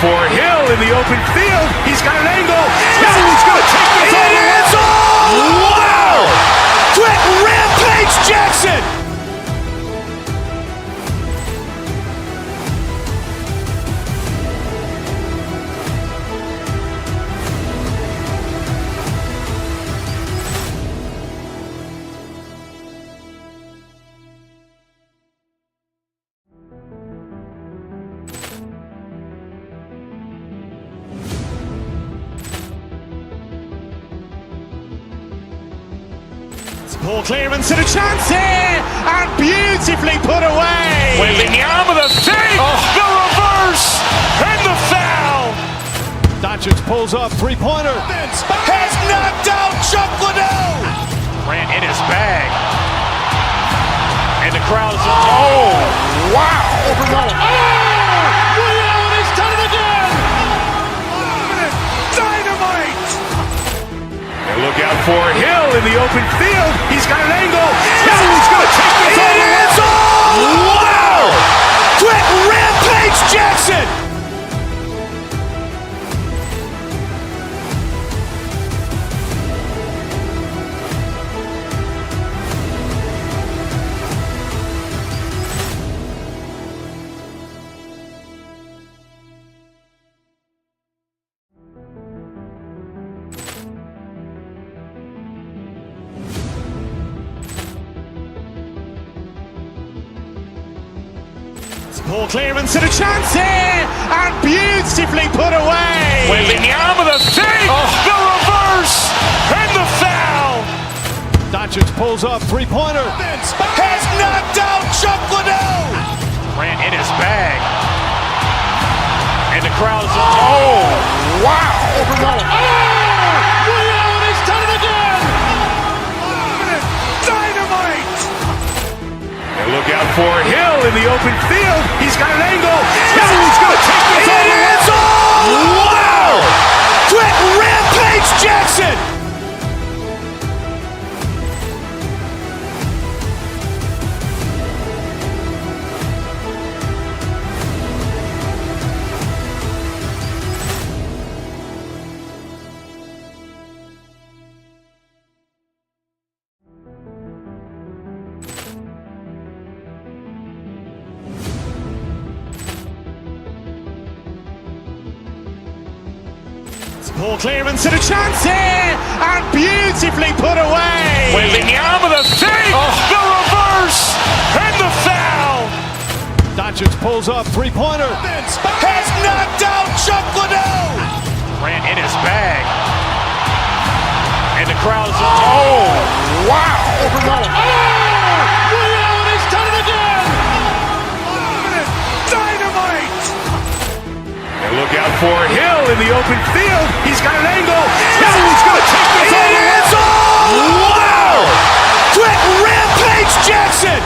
for Hill in the open field. He's got an angle. Hill's going to take this all the way. Wow! Quick Rampage Jackson! Poor clearance and a chance here, and beautifully put away. Waving the arm of the feet, the reverse, and the foul. Doncic pulls up, three-pointer. Has knocked out Chuck Liddell. Ran in his bag. And the crowd is, oh, wow. Liddell, and he's done it again. Dynamite. And look out for Hill in the open field. He's got an angle. Hill's going to take this all the way. Wow! Quick Rampage Jackson! Poor clearance and a chance here, and beautifully put away. Waving the arm of the feet, the reverse, and the foul. Doncic pulls up, three-pointer. Has knocked out Chuck Liddell. Ran in his bag. And the crowd is, oh, wow. Liddell, and he's done it again. Dynamite. And look out for Hill in the open field. He's got an angle. Hill's going to take this all the way. Wow! Quick Rampage Jackson! Poor clearance and a chance here, and beautifully put away. Waving the arm of the feet, the reverse, and the foul. Doncic pulls up, three-pointer. Has knocked out Chuck Liddell. Ran in his bag. And the crowd is, oh, wow. Liddell, and he's done it again. Dynamite. And look out for Hill in the open field. He's got an angle. Hill's going to take this all the way. Wow! Quick Rampage Jackson!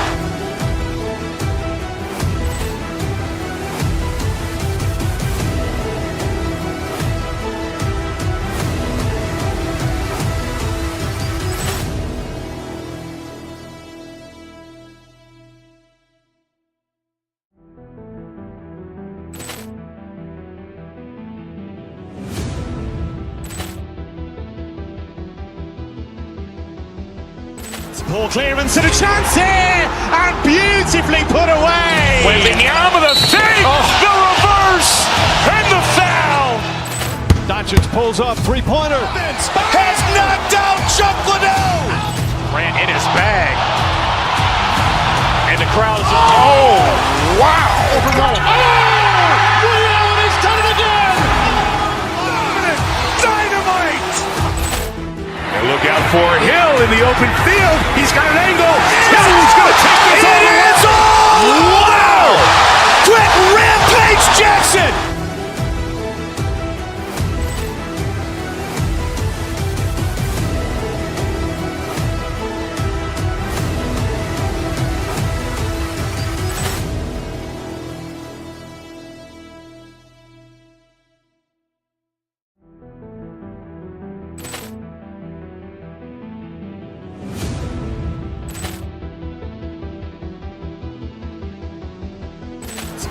Poor clearance and a chance here, and beautifully put away. Waving the arm of the feet, the reverse, and the foul. Doncic pulls up, three-pointer. Has knocked out Chuck Liddell. Ran in his bag. And the crowd is, oh, wow. Liddell, and he's done it again. Dynamite. And look out for Hill in the open field. He's got an angle. Hill's going to take this all the way. Wow! Quick Rampage Jackson!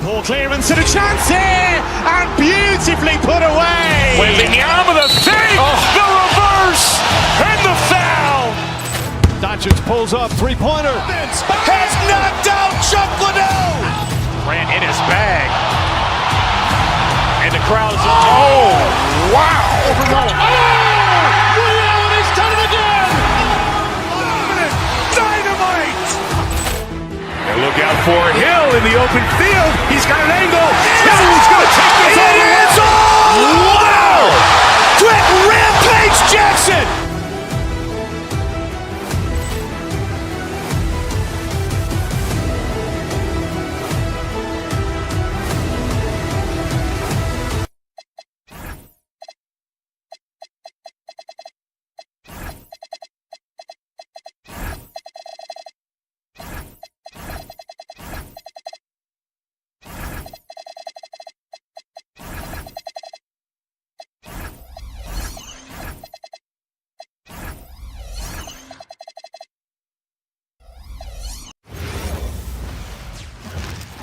Poor clearance and a chance here, and beautifully put away. Wembanyama, the fake, the reverse, and the foul. Doncic pulls up, three-pointer. Has knocked out Chuck Liddell. Grant in his bag. And the crowd is oh, wow. Liddell, he's done it again. Dynamite. And look out for Hill in the open field. He's got an angle. Hill's going to take this all the way. Wow. Quick rampage Jackson.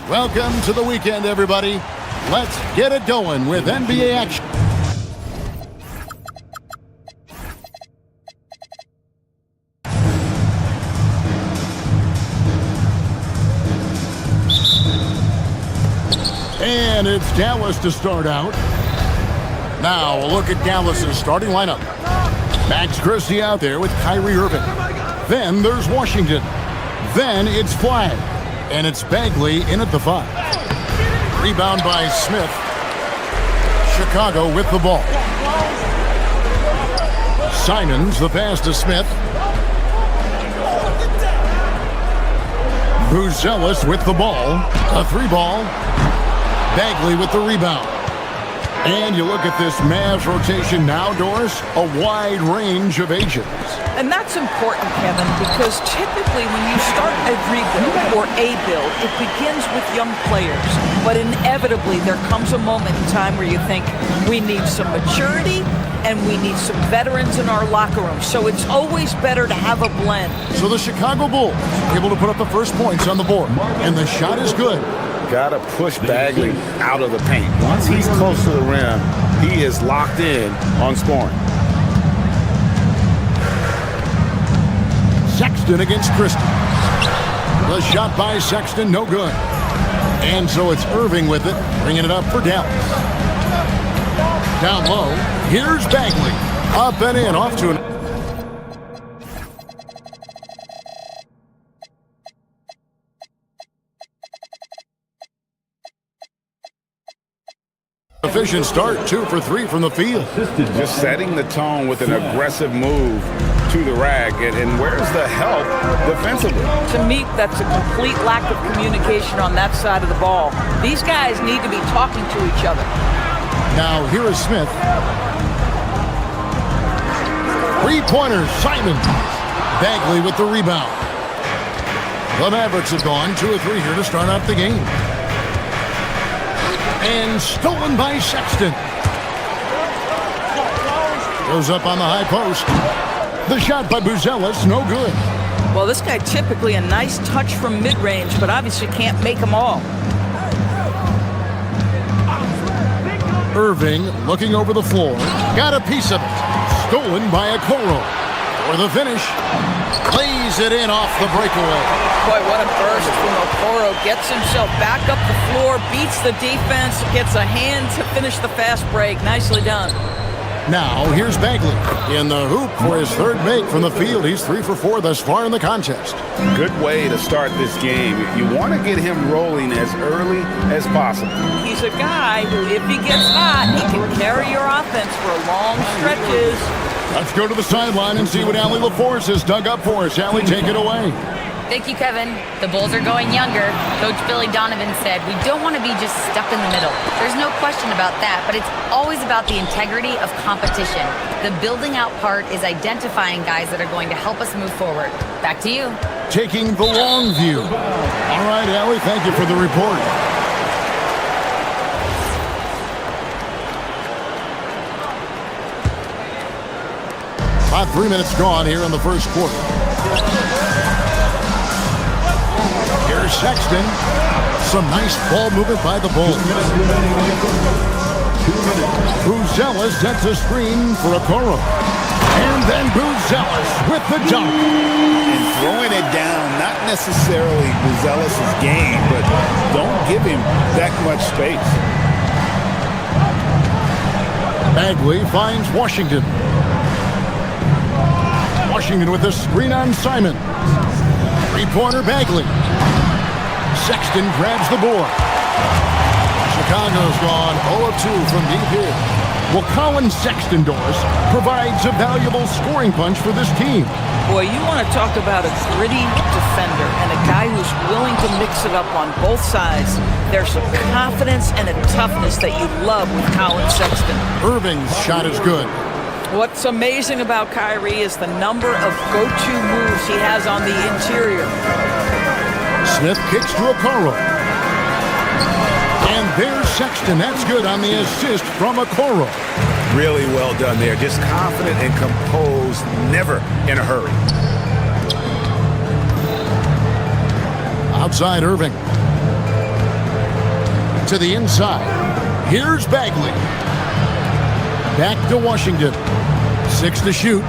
Welcome to the weekend, everybody. Let's get it going with NBA action. And it's Dallas to start out. Now, a look at Dallas's starting lineup. Max Christie out there with Kyrie Irving. Then there's Washington. Then it's Flag. And it's Bagley in at the 5. Rebound by Smith. Chicago with the ball. Simons, the pass to Smith. Buzelis with the ball. A 3-ball. Bagley with the rebound. And you look at this Mavs rotation now, Doris, a wide range of ages. And that's important, Kevin, because typically when you start a rebuild or a build, it begins with young players. But inevitably, there comes a moment in time where you think, we need some maturity and we need some veterans in our locker room. So it's always better to have a blend. So the Chicago Bulls able to put up the first points on the board. And the shot is good. Got to push Bagley out of the paint. Once he's close to the rim, he is locked in on scoring. Sexton against Christie. The shot by Sexton, no good. And so it's Irving with it, bringing it up for Dallas. Down low, here's Bagley. Up and in, off to an... Efficient start, 2 for 3 from the field. Just setting the tone with an aggressive move to the rack. And where's the help defensively? To me, that's a complete lack of communication on that side of the ball. These guys need to be talking to each other. Now, here is Smith. 3-pointer, Simon. Bagley with the rebound. The Mavericks have gone 2 of 3 here to start out the game. And stolen by Sexton. Goes up on the high post. The shot by Buzelis, no good. Well, this guy typically a nice touch from mid-range, but obviously can't make them all. Irving looking over the floor. Got a piece of it. Stolen by Okoro. For the finish. Lays it in off the breakaway. Boy, what a burst from Okoro. Gets himself back up the floor, beats the defense, gets a hand to finish the fast break. Nicely done. Now, here's Bagley in the hoop for his third make from the field. He's 3 for 4 thus far in the contest. Good way to start this game. You want to get him rolling as early as possible. He's a guy who, if he gets hot, he can carry your offense for long stretches. Let's go to the sideline and see what Allie LaForce has dug up for us. Allie, take it away. Thank you, Kevin. The Bulls are going younger. Coach Billy Donovan said, we don't want to be just stuck in the middle. There's no question about that, but it's always about the integrity of competition. The building out part is identifying guys that are going to help us move forward. Back to you. Taking the long view. All right, Allie, thank you for the report. About 3 minutes gone here in the first quarter. Here's Sexton. Some nice ball movement by the Bulls. Buzelis sets a screen for Okoro. And then Buzelis with the dunk. And throwing it down, not necessarily Buzelis' game, but don't give him that much space. Bagley finds Washington. Washington with a screen on Simon. Three-pointer Bagley. Sexton grabs the board. Chicago's gone 0 of 2 from deep here. Well, Colin Sexton, Doris, provides a valuable scoring punch for this team. Boy, you want to talk about a gritty defender and a guy who's willing to mix it up on both sides. There's some confidence and a toughness that you love with Colin Sexton. Irving's shot is good. What's amazing about Kyrie is the number of go-to moves he has on the interior. Smith kicks to Okoro. And there's Sexton. That's good on the assist from Okoro. Really well done there. Just confident and composed, never in a hurry. Outside Irving. To the inside. Here's Bagley. Back to Washington. 6 to shoot.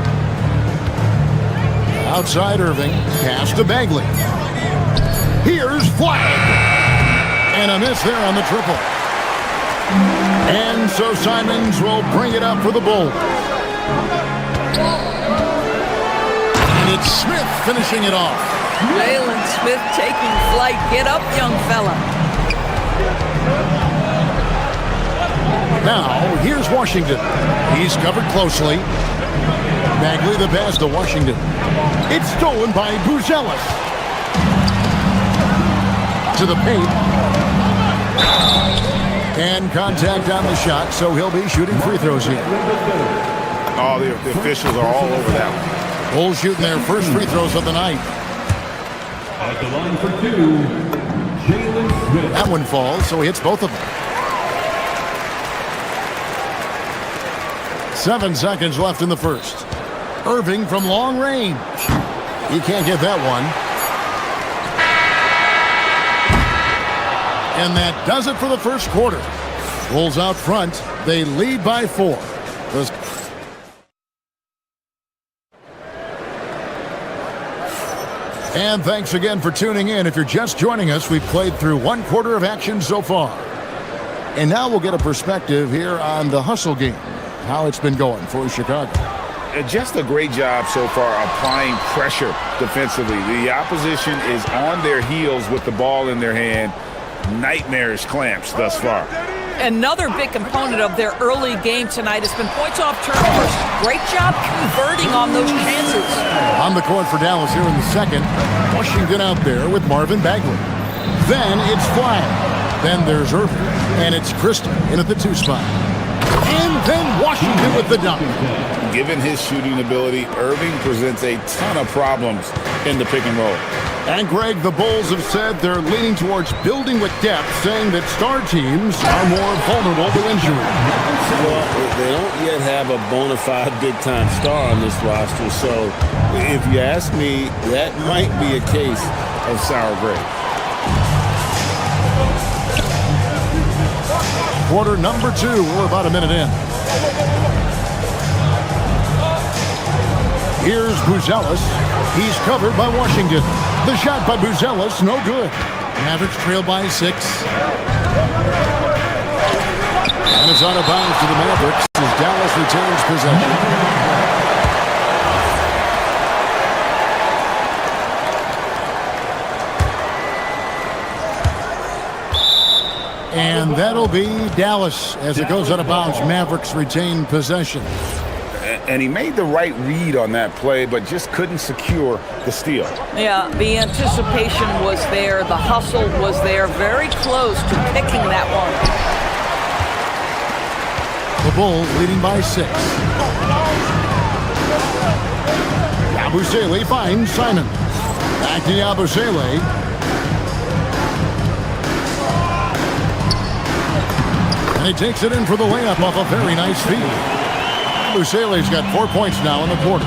Outside Irving. Pass to Bagley. Here's Flag. And a miss there on the triple. And so Simons will bring it up for the Bulls. And it's Smith finishing it off. Jalen Smith taking flight. Get up, young fella. Now, here's Washington. He's covered closely. Bagley the pass to Washington. It's stolen by Buzelis. To the paint. And contact on the shot, so he'll be shooting free throws here. Oh, the officials are all over that one. Bulls shooting their first free throws of the night. At the line for 2, Jalen Smith. That one falls, so he hits both of them. 7 seconds left in the first. Irving from long range. He can't get that one. And that does it for the first quarter. Bulls out front. They lead by 4. And thanks again for tuning in. If you're just joining us, we've played through 1 quarter of action so far. And now we'll get a perspective here on the hustle game, how it's been going for Chicago. Just a great job so far applying pressure defensively. The opposition is on their heels with the ball in their hand. Nightmarish clamps thus far. Another big component of their early game tonight has been points off turnovers. Great job converting on those chances. On the court for Dallas here in the second. Washington out there with Marvin Bagley. Then it's Flag. Then there's Irving. And it's Christie in at the 2 spot. And then Washington with the dunk. Given his shooting ability, Irving presents a ton of problems in the pick and roll. And Greg, the Bulls have said they're leaning towards building with depth, saying that star teams are more vulnerable to injury. Well, they don't yet have a bona fide big-time star on this roster, so if you ask me, that might be a case of sour grapes. Quarter number 2, we're about a minute in. Here's Buzelis. He's covered by Washington. The shot by Buzelis, no good. Mavericks trail by 6. And it's out of bounds to the Mavericks as Dallas retains possession. And that'll be Dallas as it goes out of bounds. Mavericks retain possession. And he made the right read on that play, but just couldn't secure the steal. Yeah, the anticipation was there. The hustle was there. Very close to picking that one. The Bulls leading by 6. Yabusele finds Simon. Back to Yabusele. And he takes it in for the layup off a very nice feed. Yabusele's got 4 points now in the quarter.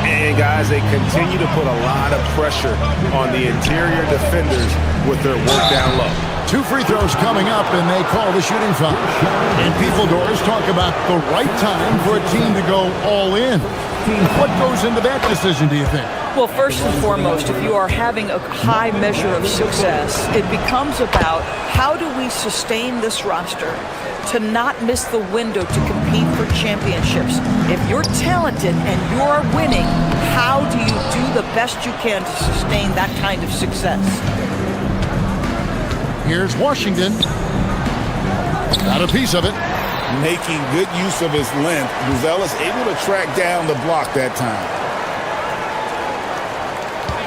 And guys, they continue to put a lot of pressure on the interior defenders with their work down low. 2 free throws coming up, and they call the shooting foul. And people doors talk about the right time for a team to go all in. What goes into that decision, do you think? Well, first and foremost, if you are having a high measure of success, it becomes about how do we sustain this roster to not miss the window to compete for championships. If you're talented and you're winning, how do you do the best you can to sustain that kind of success? Here's Washington. Got a piece of it. Making good use of his length. Buzelis able to track down the block that time.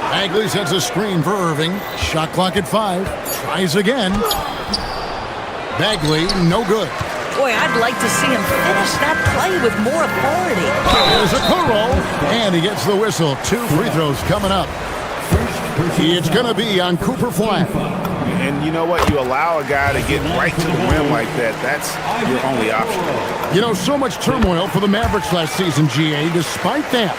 Bagley sets a screen for Irving. Shot clock at 5. Tries again. Bagley, no good. Boy, I'd like to see him finish that play with more authority. There's a Kuro, and he gets the whistle. 2 free throws coming up. It's going to be on Cooper Flag. And you know what? You allow a guy to get right to the rim like that. That's your only option. You know, so much turmoil for the Mavericks last season, GA. Despite that,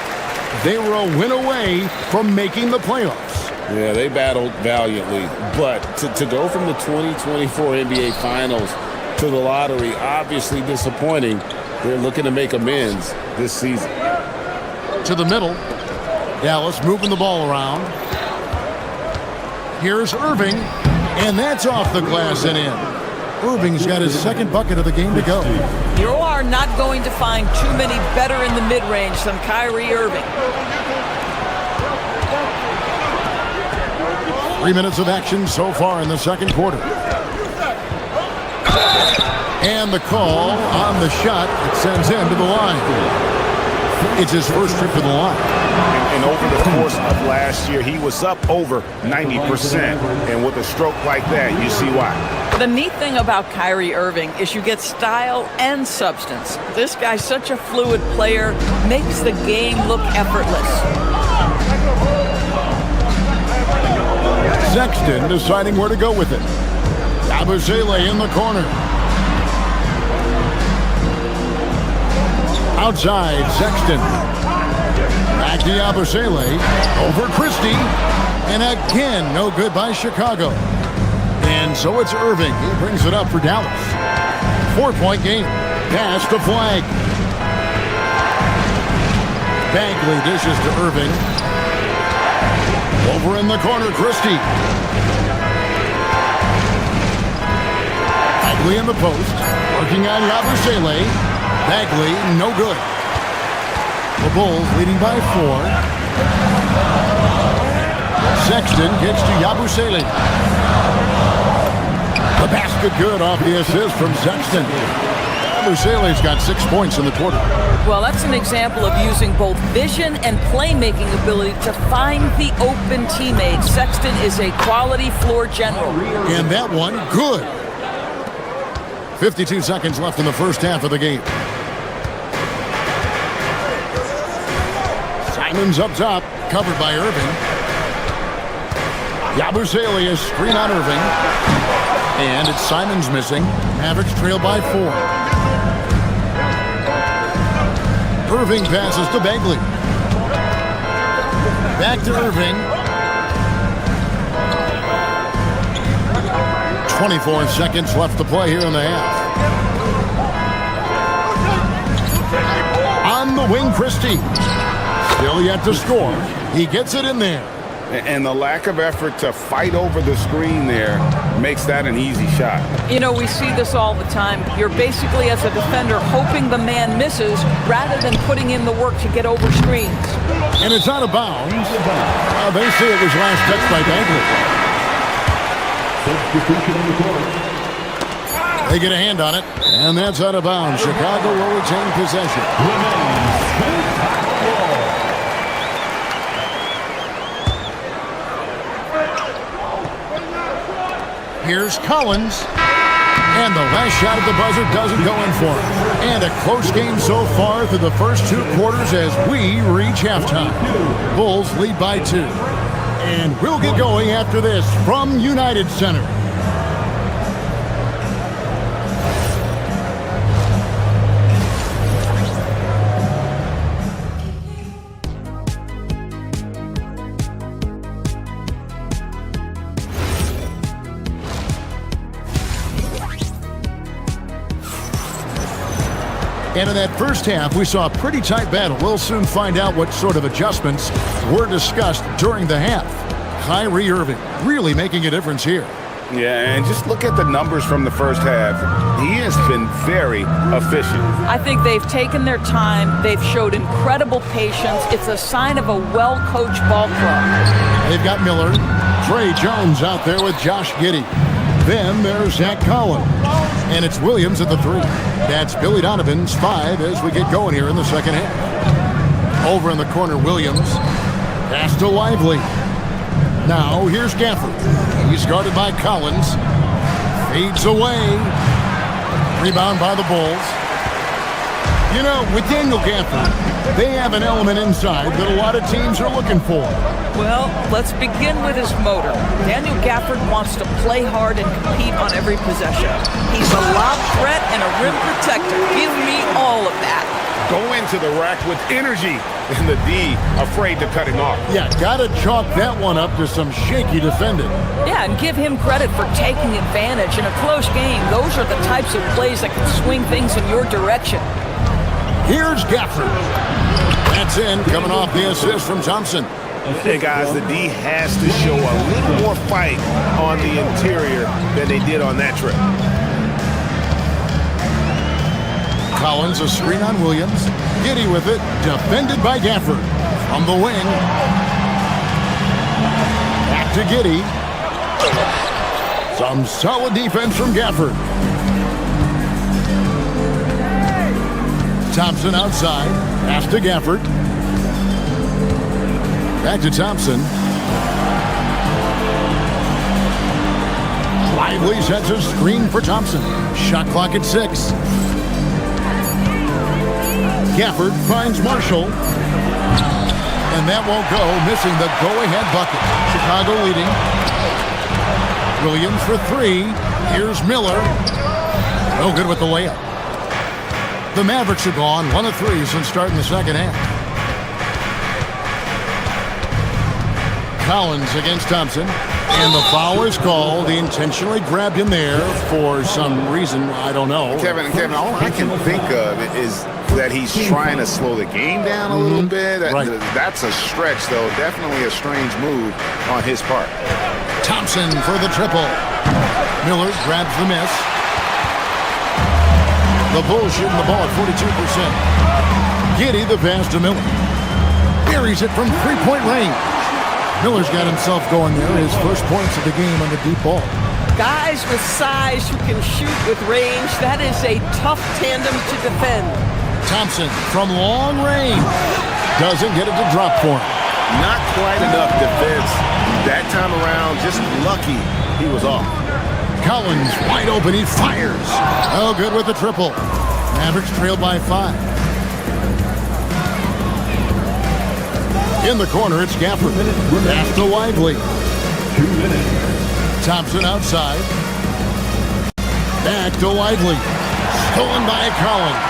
they were a win away from making the playoffs. Yeah, they battled valiantly. But to go from the 2024 NBA Finals to the lottery, obviously disappointing. They're looking to make amends this season. To the middle. Dallas moving the ball around. Here's Irving, and that's off the glass and in. Irving's got his second bucket of the game to go. You are not going to find too many better in the mid-range than Kyrie Irving. 3 minutes of action so far in the second quarter. And the call on the shot that sends him to the line. It's his first trip to the line. And over the course of last year, he was up over 90%. And with a stroke like that, you see why. The neat thing about Kyrie Irving is you get style and substance. This guy's such a fluid player, makes the game look effortless. Sexton deciding where to go with it. Yabusele in the corner. Outside, Sexton. Back to Yabusele. Over Christie. And again, no good by Chicago. And so it's Irving. He brings it up for Dallas. 4-point game. Pass to Flag. Bagley dishes to Irving. Over in the corner, Christie. Bagley in the post. Working on Yabusele. Bagley, no good. The Bulls leading by 4. Sexton gets to Yabusele. The basket good off the assist from Sexton. Yabusele's got 6 points in the quarter. Well, that's an example of using both vision and playmaking ability to find the open teammate. Sexton is a quality floor general. And that one, good. 52 seconds left in the first half of the game. Simons up top, covered by Irving. Yabusele is screen on Irving. And it's Simons missing. Mavericks trail by 4. Irving passes to Bagley. Back to Irving. 24 seconds left to play here in the half. On the wing, Christie. Still yet to score. He gets it in there. And the lack of effort to fight over the screen there makes that an easy shot. You know, we see this all the time. You're basically, as a defender, hoping the man misses rather than putting in the work to get over screens. And it's out of bounds. They say it was last touched by Bagley. They get a hand on it, and that's out of bounds. Chicago will retain possession. Here's Collins. And the last shot at the buzzer doesn't go in for him. And a close game so far through the first 2 quarters as we reach halftime. Bulls lead by 2. And we'll get going after this from United Center. And in that first half, we saw a pretty tight battle. We'll soon find out what sort of adjustments were discussed during the half. Kyrie Irving really making a difference here. Yeah, and just look at the numbers from the first half. He has been very efficient. I think they've taken their time. They've showed incredible patience. It's a sign of a well-coached ball club. They've got Miller. Trey Jones out there with Josh Giddey. Then there's Zach Collins. And it's Williams at the 3. That's Billy Donovan's 5 as we get going here in the second half. Over in the corner, Williams. Pass to Lively. Now here's Gafford. He's guarded by Collins. Fades away. Rebound by the Bulls. You know, with Daniel Gafford, they have an element inside that a lot of teams are looking for. Well, let's begin with his motor. Daniel Gafford wants to play hard and compete on every possession. He's a lob threat and a rim protector. Give me all of that. Go into the rack with energy, and the D afraid to cut him off. Yeah, gotta chalk that one up to some shaky defending. Yeah, and give him credit for taking advantage in a close game. Those are the types of plays that can swing things in your direction. Here's Gafford. That's in, coming off the assist from Thompson. Hey, guys, the D has to show a little more fight on the interior than they did on that trip. Collins, a screen on Williams. Giddey with it, defended by Gafford. From the wing. Back to Giddey. Some solid defense from Gafford. Thompson outside. Pass to Gafford. Back to Thompson. Lively sets a screen for Thompson. Shot clock at 6. Gafford finds Marshall. And that won't go, missing the go-ahead bucket. Chicago leading. Williams for 3. Here's Miller. No good with the layup. The Mavericks are gone 1 of 3 since starting the second half. Collins against Thompson. And the foul is called. He intentionally grabbed him there for some reason. I don't know. Kevin, all I can think of is that he's trying to slow the game down a little bit. Right. That's a stretch, though. Definitely a strange move on his part. Thompson for the triple. Miller grabs the miss. The Bulls shooting the ball at 42%. Giddey the pass to Miller. Buries it from three-point range. Miller's got himself going there. His first points of the game on the deep ball. Guys with size who can shoot with range, that is a tough tandem to defend. Thompson from long range. Doesn't get it to drop for him. Not quite enough defense that time around. Just lucky he was off. Collins wide open. He fires. Oh, good with the triple. Mavericks trailed by 5. In the corner, it's Gafford. Pass to Lively. 2 minutes. Thompson outside. Back to Lively. Stolen by Collins.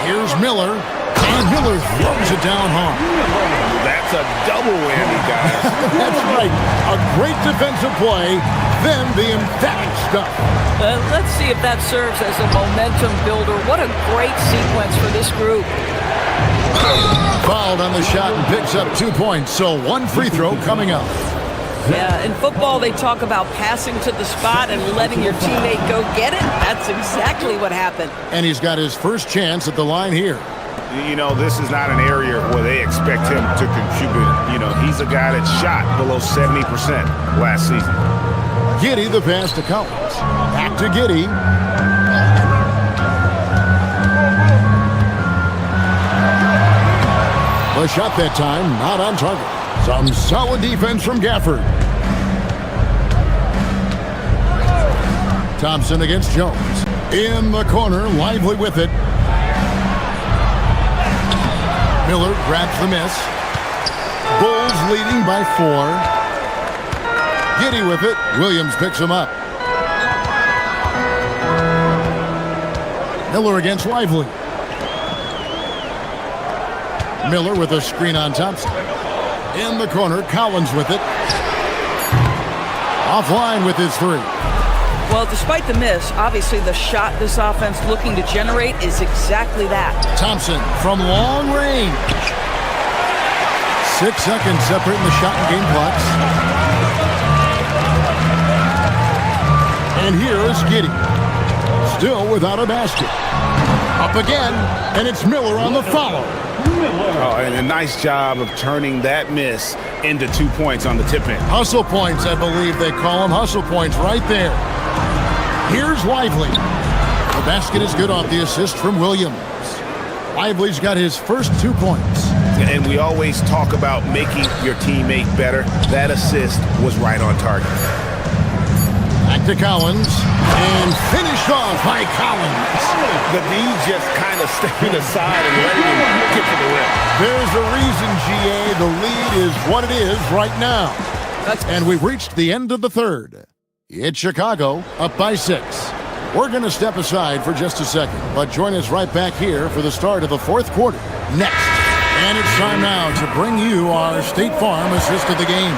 Here's Miller. And Miller throws it down hard. That's a double whammy, guys. That's right. A great defensive play, then the emphatic stuff. Let's see if that serves as a momentum builder. What a great sequence for this group. Fouled on the shot and picks up 2 points, so 1 free throw coming up. Yeah, in football they talk about passing to the spot and letting your teammate go get it. That's exactly what happened. And he's got his first chance at the line here. You know, this is not an area where they expect him to contribute. You know, he's a guy that shot below 70% last season. Giddey the pass to Collins. Back to Giddey. The shot that time, not on target. Some solid defense from Gafford. Thompson against Jones. In the corner, Lively with it. Miller grabs the miss. Bulls leading by 4. Giddey with it. Williams picks him up. Miller against Lively. Miller with a screen on Thompson. In the corner, Collins with it. Offline with his 3. Well, despite the miss, obviously the shot this offense looking to generate is exactly that. Thompson from long range. 6 seconds separating the shot and game clocks. And here is Giddey. Still without a basket. Up again, and it's Miller on the follow. Oh, and a nice job of turning that miss into 2 points on the tip-in. Hustle points, I believe they call them. Hustle points right there. Here's Lively. The basket is good off the assist from Williams. Lively's got his first 2 points. And we always talk about making your teammate better. That assist was right on target. Back to Collins, and finished off by Collins. The D just kind of staying aside and letting him get to the rim. There's a reason, GA. The lead is what it is right now. And we've reached the end of the third. It's Chicago up by 6. We're going to step aside for just a second, but join us right back here for the start of the fourth quarter next. And it's time now to bring you our State Farm assist of the game.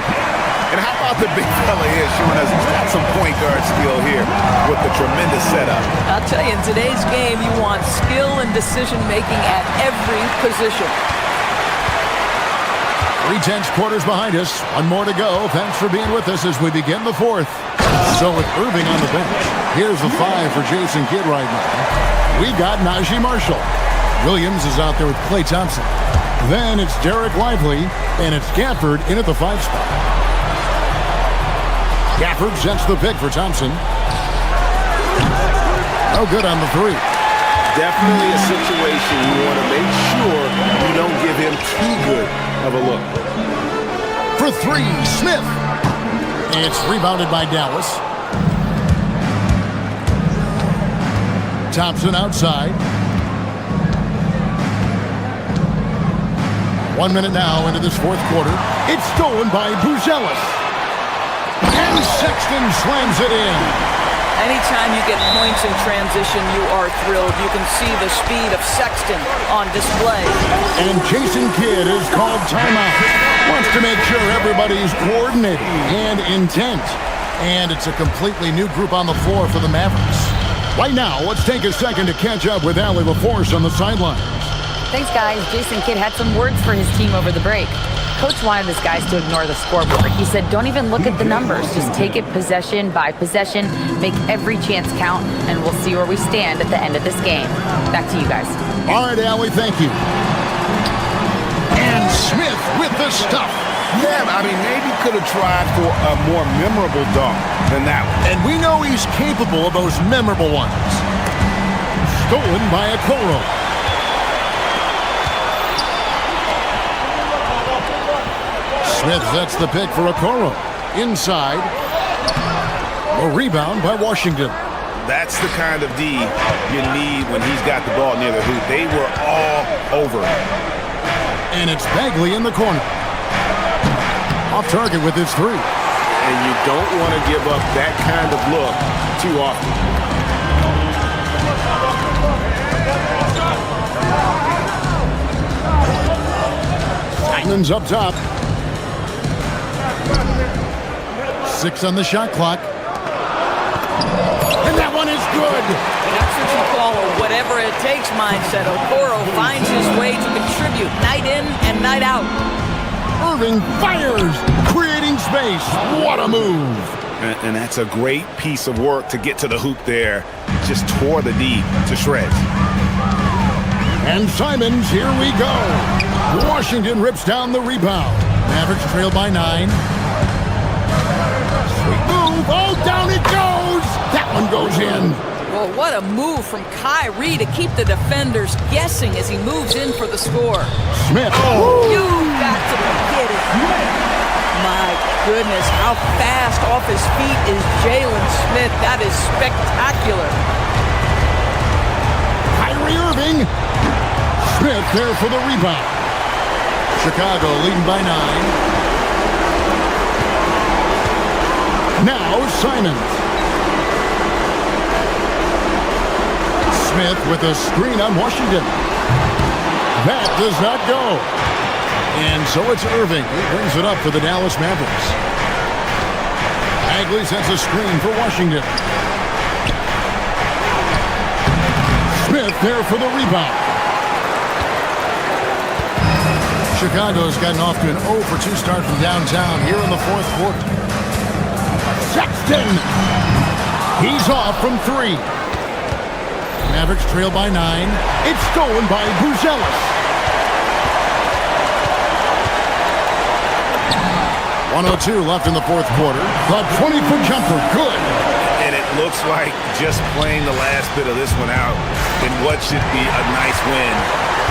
And how about the big fella here showing us he's got some point guard skill here with the tremendous setup. I'll tell you, in today's game, you want skill and decision-making at every position. 3/10 quarters behind us. One more to go. Thanks for being with us as we begin the fourth. So with Irving on the bench, here's the 5 for Jason Kidd right now. We got Najee Marshall. Williams is out there with Klay Thompson. Then it's Derek Lively, and it's Gafford in at the 5 spot. Gafford sets the pick for Thompson. No good on the 3. Definitely a situation you want to make sure you don't give him too good of a look. For 3, Smith. It's rebounded by Dallas. Thompson outside. 1 minute now into this fourth quarter. It's stolen by Buzelis. And Sexton slams it in. Anytime you get points in transition, you are thrilled. You can see the speed of Sexton on display. And Jason Kidd is called timeout. Wants to make sure everybody's coordinated and intent. And it's a completely new group on the floor for the Mavericks. Right now, let's take a second to catch up with Allie LaForce on the sideline. Thanks, guys. Jason Kidd had some words for his team over the break. Coach wanted his guys to ignore the scoreboard. He said, don't even look at the numbers. Just take it possession by possession, make every chance count, and we'll see where we stand at the end of this game. Back to you guys. All right, Allie, thank you. And Smith with the stuff. Yeah, I mean, maybe could have tried for a more memorable dunk than that one. And we know he's capable of those memorable ones. Stolen by Okoro. Smith sets the pick for Okoro. Inside. A rebound by Washington. That's the kind of D you need when he's got the ball near the hoop. They were all over him. And it's Bagley in the corner. Off target with his 3. And you don't want to give up that kind of look too often. Simon's up top. 6 on the shot clock. And that one is good. That's what you call a whatever it takes mindset. Okoro finds his way to contribute night in and night out. Irving fires, creating space. What a move. And that's a great piece of work to get to the hoop there. Just tore the D to shreds. And Simons, here we go. Washington rips down the rebound. Mavericks trail by 9. Sweet move. Oh, down it goes. That one goes in. Well, what a move from Kyrie to keep the defenders guessing as he moves in for the score. Smith. You got to be kidding. My goodness, how fast off his feet is Jalen Smith. That is spectacular. Kyrie Irving. Smith there for the rebound. Chicago leading by 9. Now Simons. Smith with a screen on Washington. That does not go. And so it's Irving who brings it up for the Dallas Mavericks. Bagley sets a screen for Washington. Smith there for the rebound. Chicago's gotten off to an 0 for 2 start from downtown here in the fourth quarter. Sexton! He's off from 3. Mavericks trail by 9. It's stolen by Buzelis. 1:02 left in the fourth quarter. The 20-foot jumper, good. And it looks like just playing the last bit of this one out in what should be a nice win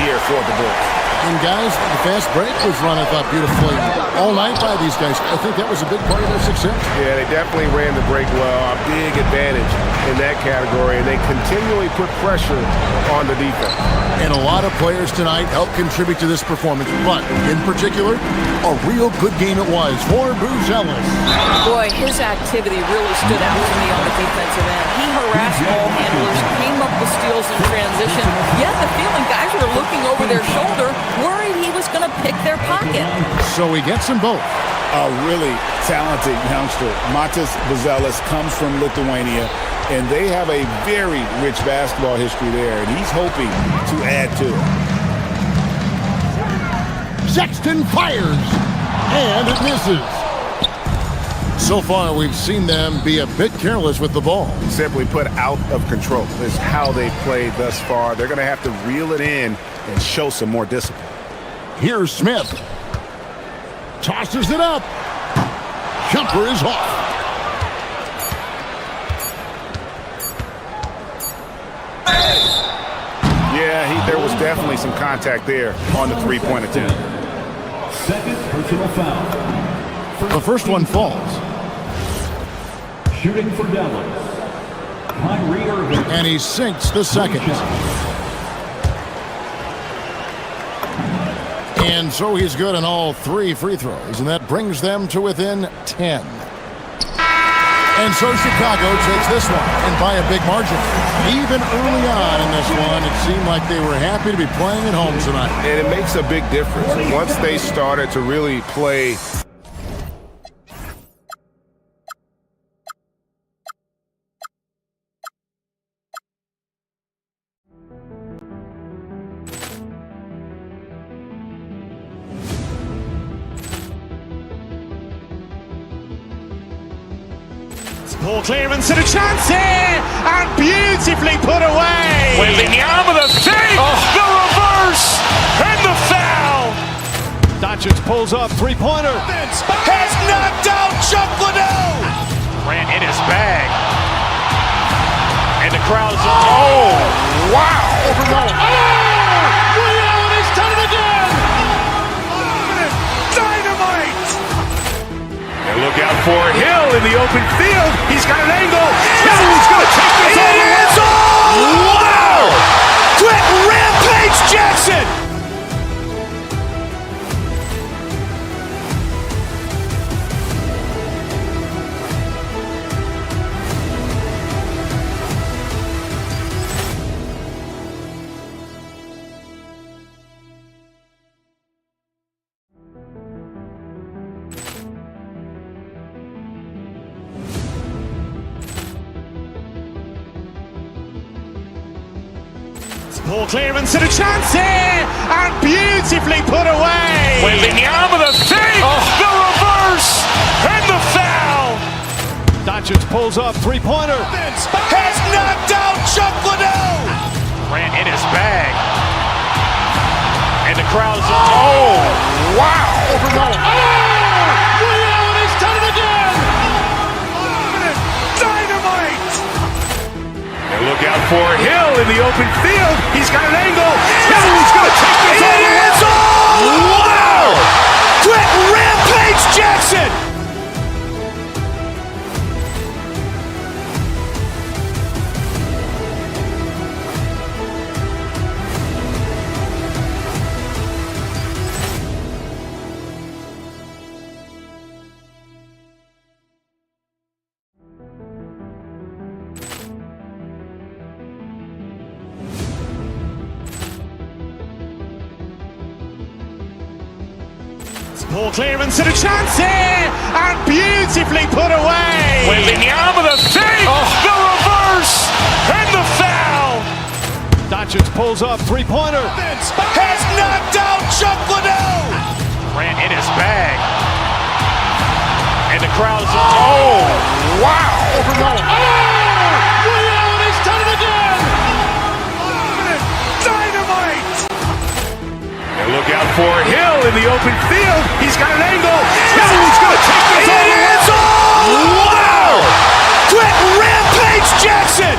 here for the Bulls. And guys, the fast break was run, I thought, beautifully all night by these guys. I think that was a big part of their success. Yeah, they definitely ran the break well. A big advantage in that category, and they continually put pressure on the defense. And a lot of players tonight helped contribute to this performance, but in particular, a real good game it was for Buzelis. Boy, his activity really stood out to me on the defensive end. He harassed ball handlers, came up with steals in transition. You had the feeling guys were looking over their shoulder, worried he was going to pick their pocket. So he gets them both. A really talented youngster, Matas Buzelis, comes from Lithuania, and they have a very rich basketball history there, and he's hoping to add to it. Sexton fires, and it misses. So far, we've seen them be a bit careless with the ball. Simply put, out of control is how they played thus far. They're going to have to reel it in and show some more discipline. Here's Smith. Tosses it up. Jumper is off. Yeah, there was definitely some contact there on the three-point attempt. Second personal foul. The first one falls. Shooting for Dallas, Kyrie Irving. And he sinks the second. And so he's good on all 3 free throws, and that brings them to within 10. And so Chicago takes this one, and by a big margin. Even early on in this one, it seemed like they were happy to be playing at home tonight. And it makes a big difference. Once they started to really play Ball clearance and a chance here, and beautifully put away. Wembanyama the fake, the reverse, and the foul. Doncic pulls up, three-pointer. Has knocked out Chuck Liddell. Ran in his bag. And the crowd is, oh, wow. Overrun. Liddell has done it again. Dynamite. Look out for Hill in the open field. He's got an angle. Hill's going to take this all the way. Wow! Quick Rampage Jackson! Ball clearance and a chance here, and beautifully put away. Wembanyama the fake, the reverse, and the foul. Doncic pulls up, three-pointer. Has knocked out Chuck Liddell. Ran in his bag. And the crowd is, oh, wow. Overrun. Liddell has done it again. Dynamite. And look out for Hill in the open field. He's got an angle. Hill's going to take this all the way. Wow! Quick Rampage Jackson! Ball clearance and a chance here, and beautifully put away. Wembanyama the fake, the reverse, and the foul. pulls up, three-pointer. Has knocked out Chuck Liddell. Ran in his bag. And the crowd is... Oh, wow. Overall. Ray Allen has done it again! Dynamite. And look out for Hill in the open field. He's got an angle. Hill's going to take this all the way. Wow! Quick Rampage Jackson.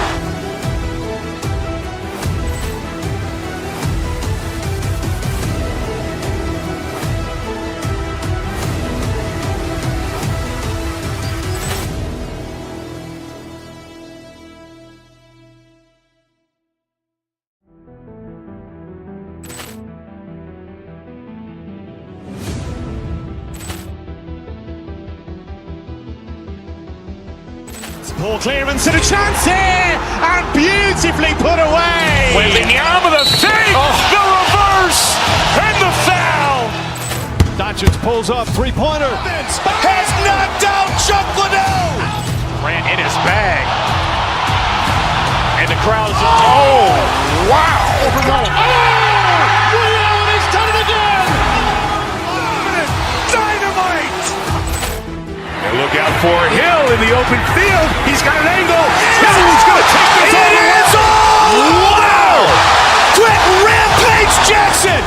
Ball clearance and a chance here, and beautifully put away. Wembanyama the fake, the reverse, and the foul. Doncic pulls up, three-pointer. Has knocked out Chuck Liddell. Ran in his bag. And the crowd is... Oh, wow. Overall. Ray Allen has done it again! Dynamite. And look out for Hill in the open field. He's got an angle. Hill's going to take this all the way. Wow! Quick Rampage Jackson.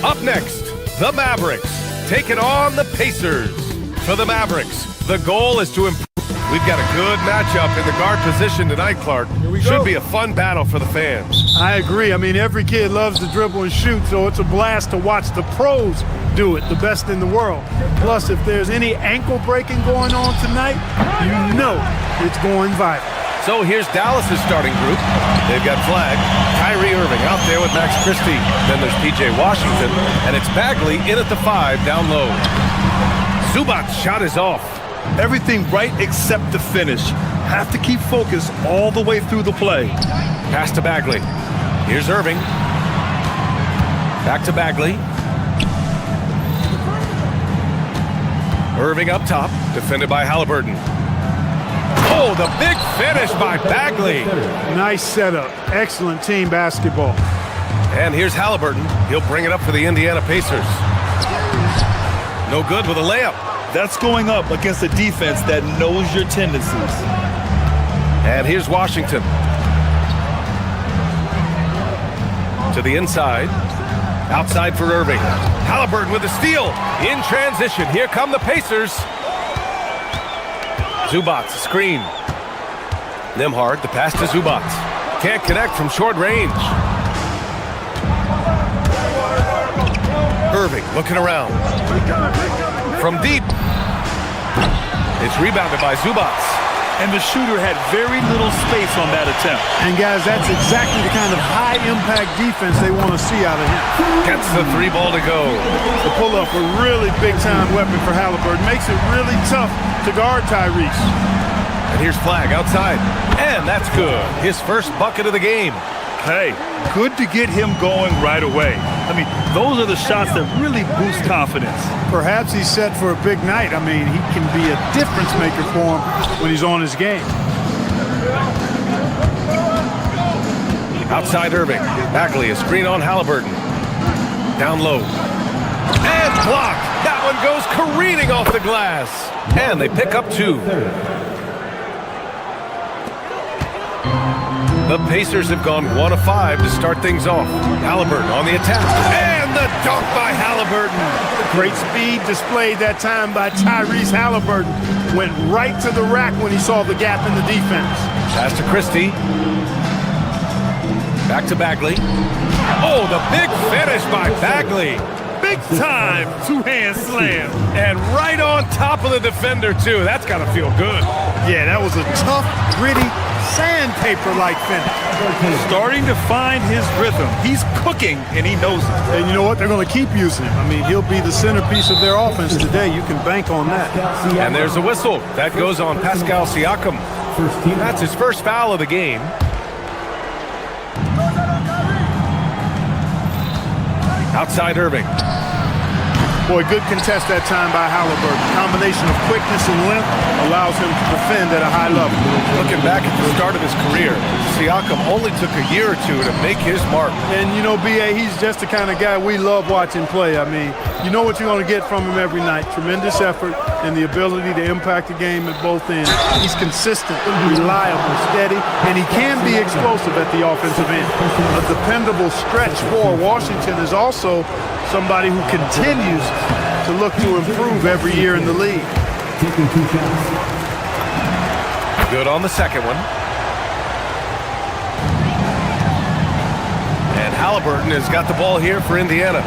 Up next, the Mavericks taking on the Pacers. For the Mavericks, the goal is to improve. We've got a good matchup in the guard position tonight, Clark. Should be a fun battle for the fans. I agree. I mean, every kid loves to dribble and shoot, so it's a blast to watch the pros do it, the best in the world. Plus, if there's any ankle breaking going on tonight, you know it's going viral. So here's Dallas's starting group. They've got Flag, Kyrie Irving out there with Max Christie. Then there's P.J. Washington, and it's Bagley in at the 5 down low. Zubac's shot is off. Everything right except the finish. Have to keep focused all the way through the play. Pass to Bagley. Here's Irving. Back to Bagley. Irving up top, defended by Halliburton. Oh, the big finish by Bagley. Nice setup. Excellent team basketball. And here's Halliburton. He'll bring it up for the Indiana Pacers. No good with a layup. That's going up against a defense that knows your tendencies. And here's Washington. To the inside. Outside for Irving. Halliburton with a steal. In transition. Here come the Pacers. Zubac, screen. Nembhard, the pass to Zubac. Can't connect from short range. Irving looking around. From deep. It's rebounded by Zubac. And the shooter had very little space on that attempt. And guys, that's exactly the kind of high-impact defense they want to see out of him. Gets the 3 ball to go. The pull-up, a really big-time weapon for Halliburton. Makes it really tough to guard Tyrese. And here's Flag outside. And that's good. His first bucket of the game. Hey, good to get him going right away. I mean, those are the shots that really boost confidence. Perhaps he's set for a big night. I mean, he can be a difference maker for him when he's on his game. Outside Irving. Bagley, a screen on Halliburton. Down low. And blocked. That one goes careening off the glass. And they pick up 2. The Pacers have gone 1 of 5 to start things off. Halliburton on the attack. And the a dunk by Halliburton. Great speed displayed that time by Tyrese Halliburton. Went right to the rack when he saw the gap in the defense. Pass to Christie. Back to Bagley. Oh, the big finish by Bagley. Big time two-hand slam. And right on top of the defender, too. That's got to feel good. Yeah, that was a tough, gritty, sandpaper-like finish. Starting to find his rhythm. He's cooking, and he knows it. And you know what? They're going to keep using him. I mean, he'll be the centerpiece of their offense today. You can bank on that. And there's a whistle. That goes on Pascal Siakam. That's his first foul of the game. Outside Irving. Boy, good contest that time by Halliburton. Combination of quickness and length allows him to defend at a high level. Looking back at the start of his career, Siakam only took a year or two to make his mark. And, you know, B.A., he's just the kind of guy we love watching play. I mean, you know what you're going to get from him every night. Tremendous effort and the ability to impact the game at both ends. He's consistent, reliable, steady, and he can be explosive at the offensive end. A dependable stretch for Washington is also somebody who continues to look to improve every year in the league. Good on the second one. And Halliburton has got the ball here for Indiana.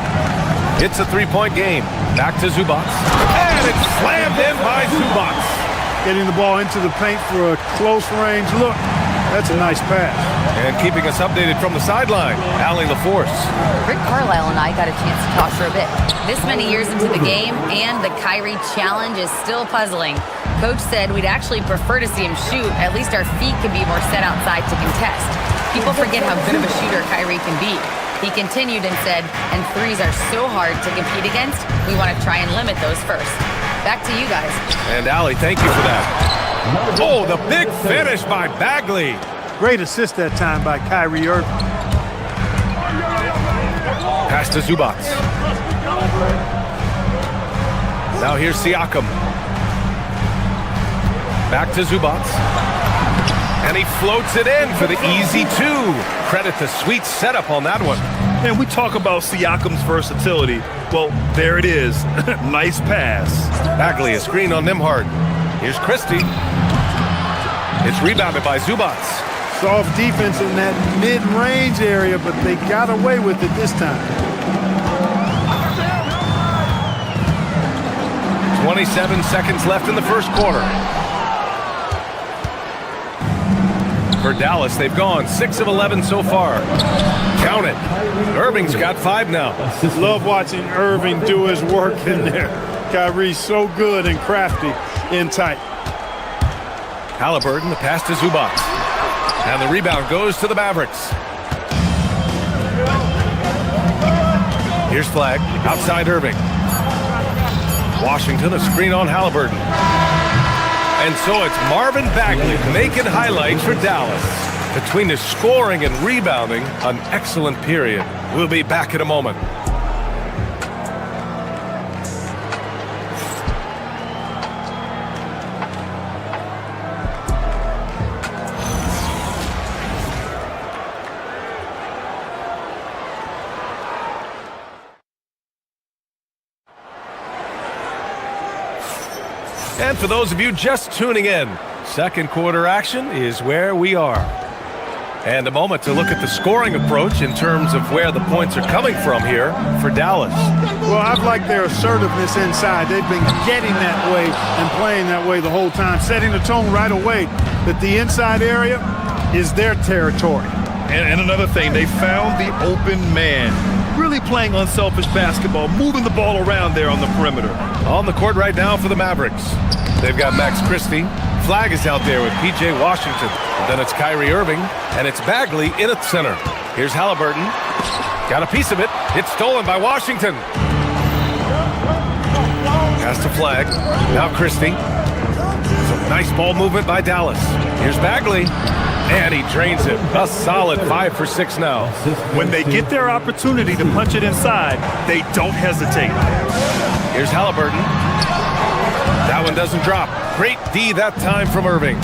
It's a three-point game. Back to Zubac. And it's slammed in by Zubac. Getting the ball into the paint for a close range look. That's a nice pass. And keeping us updated from the sideline, Allie LaForce. Rick Carlisle and I got a chance to talk for a bit. This many years into the game, and the Kyrie challenge is still puzzling. Coach said we'd actually prefer to see him shoot. At least our feet could be more set outside to contest. People forget how good of a shooter Kyrie can be. He continued and said, and threes are so hard to compete against, we want to try and limit those first. Back to you guys. And Allie, thank you for that. Oh, the big finish by Bagley. Great assist that time by Kyrie Irving. Pass to Zubac. Now here's Siakam. Back to Zubac. And he floats it in for the easy two. Credit the sweet setup on that one. And we talk about Siakam's versatility. Well, there it is. Nice pass. Bagley, a screen on Nembhard. Here's Christie. It's rebounded by Zubac. Soft defense in that mid-range area, but they got away with it this time. 27 seconds left in the first quarter. For Dallas, they've gone 6 of 11 so far. Count it. Irving's got 5 now. Love watching Irving do his work in there. Kyrie's so good and crafty in tight. Halliburton, the pass to Zubac. And the rebound goes to the Mavericks. Here's Flag. Outside Irving. Washington, a screen on Halliburton. And so it's Marvin Bagley making highlights for Dallas. Between the scoring and rebounding, an excellent period. We'll be back in a moment. And for those of you just tuning in, second quarter action is where we are. And a moment to look at the scoring approach in terms of where the points are coming from here for Dallas. Well, I've liked their assertiveness inside. They've been getting that way and playing that way the whole time, setting the tone right away that the inside area is their territory. And another thing, they found the open man. Really playing unselfish basketball, moving the ball around there on the perimeter. On the court right now for the Mavericks. They've got Max Christie. Flag is out there with P.J. Washington. Then it's Kyrie Irving, and it's Bagley in at center. Here's Halliburton. Got a piece of it. It's stolen by Washington. Pass to Flag. Now Christie. Some nice ball movement by Dallas. Here's Bagley. And he drains it. A solid 5 for 6 now. When they get their opportunity to punch it inside, they don't hesitate. Here's Halliburton. That one doesn't drop. Great D that time from Irving.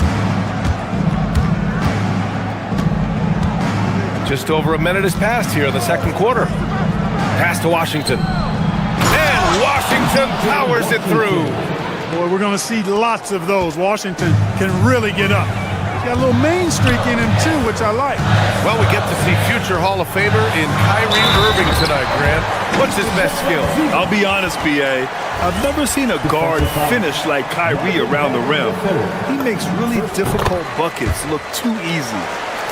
Just over a minute has passed here in the second quarter. Pass to Washington. And Washington powers it through. Boy, we're going to see lots of those. Washington can really get up. He's got a little main streak in him, too, which I like. Well, we get to see future Hall of Famer in Kyrie Irving tonight, Grant. What's his best skill? I'll be honest, B.A. I've never seen a guard finish like Kyrie around the rim. He makes really difficult buckets look too easy.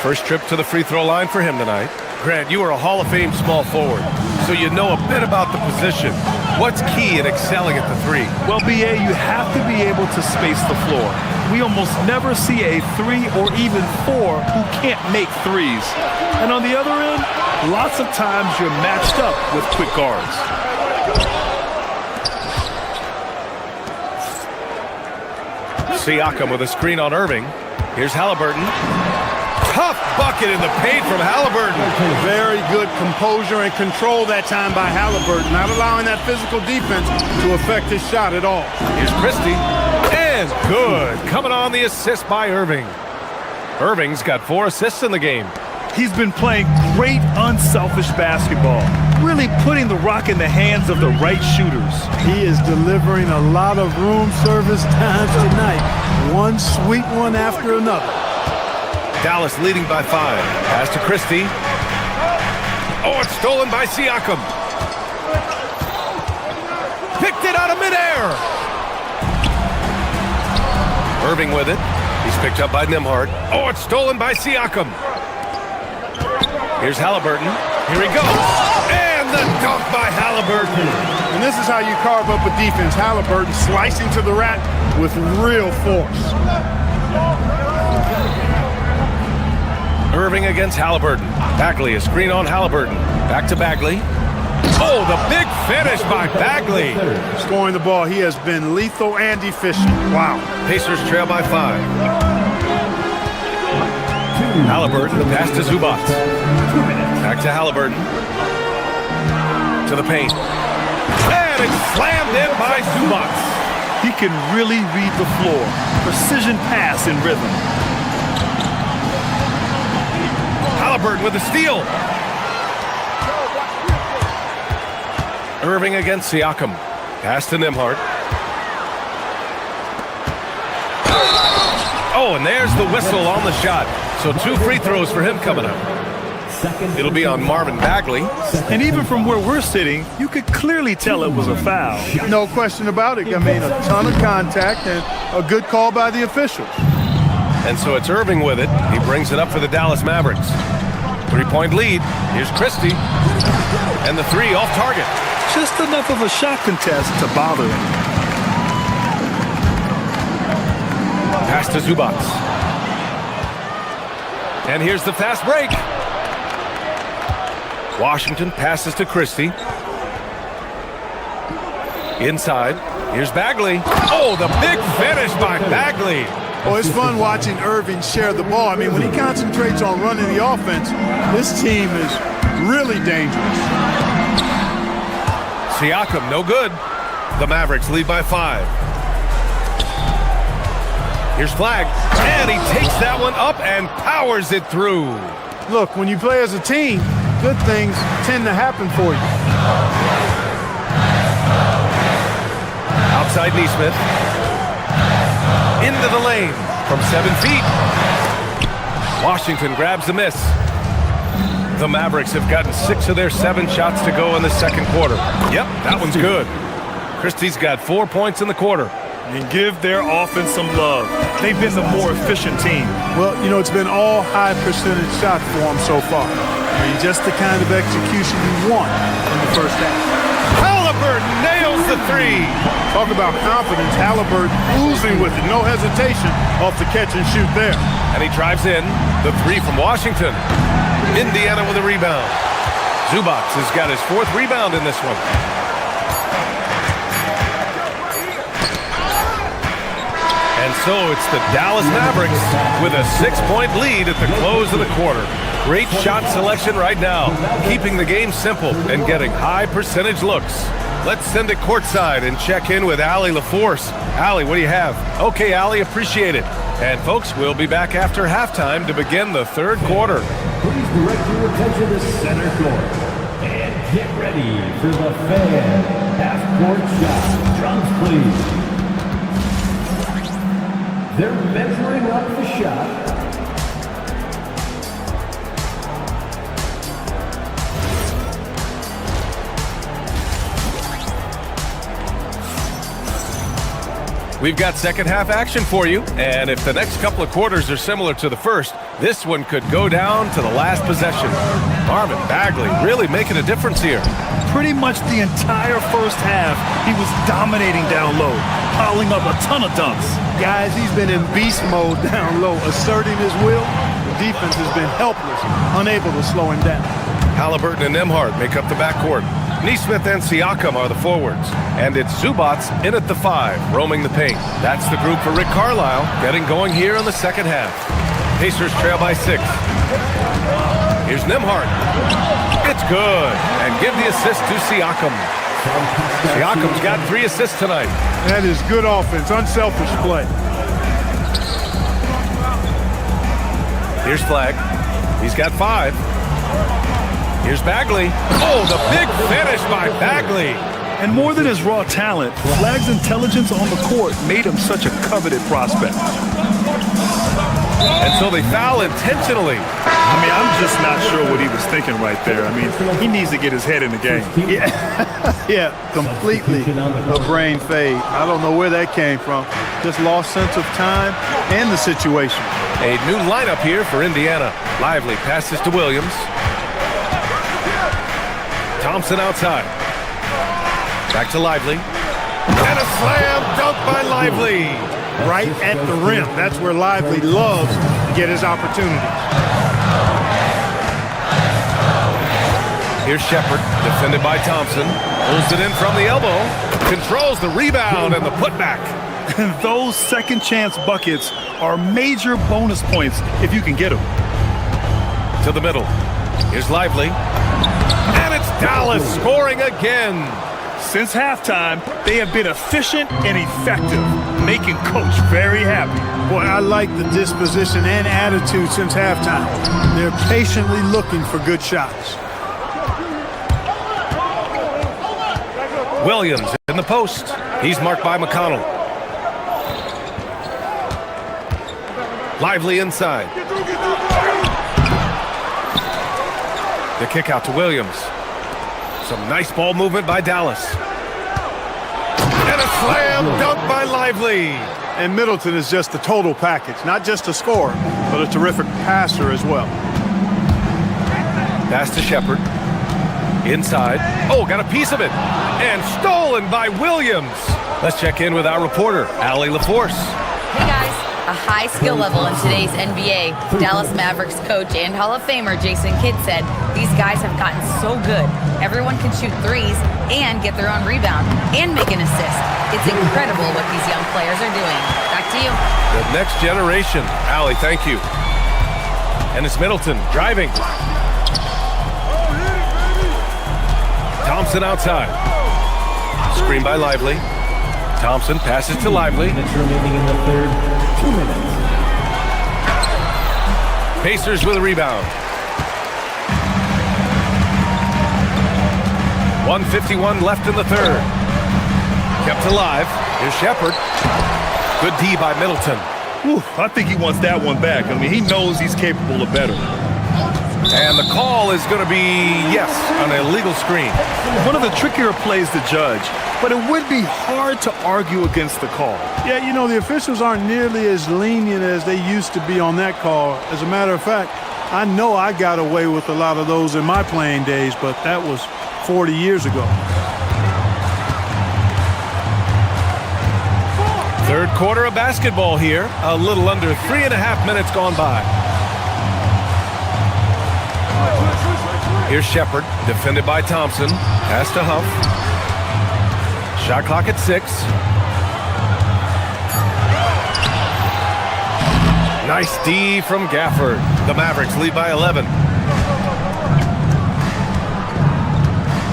First trip to the free throw line for him tonight. Grant, you are a Hall of Fame small forward, so you know a bit about the position. What's key in excelling at the three? Well, B.A., you have to be able to space the floor. We almost never see a 3 or even 4 who can't make threes. And on the other end, lots of times you're matched up with quick guards. Siakam with a screen on Irving. Here's Halliburton. Tough bucket in the paint from Halliburton. Very good composure and control that time by Halliburton, not allowing that physical defense to affect his shot at all. Here's Christie. And good. Coming on the assist by Irving. Irving's got 4 assists in the game. He's been playing great unselfish basketball, really putting the rock in the hands of the right shooters. He is delivering a lot of room service times tonight. One sweet one after another. Dallas leading by 5. Pass to Christie. Oh, it's stolen by Siakam. Picked it out of midair. Irving with it. He's picked up by Nembhard. Oh, it's stolen by Siakam. Here's Halliburton. Here he goes. And the dunk by Halliburton. And this is how you carve up a defense. Halliburton slicing to the rack with real force. Irving against Halliburton. Bagley, a screen on Halliburton. Back to Bagley. Oh, the big finish by Bagley. Scoring the ball, he has been lethal and efficient. Wow. Pacers trail by 5. Halliburton, the pass to Zubac. Back to Halliburton. To the paint. And it's slammed in by Zubac. He can really read the floor. Precision pass in rhythm. Halliburton with a steal. Irving against Siakam. Pass to Nembhard. Oh, and there's the whistle on the shot. So 2 free throws for him coming up. It'll be on Marvin Bagley. And even from where we're sitting, you could clearly tell it was a foul. No question about it. I mean, a ton of contact and a good call by the officials. And so it's Irving with it. He brings it up for the Dallas Mavericks. 3-point lead. Here's Christie. And the 3 off target. Just enough of a shot contest to bother him. Pass to Zubac. And here's the fast break. Washington passes to Christie. Inside. Here's Bagley. Oh, the big finish by Bagley. Oh, it's fun watching Irving share the ball. I mean, when he concentrates on running the offense, this team is really dangerous. Siakam, no good. The Mavericks lead by 5. Here's Flag. And he takes that one up and powers it through. Look, when you play as a team, good things tend to happen for you. Outside Neesmith. Into the lane from 7 feet. Washington grabs the miss. The Mavericks have gotten 6 of their 7 shots to go in the second quarter. Yep, that one's good. Christie's got 4 points in the quarter. And give their offense some love. They've been the more efficient team. Well, you know, it's been all high percentage shots for them so far. I mean, just the kind of execution you want in the first half. Halliburton nails the 3. Talk about confidence. Halliburton oozing with it. No hesitation off the catch and shoot there. And he drives in. The 3 from Washington. Indiana with a rebound. Zubac has got his 4th rebound in this one. And so it's the Dallas Mavericks with a 6-point lead at the close of the quarter. Great shot selection right now, keeping the game simple and getting high percentage looks. Let's send it courtside and check in with Allie LaForce. Allie, what do you have? Okay, Allie, appreciate it. And folks, we'll be back after halftime to begin the third quarter. Please direct your attention to center court. And Get ready for the fan half-court shot. Drums, please. They're measuring up the shot. We've got second half action for you, and if the next couple of quarters are similar to the first, this one could go down to the last possession. Marvin Bagley really making a difference here. Pretty much the entire first half, he was dominating down low, piling up a ton of dunks. Guys, he's been in beast mode down low, asserting his will. The defense has been helpless, unable to slow him down. Halliburton and Nembhard make up the backcourt. Neesmith and Siakam are the forwards. And it's Zubats in at the 5, roaming the paint. That's the group for Rick Carlisle, getting going here in the second half. Pacers trail by 6. Here's Nembhard. It's good. And give the assist to Siakam. Siakam's got 3 assists tonight. That is good offense, unselfish play. Here's Flagg. He's got 5. Here's Bagley. Oh, the big finish by Bagley. And more than his raw talent, Flagg's intelligence on the court made him such a coveted prospect. And so they foul intentionally. I mean, I'm just not sure what he was thinking right there. I mean, he needs to get his head in the game. Yeah, completely a brain fade. I don't know where that came from. Just lost sense of time and the situation. A new lineup here for Indiana. Lively passes to Williams. Thompson outside. Back to Lively. And a slam dunk by Lively. Right at the rim. That's where Lively loves to get his opportunity. Here's Shepard, defended by Thompson. Pulls it in from the elbow. Controls the rebound and the putback. And those second chance buckets are major bonus points if you can get them. To the middle. Here's Lively. And it's Dallas scoring again. Since halftime, they have been efficient and effective, making Coach very happy. Boy, I like the disposition and attitude since halftime. They're patiently looking for good shots. Williams in the post. He's marked by McConnell. Lively inside. The kick out to Williams. Some nice ball movement by Dallas. And a slam dunk by Lively. And Middleton is just the total package. Not just a scorer, but a terrific passer as well. Pass to Shepard. Inside. Oh, got a piece of it. And stolen by Williams. Let's check in with our reporter, Allie LaForce. Hey, guys. A high skill level in today's NBA. Dallas Mavericks coach and Hall of Famer Jason Kidd said these guys have gotten so good. Everyone can shoot threes and get their own rebound and make an assist. It's incredible what these young players are doing. Back to you. The next generation. Allie, thank you. And it's Middleton driving. Thompson outside. Screen by Lively. Thompson passes to Lively. Minutes remaining in the third. 2 minutes. Pacers with a rebound. 1:51 left in the third. Kept alive. Here's Shepard. Good D by Middleton. Whew, I think he wants that one back. I mean, he knows he's capable of better. And the call is going to be, yes, an illegal screen. One of the trickier plays to judge, but it would be hard to argue against the call. Yeah, you know, the officials aren't nearly as lenient as they used to be on that call. As a matter of fact, I know I got away with a lot of those in my playing days, but that was 40 years ago. Third quarter of basketball here. A little under 3.5 minutes gone by. Here's Shepard, defended by Thompson. Pass to Huff. Shot clock at 6. Nice D from Gafford. The Mavericks lead by 11.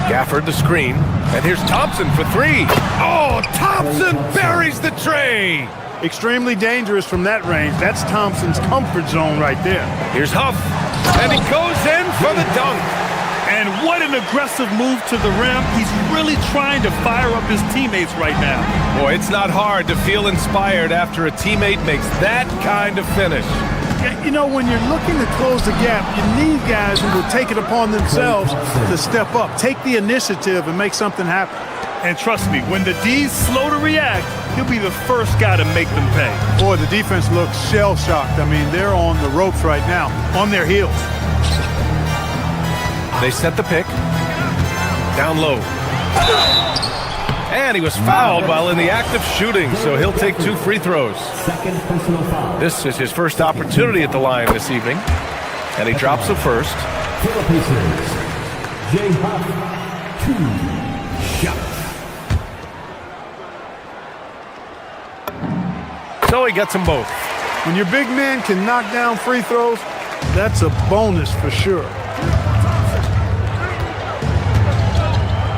Gafford the screen. And here's Thompson for 3. Oh, Thompson buries the tray. Extremely dangerous from that range. That's Thompson's comfort zone right there. Here's Huff. And he goes in for the dunk. And what an aggressive move to the rim. He's really trying to fire up his teammates right now. Boy, it's not hard to feel inspired after a teammate makes that kind of finish. You know, when you're looking to close the gap, you need guys who will take it upon themselves to step up, take the initiative, and make something happen. And trust me, when the D's slow to react, he'll be the first guy to make them pay. Boy, the defense looks shell-shocked. I mean, they're on the ropes right now, on their heels. They set the pick. Down low. And he was fouled while in the act of shooting, so he'll take 2 free throws. Second personal foul. This is his first opportunity at the line this evening. And he drops the first. For the Pacers, Jay Huff, 2 shots. So he gets them both. When your big man can knock down free throws, that's a bonus for sure.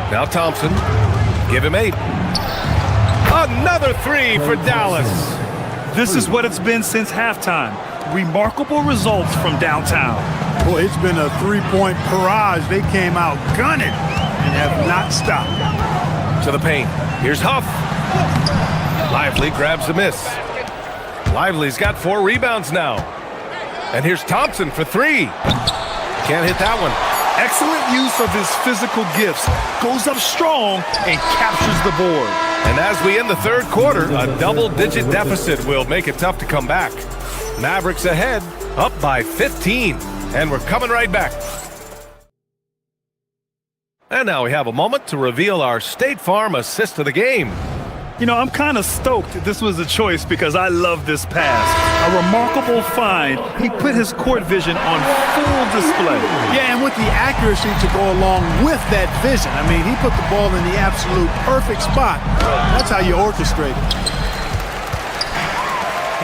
Now Thompson, give him 8. Another 3 for Dallas. This is what it's been since halftime. Remarkable results from downtown. Boy, it's been a three-point barrage. They came out gunning and have not stopped. To the paint. Here's Huff. Lively grabs the miss. Lively's got 4 rebounds now. And here's Thompson for 3. Can't hit that one. Excellent use of his physical gifts. Goes up strong and captures the board. And as we end the third quarter, a double-digit deficit will make it tough to come back. Mavericks ahead, up by 15. And we're coming right back. And now we have a moment to reveal our State Farm assist of the game. You know, I'm kind of stoked this was a choice because I love this pass. A remarkable find. He put his court vision on full display. Yeah, and with the accuracy to go along with that vision. I mean, he put the ball in the absolute perfect spot. That's how you orchestrate it.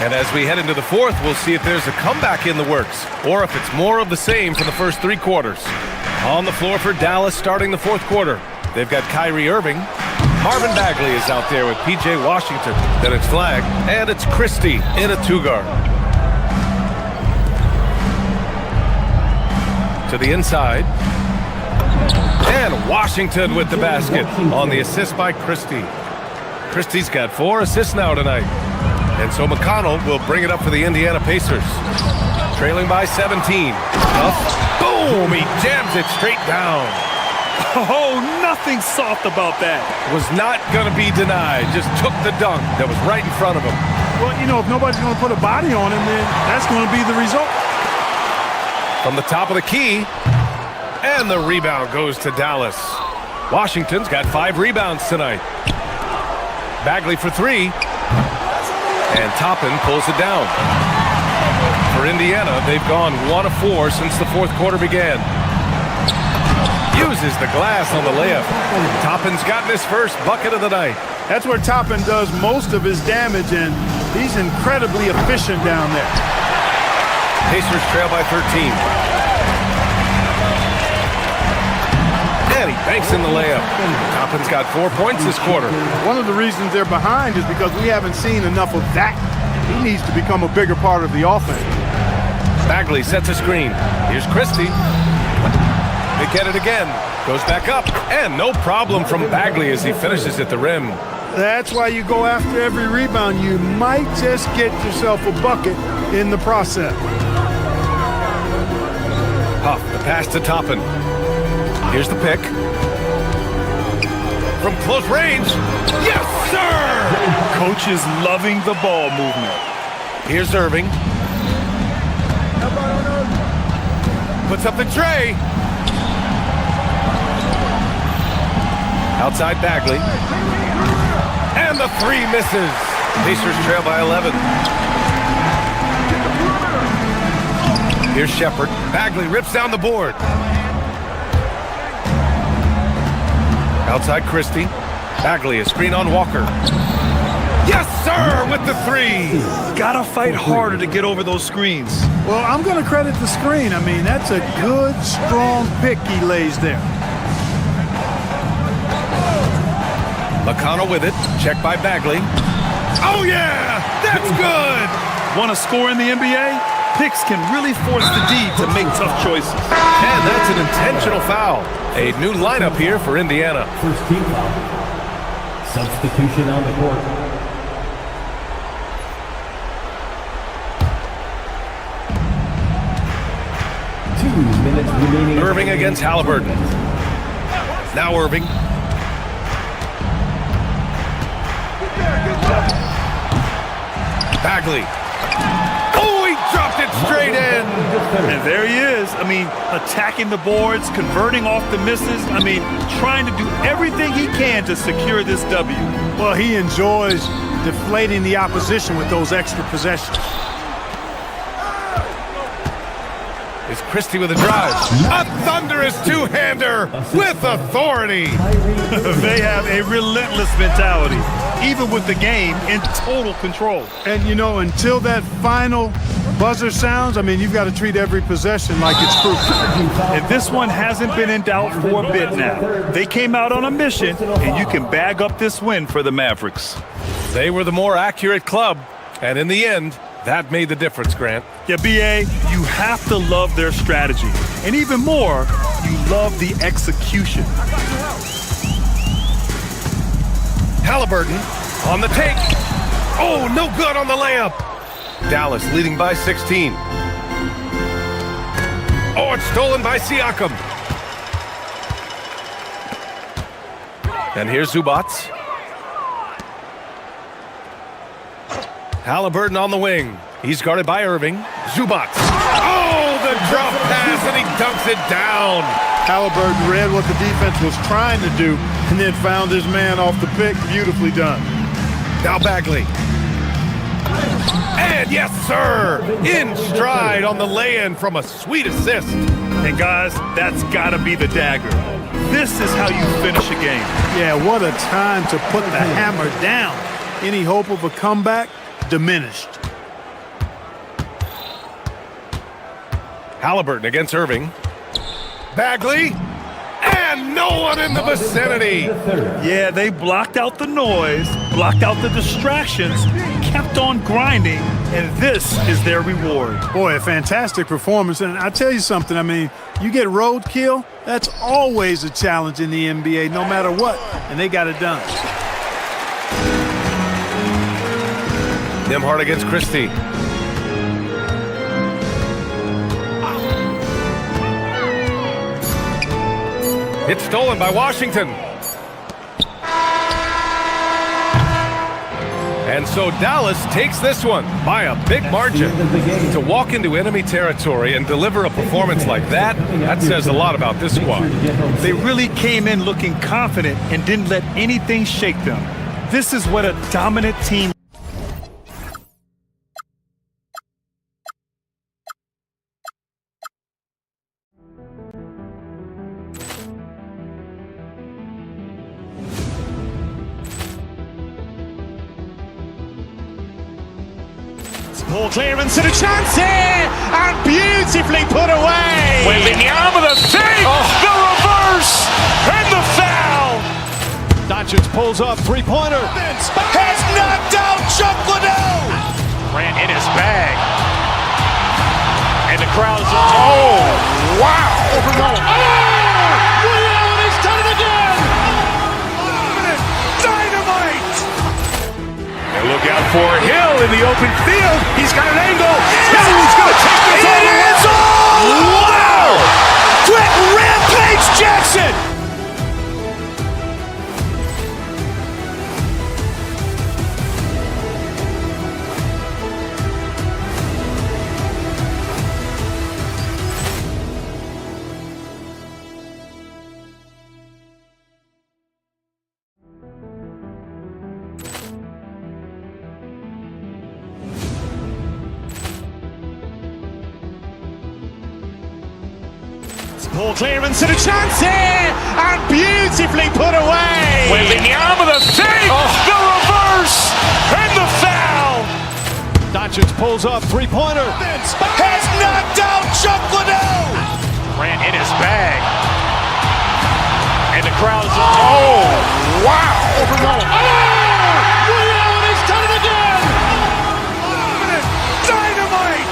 And as we head into the fourth, we'll see if there's a comeback in the works or if it's more of the same for the first 3 quarters. On the floor for Dallas starting the fourth quarter. They've got Kyrie Irving. Marvin Bagley is out there with P.J. Washington. Then it's Flag, and it's Christie in a 2-guard. To the inside. And Washington with the basket on the assist by Christie. Christie's got 4 assists now tonight. And so McConnell will bring it up for the Indiana Pacers. Trailing by 17. Up. Boom! He jams it straight down. Oh, nothing soft about that. Was not going to be denied. Just took the dunk that was right in front of him. Well, you know, if nobody's going to put a body on him, then that's going to be the result. From the top of the key. And the rebound goes to Dallas. Washington's got 5 rebounds tonight. Bagley for 3. And Toppin pulls it down. For Indiana, they've gone 1 of 4 since the fourth quarter began. Uses the glass on the layup. Toppin's gotten his first bucket of the night. That's where Toppin does most of his damage, and he's incredibly efficient down there. Pacers trail by 13. And he banks in the layup. Toppin's got 4 points this quarter. One of the reasons they're behind is because we haven't seen enough of that. He needs to become a bigger part of the offense. Bagley sets a screen. Here's Christie. They get it again. Goes back up. And no problem from Bagley as he finishes at the rim. That's why you go after every rebound. You might just get yourself a bucket in the process. Huff, the pass to Toppin. Here's the pick. From close range. Yes, sir! Coach is loving the ball movement. Here's Irving. Puts up the tray. Outside Bagley. And the 3 misses. Pacers trail by 11. Here's Shepherd. Bagley rips down the board. Outside Christie. Bagley, a screen on Walker. Yes, sir, with the 3. Gotta fight harder to get over those screens. Well, I'm going to credit the screen. I mean, that's a good, strong pick he lays there. McConnell with it. Checked by Bagley. Oh, yeah! That's good! Want to score in the NBA? Picks can really force the D to make tough choices. And that's an intentional foul. A new lineup here for Indiana. First team foul. Substitution on the court. Irving against Halliburton. Now Irving. Bagley. Oh, he dropped it straight in. And there he is. I mean, attacking the boards, converting off the misses. I mean, trying to do everything he can to secure this W. Well, he enjoys deflating the opposition with those extra possessions. Is Christie with a drive. A thunderous two-hander with authority. They have a relentless mentality, even with the game in total control. And, you know, until that final buzzer sounds, I mean, you've got to treat every possession like it's crucial. And this one hasn't been in doubt for a bit now. They came out on a mission, and you can bag up this win for the Mavericks. They were the more accurate club, and in the end, that made the difference, Grant. Yeah, B.A., you have to love their strategy. And even more, you love the execution. Halliburton on the take. Oh, no good on the layup. Dallas leading by 16. Oh, it's stolen by Siakam. And here's Zubats. Halliburton on the wing. He's guarded by Irving. Zubats. Oh, the drop pass, and he dunks it down. Halliburton read what the defense was trying to do and then found his man off the pick. Beautifully done. Now Bagley. And yes, sir, in stride on the lay-in from a sweet assist. And guys, that's got to be the dagger. This is how you finish a game. Yeah, what a time to put the hammer down. Any hope of a comeback? Diminished. Halliburton against Irving. Bagley. And no one in the vicinity. Yeah, they blocked out the noise, blocked out the distractions, kept on grinding, and this is their reward. Boy, a fantastic performance. And I tell you something, I mean, you get roadkill, that's always a challenge in the NBA, no matter what, and they got it done. Nembhard against Christie. It's stolen by Washington. And so Dallas takes this one by a big margin. To walk into enemy territory and deliver a performance like that, that says a lot about this squad. They really came in looking confident and didn't let anything shake them. This is what a dominant team. Ball clearance and a chance here, and beautifully put away. Wembanyama the fake, the reverse, and the foul. Doncic pulls up, three-pointer. Has knocked out Chuck Liddell. Grant in his bag. And the crowd's oh, wow. He's done it again. Dynamite. And look out for Hill in the open field. He's got an angle. Hill's going to take this all the way. Wow! Quick Rampage Jackson. Ball clearance and a chance here, and beautifully put away. Wembanyama the fake, the reverse, and the foul. Doncic pulls up, three-pointer. Has knocked out Chuck Liddell. Grant in his bag. And the crowd's oh, wow. He's done it again. Dynamite.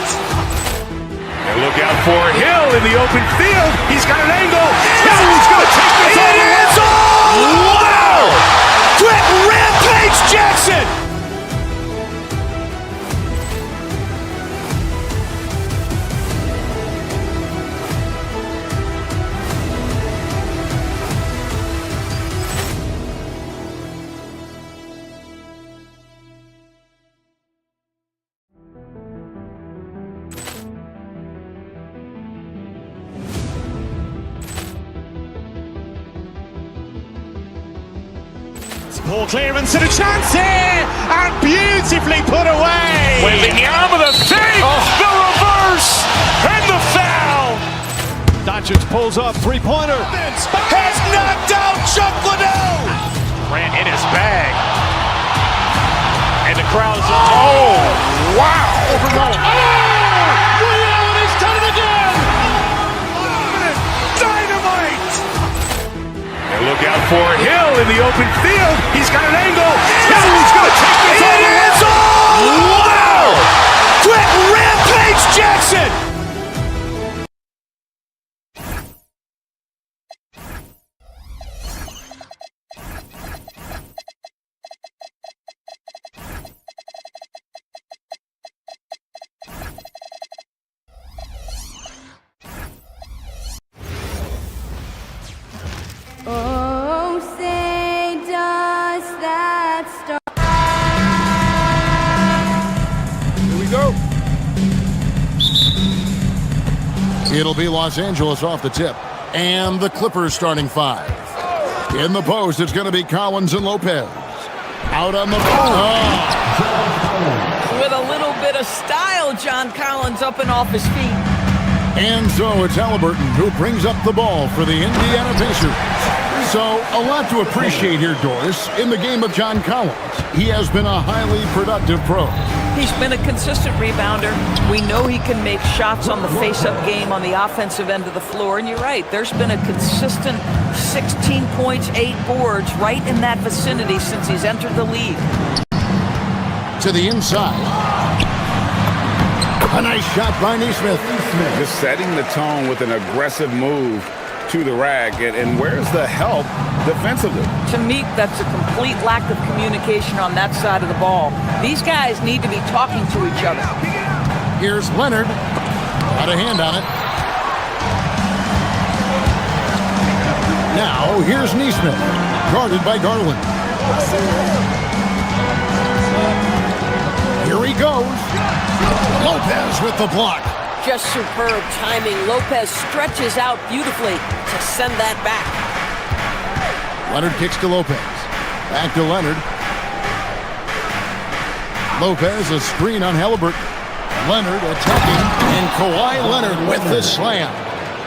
for Hill in the open field. He's got an angle. He's going to take this all the way. Wow! Quick rampage Jackson! Ball clearance and a chance here, and beautifully put away. Wembanyama the fake, the reverse, and the foul. Doncic pulls up, three-pointer. Has knocked out Chuck Liddell. Ran in his bag. And the crowd's Oh, wow. He's done it again. Dynamite. And look out for Hill in the open field. He's got an angle. He's going to take this all the way. Wow. Quick rampage Jackson. Oh, say does that star. Here we go. It'll be Los Angeles off the tip. And the Clippers starting 5. In the post, it's going to be Collins and Lopez. Out on the With a little bit of style, John Collins up and off his feet. And so it's Halliburton who brings up the ball for the Indiana Pacers. So a lot to appreciate here, Doris, in the game of John Collins. He has been a highly productive pro. He's been a consistent rebounder. We know he can make shots on the face-up game on the offensive end of the floor. And you're right, there's been a consistent 16 points, 8 boards right in that vicinity since he's entered the league. To the inside. A nice shot by Nesmith. Just setting the tone with an aggressive move to the rack. And where's the help defensively? To me, that's a complete lack of communication on that side of the ball. These guys need to be talking to each other. Here's Leonard. Got a hand on it. Now, here's Nesmith. Guarded by Garland. Here he goes. Lopez with the block. Just superb timing. Lopez stretches out beautifully to send that back. Leonard kicks to Lopez. Back to Leonard. Lopez, a screen on Halliburton. Leonard attacking, and Kawhi Leonard with the slam.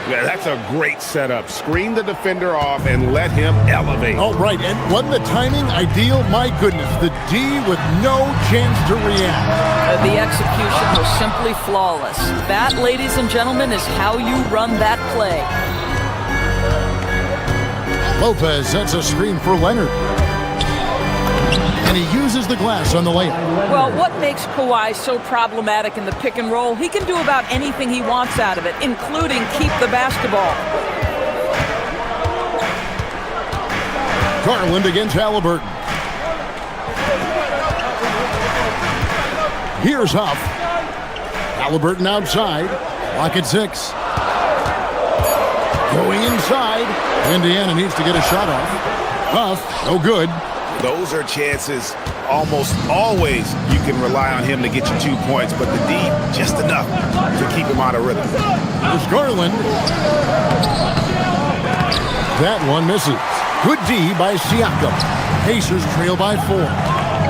Yeah, that's a great setup. Screen the defender off and let him elevate. Oh, right. And wasn't the timing ideal? My goodness. The D with no chance to react. The execution was simply flawless. That, ladies and gentlemen, is how you run that play. Lopez sets a screen for Leonard. And he uses the glass on the layup. Well, what makes Kawhi so problematic in the pick and roll? He can do about anything he wants out of it, including keep the basketball. Garland against Halliburton. Here's Huff. Halliburton outside. Lock at 6. Going inside. Indiana needs to get a shot off. Huff, no good. Those are chances almost always you can rely on him to get you 2 points, but the D, just enough to keep him out of rhythm. Here's Garland. That one misses. Good D by Siakam. Pacers trail by 4.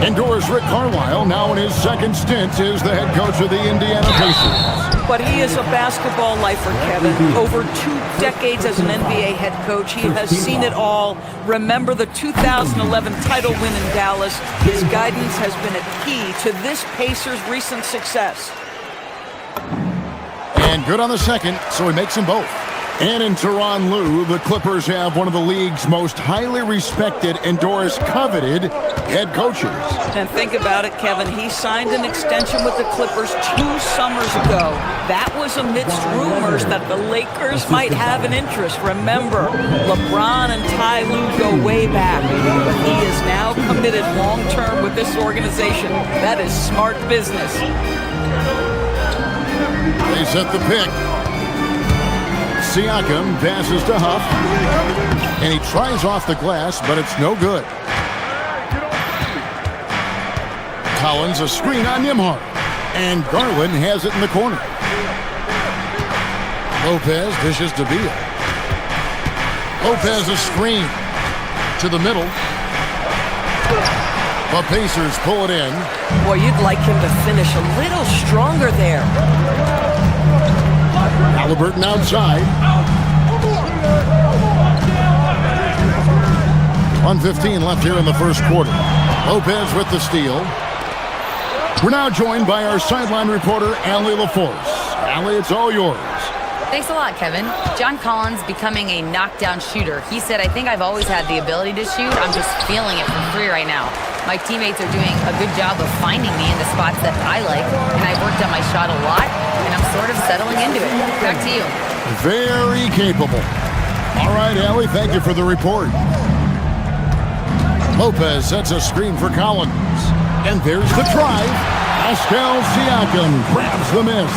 Endorse Rick Carlisle, now in his second stint as the head coach of the Indiana Pacers. But he is a basketball lifer, Kevin. Over 2 decades as an NBA head coach, he has seen it all. Remember the 2011 title win in Dallas. His guidance has been a key to this Pacers' recent success. And good on the second, so he makes them both. And in Tyronn Lue, the Clippers have one of the league's most highly respected and Doris coveted head coaches. And think about it, Kevin. He signed an extension with the Clippers 2 summers ago. That was amidst rumors that the Lakers might have an interest. Remember, LeBron and Ty Lue go way back. But he is now committed long-term with this organization. That is smart business. They set the pick. Siakam passes to Huff, and he tries off the glass, but it's no good. Collins a screen on Nembhard, and Garland has it in the corner. Lopez dishes to Beal. Lopez a screen to the middle. The Pacers pull it in. Boy, you'd like him to finish a little stronger there. Halliburton outside. 1:15 left here in the first quarter. Lopez with the steal. We're now joined by our sideline reporter, Allie LaForce. Allie, it's all yours. Thanks a lot, Kevin. John Collins becoming a knockdown shooter. He said, I think I've always had the ability to shoot. I'm just feeling it from 3 right now. My teammates are doing a good job of finding me in the spots that I like, and I've worked on my shot a lot, and I'm sort of settling into it. Back to you. Very capable. All right, Allie, thank you for the report. Lopez sets a screen for Collins. And there's the drive. Pascal Siakam grabs the miss.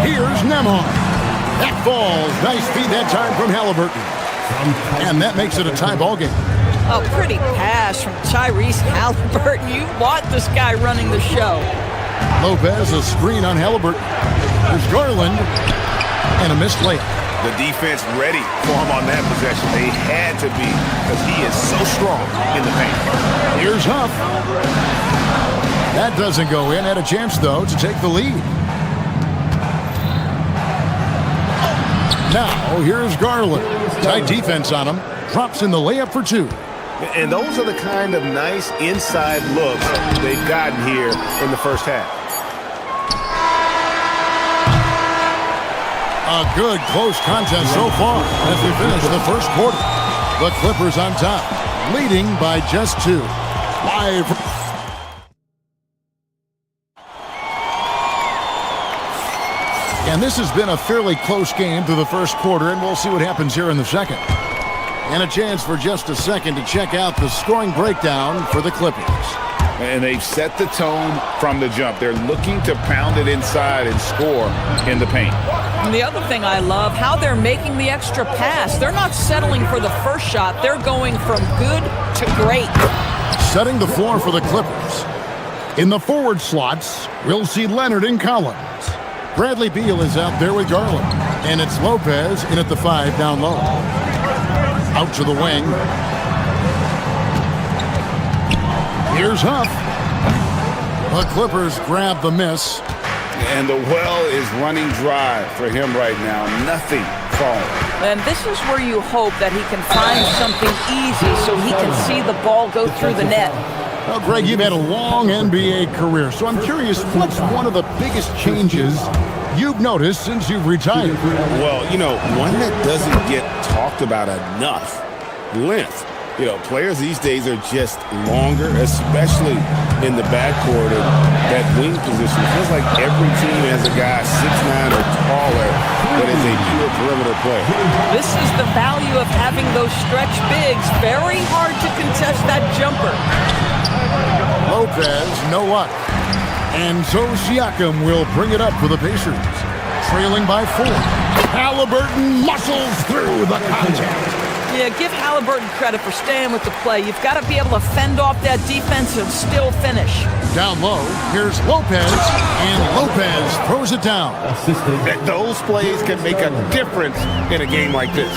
Here's Nembhard. That falls. Nice feed that time from Halliburton. And that makes it a tie ball game. A pretty pass from Tyrese Halliburton. You want this guy running the show. Lopez a screen on Halliburton. There's Garland. And a missed layup. The defense ready for him on that possession. They had to be because he is so strong in the paint. Here's Huff. That doesn't go in. Had a chance, though, to take the lead. Now, here's Garland. Tight defense on him. Drops in the layup for 2. And those are the kind of nice inside looks they've gotten here in the first half. A good close contest so far as we finish the first quarter. The Clippers on top, leading by just 2. Live. And this has been a fairly close game through the first quarter, and we'll see what happens here in the second. And a chance for just a second to check out the scoring breakdown for the Clippers. And they've set the tone from the jump. They're looking to pound it inside and score in the paint. And the other thing I love, how they're making the extra pass. They're not settling for the first shot. They're going from good to great. Setting the floor for the Clippers. In the forward slots, we'll see Leonard and Collins. Bradley Beal is out there with Garland. And it's Lopez in at the 5 down low. Out to the wing. Here's Huff. The Clippers grab the miss. And the well is running dry for him right now. Nothing falling. And this is where you hope that he can find something easy so he can see the ball go through the net. Well, Greg, you've had a long NBA career, so I'm curious, what's one of the biggest changes you've noticed since you've retired? Well, you know, one that doesn't get talked about enough, length. You know, players these days are just longer, especially in the backcourt and that wing position. It feels like every team has a guy 6'9" or taller that is a pure perimeter player. This is the value of having those stretch bigs. Very hard to contest that jumper. Lopez, no luck. And so Siakam will bring it up for the Pacers. Trailing by 4. Halliburton muscles through the contact. Yeah, give Halliburton credit for staying with the play. You've got to be able to fend off that defense and still finish. Down low, here's Lopez, and Lopez throws it down. Those plays can make a difference in a game like this.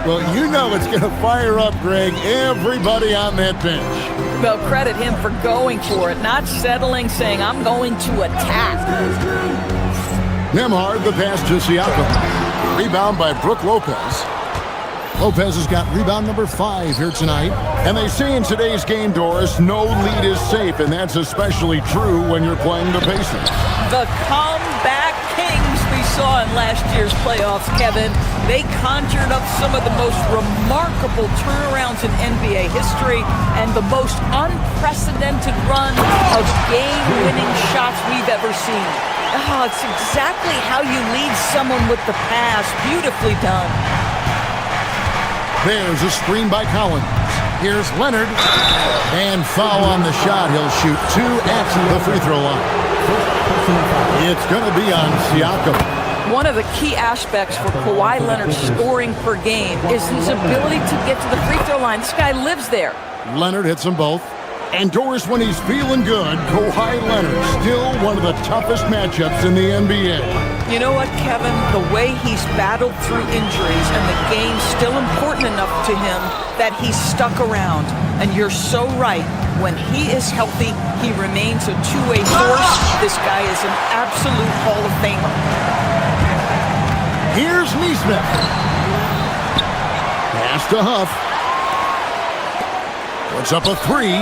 Well, you know it's going to fire up, Greg, everybody on that bench. Well, credit him for going for it, not settling, saying, I'm going to attack. Nembhard, the pass to Siakam. Rebound by Brook Lopez. Lopez has got rebound number 5 here tonight. And they say in today's game, Doris, no lead is safe, and that's especially true when you're playing the Pacers. The comeback kings, we saw in last year's playoffs, Kevin. They conjured up some of the most remarkable turnarounds in NBA history and the most unprecedented run of game-winning shots we've ever seen. Oh, it's exactly how you lead someone with the pass. Beautifully done. There's a screen by Collins. Here's Leonard. And foul on the shot. He'll shoot 2 at the free throw line. It's going to be on Siakam. One of the key aspects for Kawhi Leonard's scoring per game is his ability to get to the free throw line. This guy lives there. Leonard hits them both. And Doris, when he's feeling good, Kawhi Leonard, still one of the toughest matchups in the NBA. You know what, Kevin? The way he's battled through injuries and the game's still important enough to him that he's stuck around. And you're so right. When he is healthy, he remains a two-way force. This guy is an absolute Hall of Famer. Here's Neesmith. Pass to Huff. Puts up a 3.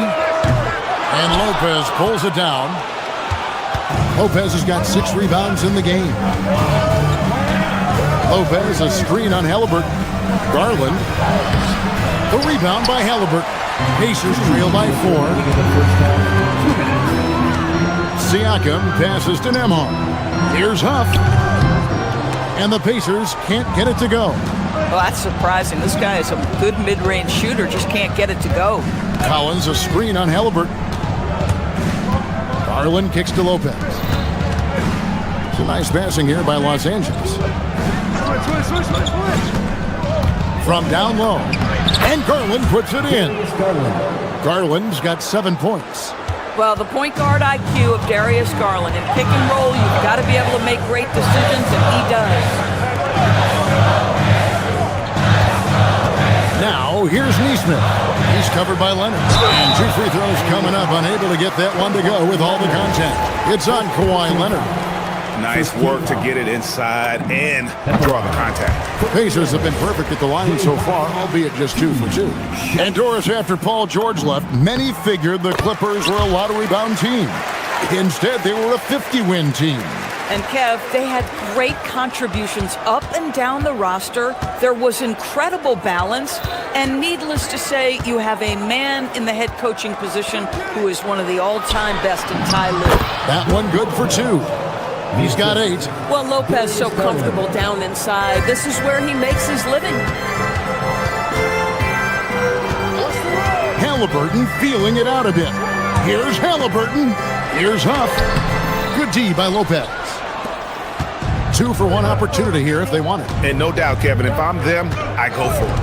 And Lopez pulls it down. Lopez has got 6 rebounds in the game. Lopez, a screen on Halliburton. Garland. The rebound by Halliburton. Pacers trail by 4. Siakam passes to Nembhard. Here's Huff. And the Pacers can't get it to go. Well, that's surprising. This guy is a good mid-range shooter, just can't get it to go. Collins, a screen on Halliburton. Garland kicks to Lopez. It's a nice passing here by Los Angeles. From down low. And Garland puts it in. Garland's got 7 points. Well, the point guard IQ of Darius Garland. In pick and roll, you've got to be able to make great decisions, and he does. Now, here's Neesmith. He's covered by Leonard. And 2 free throws coming up, unable to get that one to go with all the contact. It's on Kawhi Leonard. Nice work to get it inside and draw the contact. Pacers have been perfect at the line so far, albeit just 2 for 2. And Doris, after Paul George left, many figured the Clippers were a lottery-bound team. Instead, they were a 50-win team. And Kev, they had great contributions up and down the roster. There was incredible balance. And needless to say, you have a man in the head coaching position who is one of the all-time best in Ty Lue. That one good for 2. He's got 8. Well, Lopez so comfortable down inside. This is where he makes his living. Halliburton feeling it out a bit. Here's Halliburton. Here's Huff. Good D by Lopez. 2 for 1 opportunity here if they want it. And no doubt, Kevin, if I'm them, I go for it.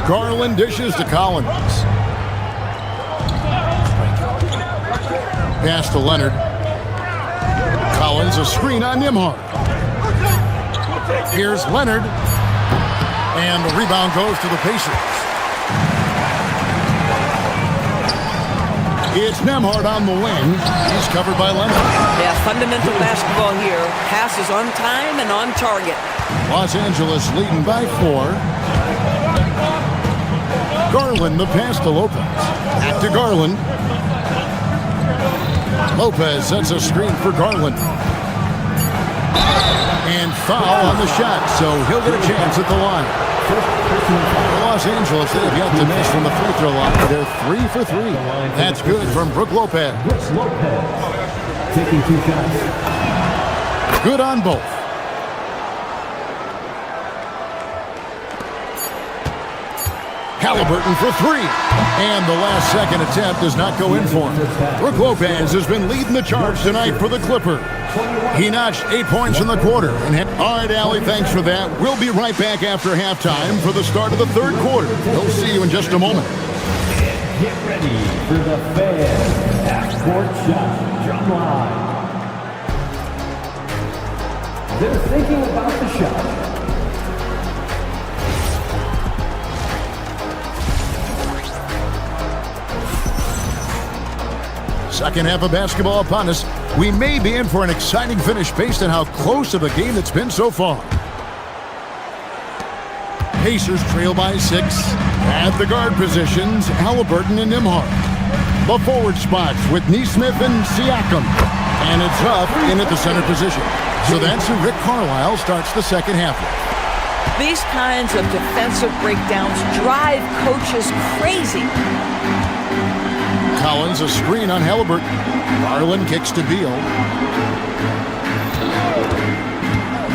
Garland dishes to Collins. Pass to Leonard. Collins, a screen on Nembhard. Here's Leonard. And the rebound goes to the Pacers. It's Nembhard on the wing. He's covered by Leonard. Yeah, fundamental basketball here. Passes on time and on target. Los Angeles leading by 4. Garland, the pass to Lopez. Back to Garland. Lopez sets a screen for Garland. And foul on the shot, so he'll get a chance at the line. Los Angeles, they've yet to miss from the free throw line. They're 3 for 3. That's good from Brook Lopez. Taking 2 shots. Good on both. Halliburton for 3. And the last second attempt does not go in for him. Brook Lopez has been leading the charge tonight for the Clippers. He notched 8 points in the quarter. All right, Allie, thanks for that. We'll be right back after halftime for the start of the 3rd quarter. We'll see you in just a moment. Get ready for the fan half-court shot drum line. They're thinking about the shot. Second half of basketball upon us. We may be in for an exciting finish based on how close of a game it's been so far. Pacers trail by 6. At the guard positions, Halliburton and Nembhard. The forward spots with Neesmith and Siakam. And it's up in at the center position. So that's who Rick Carlisle starts the second half with. These kinds of defensive breakdowns drive coaches crazy. Collins, a screen on Halliburton. Garland kicks to Beal.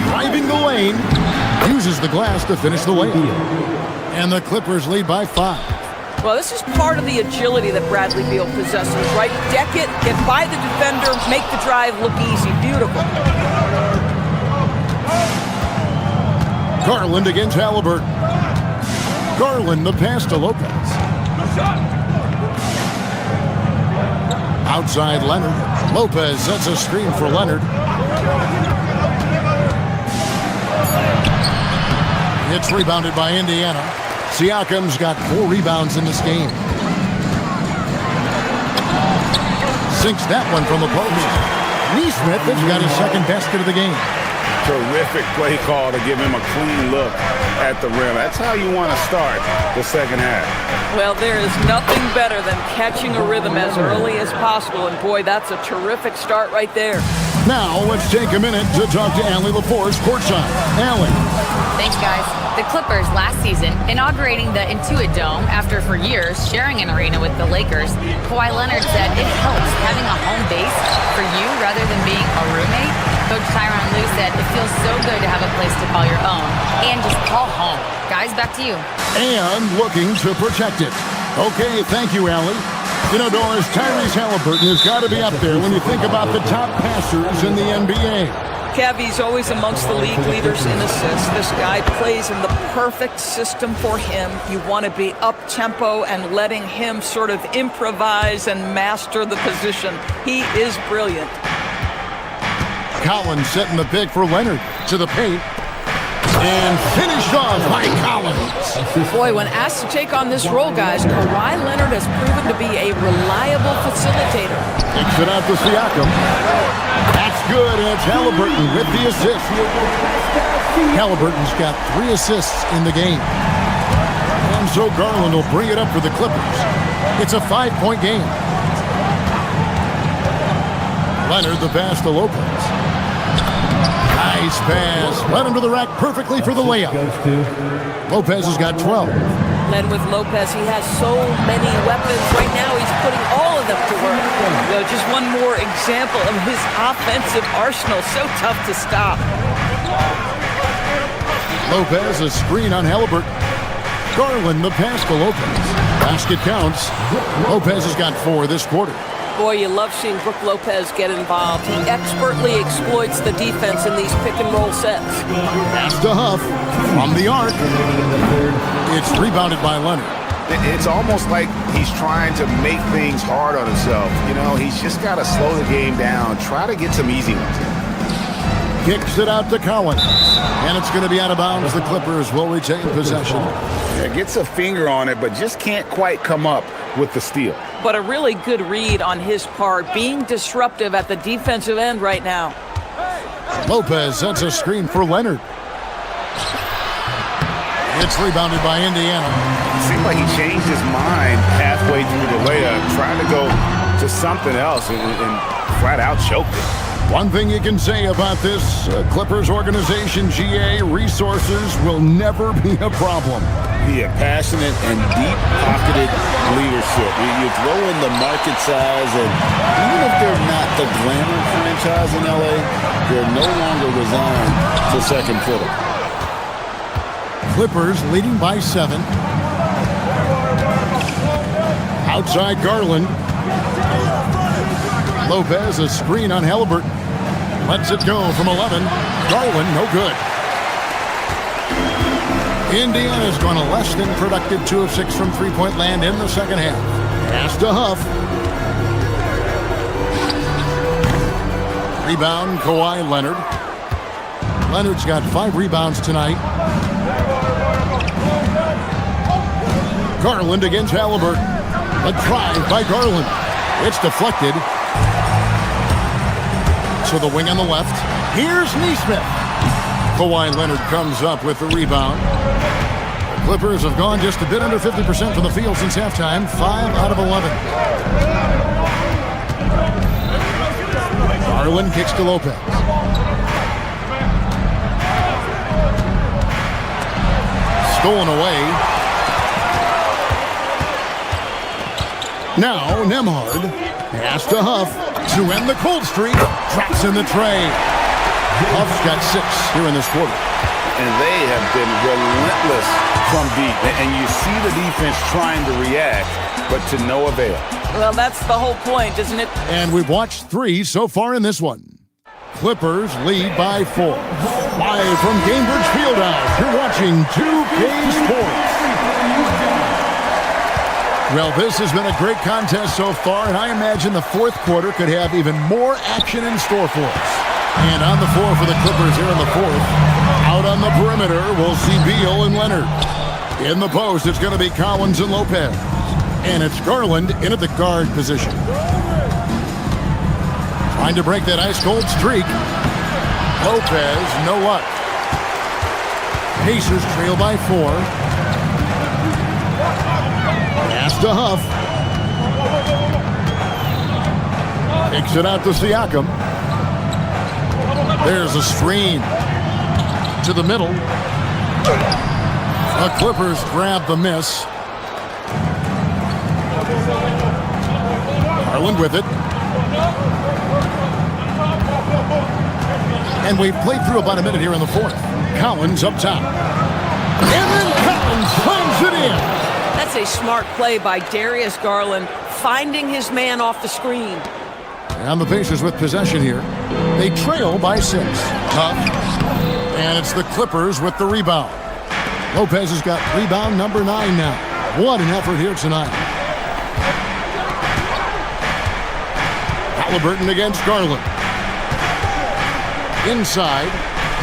Driving the lane. Uses the glass to finish the layup. And the Clippers lead by 5. Well, this is part of the agility that Bradley Beal possesses, right? Deck it, get by the defender, make the drive look easy. Beautiful. Garland against Halliburton. Garland, the pass to Lopez. Outside Leonard. Lopez sets a screen for Leonard. It's rebounded by Indiana. Siakam's got 4 rebounds in this game. Sinks that one from the post. Neesmith has got his second basket of the game. Terrific play call to give him a clean look at the rim. That's how you want to start the second half. Well, there is nothing better than catching a rhythm as early as possible. And boy, that's a terrific start right there. Now, let's take a minute to talk to Allie LaForce courtside. Allie. Thanks, guys. The Clippers last season, inaugurating the Intuit Dome after for years sharing an arena with the Lakers, Kawhi Leonard said it helps having a home base for you rather than being a roommate. Coach Tyronn Lue said it feels so good to have a place to call your own and just call home. Guys, back to you. And looking to protect it. Okay, thank you, Allie. You know, Doris, Tyrese Halliburton has got to be up there when you think about the top passers in the NBA. Kevy's always amongst the league leaders in assists. This guy plays in the perfect system for him. You want to be up-tempo and letting him sort of improvise and master the position. He is brilliant. Collins setting the pick for Leonard to the paint. And finished off by Collins. Boy, when asked to take on this role, guys, Kawhi Leonard has proven to be a reliable facilitator. Kicks it out to Siakam. That's good. And it's Halliburton with the assist. Halliburton's got 3 assists in the game. And so Garland will bring it up for the Clippers. It's a 5-point game. Leonard the pass to Lopez. Nice pass. Led him to the rack perfectly for the layup. Lopez has got 12. Then with Lopez, he has so many weapons. Right now, he's putting all of them to work. Just one more example of his offensive arsenal. So tough to stop. Lopez, a screen on Halliburton. Garland, the pass to Lopez. Basket counts. Lopez has got 4 this quarter. Boy, you love seeing Brook Lopez get involved. He expertly exploits the defense in these pick-and-roll sets. Pass to Huff from the arc. It's rebounded by Leonard. It's almost like he's trying to make things hard on himself. You know, he's just got to slow the game down, try to get some easy ones. Kicks it out to Collins. And it's going to be out of bounds. The Clippers will retain possession. Yeah, gets a finger on it, but just can't quite come up with the steal. But a really good read on his part, being disruptive at the defensive end right now. Lopez sets a screen for Leonard. It's rebounded by Indiana. It seemed like he changed his mind halfway through the layup, trying to go to something else and flat out choked it. One thing you can say about this Clippers organization, GA, resources will never be a problem. Yeah, passionate and deep-pocketed leadership. You throw in the market size, and even if they're not the glamour franchise in LA, they're no longer resigned to second fiddle. Clippers leading by 7. Outside Garland. Lopez, a screen on Halliburton. Lets it go from 11. Garland, no good. Indiana's gone a less than productive 2 of 6 from three-point land in the second half. Pass to Huff. Rebound, Kawhi Leonard. Leonard's got 5 rebounds tonight. Garland against Halliburton. A drive by Garland. It's deflected. To the wing on the left. Here's Neesmith. Kawhi Leonard comes up with the rebound. The Clippers have gone just a bit under 50% from the field since halftime. 5 out of 11. Garland kicks to Lopez. Stolen away. Now Nembhard pass to Huff to end the cold streak. Drops in the tray. Huff's got 6 here in this quarter. And they have been relentless from deep. And you see the defense trying to react, but to no avail. Well, that's the whole point, isn't it? And we've watched 3 so far in this one. Clippers lead by 4. Live from Gainbridge Fieldhouse, you're watching 2K Sports. Well, this has been a great contest so far, and I imagine the fourth quarter could have even more action in store for us. And on the floor for the Clippers here in the fourth, out on the perimeter, we'll see Beal and Leonard. In the post, it's going to be Collins and Lopez. And it's Garland in at the guard position. Trying to break that ice-cold streak. Lopez, no luck. Pacers trail by 4. Pass to Huff. Takes it out to Siakam. There's a screen to the middle. The Clippers grab the miss. Garland with it. And we've played through about a minute here in the fourth. Collins up top. And then Collins slams it in. That's a smart play by Darius Garland, finding his man off the screen. And the Pacers with possession here. They trail by 6. Huff. And it's the Clippers with the rebound. Lopez has got rebound number 9 now. What an effort here tonight. Halliburton against Garland. Inside,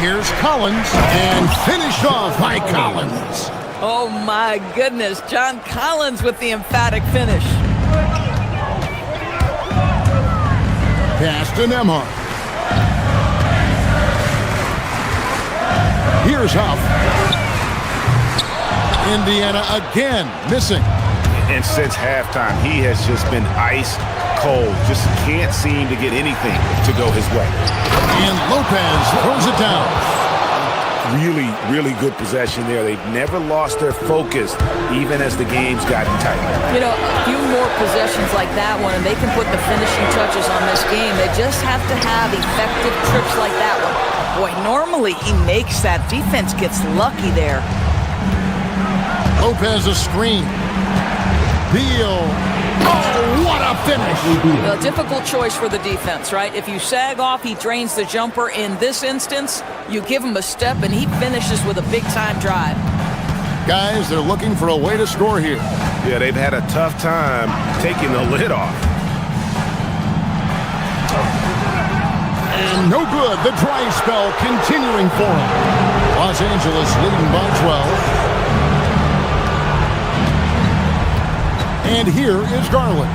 here's Collins, and finished off by Collins. Oh my goodness, John Collins with the emphatic finish. Pass to Nembhard. Here's Huff. Indiana again missing. And since halftime, he has just been ice cold. Just can't seem to get anything to go his way. And Lopez throws it down. Really, really good possession there. They've never lost their focus, even as the game's gotten tight. You know, a few more possessions like that one, and they can put the finishing touches on this game. They just have to have effective trips like that one. Boy, normally he makes that. Defense gets lucky there. Lopez a screen. Beal. Oh, what a finish! A difficult choice for the defense, right? If you sag off, he drains the jumper. In this instance, you give him a step, and he finishes with a big-time drive. Guys, they're looking for a way to score here. Yeah, they've had a tough time taking the lid off. And no good. The dry spell continuing for him. Los Angeles leading by 12. And here is Garland.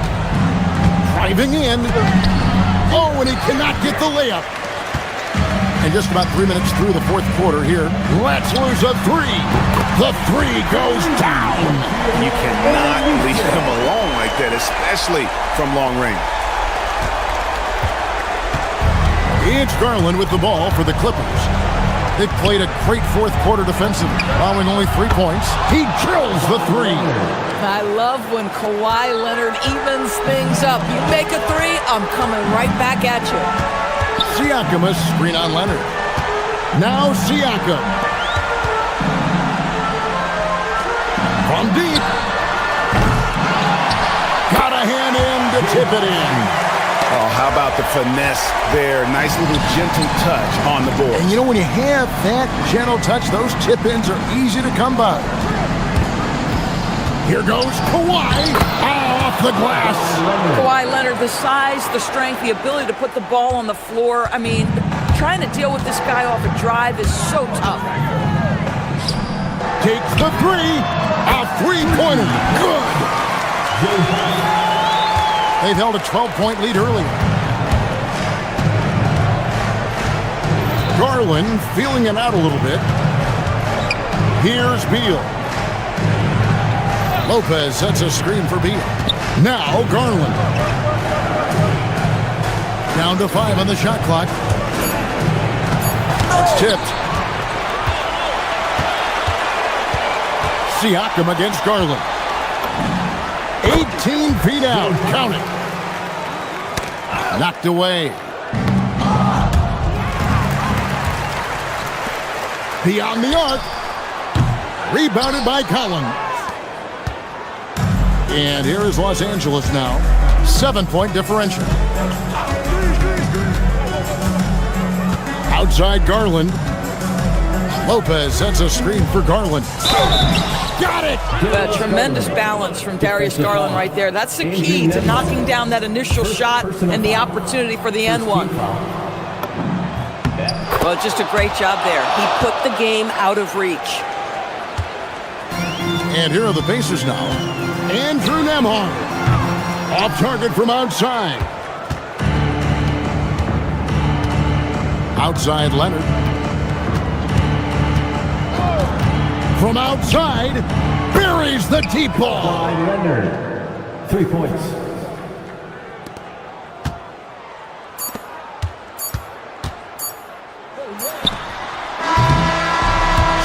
Driving in. Oh, and he cannot get the layup. And just about 3 minutes through the fourth quarter here. Let's lose a 3. The 3 goes down. You cannot leave him alone like that, especially from long range. It's Garland with the ball for the Clippers. They've played a great fourth quarter defensively, allowing only 3 points. He drills the 3. I love when Kawhi Leonard evens things up. You make a 3, I'm coming right back at you. Siakam a screen on Leonard. Now Siakam. From deep. Got a hand in to tip it in. Oh, how about the finesse there? Nice little gentle touch on the board. And you know, when you have that gentle touch, those tip-ins are easy to come by. Here goes Kawhi off the glass. Kawhi Leonard, the size, the strength, the ability to put the ball on the floor. I mean, trying to deal with this guy off a drive is so tough. Takes the 3. A 3-pointer. Good. They've held a 12-point lead earlier. Garland feeling it out a little bit. Here's Beal. Lopez sets a screen for Beal. Now Garland. Down Down to 5 on the shot clock. It's tipped. Siakam against Garland. 18 feet out. Count it. Knocked away. Beyond the arc. Rebounded by Collins. And here is Los Angeles now. 7-point differential. Outside Garland. Lopez sets a screen for Garland. Got it! Tremendous balance from Darius Garland right there. That's the key to knocking down that initial shot and the opportunity for the N1. Well, just a great job there. He put the game out of reach. And here are the Pacers now. Andrew Nembhard. Off target from outside. Outside Leonard. From outside, buries the deep ball. Leonard, 3 points.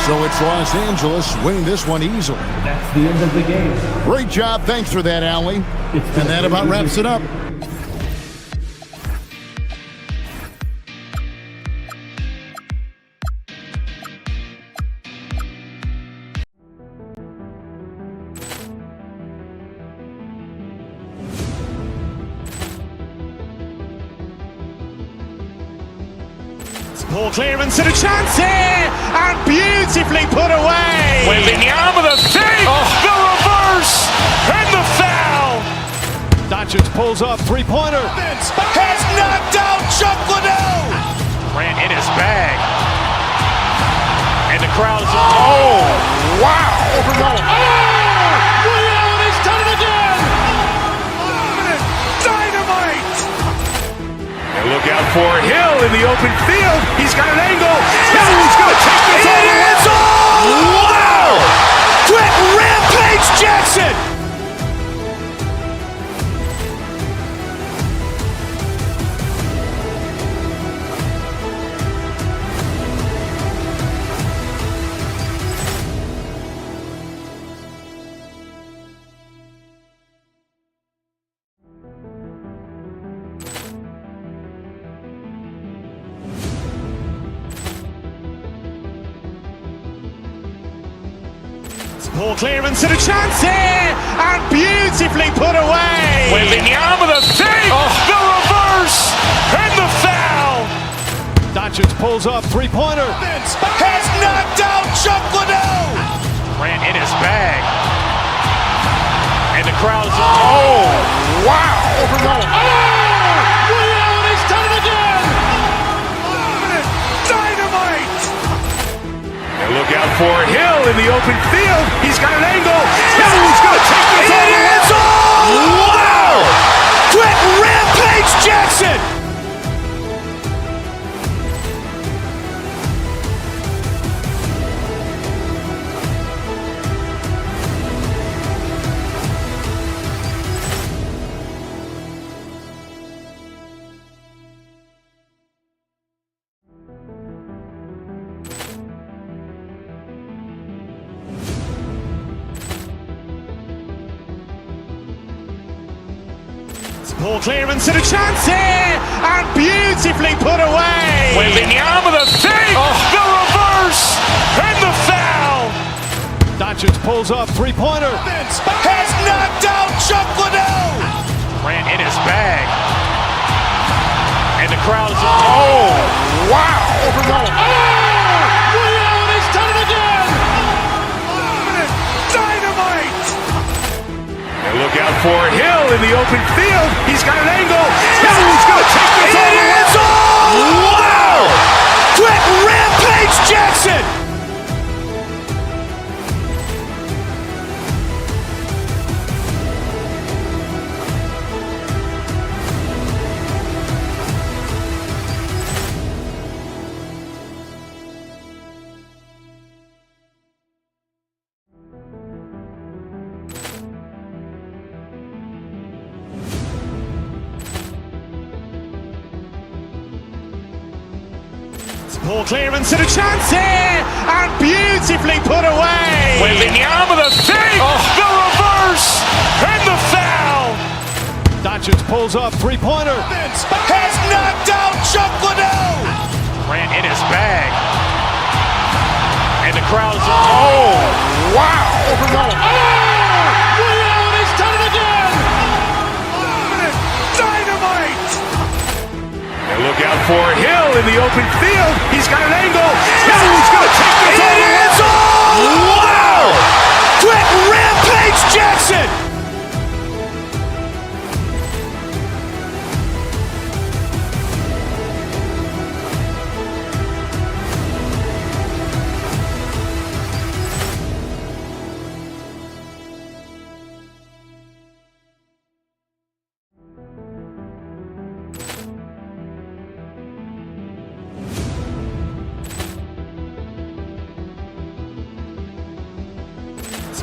So it's Los Angeles winning this one easily. That's the end of the game. Great job. Thanks for that, Allie. And that about wraps it up. Ball clearance and a chance here, and beautifully put away. Wembanyama the fake, the reverse, and the foul. Doncic pulls up, three-pointer. Has knocked out Chuck Liddell. Grant in his bag, and the crowd is. Oh, wow! He's done it again. Dynamite. And look out for Hill in the open field. He's got an angle. He's going to take this all the way. Wow! Quick rampage Jackson. Ball clearance and a chance here, and beautifully put away. Wembanyama the fake, the reverse, and the foul. Doncic pulls up, three-pointer. Has knocked out Chuck Liddell. Grant in his bag, and the crowd is. Oh, wow! He's done it again. Dynamite. And look out for Hill in the open field. He's got an angle. He's going to take this all the way. Wow! Quick rampage Jackson. Ball clearance and a chance here, and beautifully put away. Wembanyama the fake, the reverse, and the foul. Doncic pulls up, three-pointer. Has knocked out Chuck Liddell. Grant in his bag, and the crowd is. Oh, wow! He's done it again. Dynamite. And look out for Hill in the open field. He's got an angle. He's going to take this all the way. Wow! Quick rampage Jackson. Ball clearance and a chance here, and beautifully put away. Wembanyama the fake, the reverse, and the foul. Doncic pulls up, three-pointer. Has knocked out Chuck Liddell. Grant in his bag. And the crowd is, oh, wow. Allen has done it again. Dynamite. And look out for Hill in the open field. He's got an angle. Hill's going to take this all the way. Wow. Quick rampage Jackson.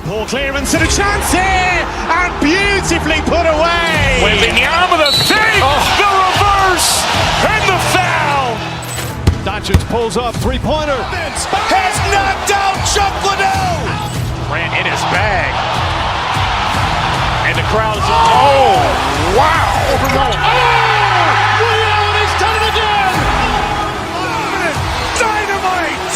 Ball clearance and a chance here, and beautifully put away. Wembanyama the fake, the reverse, and the foul. Doncic pulls up, three-pointer. Has knocked out Chuck Liddell. Grant in his bag. And the crowd is, oh, wow. Allen has done it again. Dynamite.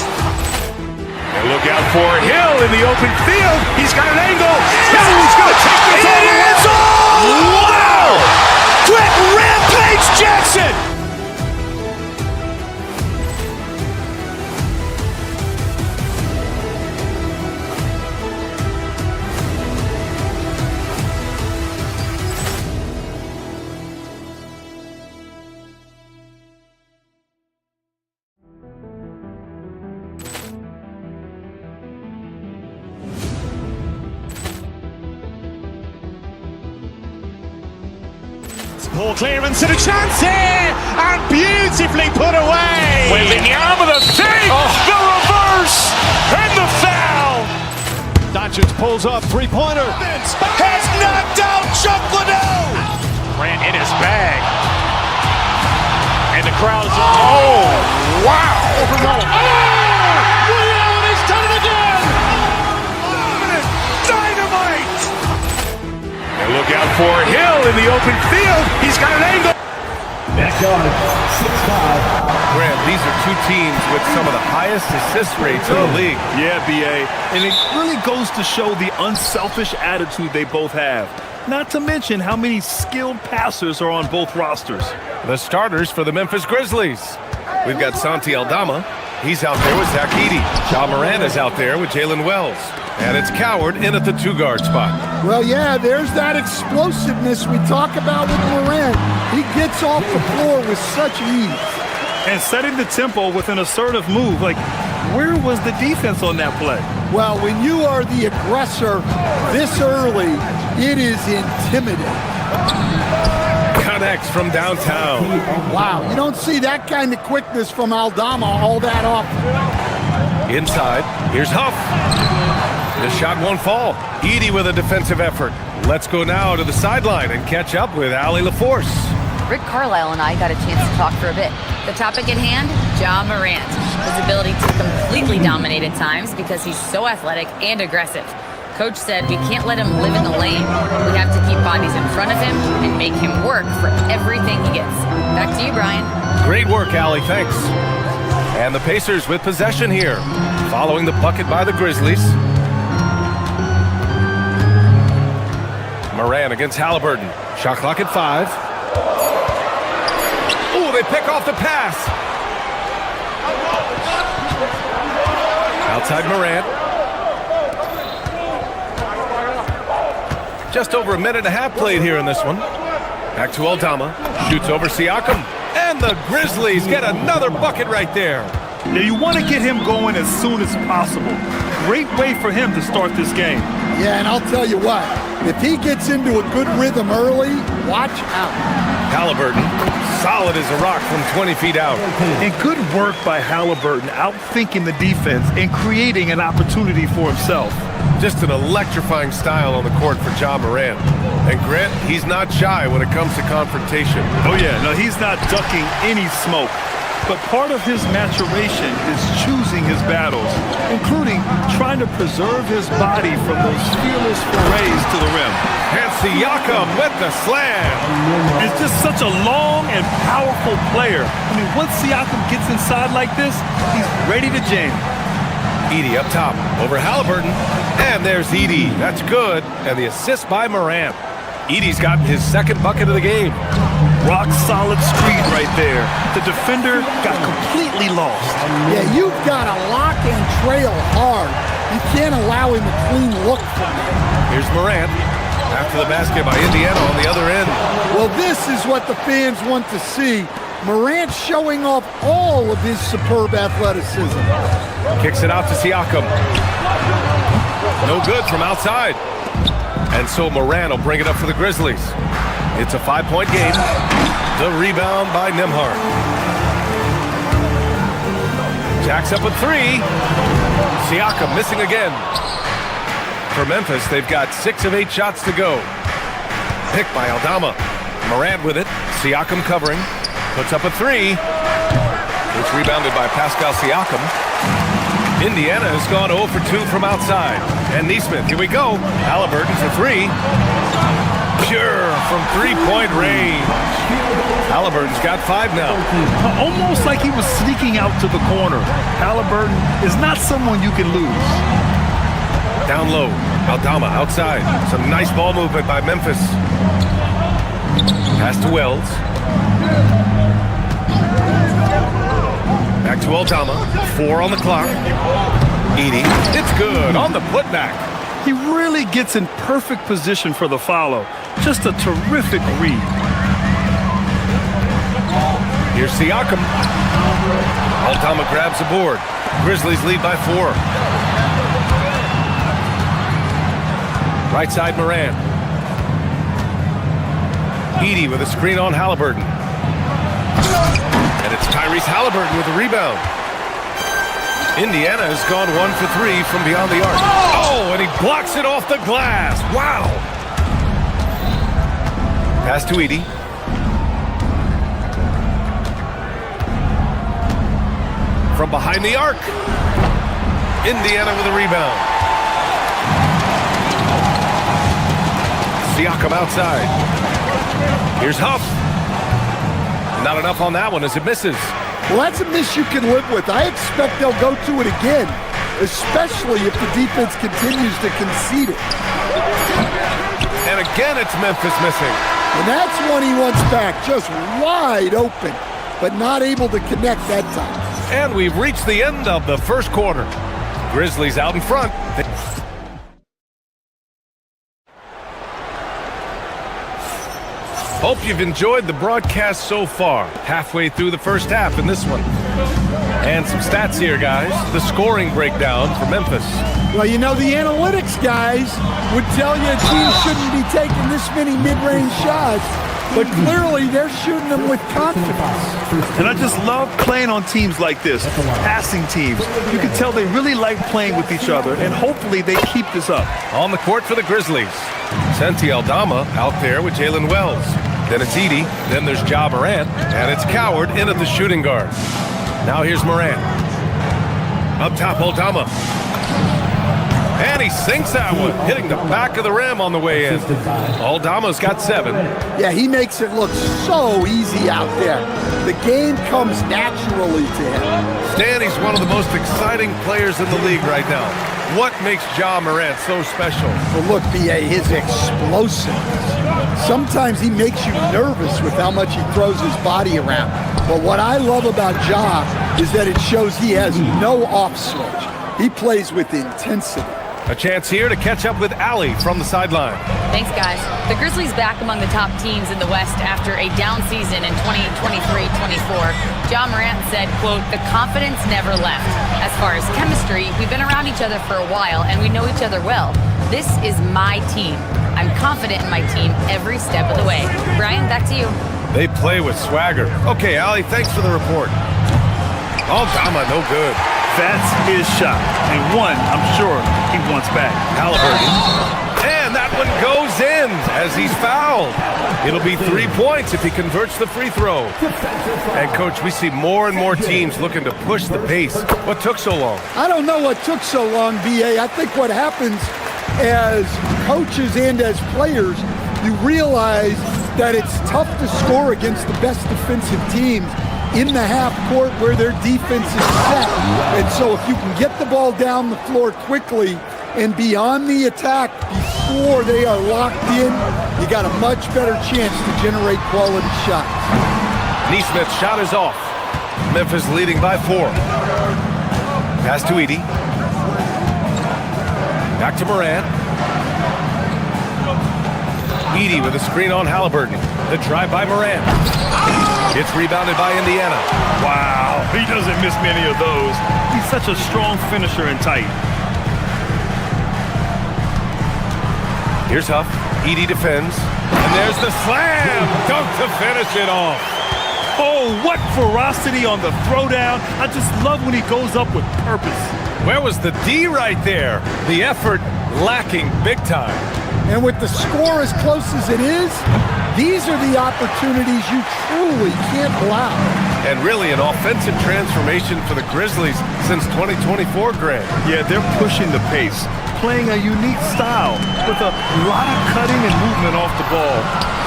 And look out for Hill in the open field. He's got an angle. Hill's going to take this all the way. Wow. Quick rampage Jackson. Ball clearance and a chance here, and beautifully put away. Wembanyama the fake, the reverse, and the foul. Doncic pulls up, three-pointer. Has knocked out Chuck Liddell. Grant in his bag. And the crowd is, oh, wow. Allen has done it again. Dynamite. And look out for Hill in the open field. He's got an angle. Back on 6'5". Grant, these are two teams with some of the highest assist rates in the league. Yeah, B.A. And it really goes to show the unselfish attitude they both have. Not to mention how many skilled passers are on both rosters. The starters for the Memphis Grizzlies. We've got Santi Aldama. He's out there with Zach Edey. Ja Morant is out there with Jalen Wells. And it's Coward in at the two-guard spot. Well, yeah, there's that explosiveness we talk about with Morant. He gets off the floor with such ease. And setting the tempo with an assertive move. Like, where was the defense on that play? Well, when you are the aggressor this early, it is intimidating. Connects from downtown. Wow, you don't see that kind of quickness from Aldama all that often. Inside, here's Huff. The shot won't fall. Edey with a defensive effort. Let's go now to the sideline and catch up with Allie LaForce. Rick Carlisle and I got a chance to talk for a bit. The topic at hand, Ja Morant. His ability to completely dominate at times because he's so athletic and aggressive. Coach said we can't let him live in the lane. We have to keep bodies in front of him and make him work for everything he gets. Back to you, Brian. Great work, Allie. Thanks. And the Pacers with possession here. Following the bucket by the Grizzlies. Morant against Halliburton. Shot clock at 5. Oh, they pick off the pass. Outside Morant. Just over a minute and a half played here in this one. Back to Aldama. Shoots over Siakam. And the Grizzlies get another bucket right there. Now, you want to get him going as soon as possible. Great way for him to start this game. Yeah, and I'll tell you what, if he gets into a good rhythm early, watch out. Halliburton, solid as a rock from 20 feet out. And good work by Halliburton, outthinking the defense and creating an opportunity for himself. Just an electrifying style on the court for Ja Morant. And Grant, he's not shy when it comes to confrontation. Oh yeah, no, he's not ducking any smoke. but part of his maturation is choosing his battles, including trying to preserve his body from those fearless forays to the rim. And Siakam with the slam. He's just such a long and powerful player. I mean, once Siakam gets inside like this, he's ready to jam. Edey up top over Halliburton. And there's Edey. That's good. And the assist by Morant. Edey's gotten his second bucket of the game. Rock solid screen right there. The defender got completely lost. Yeah, you've got to lock and trail hard. You can't allow him a clean look from there. Here's Morant. After the basket by Indiana on the other end. Well, this is what the fans want to see. Morant showing off all of his superb athleticism. Kicks it out to Siakam. No good from outside. And so Morant will bring it up for the Grizzlies. It's a 5-point game. The rebound by Nembhard. Jacks up a 3. Siakam missing again. For Memphis, they've got 6 of 8 shots to go. Picked by Aldama. Morant with it. Siakam covering. Puts up a 3. It's rebounded by Pascal Siakam. Indiana has gone 0 for 2 from outside. And Nesmith, here we go. Halliburton for 3. Pure from 3-point range. Halliburton's got 5 now. Almost like he was sneaking out to the corner. Halliburton is not someone you can lose. Down low, Aldama outside. Some nice ball movement by Memphis. Pass to Wells. Back to Aldama. 4 on the clock. Edey, it's good on the putback. He really gets in perfect position for the follow. Just a terrific read. Here's Siakam. Aldama grabs the board. Grizzlies lead by 4. Right side, Morant. Edey with a screen on Halliburton. And it's Tyrese Halliburton with the rebound. Indiana has gone 1 for 3 from beyond the arc. Oh, and he blocks it off the glass. Wow. Pass to Edey. From behind the arc. Indiana with a rebound. Siakam outside. Here's Huff. Not enough on that one as it misses. Well, that's a miss you can live with. I expect they'll go to it again, especially if the defense continues to concede it. And again, it's Memphis missing. And that's one he wants back, just wide open, but not able to connect that time. And we've reached the end of the first quarter. Grizzlies out in front. Hope you've enjoyed the broadcast so far. Halfway through the first half in this one. And some stats here, guys. The scoring breakdown for Memphis. Well, you know, the analytics guys would tell you a team shouldn't be taking this many mid-range shots, but clearly they're shooting them with confidence. And I just love playing on teams like this, passing teams. You can tell they really like playing with each other, and hopefully they keep this up. On the court for the Grizzlies. Santi Aldama out there with Jalen Wells. Then it's Edey, then there's Ja Morant, and it's Coward in at the shooting guard. Now here's Morant. Up top, Aldama. And he sinks that one, hitting the back of the rim on the way in. Aldama's got 7. Yeah, he makes it look so easy out there. The game comes naturally to him. Stan, he's one of the most exciting players in the league right now. What makes Ja Morant so special? Well, look, B.A., his explosiveness. Sometimes he makes you nervous with how much he throws his body around. But what I love about Ja is that it shows he has no off switch. He plays with intensity. A chance here to catch up with Allie from the sideline. Thanks, guys. The Grizzlies back among the top teams in the West after a down season in 2023-24. Ja Morant said, quote, "The confidence never left. As far as chemistry, we've been around each other for a while and we know each other well. This is my team. I'm confident in my team every step of the way." Brian, back to you. They play with swagger. Okay, Allie, thanks for the report. Aldama, no good. That's his shot, and one I'm sure he wants back. Halliburton. And that one goes in. wins as he's fouled. It'll be 3 points if he converts the free throw. And, Coach, we see more and more teams looking to push the pace. What took so long? I don't know what took so long, B.A. I think what happens as coaches and as players, you realize that it's tough to score against the best defensive teams in the half court where their defense is set. And so if you can get the ball down the floor quickly and be on the attack before they are locked in, you got a much better chance to generate quality shots. Neesmith's shot is off. Memphis leading by 4. Pass to Edey. Back to Morant. Edey with a screen on Halliburton. The drive by Morant. It's rebounded by Indiana. Wow, he doesn't miss many of those. He's such a strong finisher and tight. Here's Huff. Edey defends. And there's the slam. Dunk to finish it off. Oh, what ferocity on the throwdown. I just love when he goes up with purpose. Where was the D right there? The effort lacking big time. And with the score as close as it is, these are the opportunities you truly can't allow. And really an offensive transformation for the Grizzlies since 2024, Grant. Yeah, they're pushing the pace, playing a unique style with a lot of cutting and movement off the ball,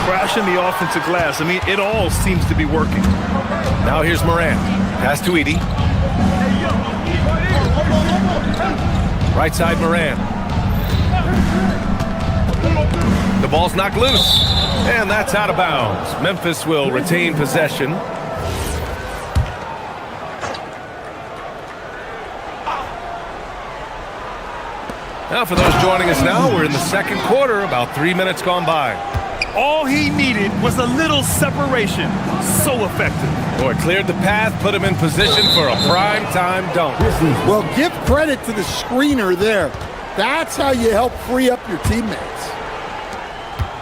crashing the offensive glass. I mean, it all seems to be working. Now here's Morant. Pass to Edey. Right side Morant. The ball's knocked loose, and that's out of bounds. Memphis will retain possession. Now for those joining us now, we're in the second quarter, about 3 minutes gone by. All he needed was a little separation. So effective. Boy, cleared the path, put him in position for a prime-time dunk. Well, give credit to the screener there. That's how you help free up your teammates.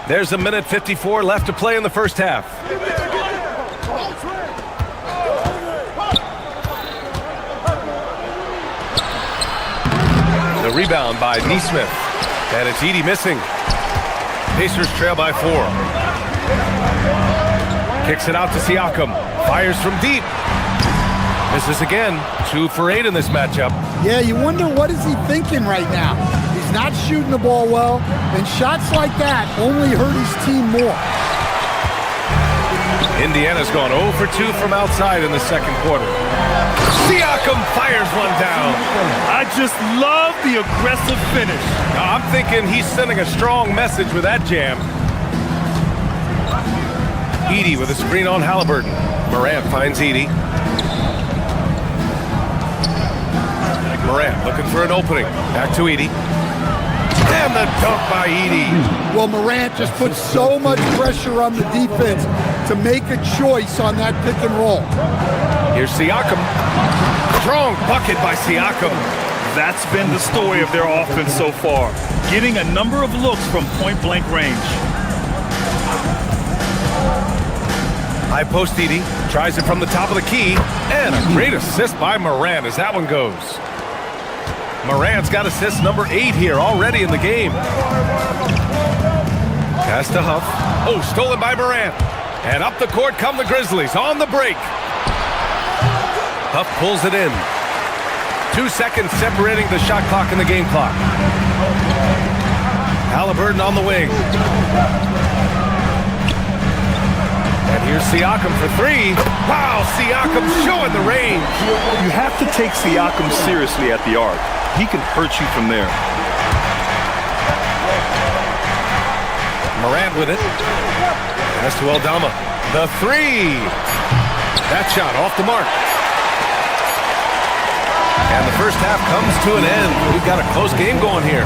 There's 1:54 left to play in the first half. The rebound by Neesmith. And it's Edey missing. Pacers trail by 4. Kicks it out to Siakam. Fires from deep. Misses again. 2 for 8 in this matchup. Yeah, you wonder what is he thinking right now. He's not shooting the ball well, and shots like that only hurt his team more. Indiana's gone 0 for 2 from outside in the second quarter. Siakam fires one down. I just love the aggressive finish. Now, I'm thinking he's sending a strong message with that jam. Edey with a screen on Halliburton. Morant finds Edey. Morant looking for an opening. Back to Edey. And the dunk by Edey. Well, Morant just put so much pressure on the defense to make a choice on that pick and roll. Here's Siakam. Strong bucket by Siakam. That's been the story of their offense so far. Getting a number of looks from point-blank range. High post Edey. Tries it from the top of the key. And a great assist by Morant as that one goes. Morant's got assist number 8 here already in the game. Pass to Huff. Oh, stolen by Morant. And up the court come the Grizzlies on the break. Huff pulls it in. 2 seconds separating the shot clock and the game clock. Halliburton on the wing. And here's Siakam for 3. Wow, Siakam showing the range. You have to take Siakam seriously at the arc. He can hurt you from there. Morant with it. Pass to Aldama. The 3. That shot off the mark. And the first half comes to an end. We've got a close game going here.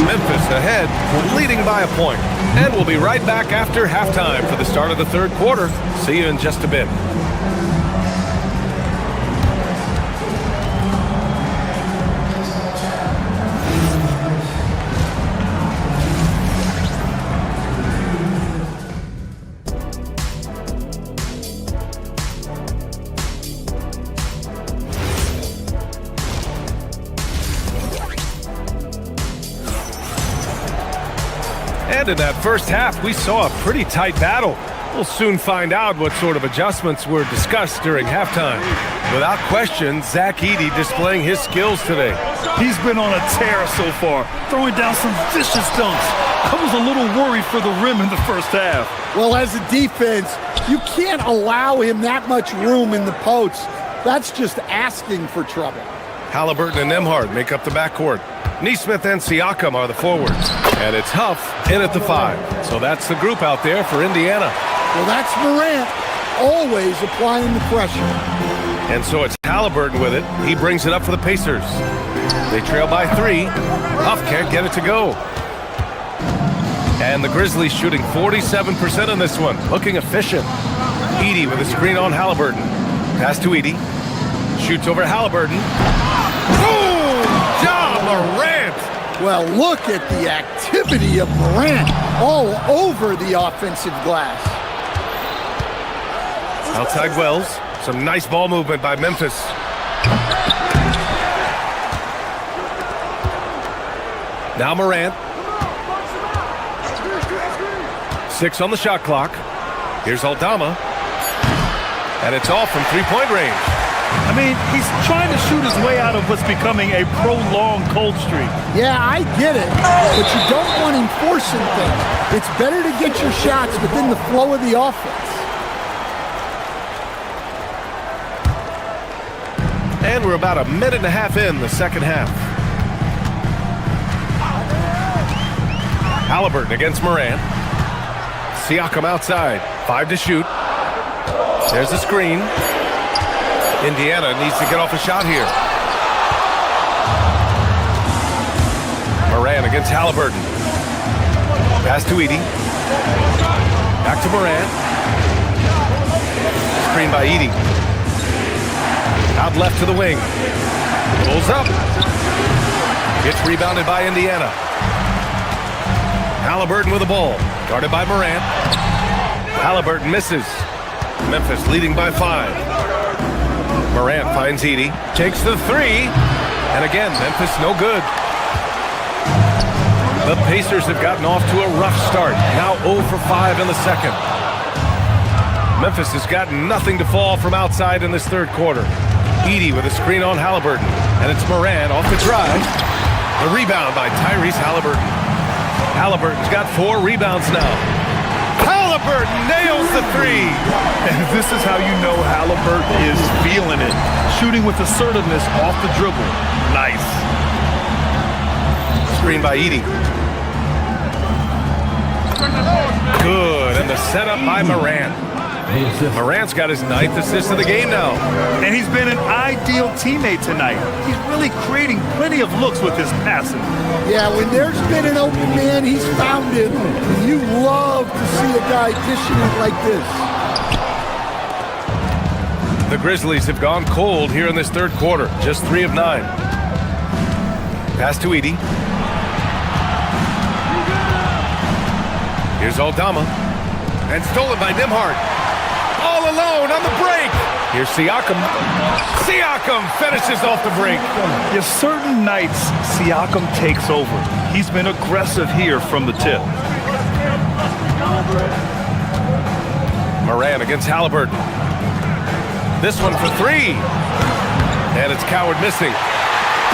Memphis ahead, leading by a point. And we'll be right back after halftime for the start of the third quarter. See you in just a bit. And in that first half, we saw a pretty tight battle. We'll soon find out what sort of adjustments were discussed during halftime. Without question, Zach Edey displaying his skills today. He's been on a tear so far, throwing down some vicious dunks. I was a little worried for the rim in the first half. Well, as a defense, you can't allow him that much room in the post. That's just asking for trouble. Halliburton and Nembhard make up the backcourt. Nesmith and Siakam are the forwards. And it's Huff in at the 5. So that's the group out there for Indiana. Well, that's Morant, always applying the pressure. And so it's Halliburton with it. He brings it up for the Pacers. They trail by 3. Huff can't get it to go. And the Grizzlies shooting 47% on this one. Looking efficient. Edey with a screen on Halliburton. Pass to Edey. Shoots over Halliburton. Boom! Ja Morant! Well, look at the activity of Morant all over the offensive glass. Outside Wells. Some nice ball movement by Memphis. Now Morant. 6 on the shot clock. Here's Aldama. And it's off from three-point range. I mean, he's trying to shoot his way out of what's becoming a prolonged cold streak. Yeah, I get it, but you don't want him forcing things. It's better to get your shots within the flow of the offense. And we're about a minute and a half in the second half. Halliburton against Morant. Siakam outside. 5 to shoot. There's a screen. Indiana needs to get off a shot here. Morant against Halliburton. Pass to Edey. Back to Morant. Screen by Edey. Out left to the wing. Pulls up. Gets rebounded by Indiana. Halliburton with the ball. Guarded by Morant. Halliburton misses. Memphis leading by 5. Morant finds Edey. Takes the 3. And again, Memphis no good. The Pacers have gotten off to a rough start. Now 0 for 5 in the second. Memphis has got nothing to fall from outside in this third quarter. Edey with a screen on Halliburton. And it's Morant off the drive. The rebound by Tyrese Halliburton. Halliburton's got 4 rebounds now. Halliburton nails the 3. And this is how you know Halliburton is feeling it. Shooting with assertiveness off the dribble. Nice. Screen by Edey. Good, and the setup by Morant. Morant's got his 9th assist of the game now. And he's been an ideal teammate tonight. He's really creating plenty of looks with his passing. Yeah, when there's been an open man, he's found him. And you love to see a guy dishing it like this. The Grizzlies have gone cold here in this third quarter. Just 3 of 9. Pass to Edey. Here's Aldama. And stolen by Nembhard. All alone on the break. Here's Siakam. Siakam finishes off the break. Yes, certain nights, Siakam takes over. He's been aggressive here from the tip. Morant against Halliburton. This one for 3. And it's Coward missing.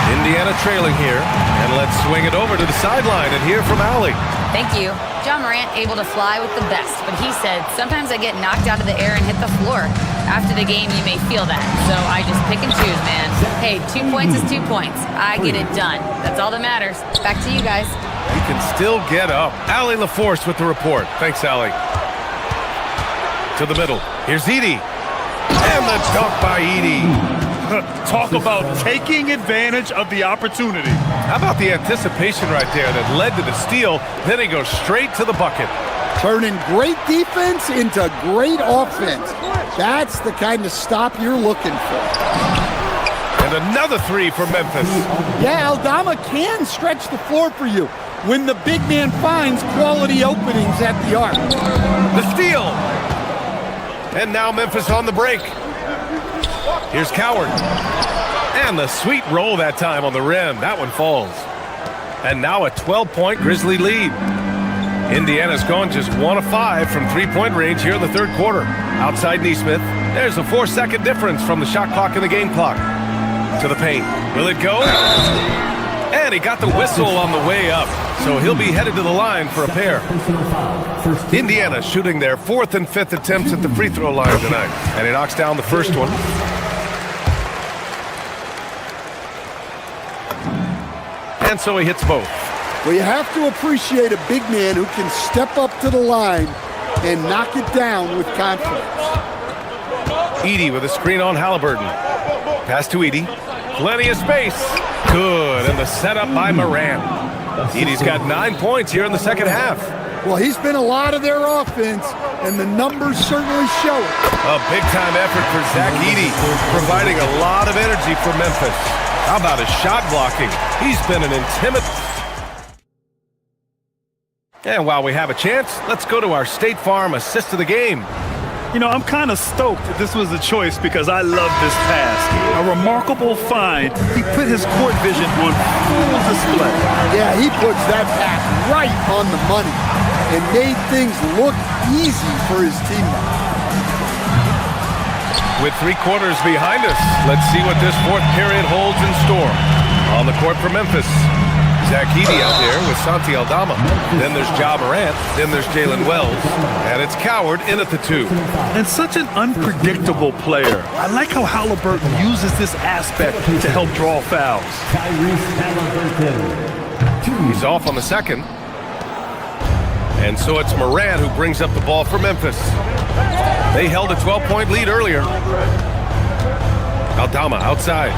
Indiana trailing here. And let's swing it over to the sideline and hear from Allie. Thank you. Ja Morant able to fly with the best, but he said, sometimes I get knocked out of the air and hit the floor. After the game, you may feel that, so I just pick and choose, man. Hey, 2 points is 2 points. I get it done. That's all that matters. Back to you guys. He can still get up. Allie LaForce with the report. Thanks, Allie. To the middle. Here's Edey. And the dunk by Edey. Talk about taking advantage of the opportunity. How about the anticipation right there that led to the steal? Then he goes straight to the bucket. Turning great defense into great offense. That's the kind of stop you're looking for. And another 3 for Memphis. Yeah, Aldama can stretch the floor for you when the big man finds quality openings at the arc. The steal. And now Memphis on the break. Here's Coward. And the sweet roll that time on the rim. That one falls. And now a 12-point Grizzly lead. Indiana's gone just 1 of 5 from three-point range here in the third quarter. Outside Neesmith. There's a 4-second difference from the shot clock and the game clock. To the paint. Will it go? And he got the whistle on the way up. So he'll be headed to the line for a pair. Indiana shooting their 4th and 5th attempts at the free throw line tonight. And he knocks down the first one. And so he hits both. Well, you have to appreciate a big man who can step up to the line and knock it down with confidence. Edey with a screen on Halliburton. Pass to Edey. Plenty of space. Good. And the setup by Moran. Edey's got 9 points here in the second half. Well, he's been a lot of their offense, and the numbers certainly show it. A big-time effort for Zach Edey, providing a lot of energy for Memphis. How about his shot blocking? He's been an intimidating. And while we have a chance, let's go to our State Farm assist of the game. You know, I'm kind of stoked that this was a choice because I love this pass. A remarkable find. He put his court vision on full display. Yeah, he puts that pass right on the money and made things look easy for his teammates. With 3 quarters behind us, let's see what this fourth period holds in store. On the court for Memphis, Zach Edey out there with Santi Aldama. Then there's Ja Morant. Then there's Jalen Wells. And it's Coward in at the 2. And such an unpredictable player. I like how Halliburton uses this aspect to help draw fouls. He's off on the second. And so it's Moran who brings up the ball for Memphis. They held a 12-point lead earlier. Aldama outside.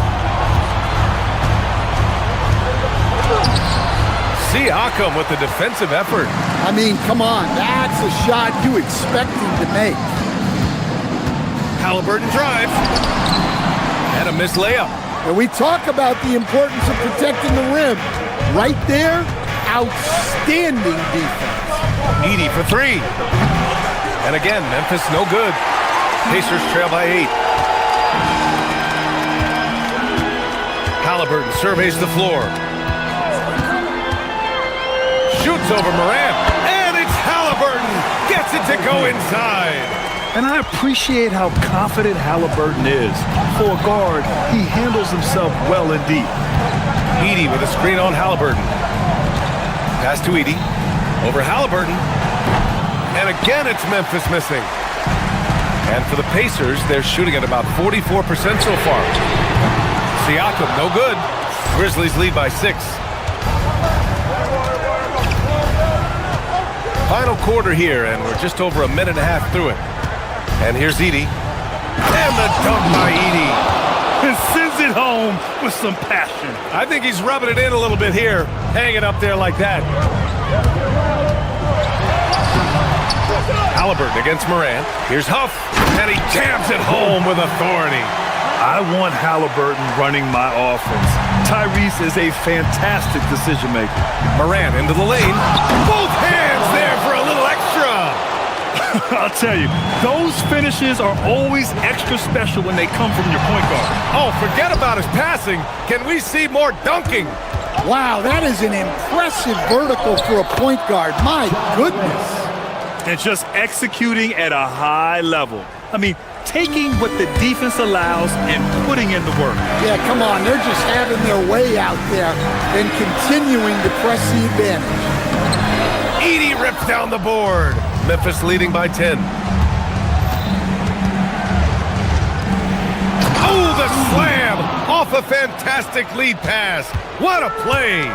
Siakam with the defensive effort. I mean, come on, that's a shot you expect him to make. Halliburton drive. And a missed layup. And we talk about the importance of protecting the rim. Right there, outstanding defense. Edey for 3. And again, Memphis no good. Pacers trail by 8. Halliburton surveys the floor. Shoots over Morant, and it's Halliburton. Gets it to go inside. And I appreciate how confident Halliburton is. For a guard, he handles himself well and deep. Edey with a screen on Halliburton. Pass to Edey. Over Halliburton. And again, it's Memphis missing. And for the Pacers, they're shooting at about 44% so far. Siakam, no good. Grizzlies lead by 6. Final quarter here, and we're just over a minute and a half through it. And here's Edey. And the dunk by Edey. And sends it home with some passion. I think he's rubbing it in a little bit here. Hang it up there like that. Halliburton against Morant. Here's Huff. And he jams it home with authority. I want Halliburton running my offense. Tyrese is a fantastic decision maker. Morant into the lane. Both hands there for a little extra. I'll tell you, those finishes are always extra special when they come from your point guard. Oh, forget about his passing. Can we see more dunking? Wow, that is an impressive vertical for a point guard. My goodness. And just executing at a high level. I mean, taking what the defense allows and putting in the work. Yeah, come on. They're just having their way out there and continuing to press the advantage. Edey rips down the board. Memphis leading by 10. Oh, the slam off a fantastic lead pass. What a play.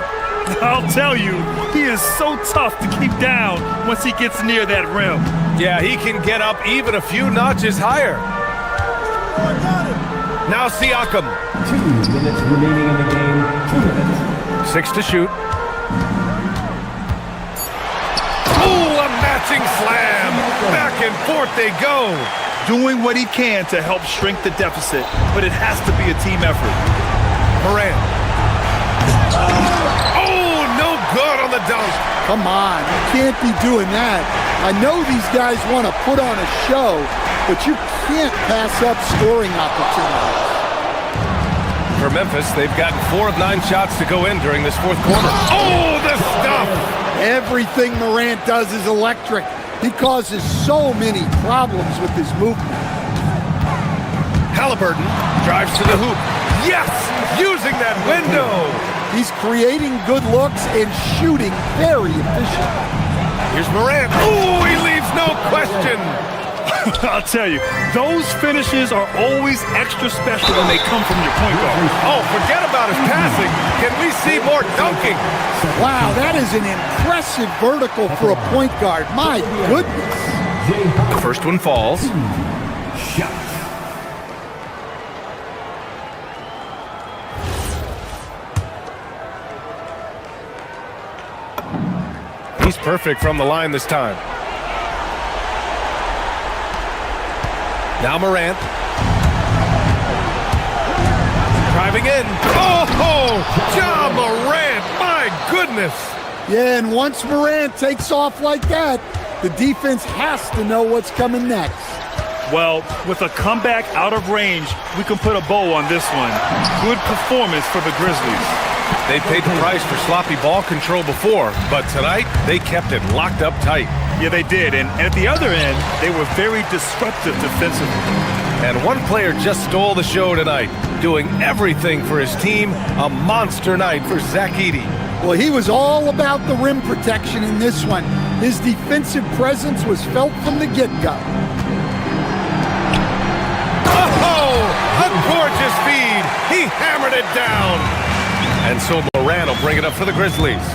I'll tell you, he is so tough to keep down once he gets near that rim. Yeah, he can get up even a few notches higher. Now Siakam. 2 minutes remaining in the game. 2 minutes. 6 to shoot. Oh, a matching slam. Back and forth they go. Doing what he can to help shrink the deficit, but it has to be a team effort. Morant. Oh, no good on the dunk. Come on, you can't be doing that. I know these guys want to put on a show, but you can't pass up scoring opportunities. For Memphis, they've gotten 4 of 9 shots to go in during this fourth quarter. Oh, the stuff! Everything Morant does is electric. He causes so many problems with his movement. Halliburton drives to the hoop. Yes! Using that window! He's creating good looks and shooting very efficient. Here's Morant. Ooh, he leaves no question! I'll tell you, those finishes are always extra special when they come from your point guard. Oh, forget about his passing. Can we see more dunking? Wow, that is an impressive vertical for a point guard. My goodness. The first one falls. He's perfect from the line this time. Now Morant. Driving in. Oh, Ja Morant. My goodness. Yeah, and once Morant takes off like that, the defense has to know what's coming next. Well, with a comeback out of range, we can put a bow on this one. Good performance for the Grizzlies. They paid the price for sloppy ball control before, but tonight they kept it locked up tight. Yeah, they did, and at the other end, they were very disruptive defensively. And one player just stole the show tonight, doing everything for his team. A monster night for Zach Edey. Well, he was all about the rim protection in this one. His defensive presence was felt from the get-go. Oh, a gorgeous feed. He hammered it down. And so Morant will bring it up for the Grizzlies.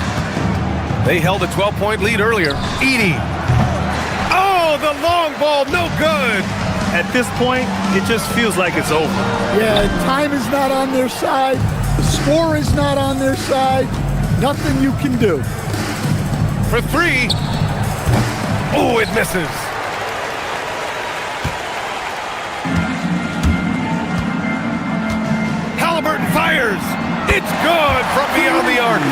They held a 12-point lead earlier. Edey. Oh, the long ball, no good. At this point, it just feels like it's over. Yeah, time is not on their side. The score is not on their side. Nothing you can do. For three. Oh, it misses. Halliburton fires. It's good from beyond the arc.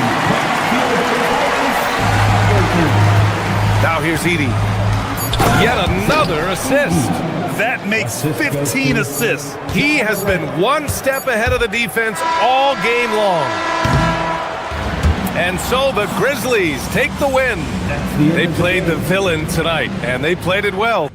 Now here's Edey. Yet another assist. That makes 15 assists. He has been one step ahead of the defense all game long. And so the Grizzlies take the win. They played the villain tonight, and they played it well.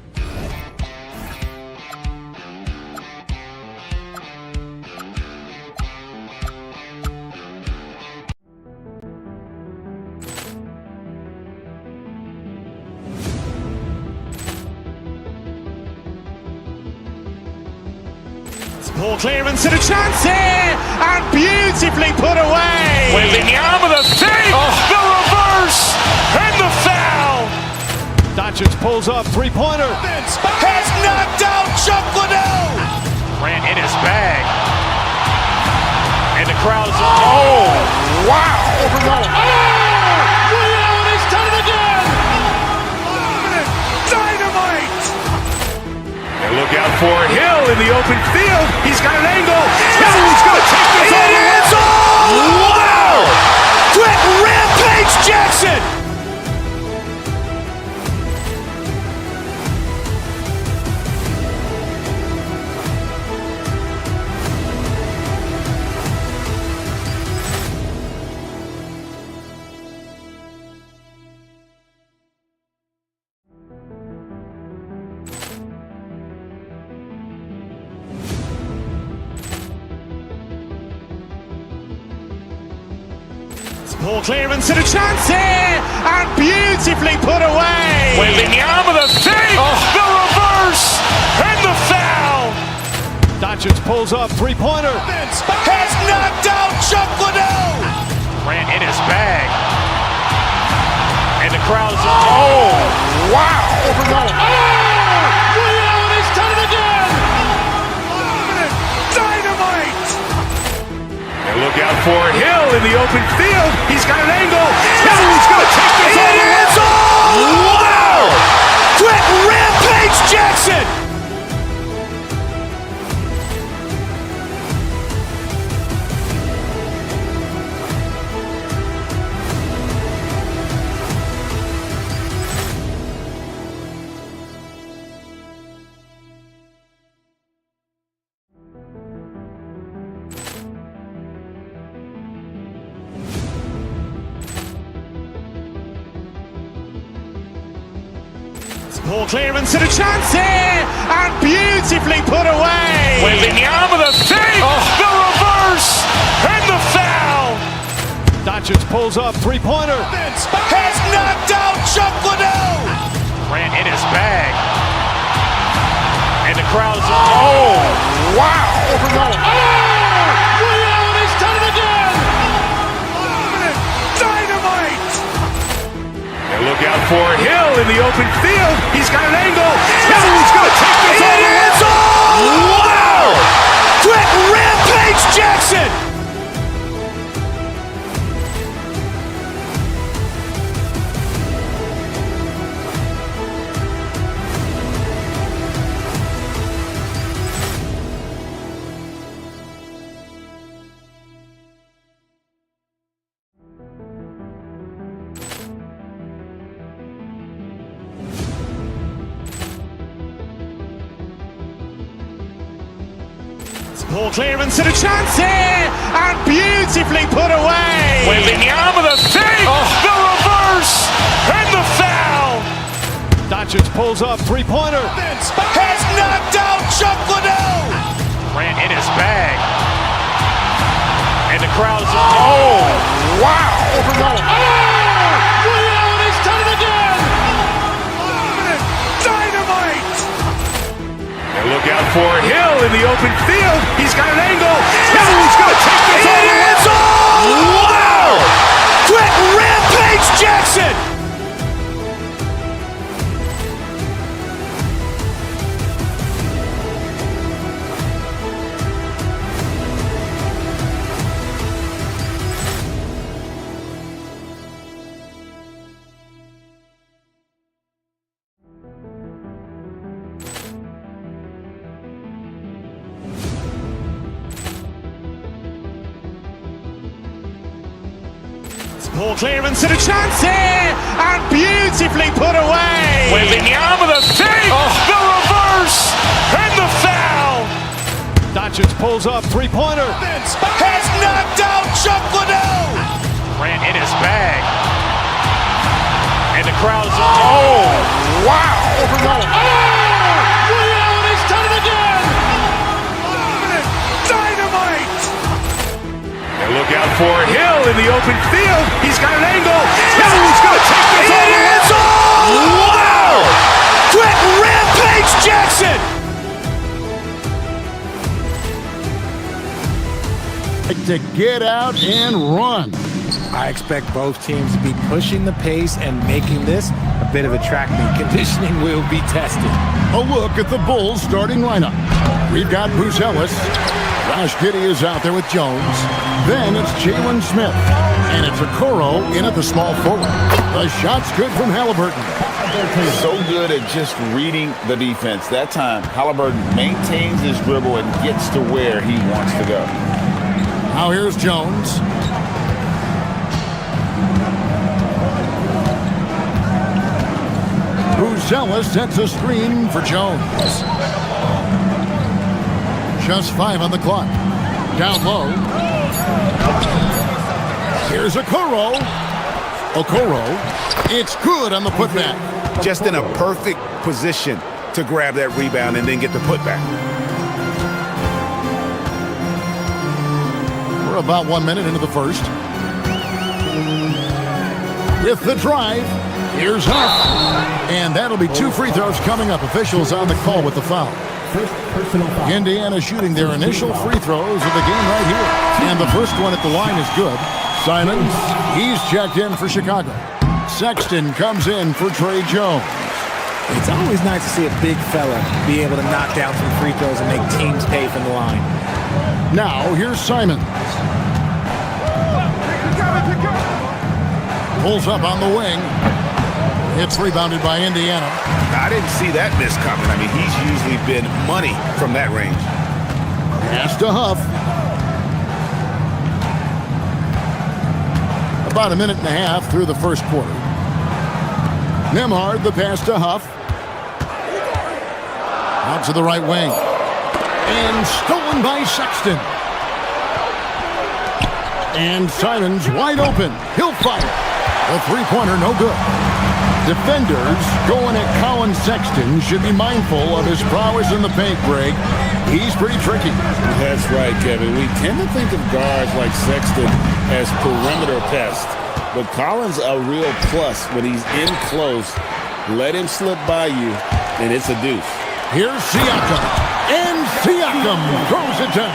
Ball clearance and a chance here, and beautifully put away. Wembanyama the save, the reverse, and the foul. Doncic pulls up, three-pointer. Has knocked out Chuck Liddell. Ran in his bag. And the crowd is, oh, wow. Leon has done it again. Dynamite. And look out for Hill in the open field. He's got an angle. He's going to take this all the way. Wow! Quick rampage Jackson. Ball clearance and a chance here, and beautifully put away. Wembanyama the save, the reverse, and the foul. Doncic pulls up, three-pointer. Has knocked out Chuck Liddell. Ran in his bag. And the crowd is, oh, wow. Leon has done it again. Dynamite. And look out for Hill in the open field. He's got an angle. He's going to take this all the way. Wow! Quick rampage Jackson. Ball clearance and a chance here, and beautifully put away. Wembanyama the fake, the reverse, and the foul. Doncic pulls up, three-pointer. Has knocked out Chuck Liddell. Grant in his bag. And the crowd is, oh, wow. Ray Allen has done it again. Dynamite. And look out for Hill in the open field. He's got an angle. Hill's going to take this all the way. Wow. Quick rampage Jackson. Ball clearance and a chance here, and beautifully put away. Wembanyama the fake, the reverse, and the foul. Doncic pulls up, three-pointer. Has knocked out Chuck Liddell. Grant in his bag. And the crowd is, oh, wow. Ray Allen has done it again. Dynamite. And look out for Hill in the open field. He's got an angle. Hill's going to take this all the way. Wow. Quick rampage Jackson. Ball clearance and a chance here, and beautifully put away. Wembanyama the fake, the reverse, and the foul. Doncic pulls up, three-pointer. Has knocked out Chuck Liddell. Grant in his bag. And the crowd is, oh, wow. Ray Allen has done it again. Dynamite. And look out for Hill in the open field. He's got an angle. Hill's going to take this all the way. Wow. Quick rampage Jackson. To get out and run. I expect both teams to be pushing the pace and making this a bit of a track meet. Conditioning will be tested. A look at the Bulls starting lineup. We've got Bruce Ellis. Josh Giddey is out there with Jones. Then it's Jalen Smith. And it's Okoro in at the small forward. The shot's good from Halliburton. So good at just reading the defense. That time, Halliburton maintains his dribble and gets to where he wants to go. Now here's Jones. Bruce Ellis sets a screen for Jones. Just 5 on the clock. Down low. Here's Okoro. It's good on the putback. Just in a perfect position to grab that rebound and then get the putback. We're about 1 minute into the first. With the drive, here's Huff. And that'll be 2 free throws coming up. Officials on the call with the foul. Indiana shooting their initial free throws of the game right here. And the first one at the line is good. Simons, he's checked in for Chicago. Sexton comes in for Trey Jones. It's always nice to see a big fella be able to knock down some free throws and make teams pay from the line. Now, here's Simons. Pulls up on the wing. It's rebounded by Indiana. I didn't see that miss coming. I mean, he's usually been money from that range. Pass to Huff. About a minute and a half through the first quarter. Nembhard, the pass to Huff. Out to the right wing. And stolen by Sexton. And Simons wide open. He'll fire. The three-pointer no good. Defenders going at Colin Sexton should be mindful of his prowess in the paint, Greg. He's pretty tricky. That's right, Kevin. We tend to think of guards like Sexton as perimeter pests, but Colin's a real plus when he's in close. Let him slip by you, and it's a deuce. Here's Siakam, and Siakam throws it down.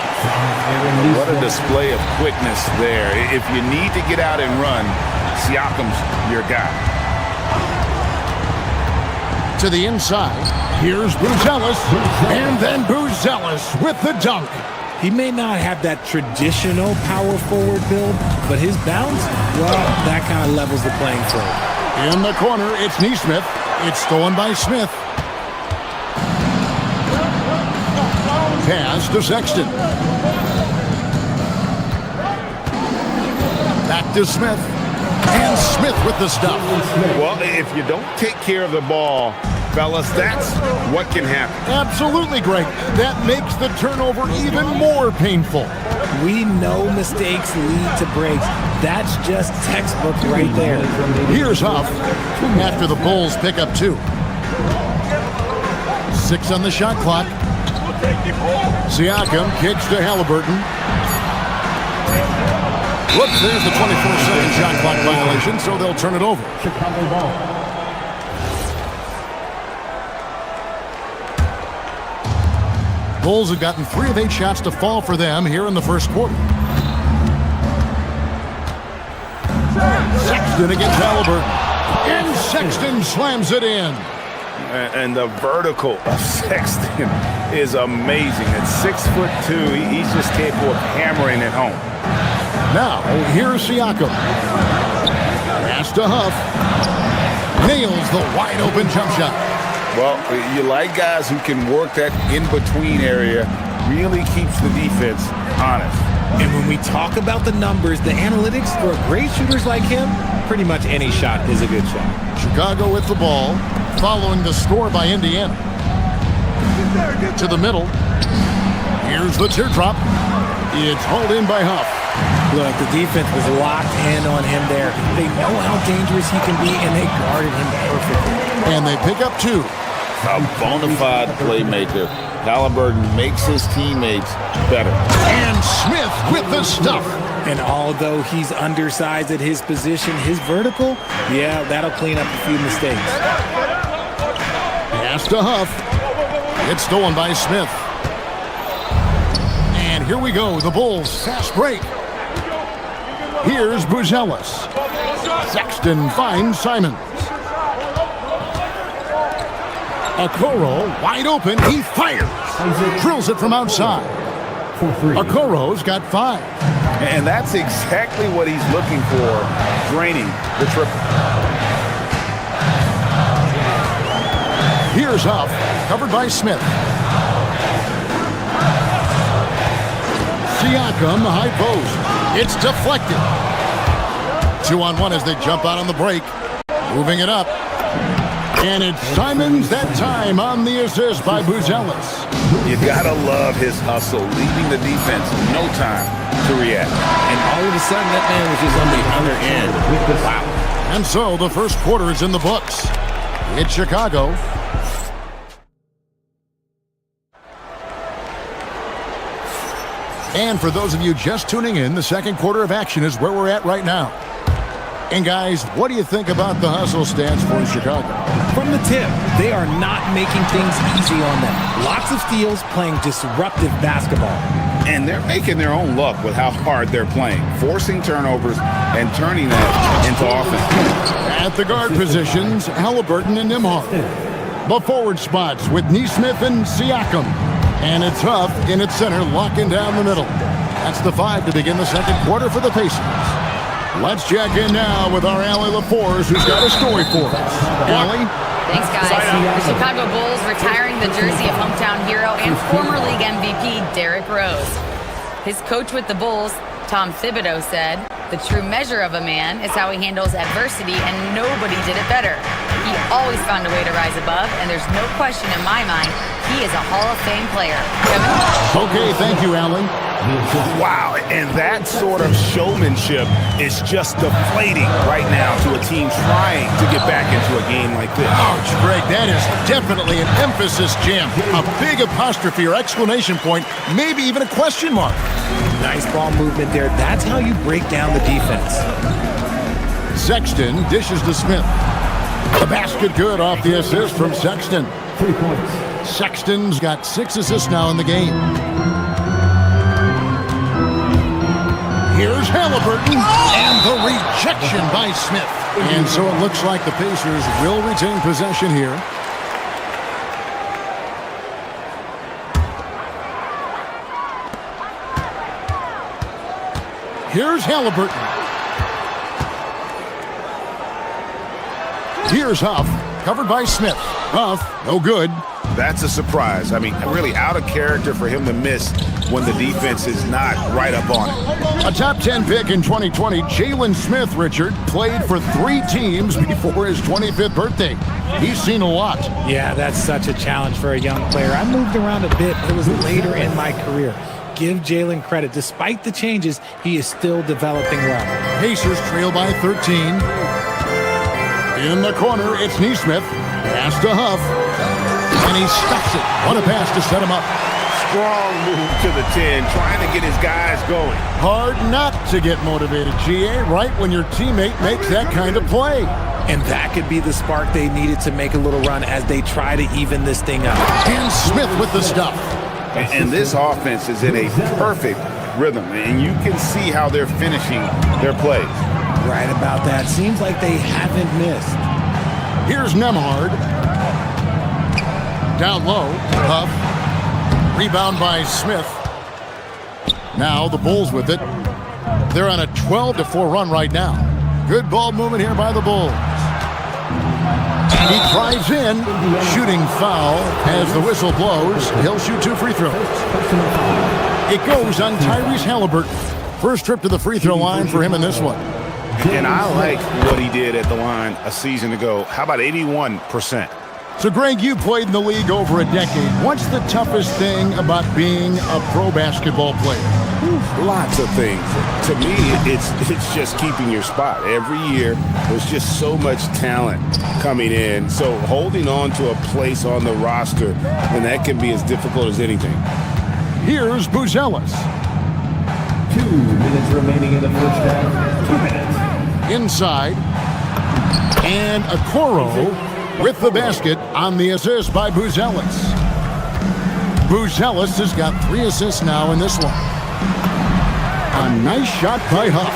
What a display of quickness there. If you need to get out and run, Siakam's your guy. To the inside, here's Buzelis, and then Buzelis with the dunk. He may not have that traditional power forward build, but his bounce, well, that kind of levels the playing field. In the corner, it's Nesmith. It's stolen by Smith. Pass to Sexton. Back to Smith. And Smith with the stuff. Well, if you don't take care of the ball, fellas, that's what can happen. Absolutely, Greg. That makes the turnover even more painful. We know mistakes lead to breaks. That's just textbook right there. Here's Huff after the Bulls pick up 2. 6 on the shot clock. Siakam kicks to Halliburton. Whoops, there's the 24-second shot clock violation, so they'll turn it over. Chicago ball. Bulls have gotten 3 of 8 shots to fall for them here in the first quarter. Sexton against Halliburton. And Sexton slams it in. And the vertical of Sexton is amazing. At 6'2", he's just capable of hammering it home. Now, here's Siakam. Pass to Huff. Nails the wide-open jump shot. Well, you like guys who can work that in-between area, really keeps the defense honest. And when we talk about the numbers, the analytics for great shooters like him, pretty much any shot is a good shot. Chicago with the ball, following the score by Indiana. To the middle. Here's the teardrop. It's hauled in by Huff. Look, the defense was locked in on him there. They know how dangerous he can be, and they guarded him perfectly. And they pick up 2. A bona fide playmaker. Halliburton makes his teammates better. And Smith with the stuff. And although he's undersized at his position, his vertical, yeah, that'll clean up a few mistakes. Pass to Huff. It's stolen by Smith. And here we go, the Bulls fast break. Here's Buzelis. Sexton finds Simons. Okoro wide open. He fires. Drills it from outside. Okoro's got 5. And that's exactly what he's looking for, draining the triple. Here's Huff, covered by Smith. Siakam, high post. It's deflected. 2-on-1 as they jump out on the break. Moving it up. And it's Simons that time on the assist by Buzelis. You gotta love his hustle, leaving the defense no time to react. And all of a sudden, that man was just on the other end. Wow. And so the first quarter is in the books. It's Chicago. And for those of you just tuning in, the second quarter of action is where we're at right now. And guys, what do you think about the hustle stance for Chicago? From the tip, they are not making things easy on them. Lots of steals, playing disruptive basketball. And they're making their own luck with how hard they're playing, forcing turnovers and turning that into offense. At the guard positions, Halliburton and Nembhard. The forward spots with Nesmith and Siakam. And it's Huff in its center, locking down the middle. That's the 5 to begin the second quarter for the Pacers. Let's check in now with our Allie LaForce, who's got a story for us. Allie? Thanks, guys. The Chicago Bulls retiring the jersey of hometown hero and former league MVP Derrick Rose. His coach with the Bulls, Tom Thibodeau, said, "The true measure of a man is how he handles adversity, and nobody did it better. He always found a way to rise above, and there's no question in my mind He is a Hall of Fame player. Kevin? Okay, thank you, Allie. Wow, and that sort of showmanship is just deflating right now to a team trying to get back into a game like this. Ouch, Greg, that is definitely an emphasis jam. A big apostrophe or exclamation point, maybe even a question mark. Nice ball movement there. That's how you break down the defense. Sexton dishes to Smith. The basket good off the assist from Sexton. 3 points. Sexton's got 6 assists now in the game. Here's Halliburton, and the rejection by Smith. And so it looks like the Pacers will retain possession here. Here's Halliburton. Here's Huff, covered by Smith. Huff, no good. That's a surprise. I mean, really out of character for him to miss when the defense is not right up on it. A top 10 pick in 2020, Jalen Smith, Richard, played for 3 teams before his 25th birthday. He's seen a lot. Yeah, that's such a challenge for a young player. I moved around a bit, but it was later in my career. Give Jalen credit. Despite the changes, he is still developing well. Pacers trail by 13. In the corner, it's Nesmith. Pass to Huff. And he stops it. What a pass to set him up. Strong move to the 10, trying to get his guys going. Hard not to get motivated, GA, right when your teammate makes that kind of play. And that could be the spark they needed to make a little run as they try to even this thing up. And Smith with the stuff. And this offense is in a perfect rhythm, and you can see how they're finishing their plays. Right about that. Seems like they haven't missed. Here's Nemhard. Down low, Huff. Rebound by Smith. Now the Bulls with it. They're on a 12-4 run right now. Good ball movement here by the Bulls. And he drives in, shooting foul as the whistle blows. He'll shoot 2 free throws. It goes on Tyrese Halliburton. First trip to the free throw line for him in this one. And I like what he did at the line a season ago. How about 81%? So, Greg, you played in the league over a decade. What's the toughest thing about being a pro basketball player? Lots of things. To me, it's just keeping your spot. Every year, there's just so much talent coming in. So holding on to a place on the roster, and that can be as difficult as anything. Here's Buzelis. 2 minutes remaining in the first half. 2 minutes. Inside. And Okoro with the basket on the assist by Buzelis. Buzelis has got 3 assists now in this one. A nice shot by Huff.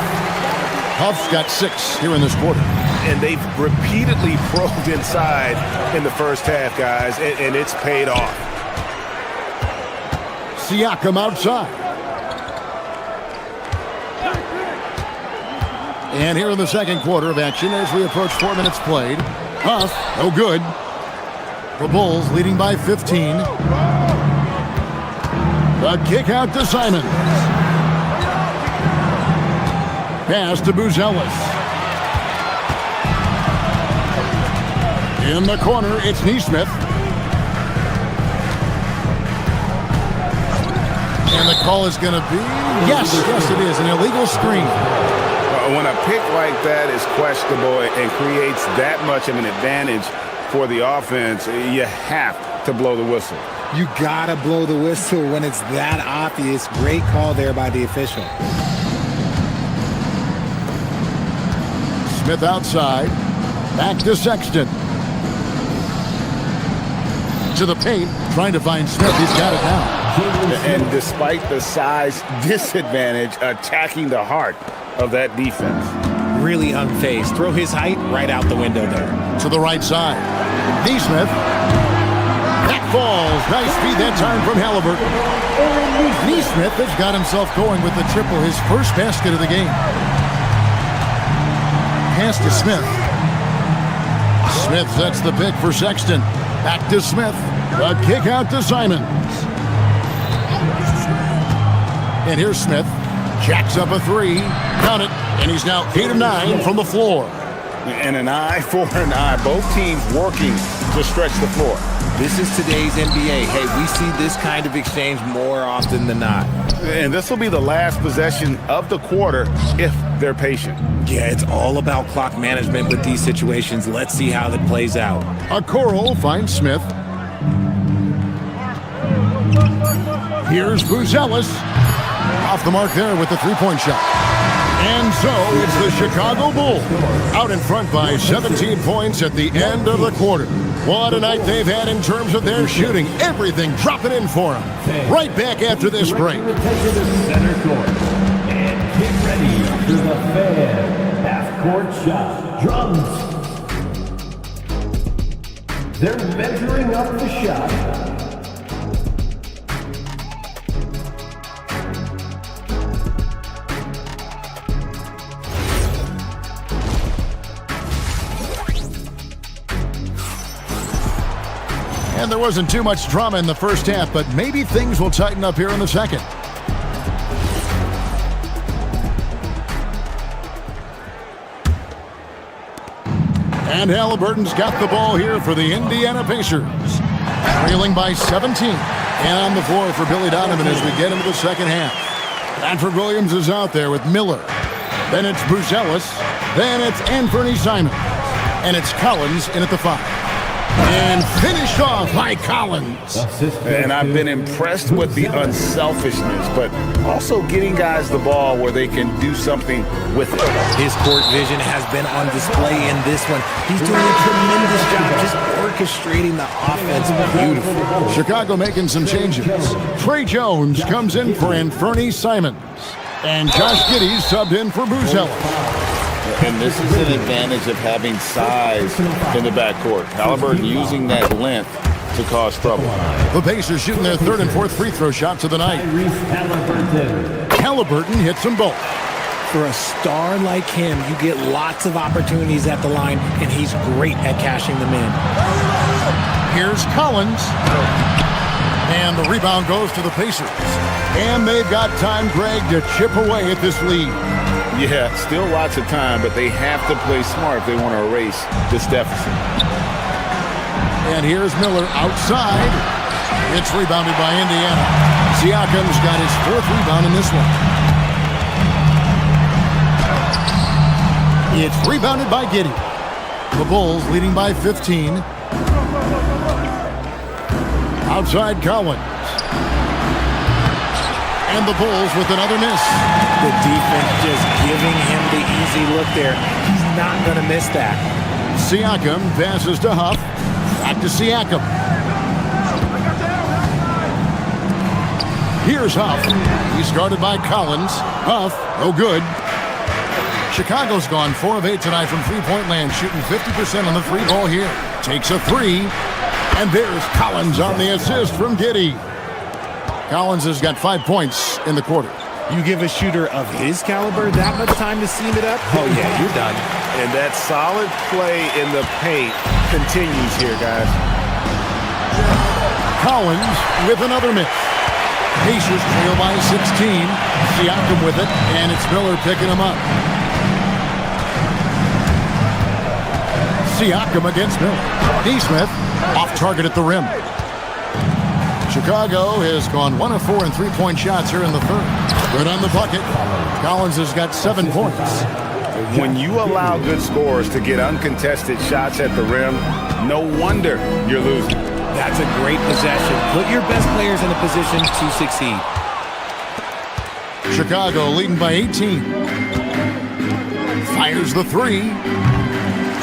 Huff's got 6 here in this quarter. And they've repeatedly probed inside in the first half, guys, and it's paid off. Siakam outside. And here in the second quarter of action as we approach 4 minutes played. Huff, no good. The Bulls leading by 15. The kick out to Simons. Pass to Buzelis. In the corner, it's Nesmith. And the call is going to be, yes, it is, an illegal screen. When a pick like that is questionable and creates that much of an advantage for the offense, you have to blow the whistle. You gotta blow the whistle when it's that obvious. Great call there by the official. Smith outside. Back to Sexton. To the paint, trying to find Smith. He's got it now. And despite the size disadvantage, attacking the heart of that defense. Really unfazed. Throw his height right out the window there. To the right side. Nesmith. That falls. Nice feed that time from Halliburton. Nesmith has got himself going with the triple, his first basket of the game. Pass to Smith. Smith sets the pick for Sexton. Back to Smith. A kick out to Simons. And here's Smith. Jacks up a 3. Count it. And he's now 8 of 9 from the floor. And an eye for an eye. Both teams working to stretch the floor. This is today's NBA. Hey, we see this kind of exchange more often than not. And this will be the last possession of the quarter if they're patient. Yeah, it's all about clock management with these situations. Let's see how that plays out. Okoro finds Smith. Here's Buzelis. Off the mark there with the three-point shot. And so it's the Chicago Bulls out in front by 17 points at the end of the quarter. What a night they've had in terms of their shooting. Everything dropping in for them. Right back after this break. Center court. And get ready for the Fan half-court shot. Drums. They're measuring up the shot. And there wasn't too much drama in the first half, but maybe things will tighten up here in the second. And Halliburton's got the ball here for the Indiana Pacers. Trailing by 17. And on the floor for Billy Donovan as we get into the second half. Manfred Williams is out there with Miller. Then it's Buzelis. Then it's Anthony Simons. And it's Collins in at the 5. And finished off by Collins. And I've been impressed with the unselfishness, but also getting guys the ball where they can do something with it. His court vision has been on display in this one. He's doing a tremendous job just orchestrating the offense. Beautiful. Chicago making some changes. Trey Jones comes in for Anthony Simons. And Josh Giddey subbed in for Buzelis. And this is an advantage of having size in the backcourt. Halliburton using that length to cause trouble. The Pacers shooting their third and fourth free throw shots of the night. Halliburton hits them both. For a star like him, you get lots of opportunities at the line, and he's great at cashing them in. Here's Collins. And the rebound goes to the Pacers. And they've got time, Greg, to chip away at this lead. Yeah, still lots of time, but they have to play smart if they want to erase this deficit. And here's Miller outside. It's rebounded by Indiana. Siakam's got his fourth rebound in this one. It's rebounded by Giddey. The Bulls leading by 15. Outside Collins. And the Bulls with another miss. The defense just giving him the easy look there. He's not going to miss that. Siakam passes to Huff. Back to Siakam. Here's Huff. He's guarded by Collins. Huff, no good. Chicago's gone 4 of 8 tonight from three-point land, shooting 50% on the free ball here. Takes a 3. And there's Collins on the assist from Giddey. Collins has got 5 points in the quarter. You give a shooter of his caliber that much time to seam it up? Oh, yeah, you're done. And that solid play in the paint continues here, guys. Collins with another miss. Pacers trail by 16. Siakam with it, and it's Miller picking him up. Siakam against Miller. Neesmith off target at the rim. Chicago has gone 1 of 4 in three-point shots here in the third. Good on the bucket. Collins has got 7 points. When you allow good scorers to get uncontested shots at the rim, no wonder you're losing. That's a great possession. Put your best players in a position to succeed. Chicago leading by 18. Fires the 3.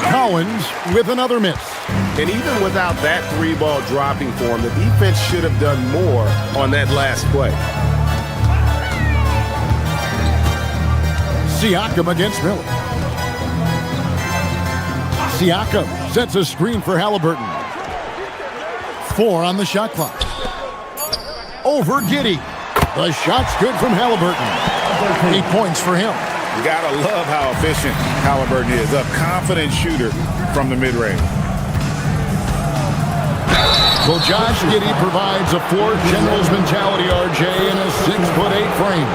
Collins with another miss. And even without that 3-ball dropping for him, the defense should have done more on that last play. Siakam against Miller. Siakam sets a screen for Halliburton. 4 on the shot clock. Over Giddey. The shot's good from Halliburton. 8 points for him. You gotta love how efficient Halliburton is. A confident shooter from the mid-range. Well, Josh Giddey provides a floor general's mentality, RJ, in a 6'8" frame.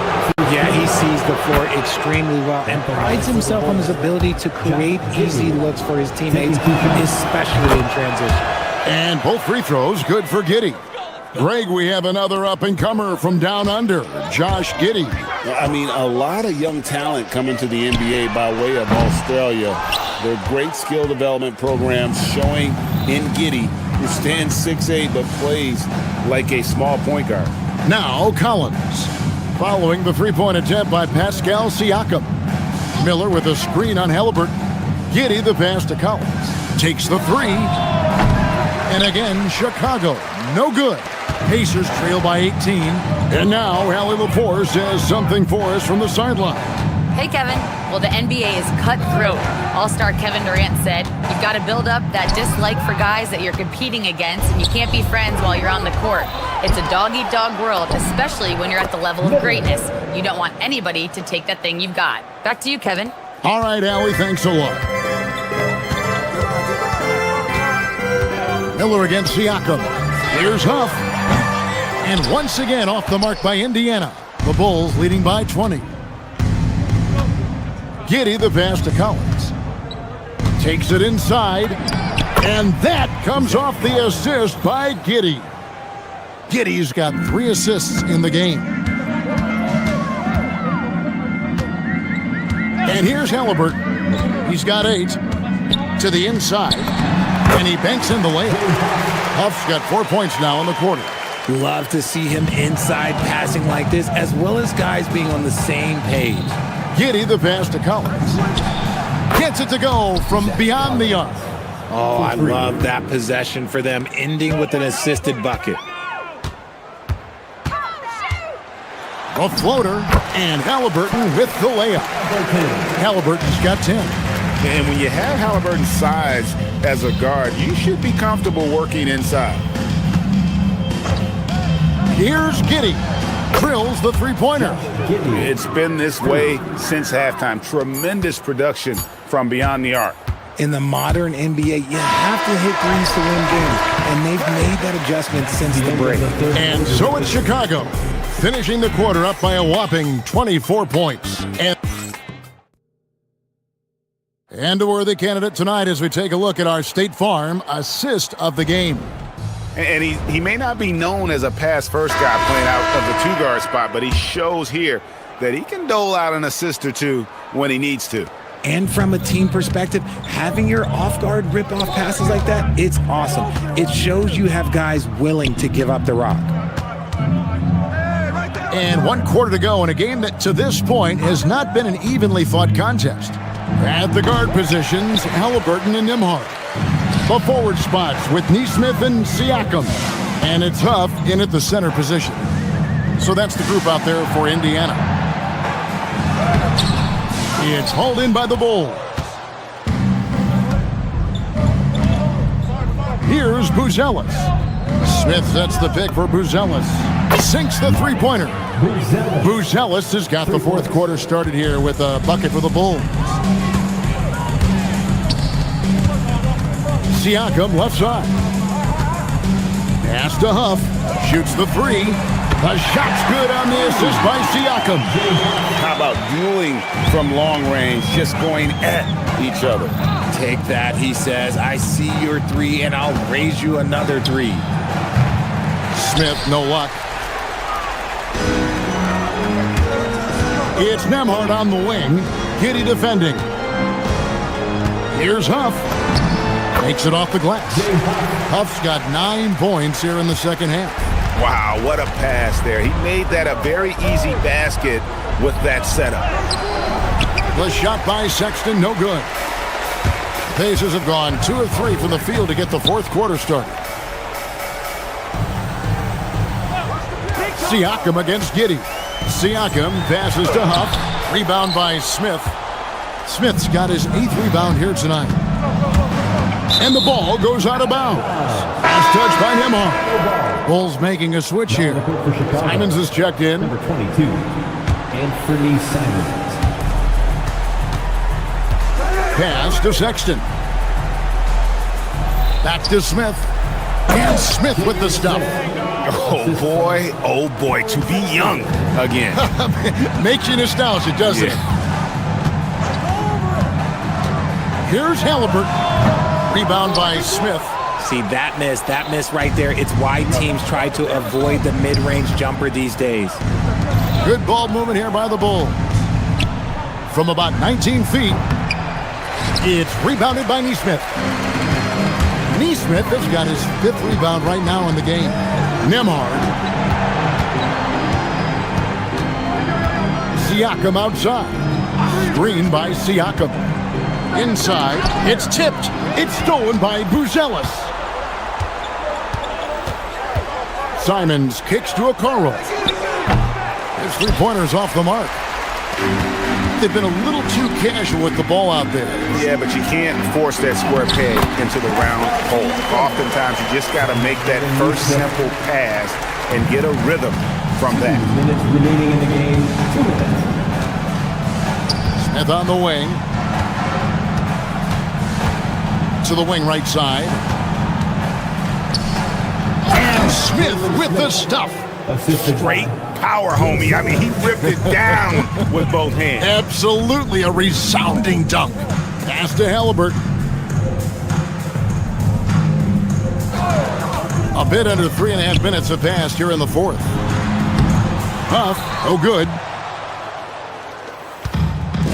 Yeah, he sees the floor extremely well and prides himself on his ability to create easy looks for his teammates, especially in transition. And both free throws good for Giddey. Greg, we have another up-and-comer from down under, Josh Giddey. I mean, a lot of young talent coming to the NBA by way of Australia. Their great skill development programs showing in Giddey, who stands 6'8", but plays like a small point guard. Now Collins, following the three-point attempt by Pascal Siakam. Miller with a screen on Halliburton. Giddey the pass to Collins. Takes the three. And again, Chicago, no good. Pacers trail by 18. And now Allie Lepore says something for us from the sideline. Hey, Kevin. Well, the NBA is cutthroat. All-star Kevin Durant said, you've got to build up that dislike for guys that you're competing against, and you can't be friends while you're on the court. It's a dog-eat-dog world, especially when you're at the level of greatness. You don't want anybody to take that thing you've got. Back to you, Kevin. All right, Allie, thanks a lot. Miller against Siakam. Here's Huff. And once again off the mark by Indiana. The Bulls leading by 20. Giddey the pass to Collins. Takes it inside. And that comes off the assist by Giddey. Giddey's got 3 assists in the game. And here's Halliburton. He's got 8 to the inside. And he banks in the layup. Huff's got 4 points now in the quarter. Love to see him inside passing like this, as well as guys being on the same page. Giddey the pass to Collins. Gets it to go from beyond the arc. Oh, I love that possession for them, ending with an assisted bucket. A floater, and Halliburton with the layup. Halliburton's got 10. And when you have Halliburton's size as a guard, you should be comfortable working inside. Here's Giddey. Drills the three-pointer. It's been this way since halftime. Tremendous production from beyond the arc. In the modern NBA, you have to hit threes to win games, and they've made that adjustment since the break. And so it's Chicago, finishing the quarter up by a whopping 24 points. And a worthy candidate tonight as we take a look at our State Farm assist of the game. And he may not be known as a pass-first guy playing out of the two-guard spot, but he shows here that he can dole out an assist or two when he needs to. And from a team perspective, having your off-guard rip-off passes like that, it's awesome. It shows you have guys willing to give up the rock. And 1 quarter to go in a game that to this point has not been an evenly fought contest. At the guard positions, Halliburton and Nembhard. The forward spots with Nesmith and Siakam. And it's Huff in at the center position. So that's the group out there for Indiana. It's hauled in by the Bulls. Here's Buzelis. Smith sets the pick for Buzelis. Sinks the three-pointer. Buzelis has got the fourth quarter started here with a bucket for the Bulls. Siakam left side. Pass to Huff. Shoots the three. The shot's good on the assist by Siakam. How about dueling from long range, just going at each other? Take that, he says. I see your three, and I'll raise you another three. Smith, no luck. It's Nembhard on the wing. Giddey defending. Here's Huff. Takes it off the glass. Huff's got 9 points here in the second half. Wow, what a pass there. He made that a very easy basket with that setup. The shot by Sexton, no good. Pacers have gone 2 of 3 from the field to get the fourth quarter started. Siakam against Giddey. Siakam passes to Huff. Rebound by Smith. Smith's got his 8th rebound here tonight. And the ball goes out of bounds. Last touch by Nembhard. Bulls making a switch here. Simons is checked in. Number 22, Anthony Simons. Pass to Sexton. Back to Smith. And Smith with the stuff. Oh boy, to be young again. Makes you nostalgic, doesn't it? Here's Halliburton. Rebound by Smith. See, that miss right there, it's why teams try to avoid the mid-range jumper these days. Good ball movement here by the Bull. From about 19 feet, it's rebounded by Neesmith. Neesmith has got his 5th rebound right now in the game. Nembhard. Siakam outside. Screen by Siakam. Inside, it's tipped. It's stolen by Buzelis. Simons kicks to Okoro. His three-pointer's off the mark. They've been a little too casual with the ball out there. Yeah, but you can't force that square peg into the round hole. Oftentimes, you just got to make that first simple pass and get a rhythm from that. Minutes remaining in the game. 2 minutes. Smith on the wing. To the wing right side. And Smith with the stuff. Straight power, homie. I mean, he ripped it down with both hands. Absolutely a resounding dunk. Pass to Halliburton. A bit under 3.5 minutes have passed here in the 4th. Huff, no good.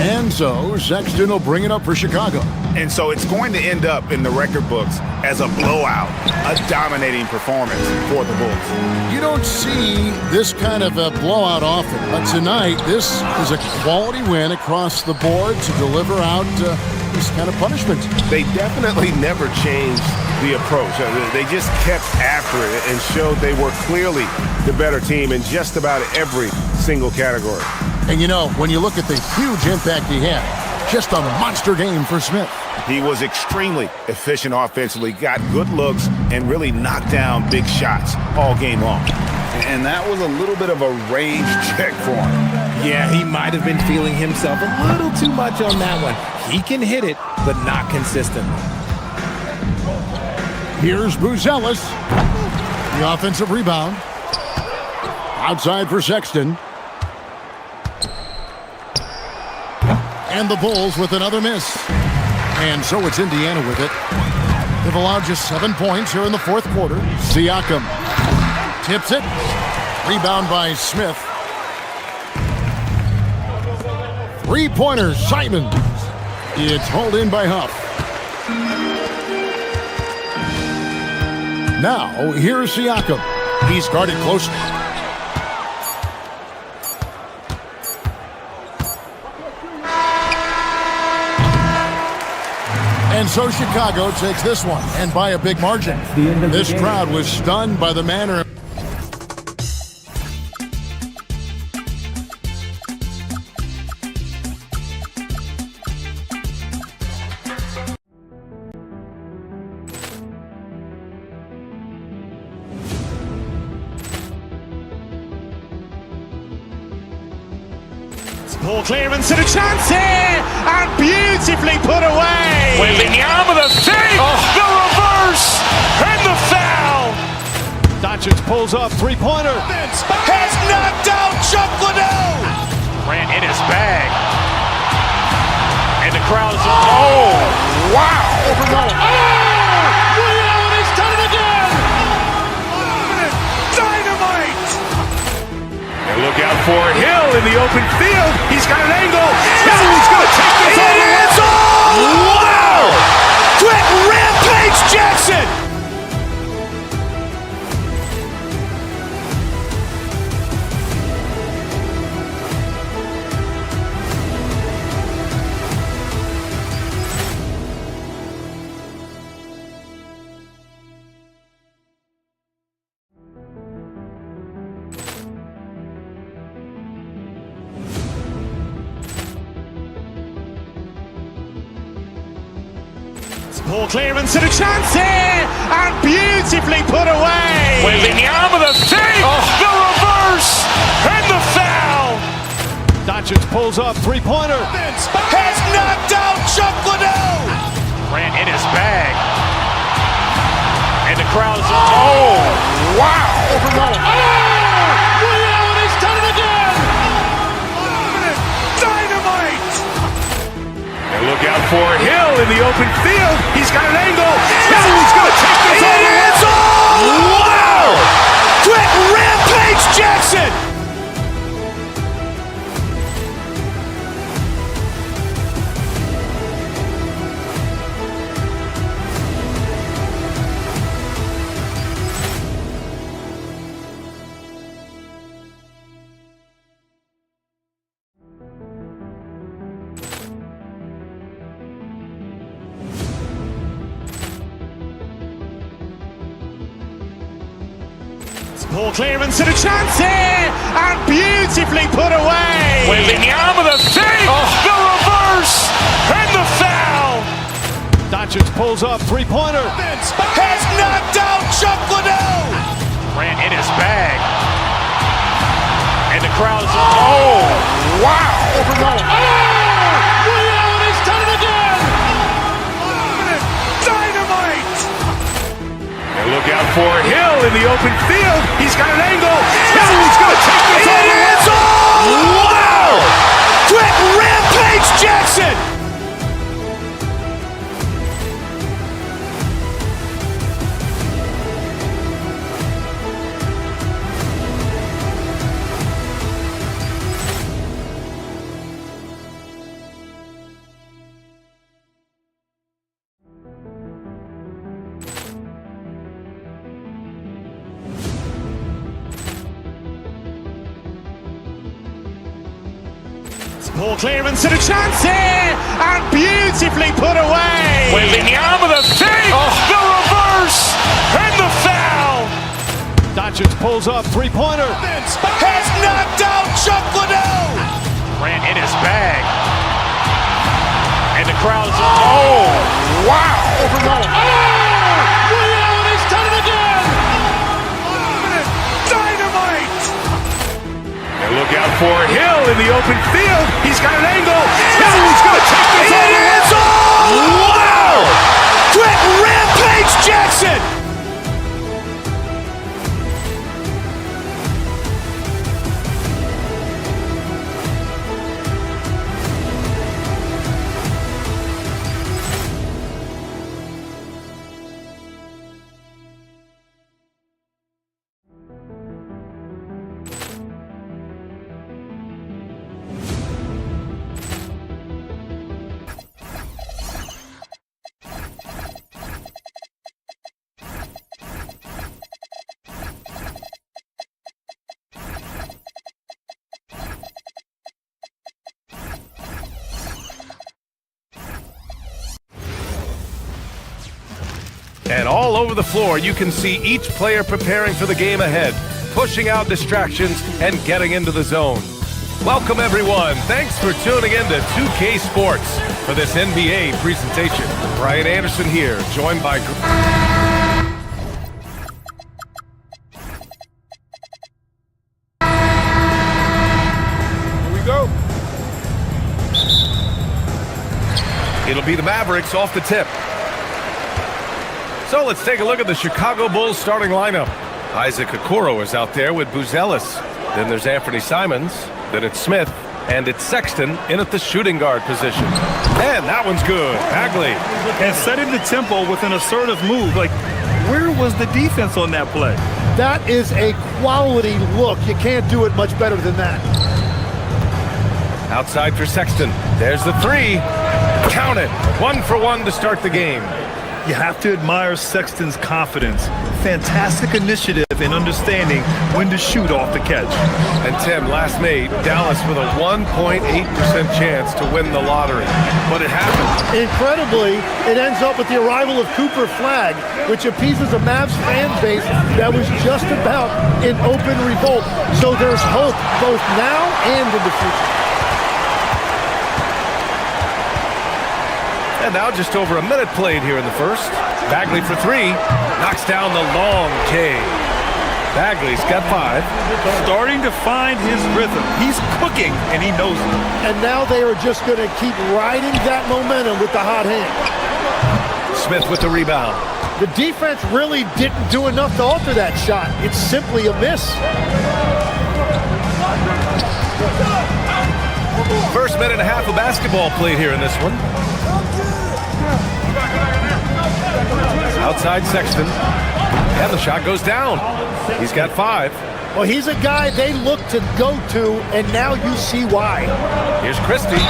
And so Sexton will bring it up for Chicago. And so it's going to end up in the record books as a blowout, a dominating performance for the Bulls. You don't see this kind of a blowout often, but tonight this is a quality win across the board to deliver out this kind of punishment. They definitely never changed the approach. They just kept after it and showed they were clearly the better team in just about every single category. And you know, when you look at the huge impact he had, just a monster game for Smith. He was extremely efficient offensively, got good looks, and really knocked down big shots all game long. And that was a little bit of a range check for him. Yeah, he might have been feeling himself a little too much on that one. He can hit it, but not consistently. Here's Buzelis. The offensive rebound. Outside for Sexton. And the Bulls with another miss. And so it's Indiana with it. They've allowed just 7 points here in the 4th quarter. Siakam tips it. Rebound by Smith. 3-pointer, Simon. It's hauled in by Huff. Now, here's Siakam. He's guarded closely. And so Chicago takes this one, and by a big margin. This crowd was stunned by the manner. Ball clearance and a chance here, and beautifully put away. Wembanyama the save, the reverse, and the foul. Doncic pulls up, three-pointer. Has knocked out Chuck Liddell. Ran in his bag. And the crowd is, oh, wow. Ray Allen has done it again. Dynamite. And look out for Hill in the open field. He's got an angle. He's going to take this all the way. Wow. Quick rampage Jackson. Ball clearance and a chance here, and beautifully put away. Wembanyama the save, the reverse, and the foul. Doncic pulls up, three-pointer. Has knocked out Chuck Liddell. Ran in his bag. And the crowd is, oh, wow. Ray Allen has done it again. Dynamite. And look out for Hill in the open field. He's got an angle. He's going to take this wow! Quick rampage Jackson! Poor clearance and a chance here, and beautifully put away. Wembanyama the fake, the reverse, and the foul. Doncic pulls up, three-pointer. Has knocked out Chuck Liddell. Grant in his bag. And the crowd is... Oh, wow. Rio, he's done it again. Dynamite. And look out for Hill in the open field. He's got an angle. He's going to take this all the way. Wow. Quick rampage Jackson. Poor clearance and a chance here, and beautifully put away. Wembanyama the fake, the reverse, and the foul. Doncic pulls up, three-pointer. Has knocked out Chuck Liddell. Grant in his bag. And the crowd is... Oh, wow. Rio, he's done it again. Dynamite. And look out for Hill in the open field. He's got an angle. He's going to take this all the way. Wow. Quick rampage Jackson. And all over the floor, you can see each player preparing for the game ahead, pushing out distractions and getting into the zone. Welcome, everyone. Thanks for tuning in to 2K Sports for this NBA presentation. Brian Anderson here, joined by... Here we go. It'll be the Mavericks off the tip. So let's take a look at the Chicago Bulls starting lineup. Isaac Okoro is out there with Buzelis. Then there's Anthony Simons. Then it's Smith. And it's Sexton in at the shooting guard position. And that one's good. Bagley. And setting the tempo with an assertive move. Like, where was the defense on that play? That is a quality look. You can't do it much better than that. Outside for Sexton. There's the three. Count it. 1 for 1 to start the game. You have to admire Sexton's confidence. Fantastic initiative in understanding when to shoot off the catch. And Tim, last night, Dallas with a 1.8% chance to win the lottery. But it happened. Incredibly, it ends up with the arrival of Cooper Flagg, which appeases a Mavs fan base that was just about in open revolt. So there's hope both now and in the future. And now just over a minute played here in the first. Bagley for three. Knocks down the long K. Bagley's got 5. Starting to find his rhythm. He's cooking, and he knows it. And now they are just going to keep riding that momentum with the hot hand. Smith with the rebound. The defense really didn't do enough to alter that shot. It's simply a miss. First minute and a half of basketball played here in this one. Outside Sexton. And the shot goes down. He's got 5. Well, he's a guy they look to go to, and now you see why. Here's Christie.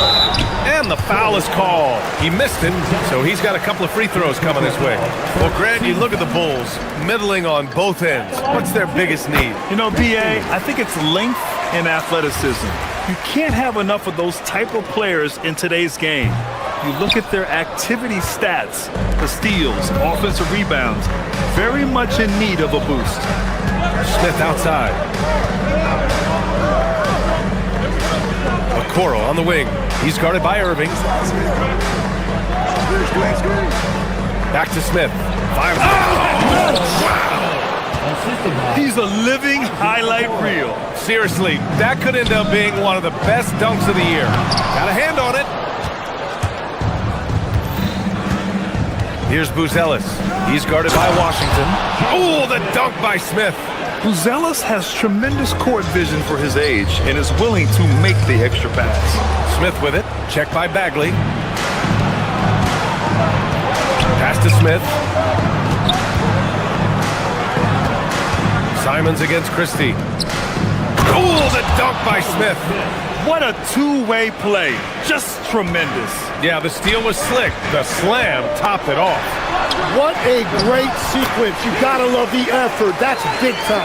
And the foul is called. He missed it, so he's got a couple of free throws coming his way. Well, Grant, you look at the Bulls, middling on both ends. What's their biggest need? You know, B.A., I think it's length and athleticism. You can't have enough of those type of players in today's game. You look at their activity stats, the steals, offensive rebounds, very much in need of a boost. Smith outside. Okoro on the wing. He's guarded by Irving. Back to Smith. 5. Wow! He's a living highlight reel. Seriously, that could end up being one of the best dunks of the year. Got a hand on it. Here's Buzelis. He's guarded by Washington. Oh, the dunk by Smith. Buzelis has tremendous court vision for his age and is willing to make the extra pass. Smith with it. Checked by Bagley. Pass to Smith. Simons against Christie. Oh, the dunk by Smith. What a two-way play. Just tremendous. Yeah, the steal was slick. The slam topped it off. What a great sequence. You gotta love the effort. That's big time.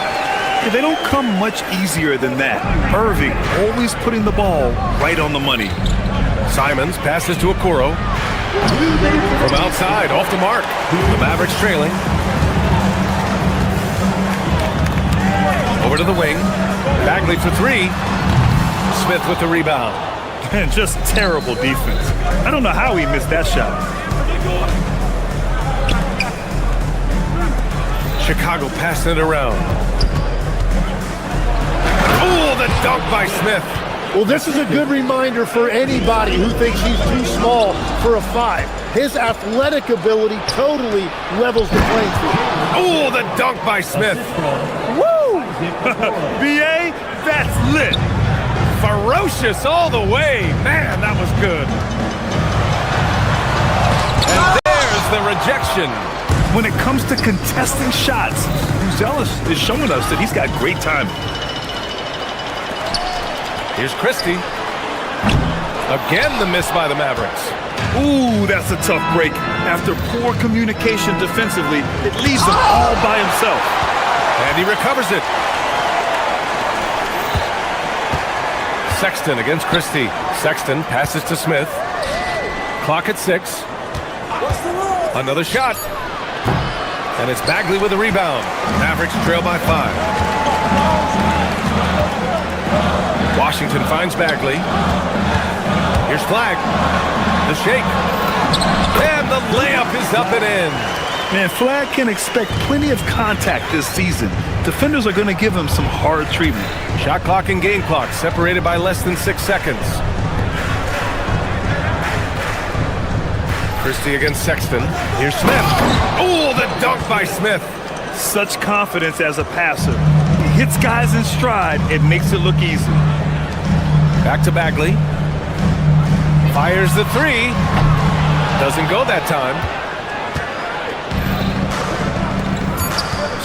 Yeah, they don't come much easier than that. Irving always putting the ball right on the money. Simons passes to Okoro. From outside, off the mark. The Mavericks trailing. Over to the wing. Bagley for 3. Smith with the rebound. And just terrible defense. I don't know how he missed that shot. Chicago passing it around. Oh, the dunk by Smith. Well, this is a good reminder for anybody who thinks he's too small for a 5. His athletic ability totally levels the playing field. Oh, the dunk by Smith. Woo! B.A., that's lit. Ferocious all the way. Man, that was good. And there's the rejection. When it comes to contesting shots, Buzelis is showing us that he's got great timing. Here's Christie. Again, the miss by the Mavericks. Ooh, that's a tough break. After poor communication defensively, it leaves him all by himself. And he recovers it. Sexton against Christie. Sexton passes to Smith. Clock at 6. Another shot. And it's Bagley with the rebound. Mavericks trail by 5. Washington finds Bagley. Here's Flagg. The shake. And the layup is up and in. Man, Flagg can expect plenty of contact this season. Defenders are going to give him some hard treatment. Shot clock and game clock separated by less than 6 seconds. Christie against Sexton. Here's Smith. Oh, the dunk by Smith. Such confidence as a passer. He hits guys in stride. It makes it look easy. Back to Bagley. Fires the 3. Doesn't go that time.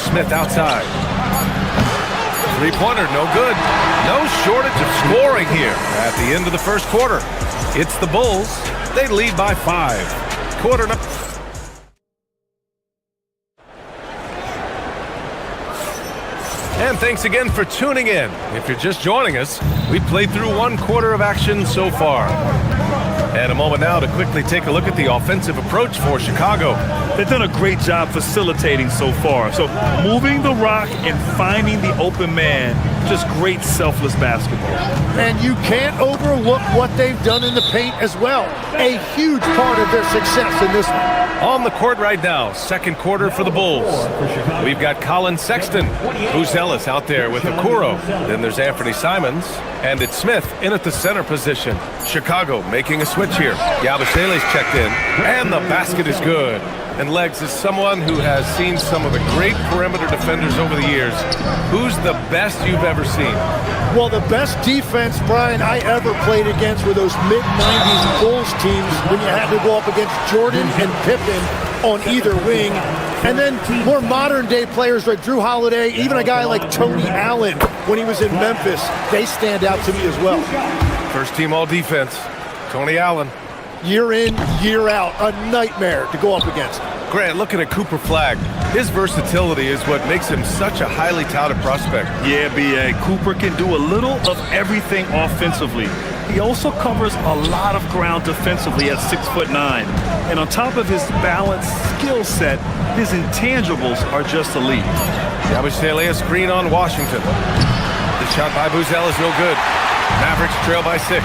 Smith outside. 3-pointer, no good. No shortage of scoring here at the end of the first quarter. It's the Bulls. They lead by 5. Quarter number. And thanks again for tuning in. If you're just joining us, we played through 1 quarter of action so far. And a moment now to quickly take a look at the offensive approach for Chicago. They've done a great job facilitating so far. So moving the rock and finding the open man, just great selfless basketball. And you can't overlook what they've done in the paint as well. A huge part of their success in this one. On the court right now, second quarter for the Bulls. We've got Colin Sexton, Buzelis out there with Okoro. Then there's Anthony Simons, and it's Smith in at the center position. Chicago making a switch here. Yabusele's checked in, and the basket is good. And Legs is someone who has seen some of the great perimeter defenders over the years. Who's the best you've ever seen? Well, the best defense, Brian, I ever played against were those mid-90s Bulls teams when you had to go up against Jordan and Pippen on either wing. And then more modern-day players like Drew Holiday, even a guy like Tony Allen when he was in Memphis, they stand out to me as well. First team all defense, Tony Allen. Year in, year out, a nightmare to go up against. Grant, looking at Cooper Flagg, his versatility is what makes him such a highly touted prospect. Yeah, B.A. Cooper can do a little of everything offensively. He also covers a lot of ground defensively at 6'9". And on top of his balanced skill set, his intangibles are just elite. Yabusele a screen on Washington. The shot by Buzel is no good. Mavericks trail by 6.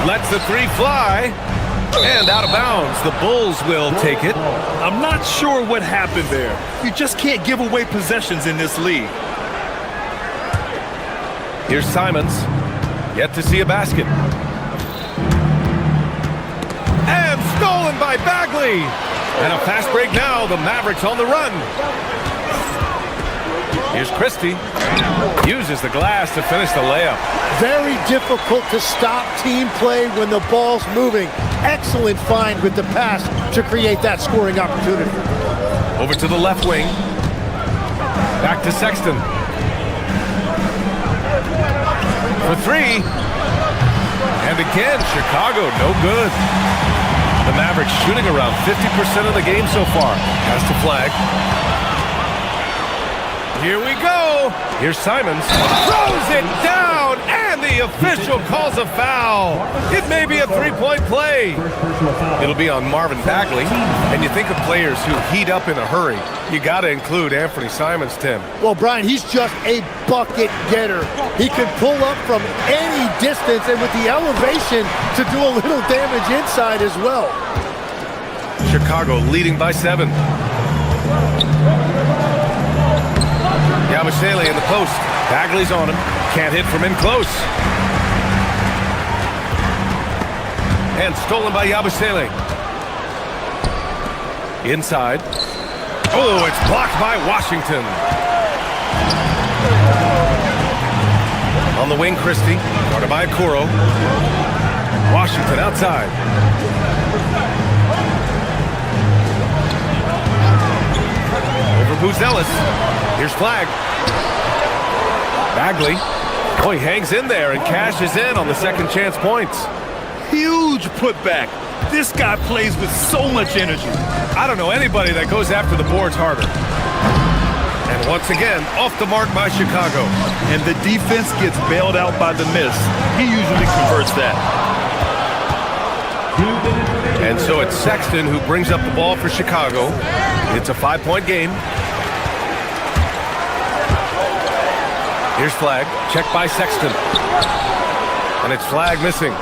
Lets the three fly. And out of bounds. The Bulls will take it. I'm not sure what happened there. You just can't give away possessions in this league. Here's Simons. Yet to see a basket. And stolen by Bagley. And a fast break now. The Mavericks on the run. Here's Christie. Uses the glass to finish the layup. Very difficult to stop team play when the ball's moving. Excellent find with the pass to create that scoring opportunity. Over to the left wing. Back to Sexton. For 3. And again, Chicago, no good. The Mavericks shooting around 50% of the game so far. Pass to Flagg. Here we go. Here's Simons. Throws it down, and the official calls a foul. It may be a three-point play. It'll be on Marvin Bagley. And you think of players who heat up in a hurry. You got to include Anthony Simons, Tim. Well, Brian, he's just a bucket getter. He can pull up from any distance, and with the elevation to do a little damage inside as well. Chicago leading by 7. Yabusele in the post. Bagley's on him. Can't hit from in close. And stolen by Yabusele. Inside. Oh, it's blocked by Washington. On the wing, Christie. Guarded by Okoro. Washington outside. Over Buzelis. Here's Flagg. Bagley. Oh, he hangs in there and cashes in on the second chance points. Huge putback. This guy plays with so much energy. I don't know anybody that goes after the boards harder. And once again, off the mark by Chicago. And the defense gets bailed out by the miss. He usually converts that. And so it's Sexton who brings up the ball for Chicago. It's a 5-point game. Here's Flagg, checked by Sexton. And it's Flagg missing.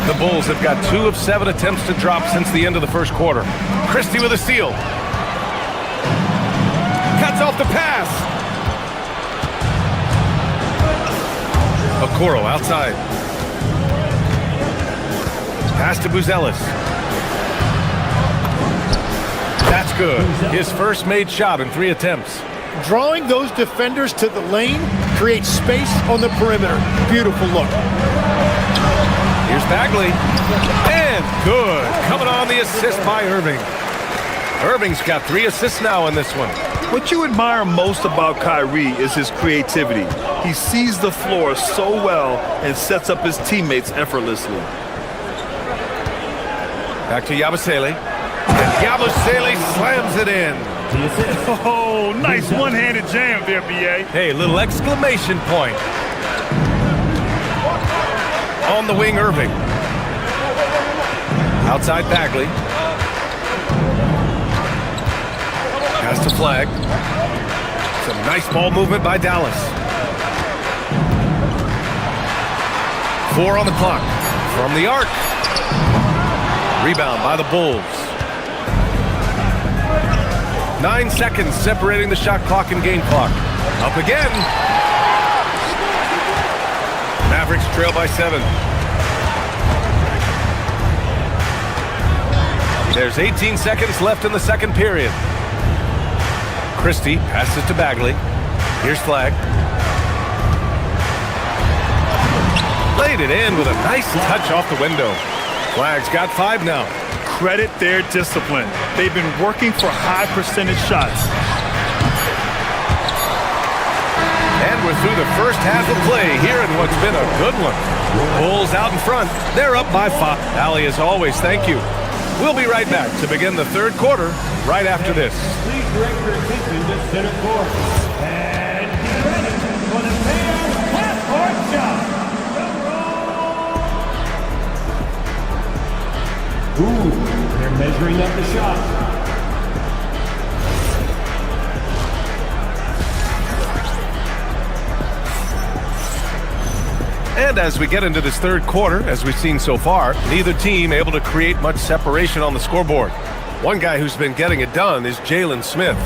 The Bulls have got 2 of 7 attempts to drop since the end of the first quarter. Christie with a steal. Cuts off the pass. Okoro outside. Pass to Buzelis. That's good. His first made shot in 3 attempts. Drawing those defenders to the lane creates space on the perimeter. Beautiful look. Here's Bagley. And good. Coming on the assist by Irving. Irving's got 3 assists now in this one. What you admire most about Kyrie is his creativity. He sees the floor so well and sets up his teammates effortlessly. Back to Yabusele. And Yabusele slams it in. Oh, nice one-handed jam there, B.A. Hey, little exclamation point. On the wing, Irving. Outside Bagley. Pass to Flagg. Some nice ball movement by Dallas. 4 on the clock. From the arc. Rebound by the Bulls. 9 seconds separating the shot clock and game clock. Up again. Mavericks trail by 7. There's 18 seconds left in the second period. Christie passes to Bagley. Here's Flagg. Laid it in with a nice touch off the window. Flagg's got 5 now. credit their discipline. They've been working for high percentage shots. And we're through the first half of play here in what's been a good one. Bulls out in front. They're up by 5. Allie, as always, thank you. We'll be right back to begin the third quarter right after this. Please direct your attention to center court. And get ready for the fair half-court shot. Ooh, they're measuring up the shot. And as we get into this third quarter, as we've seen so far, neither team able to create much separation on the scoreboard. One guy who's been getting it done is Jalen Smith.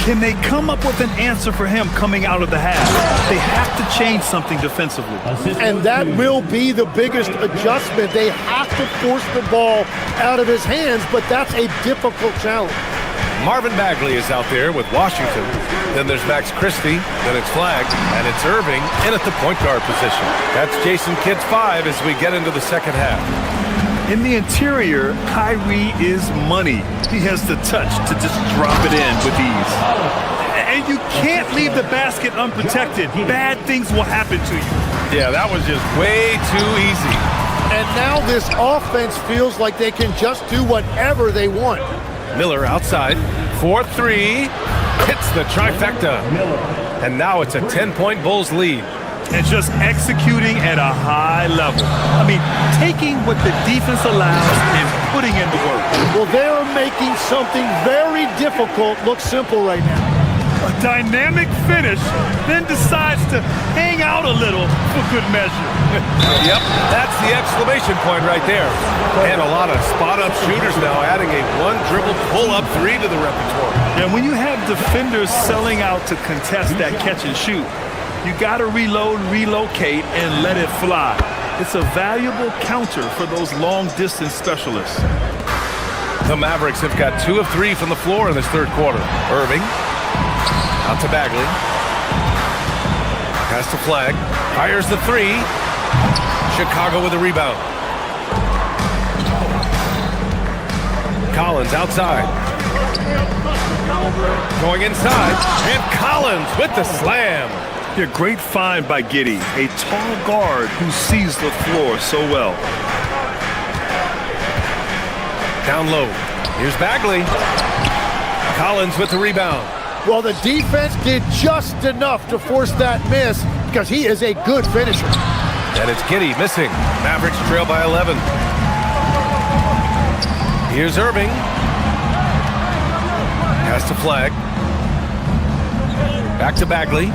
Can they come up with an answer for him coming out of the half? They have to change something defensively. And that will be the biggest adjustment. They have to force the ball out of his hands, but that's a difficult challenge. Marvin Bagley is out there with Washington. Then there's Max Christie. Then it's Flagg. And it's Irving in at the point guard position. That's Jason Kidd's 5 as we get into the second half. In the interior, Kyrie is money. He has the touch to just drop it in with ease. And you can't leave the basket unprotected. Bad things will happen to you. Yeah, that was just way too easy. And now this offense feels like they can just do whatever they want. Miller outside, 4-3, hits the trifecta. And now it's a 10-point Bulls lead. And just executing at a high level. I mean, taking what the defense allows and putting in the work. Well, they're making something very difficult look simple right now. A dynamic finish, then decides to hang out a little for good measure. Yep, that's the exclamation point right there. And a lot of spot-up shooters now adding a one-dribble pull-up 3 to the repertoire. And when you have defenders selling out to contest that catch and shoot, you got to reload, relocate, and let it fly. It's a valuable counter for those long-distance specialists. The Mavericks have got 2 of 3 from the floor in this third quarter. Irving. Out to Bagley. Pass to Flagg. Fires the 3. Chicago with a rebound. Collins outside. Going inside. And Collins with the slam. Yeah, great find by Giddey. A tall guard who sees the floor so well. Down low. Here's Bagley. Collins with the rebound. Well, the defense did just enough to force that miss because he is a good finisher. And it's Giddey missing. Mavericks trail by 11. Here's Irving. Pass to Flagg. Back to Bagley.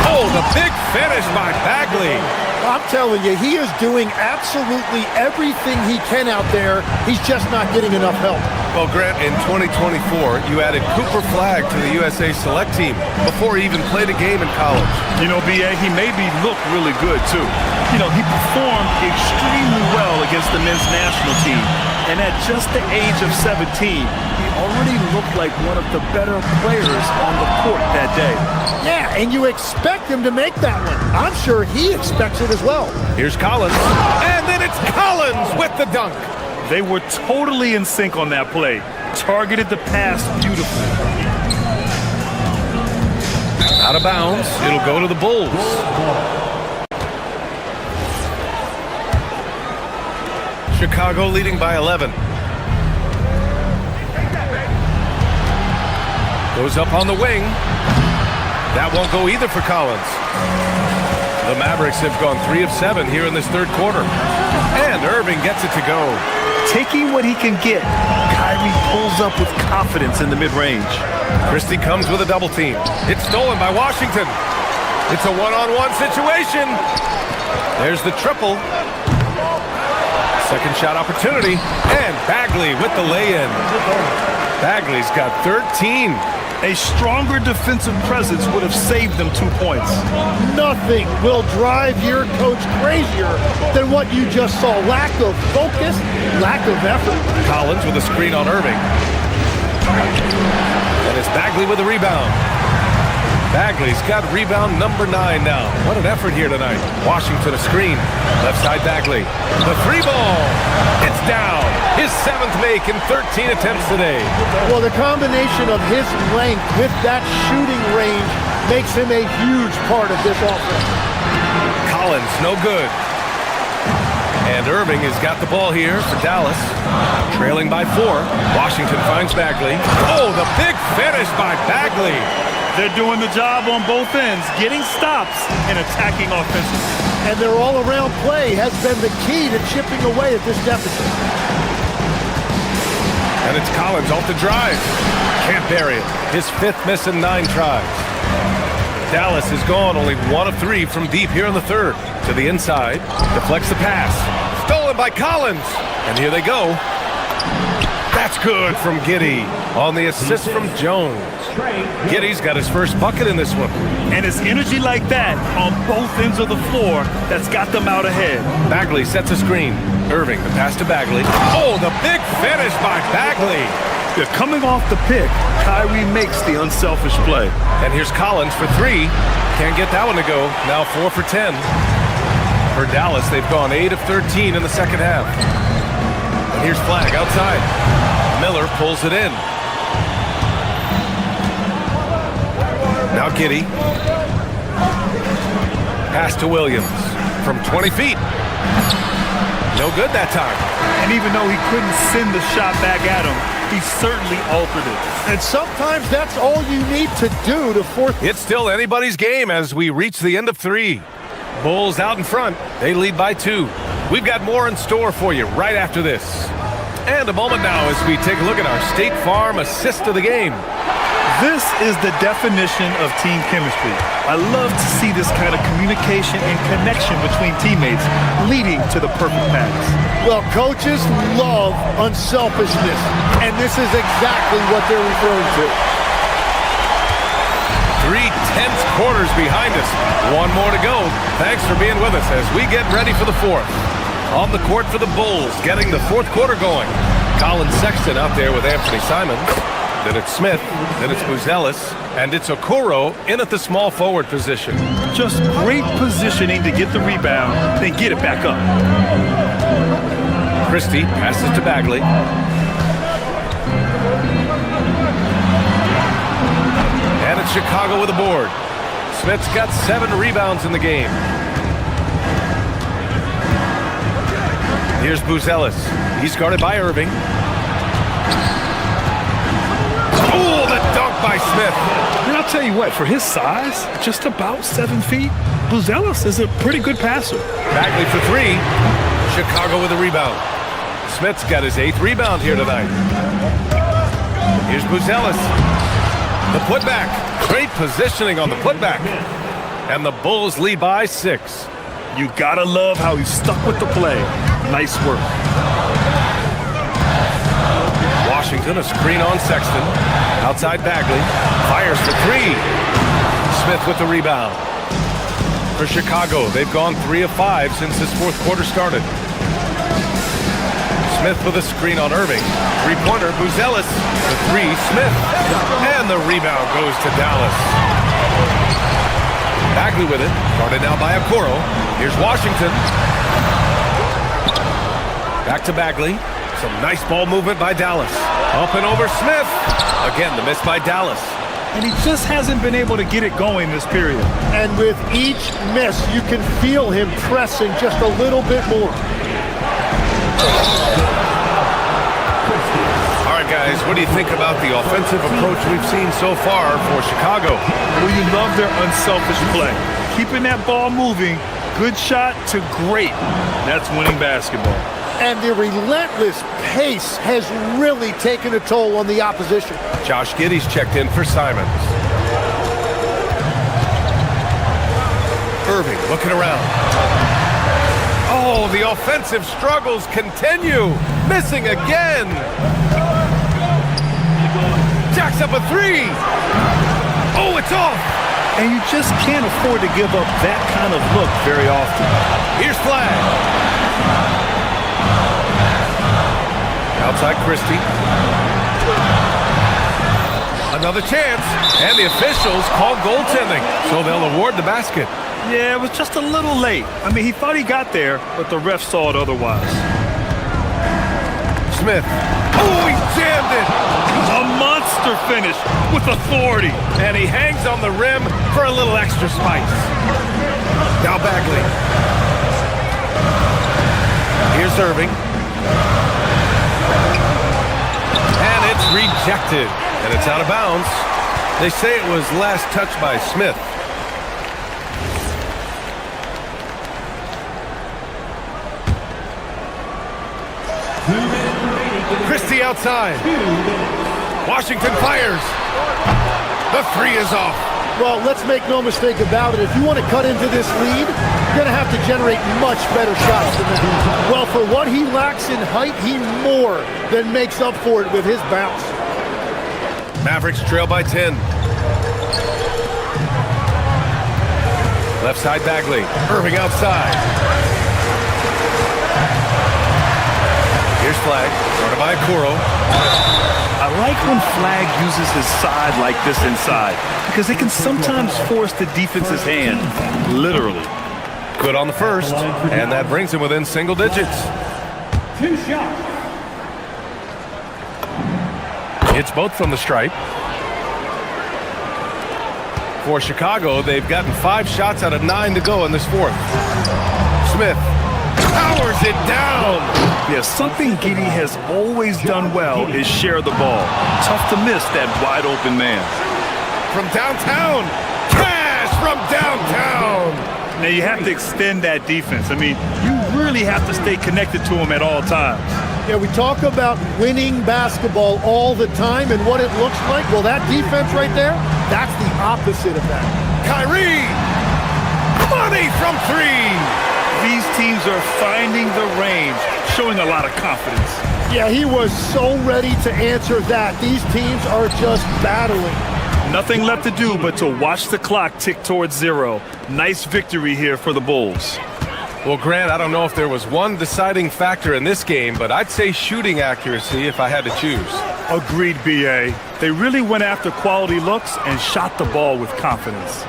Oh, the big finish by Bagley. I'm telling you, he is doing absolutely everything he can out there. He's just not getting enough help. Well, Grant, in 2024, you added Cooper Flagg to the USA Select team before he even played a game in college. You know, B.A., he made me look really good, too. You know, he performed extremely well against the men's national team. And at just the age of 17, he already looked like one of the better players on the court that day. Yeah, and you expect him to make that one. I'm sure he expects it as well. Here's Collins. And then it's Collins with the dunk. They were totally in sync on that play. Targeted the pass beautifully. Out of bounds. It'll go to the Bulls. Chicago leading by 11. Goes up on the wing. That won't go either for Collins. The Mavericks have gone 3 of 7 here in this third quarter. And Irving gets it to go. Taking what he can get, Kyrie pulls up with confidence in the mid-range. Christie comes with a double team. It's stolen by Washington. It's a one-on-one situation. There's the triple. Second shot opportunity. And Bagley with the lay-in. Bagley's got 13. A stronger defensive presence would have saved them 2 points. Nothing will drive your coach crazier than what you just saw. Lack of focus, lack of effort. Collins with a screen on Irving. And it's Bagley with a rebound. Bagley's got rebound number 9 now. What an effort here tonight. Washington a screen. Left side Bagley. The 3 ball. It's down. His 7th make in 13 attempts today. Well, the combination of his length with that shooting range makes him a huge part of this offense. Collins, no good. And Irving has got the ball here for Dallas. Trailing by 4. Washington finds Bagley. Oh, the big finish by Bagley. They're doing the job on both ends, getting stops and attacking offensively. And their all-around play has been the key to chipping away at this deficit. And it's Collins off the drive. Can't bury it. His 5th miss in 9 tries. Dallas is gone only 1 of 3 from deep here in the 3rd. To the inside. Deflects the pass. Stolen by Collins. And here they go. That's good from Giddey on the assist from Jones. Giddey's got his first bucket in this one. And it's energy like that on both ends of the floor that's got them out ahead. Bagley sets a screen. Irving, the pass to Bagley. Oh, the big finish by Bagley. They're coming off the pick. Kyrie makes the unselfish play. And here's Collins for 3. Can't get that one to go. Now 4 for 10. For Dallas, they've gone 8 of 13 in the second half. And here's Flag outside. Miller pulls it in. Now Giddey. Pass to Williams from 20 feet. No good that time. And even though he couldn't send the shot back at him, he certainly altered it. And sometimes that's all you need to do to force. It's still anybody's game as we reach the end of 3. Bulls out in front. They lead by 2. We've got more in store for you right after this. And a moment now as we take a look at our State Farm assist of the game. This is the definition of team chemistry. I love to see this kind of communication and connection between teammates leading to the perfect pass. Well, coaches love unselfishness, and this is exactly what they're referring to. 3 tense quarters behind us. 1 more to go. Thanks for being with us as we get ready for the 4th. On the court for the Bulls, getting the 4th quarter going. Colin Sexton out there with Anthony Simons. Then it's Smith, then it's Buzelis, and it's Okoro in at the small forward position. Just great positioning to get the rebound, then get it back up. Christie passes to Bagley. And it's Chicago with a board. Smith's got 7 rebounds in the game. Here's Buzelis. He's guarded by Irving. Oh, the dunk by Smith. And I'll tell you what, for his size, just about 7 feet, Buzelis is a pretty good passer. Bagley for 3. Chicago with a rebound. Smith's got his 8th rebound here tonight. Here's Buzelis. The putback. Great positioning on the putback. And the Bulls lead by 6. You gotta love how he stuck with the play. Nice work. Washington, a screen on Sexton. Outside Bagley. Fires for 3. Smith with the rebound. For Chicago, they've gone 3 of 5 since this 4th quarter started. Smith with a screen on Irving. 3-pointer, Buzelis. The 3, Smith. And the rebound goes to Dallas. Bagley with it. Guarded now by Okoro. Here's Washington. Back to Bagley. Some nice ball movement by Dallas. Up and over Smith. Again, the miss by Dallas. And he just hasn't been able to get it going this period. And with each miss, you can feel him pressing just a little bit more. All right, guys, what do you think about the offensive approach we've seen so far for Chicago? Well, you love their unselfish play. Keeping that ball moving, good shot to great. That's winning basketball. And the relentless pace has really taken a toll on the opposition. Josh Giddey's checked in for Simons. Irving looking around. Oh, the offensive struggles continue. Missing again. Jacks up a 3. Oh, it's off. And you just can't afford to give up that kind of look very often. Here's Flag. Outside Christie. Another chance, and the officials call goaltending, so they'll award the basket. Yeah, it was just a little late. I mean, he thought he got there, but the ref saw it otherwise. Smith. Oh, he jammed it! A monster finish with authority. And he hangs on the rim for a little extra spice. Now Bagley. Here's Irving. And it's rejected. And it's out of bounds. They say it was last touched by Smith. Christie outside. Washington fires. The three is off. Well, let's make no mistake about it. If you want to cut into this lead, you're going to have to generate much better shots than this. Well, for what he lacks in height, he more than makes up for it with his bounce. Mavericks trail by 10. Left side Bagley. Irving outside. Here's Flag. Started by Kuro. I like when Flag uses his side like this inside because it can sometimes force the defense's hand, literally. Good on the first, and that brings him within single digits. 2 shots. It's both from the stripe. For Chicago, they've gotten 5 shots out of 9 to go in this fourth. Smith powers it down. Yeah, something Giddey has always done well is share the ball. Tough to miss that wide open man. From downtown. Cash from downtown. Now you have to extend that defense. I mean, you really have to stay connected to him at all times. Yeah, we talk about winning basketball all the time and what it looks like. Well, that defense right there, that's the opposite of that. Kyrie. Money from 3. These teams are finding the range, showing a lot of confidence. Yeah, he was so ready to answer that. These teams are just battling. Nothing left to do but to watch the clock tick towards 0. Nice victory here for the Bulls. Well, Grant, I don't know if there was one deciding factor in this game, but I'd say shooting accuracy if I had to choose. Agreed, B.A. They really went after quality looks and shot the ball with confidence.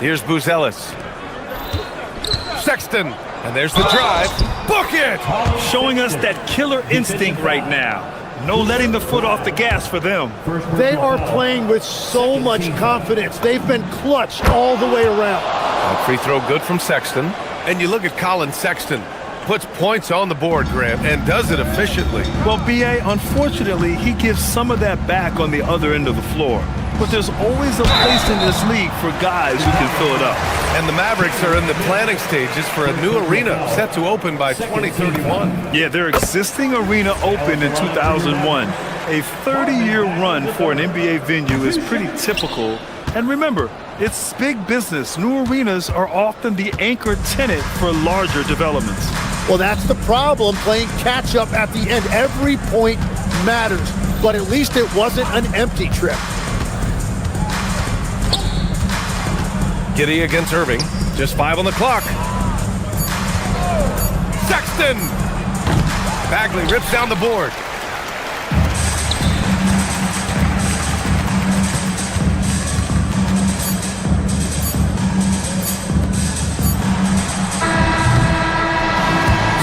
Here's Buzelis. Sexton. And there's the drive. Book it! Showing us that killer instinct right now. No letting the foot off the gas for them. They are playing with so much confidence. They've been clutched all the way around. Free throw good from Sexton. And you look at Colin Sexton. Puts points on the board, Grant, and does it efficiently. Well, B.A., unfortunately, he gives some of that back on the other end of the floor. But there's always a place in this league for guys who can fill it up. And the Mavericks are in the planning stages for a new arena set to open by 2031. Yeah, their existing arena opened in 2001. A 30-year run for an NBA venue is pretty typical. And remember, it's big business. New arenas are often the anchor tenant for larger developments. Well, that's the problem, playing catch-up at the end. Every point matters, but at least it wasn't an empty trip. Giddey against Irving. Just 5 on the clock. Sexton! Bagley rips down the board.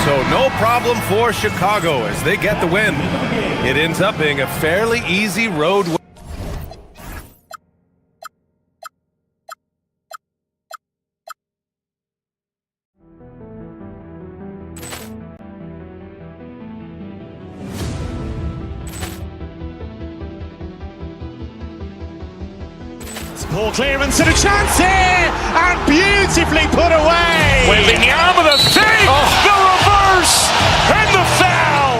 So no problem for Chicago as they get the win. It ends up being a fairly easy road win. Ball clearance and a chance here, and beautifully put away. Wembanyama the fake, the reverse, and the foul.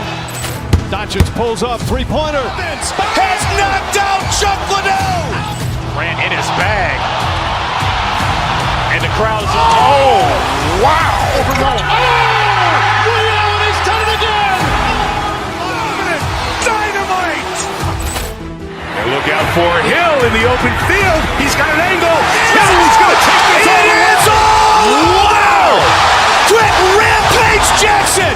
Doncic pulls up, three-pointer. Has knocked out Chuck Liddell. Ran in his bag, and the crowd is. Oh, wow! He's done it again. Dynamite. And look out for Hill in the open field. He's got an angle. He's going to take this all the way. Wow! Quick rampage Jackson.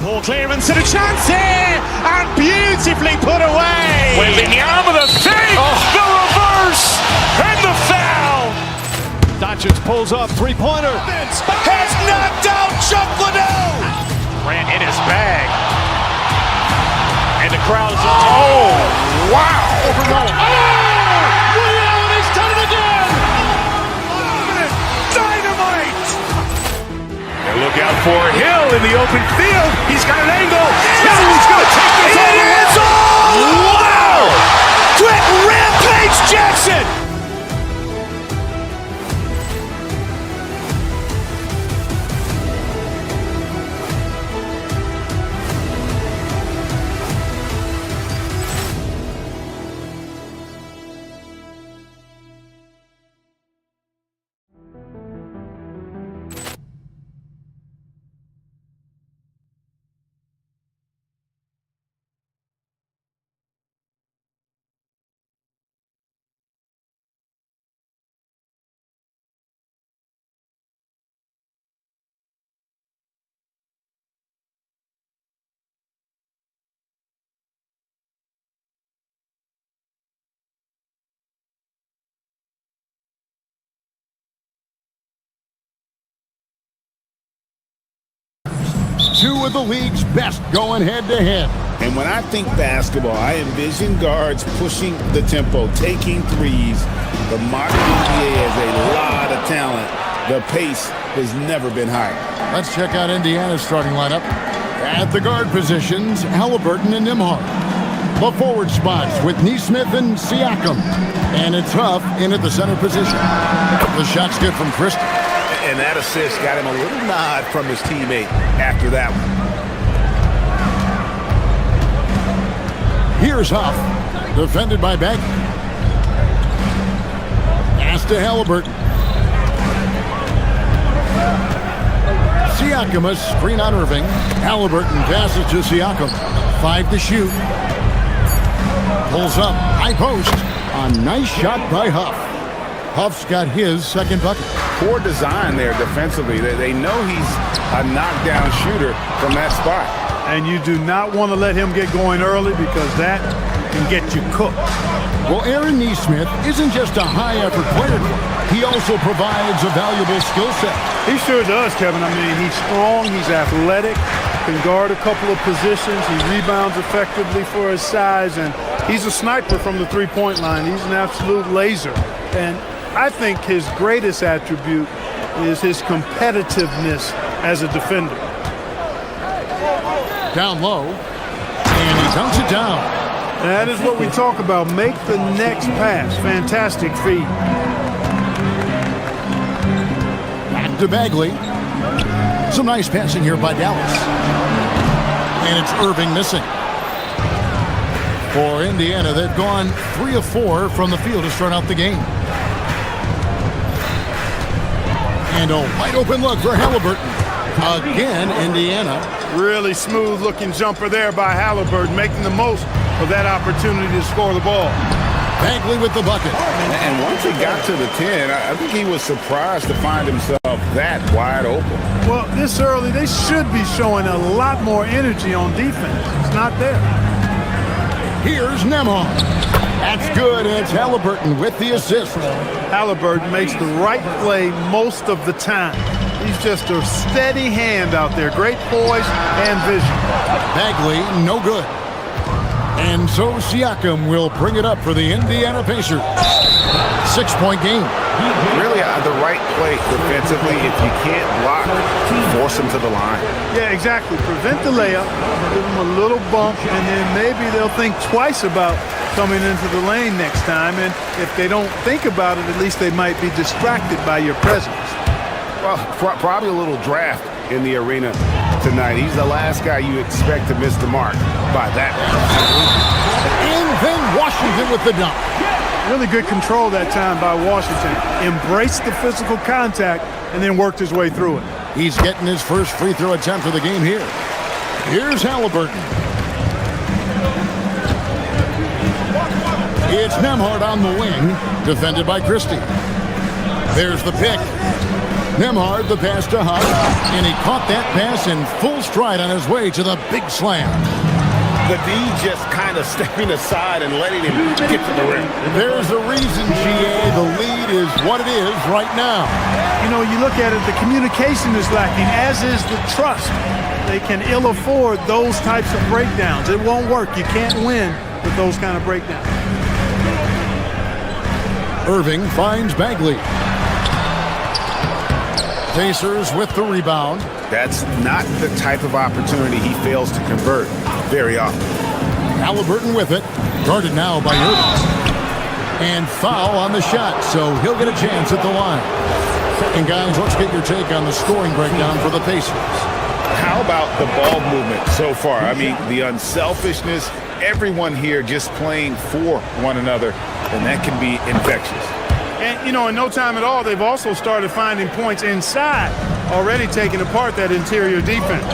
Ball clearance and a chance here, and beautifully put away. Wembanyama the fake, the reverse, and the foul. Doncic pulls up, three-pointer. Has knocked out Chuck Liddell. Grant in his bag. And the crowd's oh, wow. Overrun. Ray Allen has done it again. Dynamite. And look out for Hill in the open field. He's got an angle. Now he's going to take this all the way. Wow. Quick Rampage Jackson. Two of the league's best going head-to-head. And when I think basketball, I envision guards pushing the tempo, taking threes. The modern NBA has a lot of talent. The pace has never been higher. Let's check out Indiana's starting lineup. At the guard positions, Halliburton and Nembhard. The forward spots with Nesmith and Siakam. And it's Huff in at the center position. The shot's good from Christie. And that assist got him a little nod from his teammate after that one. Here's Huff, defended by Beck. Pass to Halliburton. Siakam, a screen on Irving. Halliburton passes to Siakam. 5 to shoot. Pulls up, high post. A nice shot by Huff. Huff's got his second bucket. Poor design there defensively. They know he's a knockdown shooter from that spot. And you do not want to let him get going early because that can get you cooked. Well, Aaron Nesmith isn't just a high-effort player. He also provides a valuable skill set. He sure does, Kevin. I mean, he's strong, he's athletic, can guard a couple of positions, he rebounds effectively for his size, and he's a sniper from the three-point line. He's an absolute laser. And I think his greatest attribute is his competitiveness as a defender. Down low, and he dunks it down. That is what we talk about. Make the next pass. Fantastic feed. Back to Bagley. Some nice passing here by Dallas. And it's Irving missing. For Indiana, they've gone 3 of 4 from the field to start out the game. And a wide open look for Halliburton. Again, Indiana. Really smooth looking jumper there by Halliburton, making the most of that opportunity to score the ball. Bagley with the bucket. And once he got to the 10, I think he was surprised to find himself that wide open. Well, this early, they should be showing a lot more energy on defense. It's not there. Here's Nembhard. That's good, and it's Halliburton with the assist. Halliburton makes the right play most of the time. He's just a steady hand out there. Great poise and vision. Bagley, no good. And so Siakam will bring it up for the Indiana Pacers. 6-point game. Really the right play defensively. If you can't block, force him to the line. Yeah, exactly. Prevent the layup, give him a little bump, and then maybe they'll think twice about coming into the lane next time. And if they don't think about it, at least they might be distracted by your presence. Well, probably a little draft in the arena tonight. He's the last guy you expect to miss the mark by that. And then Washington with the dunk. Really good control that time by Washington. Embraced the physical contact and then worked his way through it. He's getting his first free throw attempt of the game here. Here's Halliburton. It's Nembhard on the wing, defended by Christie. There's the pick. Nembhard, the pass to Huff, and he caught that pass in full stride on his way to the big slam. The D just kind of stepping aside and letting him get to the rim. There's a reason, GA, the lead is what it is right now. You know, you look at it, the communication is lacking, as is the trust. They can ill afford those types of breakdowns. It won't work. You can't win with those kind of breakdowns. Irving finds Bagley. Pacers with the rebound. That's not the type of opportunity he fails to convert very often. Halliburton with it. Guarded now by Irving. And foul on the shot, so he'll get a chance at the line. And guys, let's get your take on the scoring breakdown for the Pacers. How about the ball movement so far? I mean, the unselfishness, everyone here just playing for one another, and that can be infectious. And, you know, in no time at all, they've also started finding points inside, already taking apart that interior defense.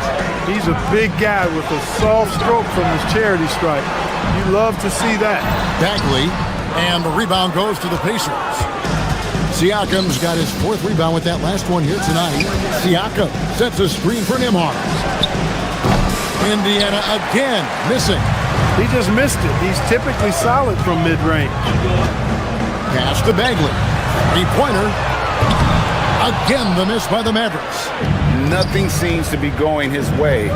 He's a big guy with a soft stroke from his charity stripe. You love to see that. Bagley, and the rebound goes to the Pacers. Siakam's got his fourth rebound with that last one here tonight. Siakam sets a screen for Nembhard. Indiana again missing. He just missed it. He's typically solid from mid-range. Pass to Bagley. Three-pointer. Again, the miss by the Mavericks. Nothing seems to be going his way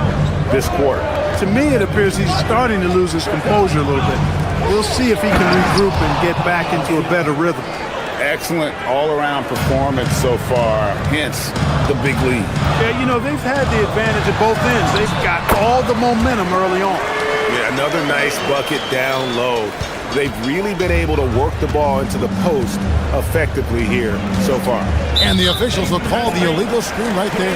this quarter. To me, it appears he's starting to lose his composure a little bit. We'll see if he can regroup and get back into a better rhythm. Excellent all-around performance so far, hence the big lead. Yeah, you know, they've had the advantage at both ends. They've got all the momentum early on. Yeah, another nice bucket down low. They've really been able to work the ball into the post effectively here so far. And the officials will call the illegal screen right there.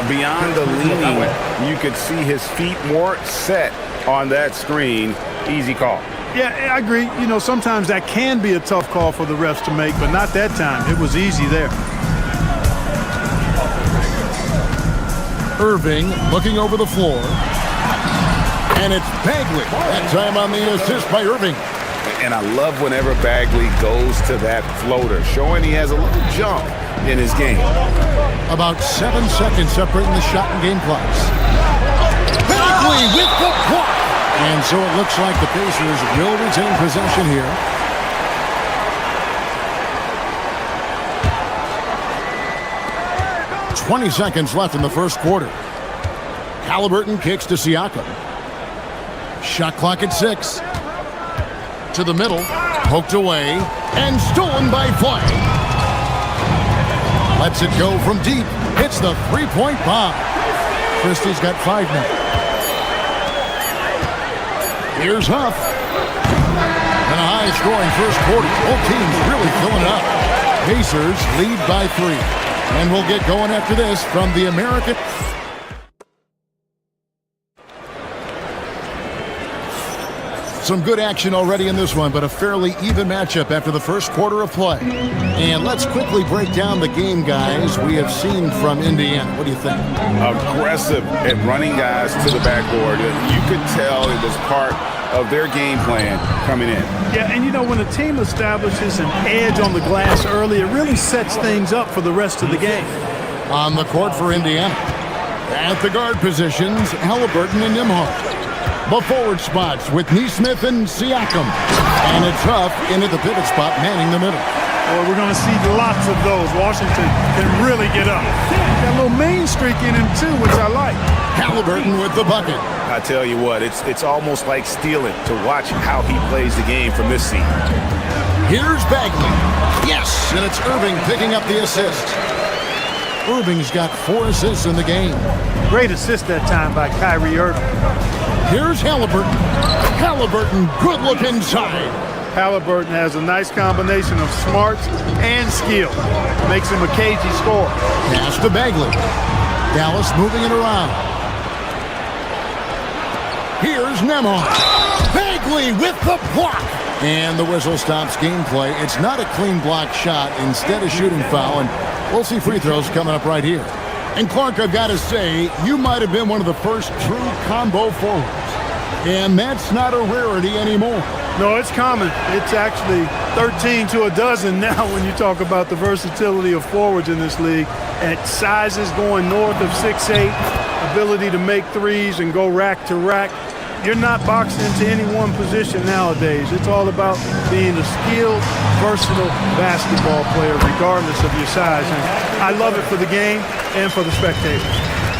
Beyond the leaning, you could see his feet more set on that screen. Easy call. Yeah, I agree. You know, sometimes that can be a tough call for the refs to make, but not that time. It was easy there. Irving looking over the floor. And it's Bagley. That time on the assist by Irving. And I love whenever Bagley goes to that floater, showing he has a little jump in his game. About 7 seconds separating the shot and game clocks. Bagley with the block. And so it looks like the Pacers will retain possession here. "20 seconds left in the first quarter. Halliburton kicks to Siakam. Shot clock at 6. To the middle, poked away, and stolen by Flay. Lets it go from deep. Hits the three-point bomb. Christie's got 5 now. Here's Huff. And a high-scoring first quarter. Both teams really filling it up. Pacers lead by 3. And we'll get going after this from the American. Some good action already in this one, but a fairly even matchup after the first quarter of play. And let's quickly break down the game, guys, we have seen from Indiana. What do you think? Aggressive at running guys to the backboard. You could tell it was part of their game plan coming in. Yeah, and you know, when a team establishes an edge on the glass early, it really sets things up for the rest of the game. On the court for Indiana. At the guard positions, Halliburton and Nembhard. The forward spots with Nesmith and Siakam. And it's Huff into the pivot spot, manning the middle. Well, we're going to see lots of those. Washington can really get up. Got a little main streak in him, too, which I like. Halliburton with the bucket. I tell you what, it's almost like stealing to watch how he plays the game from this seat. Here's Bagley. Yes, and it's Irving picking up the assist. Irving's got 4 assists in the game. Great assist that time by Kyrie Irving. Here's Halliburton. Halliburton, good look inside. Halliburton has a nice combination of smarts and skill. Makes him a cagey scorer. Pass to Bagley. Dallas moving it around. Here's Nembhard. Bagley with the block. And the whistle stops gameplay. It's not a clean block shot. Instead, a shooting foul. And we'll see free throws coming up right here. And Clark, I've got to say, you might have been one of the first true combo forwards. And that's not a rarity anymore. No, it's common. It's actually 13 to a dozen now when you talk about the versatility of forwards in this league. At sizes going north of 6'8", ability to make threes and go rack to rack. You're not boxed into any one position nowadays. It's all about being a skilled, versatile basketball player regardless of your size. And I love it for the game and for the spectators.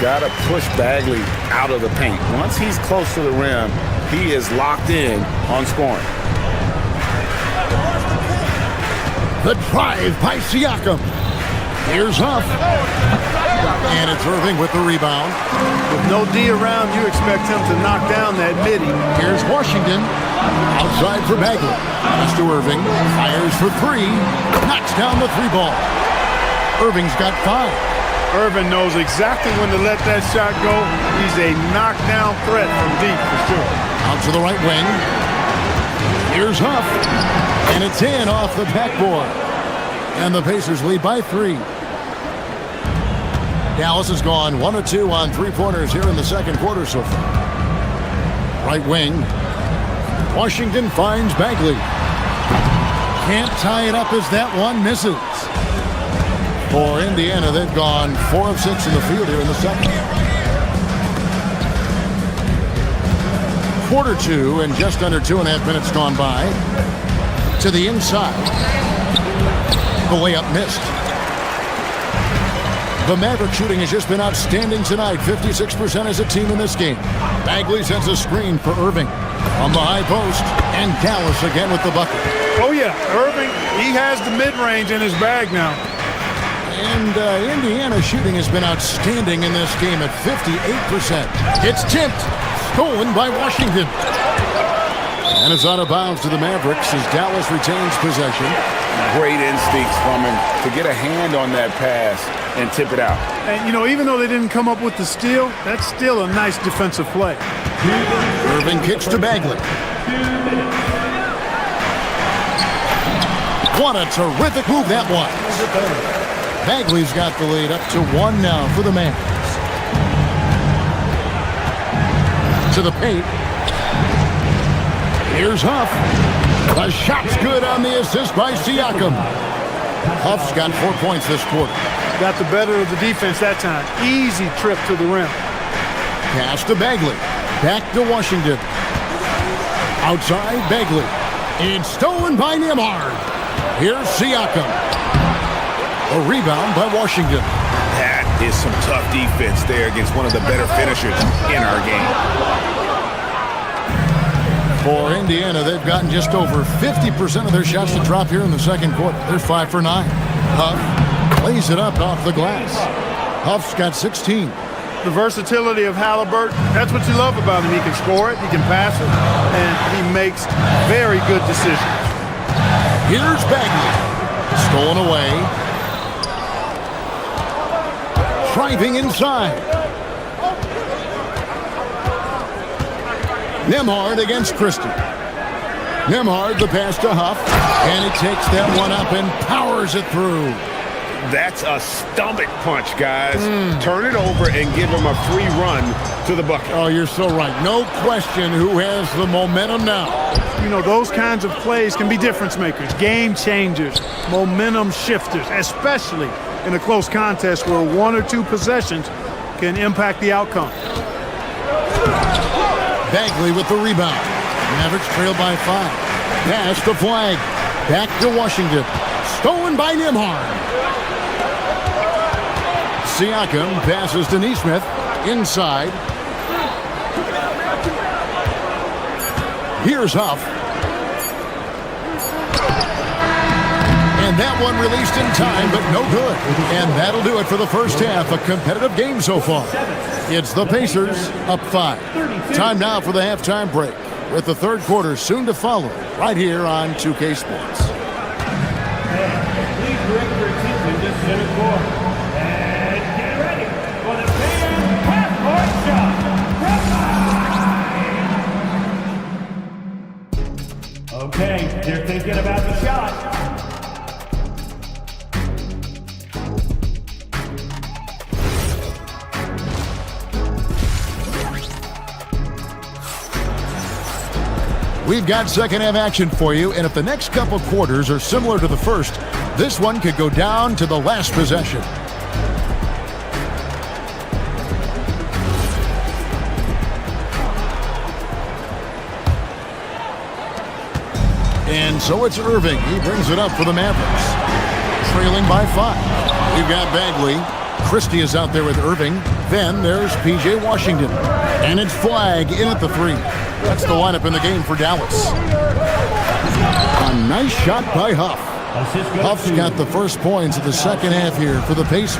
Got to push Bagley out of the paint. Once he's close to the rim, he is locked in on scoring. The drive by Siakam. Here's Huff. And it's Irving with the rebound. With no D around, you expect him to knock down that midi. Here's Washington. Outside for Bagley. Pass to Irving. Fires for three. Knocks down the three ball. Irving's got 5. Irving knows exactly when to let that shot go. He's a knockdown threat from deep for sure. Out to the right wing. Here's Huff. And it's in off the backboard. And the Pacers lead by 3. Dallas has gone 1 of 2 on three-pointers here in the second quarter so far. Right wing. Washington finds Bagley. Can't tie it up as that one misses. For Indiana, they've gone 4 of 6 in the field here in the second. Quarter 2 and just under 2.5 minutes gone by. To the inside. The layup missed. The Maverick shooting has just been outstanding tonight. 56% as a team in this game. Bagley sends a screen for Irving on the high post. And Dallas again with the bucket. Oh, yeah. Irving, he has the mid-range in his bag now. And Indiana shooting has been outstanding in this game at 58%. It's tipped. Stolen by Washington. And it's out of bounds to the Mavericks as Dallas retains possession. Great instincts from him to get a hand on that pass and tip it out. And, you know, even though they didn't come up with the steal, that's still a nice defensive play. Irving kicks to Bagley. What a terrific move that was. Bagley's got the lead up to 1 now for the Mavericks. To the paint. Here's Huff. The shot's good on the assist by Siakam. Huff's got 4 points this quarter. Got the better of the defense that time. Easy trip to the rim. Pass to Bagley. Back to Washington. Outside Bagley. It's stolen by Nembhard. Here's Siakam. A rebound by Washington. That is some tough defense there against one of the better finishers in our game. For Indiana, they've gotten just over 50% of their shots to drop here in the second quarter. They're 5 for 9. Huff lays it up off the glass. Huff's got 16. The versatility of Halliburton, that's what you love about him. He can score it, he can pass it, and he makes very good decisions. Here's Bagley. Stolen away. Driving inside. Nembhard against Christie. Nembhard, the pass to Huff, and he takes that one up and powers it through. That's a stomach punch, guys. Turn it over and give him a free run to the bucket. Oh, you're so right. No question who has the momentum now. You know, those kinds of plays can be difference makers, game changers, momentum shifters, especially in a close contest where 1 or 2 possessions can impact the outcome. Bagley with the rebound. Mavericks trail by 5. Pass to Flag. Back to Washington. Stolen by Nembhard. Siakam passes to Nesmith. Inside. Here's Huff. And that one released in time, but no good. And that'll do it for the first half. A competitive game so far. It's the Pacers up 5. Time now for the halftime break, with the third quarter soon to follow, right here on 2K Sports. Please direct your attention to center court. And get ready for the fan half-court shot. Okay, they're thinking about the shot. We've got second half action for you, and if the next couple quarters are similar to the first, this one could go down to the last possession. And so it's Irving. He brings it up for the Mavericks. Trailing by 5. We've got Bagley. Christie is out there with Irving. Then there's P.J. Washington. And it's Flagg in at the 3. That's the lineup in the game for Dallas. A nice shot by Huff. Huff's got the first points of the second half here for the Pacers.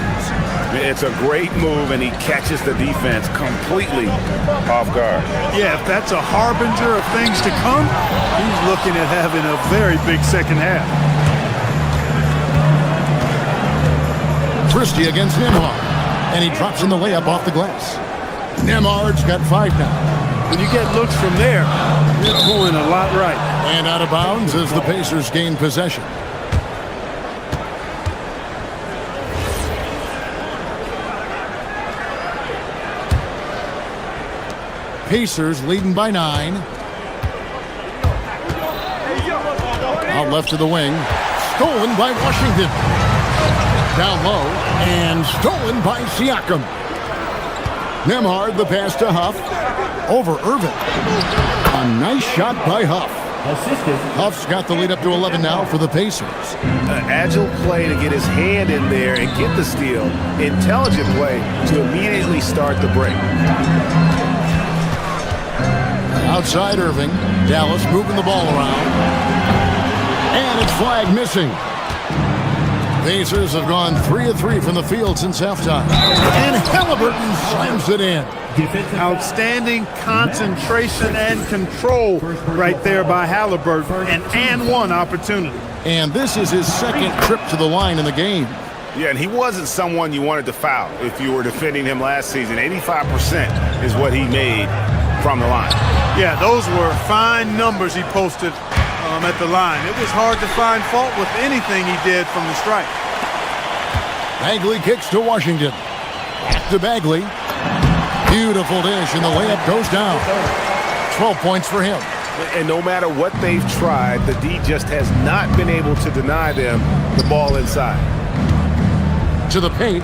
It's a great move, and he catches the defense completely off guard. Yeah, if that's a harbinger of things to come, he's looking at having a very big second half. Christie against Nembhard, and he drops in the layup off the glass. Nembhard's got 5 now. When you get looks from there, you're doing a lot right. And out of bounds as the Pacers gain possession. Pacers leading by 9. Out left to the wing. Stolen by Washington. Down low. And stolen by Siakam. Nembhard the pass to Huff. Over Irving. A nice shot by Huff. Huff's got the lead up to 11 now for the Pacers. An agile play to get his hand in there and get the steal. Intelligent play to immediately start the break. Outside Irving. Dallas moving the ball around. And it's Flagg missing. Pacers have gone 3 of 3 from the field since halftime. And Halliburton slams it in. Outstanding concentration and control right there by Halliburton. And one opportunity. And this is his second trip to the line in the game. Yeah, and he wasn't someone you wanted to foul if you were defending him last season. 85% is what he made from the line. Yeah, those were fine numbers he posted at the line. It was hard to find fault with anything he did from the stripe. Bagley kicks to Washington. Back to Bagley. Beautiful dish, and the layup goes down. 12 points for him. And no matter what they've tried, the D just has not been able to deny them the ball inside. To the paint.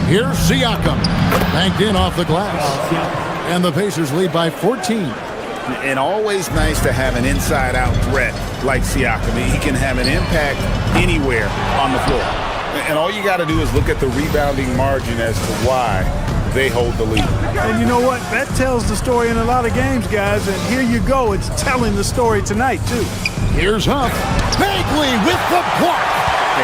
Here's Siakam. Banked in off the glass. And the Pacers lead by 14. And always nice to have an inside-out threat like Siakam. He can have an impact anywhere on the floor. And all you got to do is look at the rebounding margin as to why they hold the lead. And you know what? That tells the story in a lot of games, guys. And here you go. It's telling the story tonight, too. Here's Huff. Bagley with the block.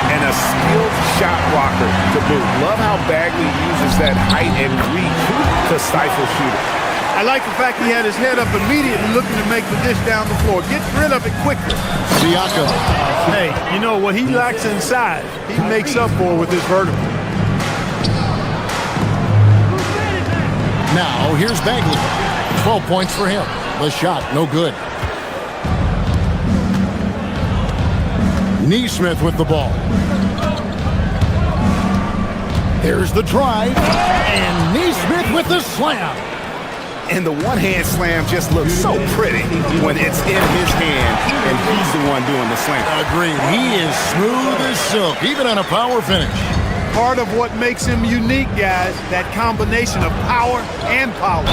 And a skilled shot blocker to boot. Love how Bagley uses that height and reach to stifle shooters. I like the fact he had his head up immediately looking to make the dish down the floor. Get rid of it quickly. Siakam. Hey, you know, what he lacks inside, he makes up for with his vertical. Now, here's Bagley. 12 points for him. The shot, no good. Neesmith with the ball. There's the drive. And Neesmith with the slam. And the one-hand slam just looks so pretty when it's in his hand and he's the one doing the slam. Agreed. He is smooth as silk, even on a power finish. Part of what makes him unique, guys, that combination of power and power.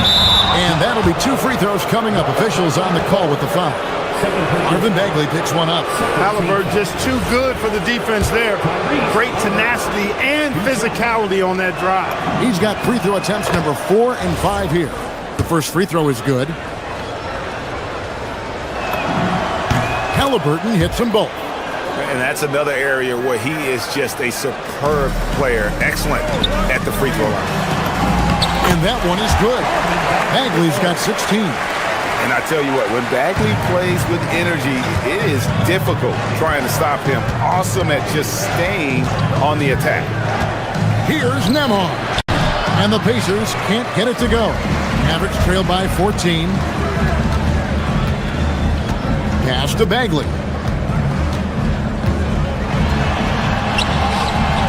And that'll be 2 free throws coming up. Officials on the call with the foul. Marvin Bagley picks one up. Halliburton just too good for the defense there. Great tenacity and physicality on that drive. He's got free throw attempts number 4 and 5 here. The first free throw is good. Halliburton hits them both. And that's another area where he is just a superb player. Excellent at the free throw line. And that one is good. Bagley's got 16. And I tell you what, when Bagley plays with energy, it is difficult trying to stop him. Awesome at just staying on the attack. Here's Nembhard. And the Pacers can't get it to go. Mavericks trail by 14. Pass to Bagley.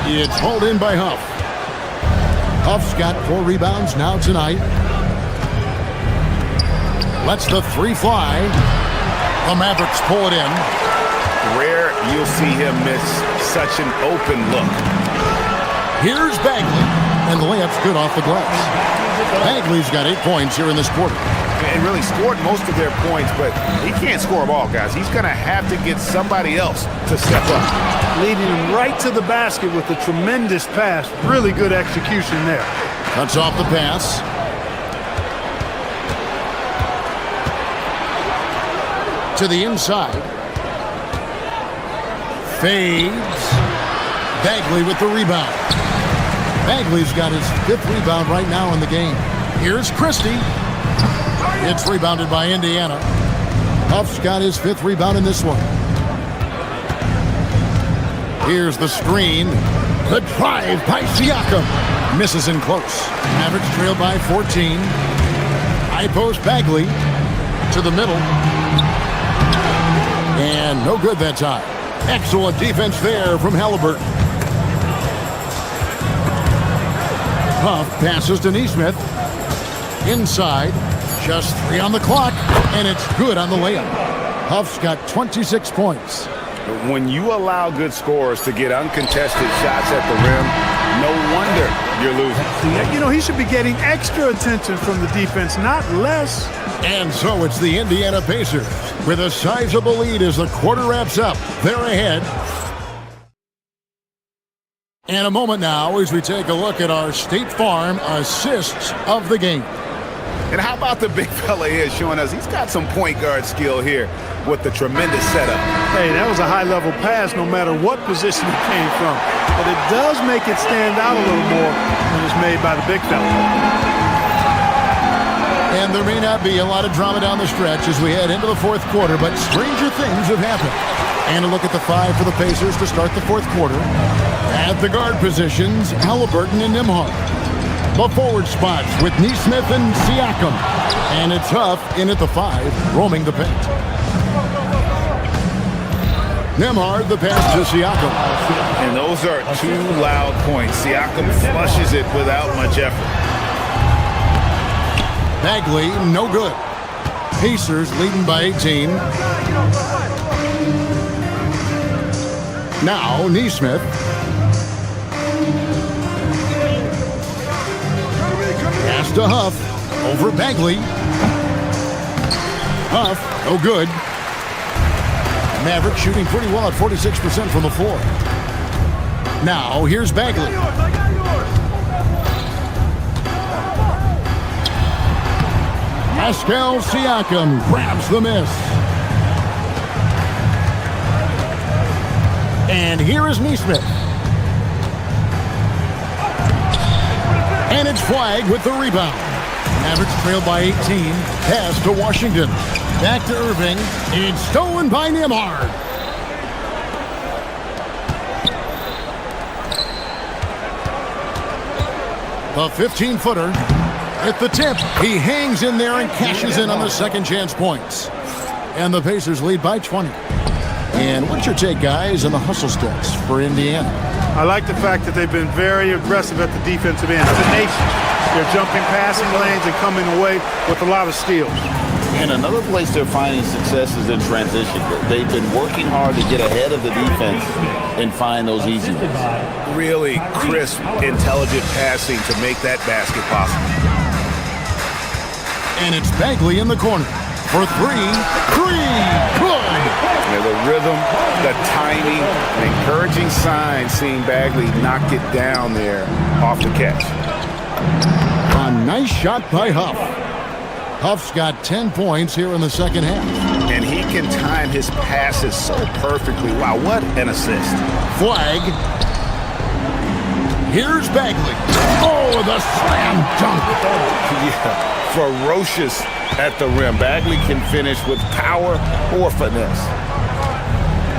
It's hauled in by Huff. Huff's got 4 rebounds now tonight. Lets the 3 fly. The Mavericks pull it in. Rare you'll see him miss such an open look. Here's Bagley, and the layup's good off the glass. Bagley's got 8 points here in this quarter. And really scored most of their points, but he can't score them all, guys. He's going to have to get somebody else to step up. Leading him right to the basket with a tremendous pass. Really good execution there. Cuts off the pass. To the inside. Fades. Bagley with the rebound. Bagley's got his 5th rebound right now in the game. Here's Christie. It's rebounded by Indiana. Huff's got his 5th rebound in this one. Here's the screen. The drive by Siakam. Misses in close. Mavericks trail by 14. High post Bagley to the middle. And no good that time. Excellent defense there from Halliburton. Huff passes to Nesmith. Inside. Just 3 on the clock. And it's good on the layup. Huff's got 26 points. When you allow good scorers to get uncontested shots at the rim, no wonder you're losing. You know, he should be getting extra attention from the defense, not less. And so it's the Indiana Pacers with a sizable lead as the quarter wraps up. They're ahead. And a moment now as we take a look at our State Farm assists of the game. And how about the big fella here showing us he's got some point guard skill here with the tremendous setup. Hey, that was a high-level pass no matter what position it came from. But it does make it stand out a little more when it's made by the big fella. And there may not be a lot of drama down the stretch as we head into the 4th quarter, but stranger things have happened. And a look at the 5 for the Pacers to start the 4th quarter. At the guard positions, Halliburton and Nembhard. The forward spots with Nesmith and Siakam. And it's Huff in at the 5, roaming the paint. Nembhard, the pass to Siakam. And those are 2 loud points. Siakam flushes it without much effort. Bagley, no good. Pacers leading by 18. Now, Nesmith. Pass to Huff. Over Bagley. Huff, no good. Maverick shooting pretty well at 46% from the floor. Now, here's Bagley. Pascal Siakam grabs the miss. And here is Nesmith. And it's Flagg with the rebound. Mavericks trail by 18. Pass to Washington. Back to Irving. It's stolen by Nembhard. The 15-footer at the tip. He hangs in there and cashes in on the second chance points. And the Pacers lead by 20. And what's your take, guys, on the hustle steps for Indiana? I like the fact that they've been very aggressive at the defensive end. Tenacious. They're jumping passing lanes and coming away with a lot of steals. And another place they're finding success is in transition. They've been working hard to get ahead of the defense and find those easy ones. Really crisp, intelligent passing to make that basket possible. And it's Bagley in the corner for 3. Good! Yeah, the rhythm, the timing, an encouraging sign seeing Bagley knock it down there off the catch. A nice shot by Huff. Huff's got 10 points here in the second half. And he can time his passes so perfectly. Wow, what an assist. Flagg. Here's Bagley. Oh, the slam dunk. Yeah, ferocious at the rim. Bagley can finish with power or finesse.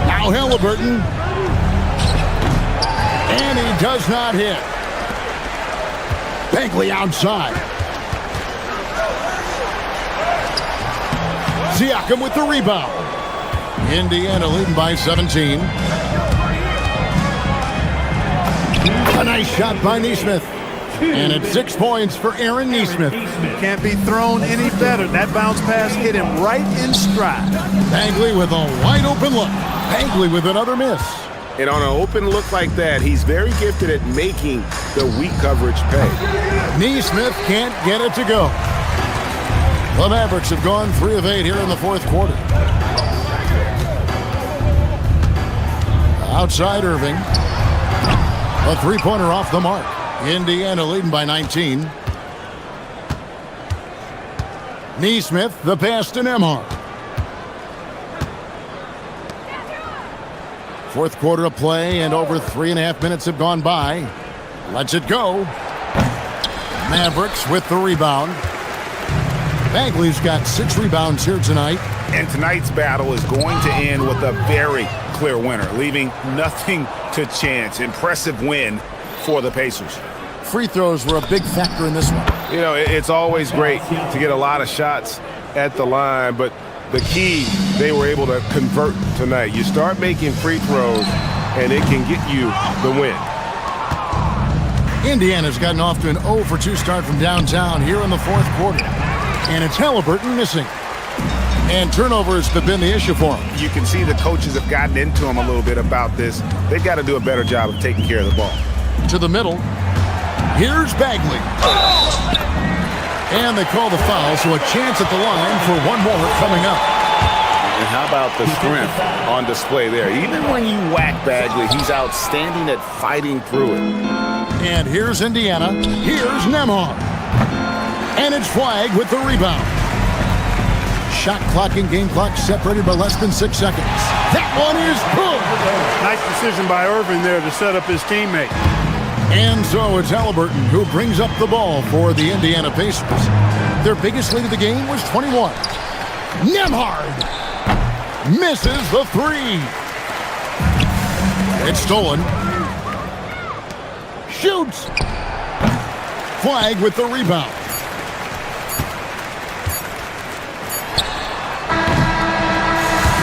Now Halliburton. And he does not hit. Bagley outside. Siakam with the rebound. Indiana leading by 17. A nice shot by Nesmith. And it's 6 points for Aaron Neesmith. Can't be thrown any better. That bounce pass hit him right in stride. Bagley with a wide open look. Bagley with another miss. And on an open look like that, he's very gifted at making the weak coverage pay. Neesmith can't get it to go. The Mavericks have gone 3 of 8 here in the fourth quarter. Outside Irving. A three-pointer off the mark. Indiana leading by 19. Neesmith, the pass to Nembhard. Fourth quarter of play, and over 3.5 minutes have gone by. Lets it go. Mavericks with the rebound. Bagley's got 6 rebounds here tonight. And tonight's battle is going to end with a very clear winner, leaving nothing to chance. Impressive win for the Pacers. Free throws were a big factor in this one. You know, it's always great to get a lot of shots at the line, but the key, they were able to convert tonight. You start making free throws, and it can get you the win. Indiana's gotten off to an 0 for 2 start from downtown here in the fourth quarter. And it's Halliburton missing. And turnovers have been the issue for him. You can see the coaches have gotten into him a little bit about this. They've got to do a better job of taking care of the ball. To the middle. Here's Bagley. And they call the foul, so a chance at the line for one more coming up. And how about the strength on display there? Even when you whack Bagley, he's outstanding at fighting through it. And here's Indiana. Here's Nembhard. And it's Flagg with the rebound. Shot clock and game clock separated by less than 6 seconds. That one is good. Nice decision by Irving there to set up his teammate. And so it's Halliburton who brings up the ball for the Indiana Pacers. Their biggest lead of the game was 21. Nembhard misses the 3. It's stolen. Shoots. Flagg with the rebound.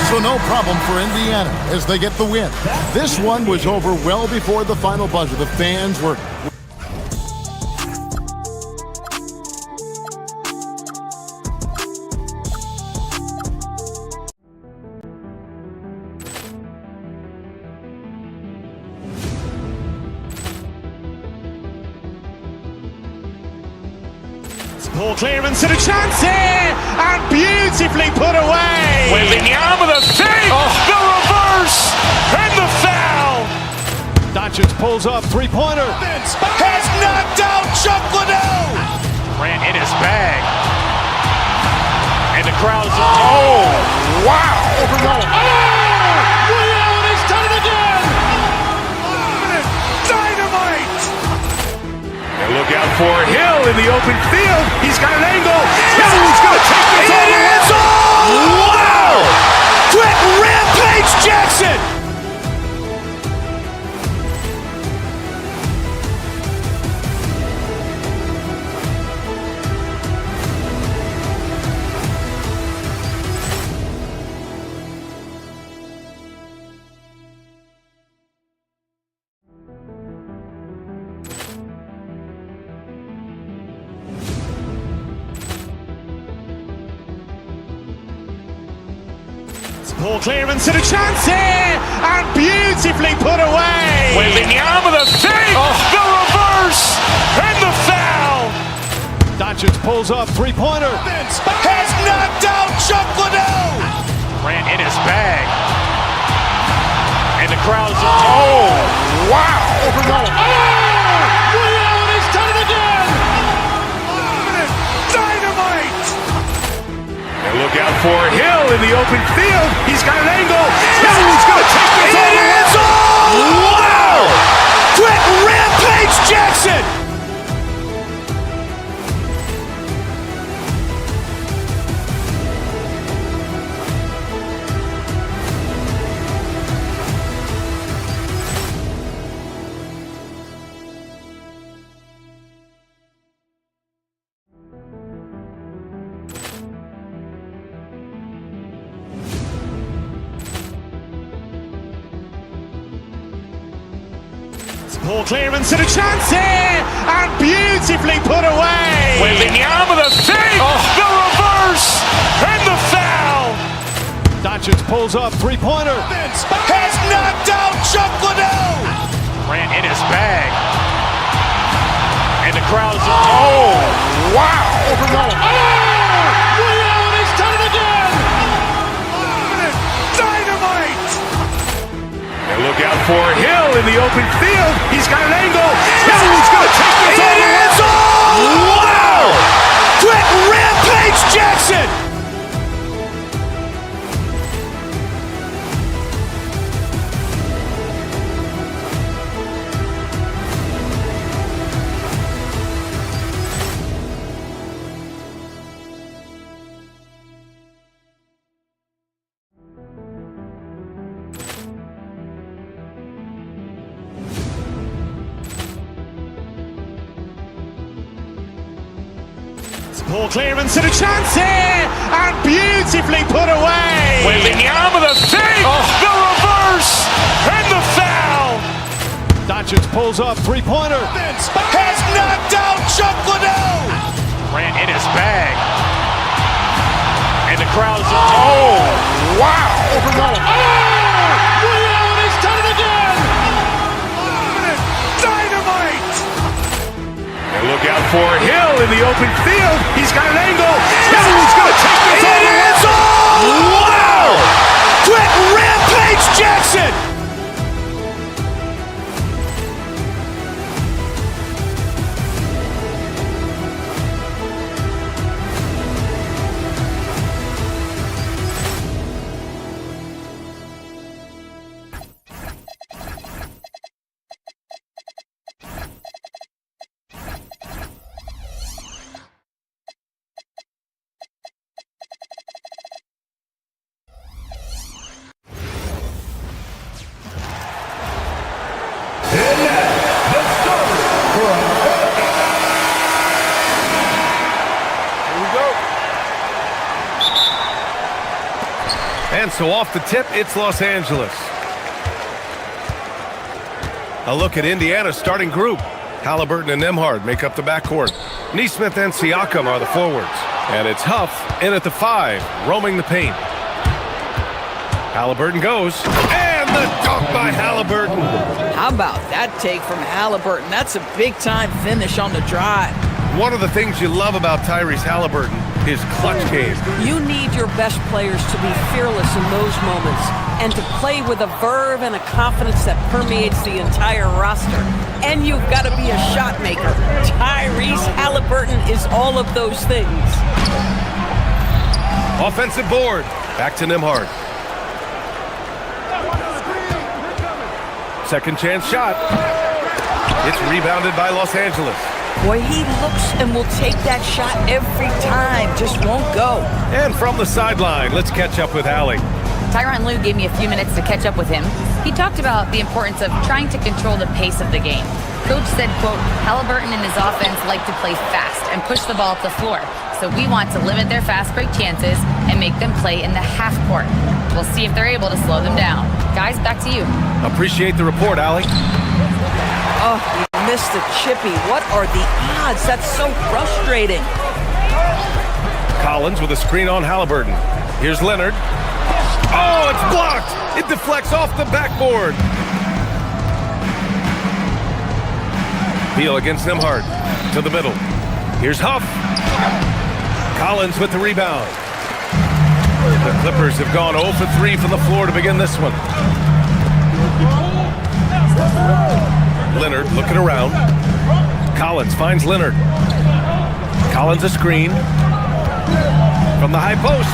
So no problem for Indiana as they get the win. This one was over well before the final buzzer. The fans were... Ball clearance and a chance here, and beautifully put away. Wembanyama the fake, the reverse, and the foul. Doncic pulls up, three-pointer. Has knocked out Chuck Liddell. Ran in his bag, and the crowd is wow! Allen has done it again. Dynamite! Look out for Hill in the open field. He's got an angle. Hill's going to take this all the way. Wow! Quick Rampage Jackson! Ball clearance and a chance here, and beautifully put away. Wembanyama the fake, the reverse, and the foul. Doncic pulls up, three-pointer. Has knocked out Chuck Liddell. Ran in his bag, and the crowd is wow! Allen has done it again. Dynamite! And look out for Hill in the open field. He's got an angle. Hill's going to take this all the way. Wow! Quick Rampage Jackson! Ball clearance and a chance here, and beautifully pulls up, three-pointer. Has knocked out Chuck Liddell. Grant in his bag. And the crowd is, oh, wow. Overruled. Oh, Ray Allen has done it again. Dynamite. And look out for Hill in the open field. He's got an angle. Hill's going to take this all the way. Wow. Quick Rampage Jackson. Poor clearance and a chance here, and beautifully put away. Wembanyama the fake, the reverse, and the foul. Doncic pulls up, three-pointer. Has knocked out Chuck Liddell. Grant in his bag. And the crowd is, oh, wow. Overruled. Oh, Ray Allen has done it again. Dynamite. And look out for Hill in the open field. He's got an angle. Hill's going to take this all the way. Wow. Quick Rampage Jackson. And so off the tip, it's Los Angeles. A look at Indiana's starting group. Halliburton and Nembhard make up the backcourt. Nesmith and Siakam are the forwards. And it's Huff in at the 5, roaming the paint. Halliburton goes, and the dunk by Halliburton. How about that take from Halliburton? That's a big-time finish on the drive. One of the things you love about Tyrese Halliburton, his clutch game. You need your best players to be fearless in those moments and to play with a verve and a confidence that permeates the entire roster. And you've got to be a shot maker. Tyrese Halliburton is all of those things. Offensive board. Back to Nembhard. Second chance shot. It's rebounded by Los Angeles. Boy, he looks and will take that shot every time, just won't go. And from the sideline, let's catch up with Allie. Tyronn Lue gave me a few minutes to catch up with him. He talked about the importance of trying to control the pace of the game. Coach said, quote, Halliburton and his offense like to play fast and push the ball up the floor. So we want to limit their fast break chances and make them play in the half court. We'll see if they're able to slow them down. Guys, back to you. Appreciate the report, Allie. Oh, he missed the chippy. What are the odds? That's so frustrating. Collins with a screen on Halliburton. Here's Leonard. Oh, it's blocked. It deflects off the backboard. Beal against Nembhard. To the middle. Here's Huff. Collins with the rebound. The Clippers have gone 0 for 3 from the floor to begin this one. Leonard looking around. Collins finds Leonard. Collins a screen. From the high post.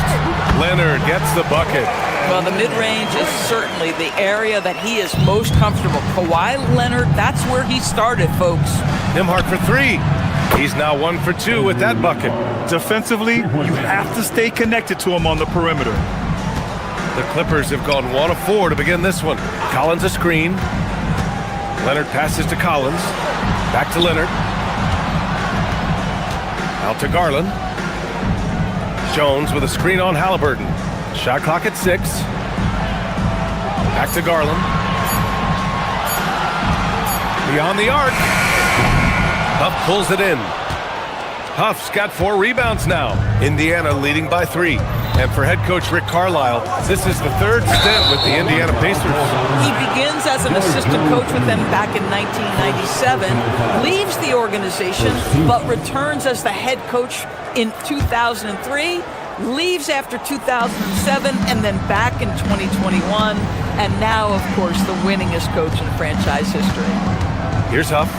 Leonard gets the bucket. Well, the mid-range is certainly the area that he is most comfortable. Kawhi Leonard, that's where he started, folks. Nembhard for 3. He's now 1 for 2 with that bucket. Defensively, you have to stay connected to him on the perimeter. The Clippers have gone 1 of 4 to begin this one. Collins a screen. Leonard passes to Collins. Back to Leonard. Out to Garland. Jones with a screen on Halliburton. Shot clock at 6. Back to Garland. Beyond the arc. Huff pulls it in. Huff's got 4 rebounds now. Indiana leading by 3. And for head coach Rick Carlisle, this is the third stint with the Indiana Pacers. He begins as an assistant coach with them back in 1997, leaves the organization, but returns as the head coach in 2003, leaves after 2007, and then back in 2021, and now, of course, the winningest coach in franchise history. Here's Huff.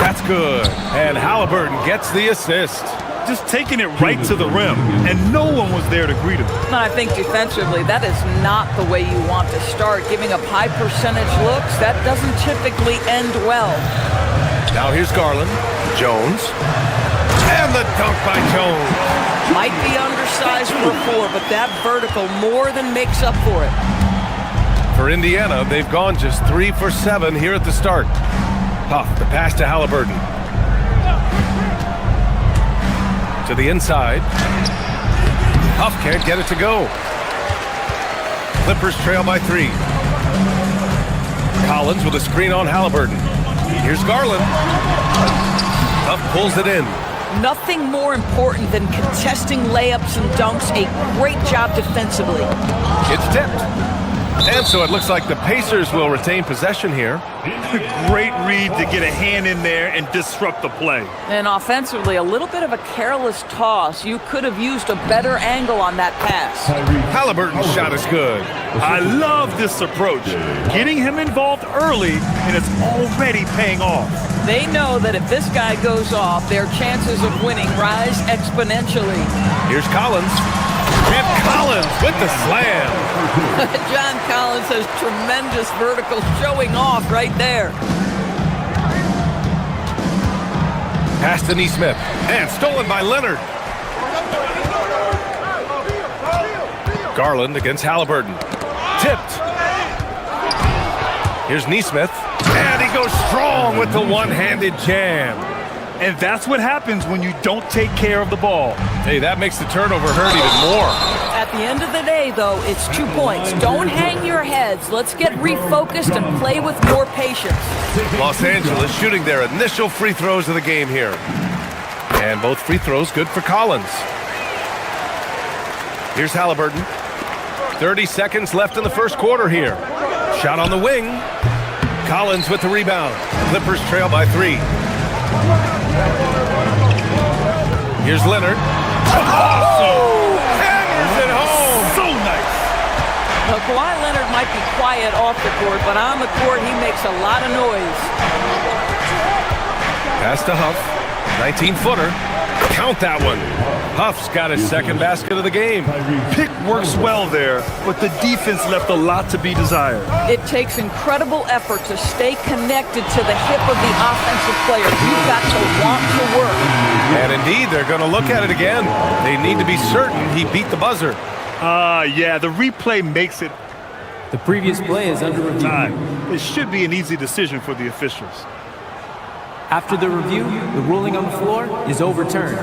That's good. And Halliburton gets the assist. Just taking it right to the rim, and no one was there to greet him. And I think defensively, that is not the way you want to start. Giving up high percentage looks, that doesn't typically end well. Now here's Garland. Jones. And the dunk by Jones. Might be undersized for a 4, but that vertical more than makes up for it. For Indiana, they've gone just 3 for 7 here at the start. Huff, the pass to Halliburton. To the inside. Huff can't get it to go. Clippers trail by 3. Collins with a screen on Halliburton. Here's Garland. Huff pulls it in. Nothing more important than contesting layups and dunks. A great job defensively. It's tipped. And so it looks like the Pacers will retain possession here. Great read to get a hand in there and disrupt the play. And offensively, a little bit of a careless toss. You could have used a better angle on that pass. Halliburton's shot is good. I love this approach. Getting him involved early, and it's already paying off. They know that if this guy goes off, their chances of winning rise exponentially. Here's Collins. And Collins with the slam. John Collins has tremendous vertical showing off right there. Pass to Nesmith. And stolen by Leonard. Garland against Halliburton. Tipped. Here's Nesmith. And he goes strong with the one-handed jam. And that's what happens when you don't take care of the ball. Hey, that makes the turnover hurt even more. At the end of the day, though, it's 2 points. Don't hang your heads. Let's get refocused and play with more patience. Los Angeles shooting their initial free throws of the game here. And both free throws good for Collins. Here's Halliburton. 30 seconds left in the first quarter here. Shot on the wing. Collins with the rebound. Clippers trail by 3. Here's Leonard. Oh! Hammers it home! So nice! Well, Kawhi Leonard might be quiet off the court, but on the court, he makes a lot of noise. Pass to Huff. 19-footer. Count that one. Huff's got his second basket of the game. Pick works well there, but the defense left a lot to be desired. It takes incredible effort to stay connected to the hip of the offensive player. You've got to want to work. And indeed, they're going to look at it again. They need to be certain he beat the buzzer. Yeah, the replay makes it. The previous play is under review. It should be an easy decision for the officials. After the review, the ruling on the floor is overturned.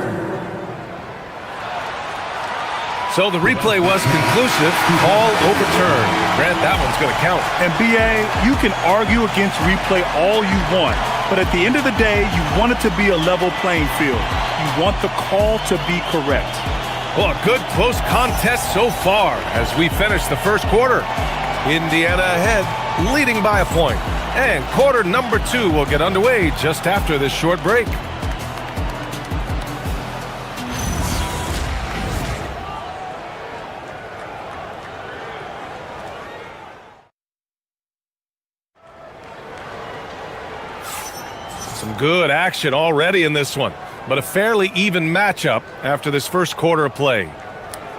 So the replay was conclusive. Call overturned. Grant, that one's going to count. And BA, you can argue against replay all you want, but at the end of the day, you want it to be a level playing field. You want the call to be correct. Well, a good close contest so far as we finish the first quarter. Indiana ahead, leading by a point. And quarter number 2 will get underway just after this short break. Some good action already in this one, but a fairly even matchup after this first quarter of play.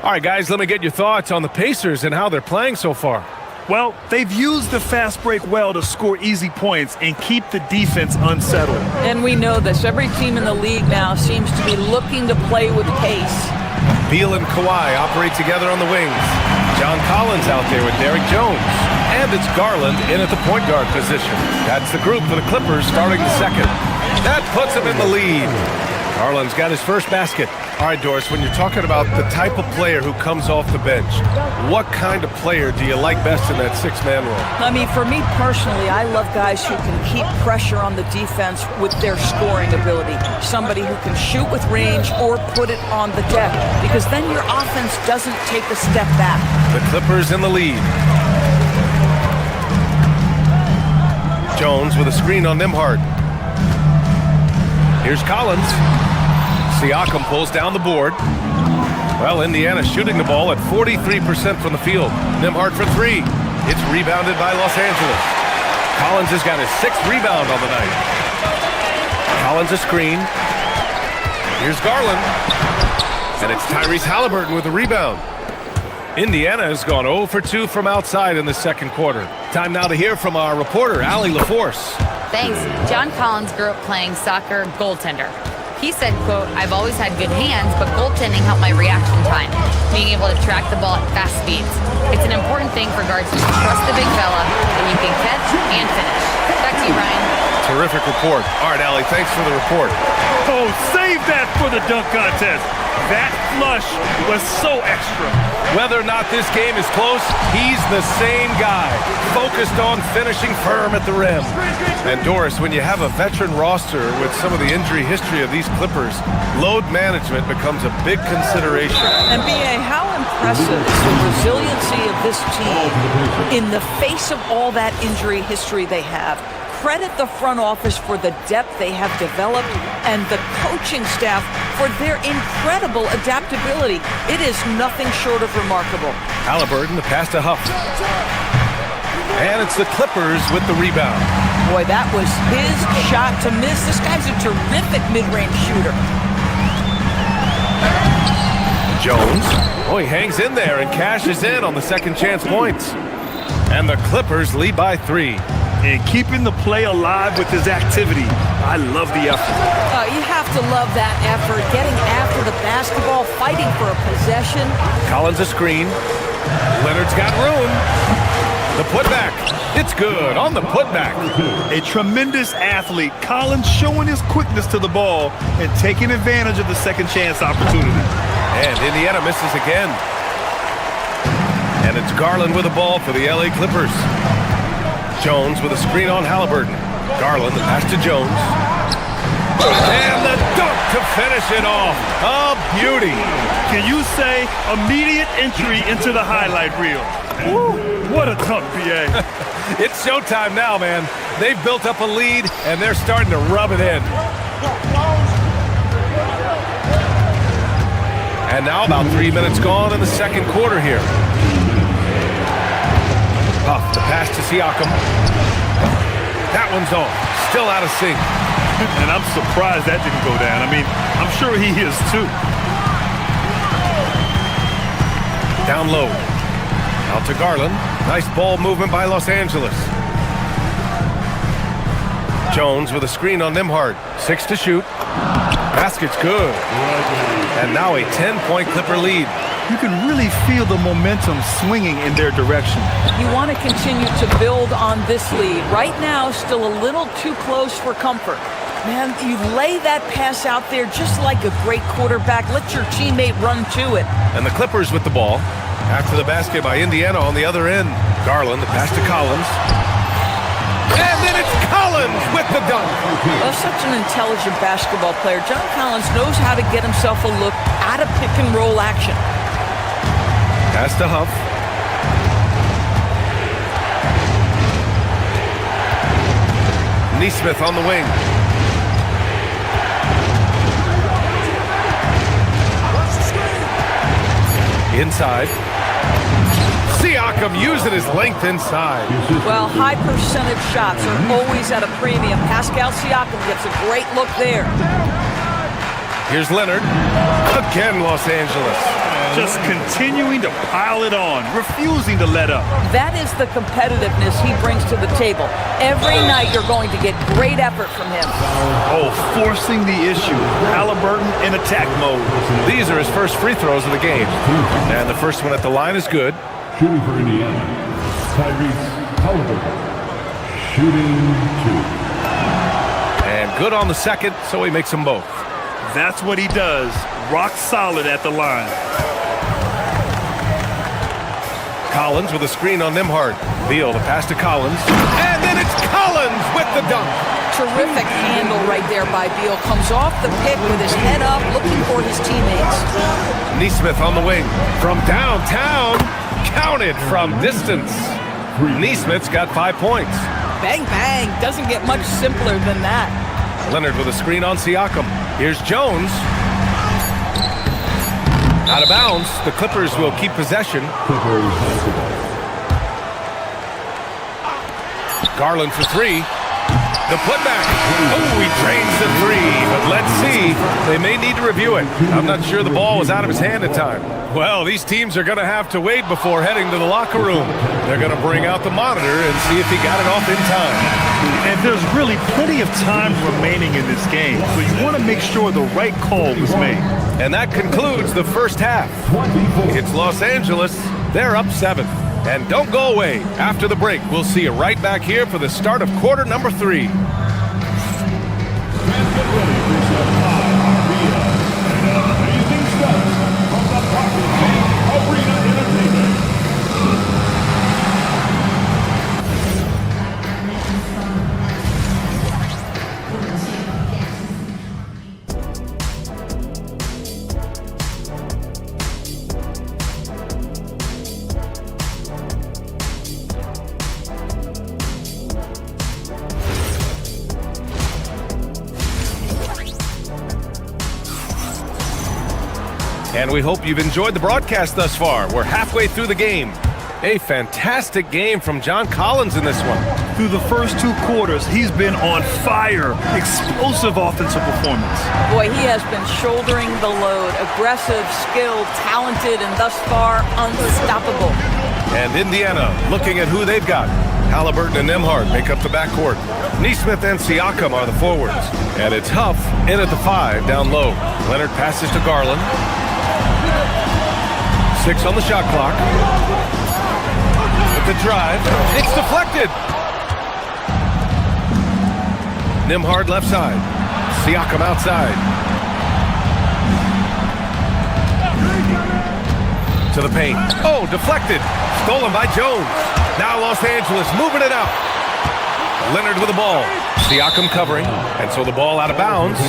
All right, guys, let me get your thoughts on the Pacers and how they're playing so far. Well, they've used the fast break well to score easy points and keep the defense unsettled. And we know this. Every team in the league now seems to be looking to play with pace. Beal and Kawhi operate together on the wings. John Collins out there with Derrick Jones. And it's Garland in at the point guard position. That's the group for the Clippers starting the second. That puts them in the lead. Garland's got his first basket. All right, Doris, when you're talking about the type of player who comes off the bench, what kind of player do you like best in that six-man role? I mean, for me personally, I love guys who can keep pressure on the defense with their scoring ability. Somebody who can shoot with range or put it on the deck, because then your offense doesn't take a step back. The Clippers in the lead. Jones with a screen on Nembhard. Here's Collins. Siakam pulls down the board. Well, Indiana shooting the ball at 43% from the field. Nembhard for three. It's rebounded by Los Angeles. Collins has got his 6th rebound on the night. Collins a screen. Here's Garland. And it's Tyrese Halliburton with the rebound. Indiana has gone 0 for 2 from outside in the second quarter. Time now to hear from our reporter, Allie LaForce. Thanks. John Collins grew up playing soccer goaltender. He said, quote, "I've always had good hands, but goaltending helped my reaction time, being able to track the ball at fast speeds. It's an important thing for guards to trust the big fella that you can catch and finish." Back to you, Ryan. Terrific report. All right, Allie, thanks for the report. Oh, save that for the dunk contest. That flush was so extra. Whether or not this game is close, he's the same guy, focused on finishing firm at the rim. And Doris, when you have a veteran roster with some of the injury history of these Clippers, load management becomes a big consideration. And B.A., how impressive is the resiliency of this team in the face of all that injury history they have. Credit the front office for the depth they have developed and the coaching staff for their incredible adaptability. It is nothing short of remarkable. Halliburton, the pass to Huff. And it's the Clippers with the rebound. Boy, that was his shot to miss. This guy's a terrific mid-range shooter. Jones. Oh, he hangs in there and cashes in on the second chance points. And the Clippers lead by 3. And keeping the play alive with his activity. I love the effort. You have to love that effort. Getting after the basketball, fighting for a possession. Collins a screen. Leonard's got room. The putback. It's good on the putback. A tremendous athlete. Collins showing his quickness to the ball and taking advantage of the second chance opportunity. And Indiana misses again. And it's Garland with the ball for the LA Clippers. Jones with a screen on Halliburton. Garland, the pass to Jones. And the dunk to finish it off. A beauty. Can you say immediate entry into the highlight reel? Woo, what a dunk, B.A. It's showtime now, man. They've built up a lead, and they're starting to rub it in. And now about 3 minutes gone in the second quarter here. Huff, the pass to Siakam. That one's off. Still out of sync. And I'm surprised that didn't go down. I mean, I'm sure he is too. Down low. Out to Garland. Nice ball movement by Los Angeles. Jones with a screen on Nembhard. 6 to shoot. Basket's good. And now a 10-point Clipper lead. You can really feel the momentum swinging in their direction. You want to continue to build on this lead. Right now, still a little too close for comfort. Man, you lay that pass out there just like a great quarterback. Let your teammate run to it. And the Clippers with the ball. After the basket by Indiana on the other end. Garland, the pass to Collins. And then it's Collins with the dunk. Well, such an intelligent basketball player. John Collins knows how to get himself a look out of pick-and-roll action. Pass to Huff. Neesmith on the wing. Inside. Siakam using his length inside. Well, high percentage shots are always at a premium. Pascal Siakam gets a great look there. Here's Leonard. Again, Los Angeles. Just continuing to pile it on, refusing to let up. That is the competitiveness he brings to the table. Every night you're going to get great effort from him. Oh, forcing the issue. Halliburton in attack mode. These are his first free throws of the game. And the first one at the line is good. Shooting for Indiana, Tyrese Halliburton. Shooting 2. And good on the second, so he makes them both. That's what he does. rock solid at the line. Collins with a screen on Nembhard. Beal, the pass to Collins. And then it's Collins with the dunk. Terrific handle right there by Beal. Comes off the pick with his head up, looking for his teammates. Nesmith on the wing. From downtown, counted from distance. Nesmith's got 5 points. Bang, bang. Doesn't get much simpler than that. Leonard with a screen on Siakam. Here's Jones. Out of bounds. The Clippers will keep possession. Garland for three. The putback. Oh, he drains the three. But let's see. They may need to review it. I'm not sure the ball was out of his hand in time. Well, these teams are going to have to wait before heading to the locker room. They're going to bring out the monitor and see if he got it off in time. And there's really plenty of time remaining in this game, so you want to make sure the right call was made. And that concludes the first half. It's Los Angeles. They're up 7. And don't go away. After the break, we'll see you right back here for the start of quarter number 3. And we hope you've enjoyed the broadcast thus far. We're halfway through the game. A fantastic game from John Collins in this one. Through the first 2 quarters, he's been on fire. Explosive offensive performance. Boy, he has been shouldering the load. Aggressive, skilled, talented, and thus far, unstoppable. And Indiana, looking at who they've got. Halliburton and Nembhard make up the backcourt. Nesmith and Siakam are the forwards. And it's Huff in at the 5, down low. Leonard passes to Garland. 6 on the shot clock. With the drive, it's deflected. Nembhard left side. Siakam outside. To the paint. Oh, deflected. Stolen by Jones. Now Los Angeles moving it out. Leonard with the ball. Siakam covering. And so the ball out of bounds.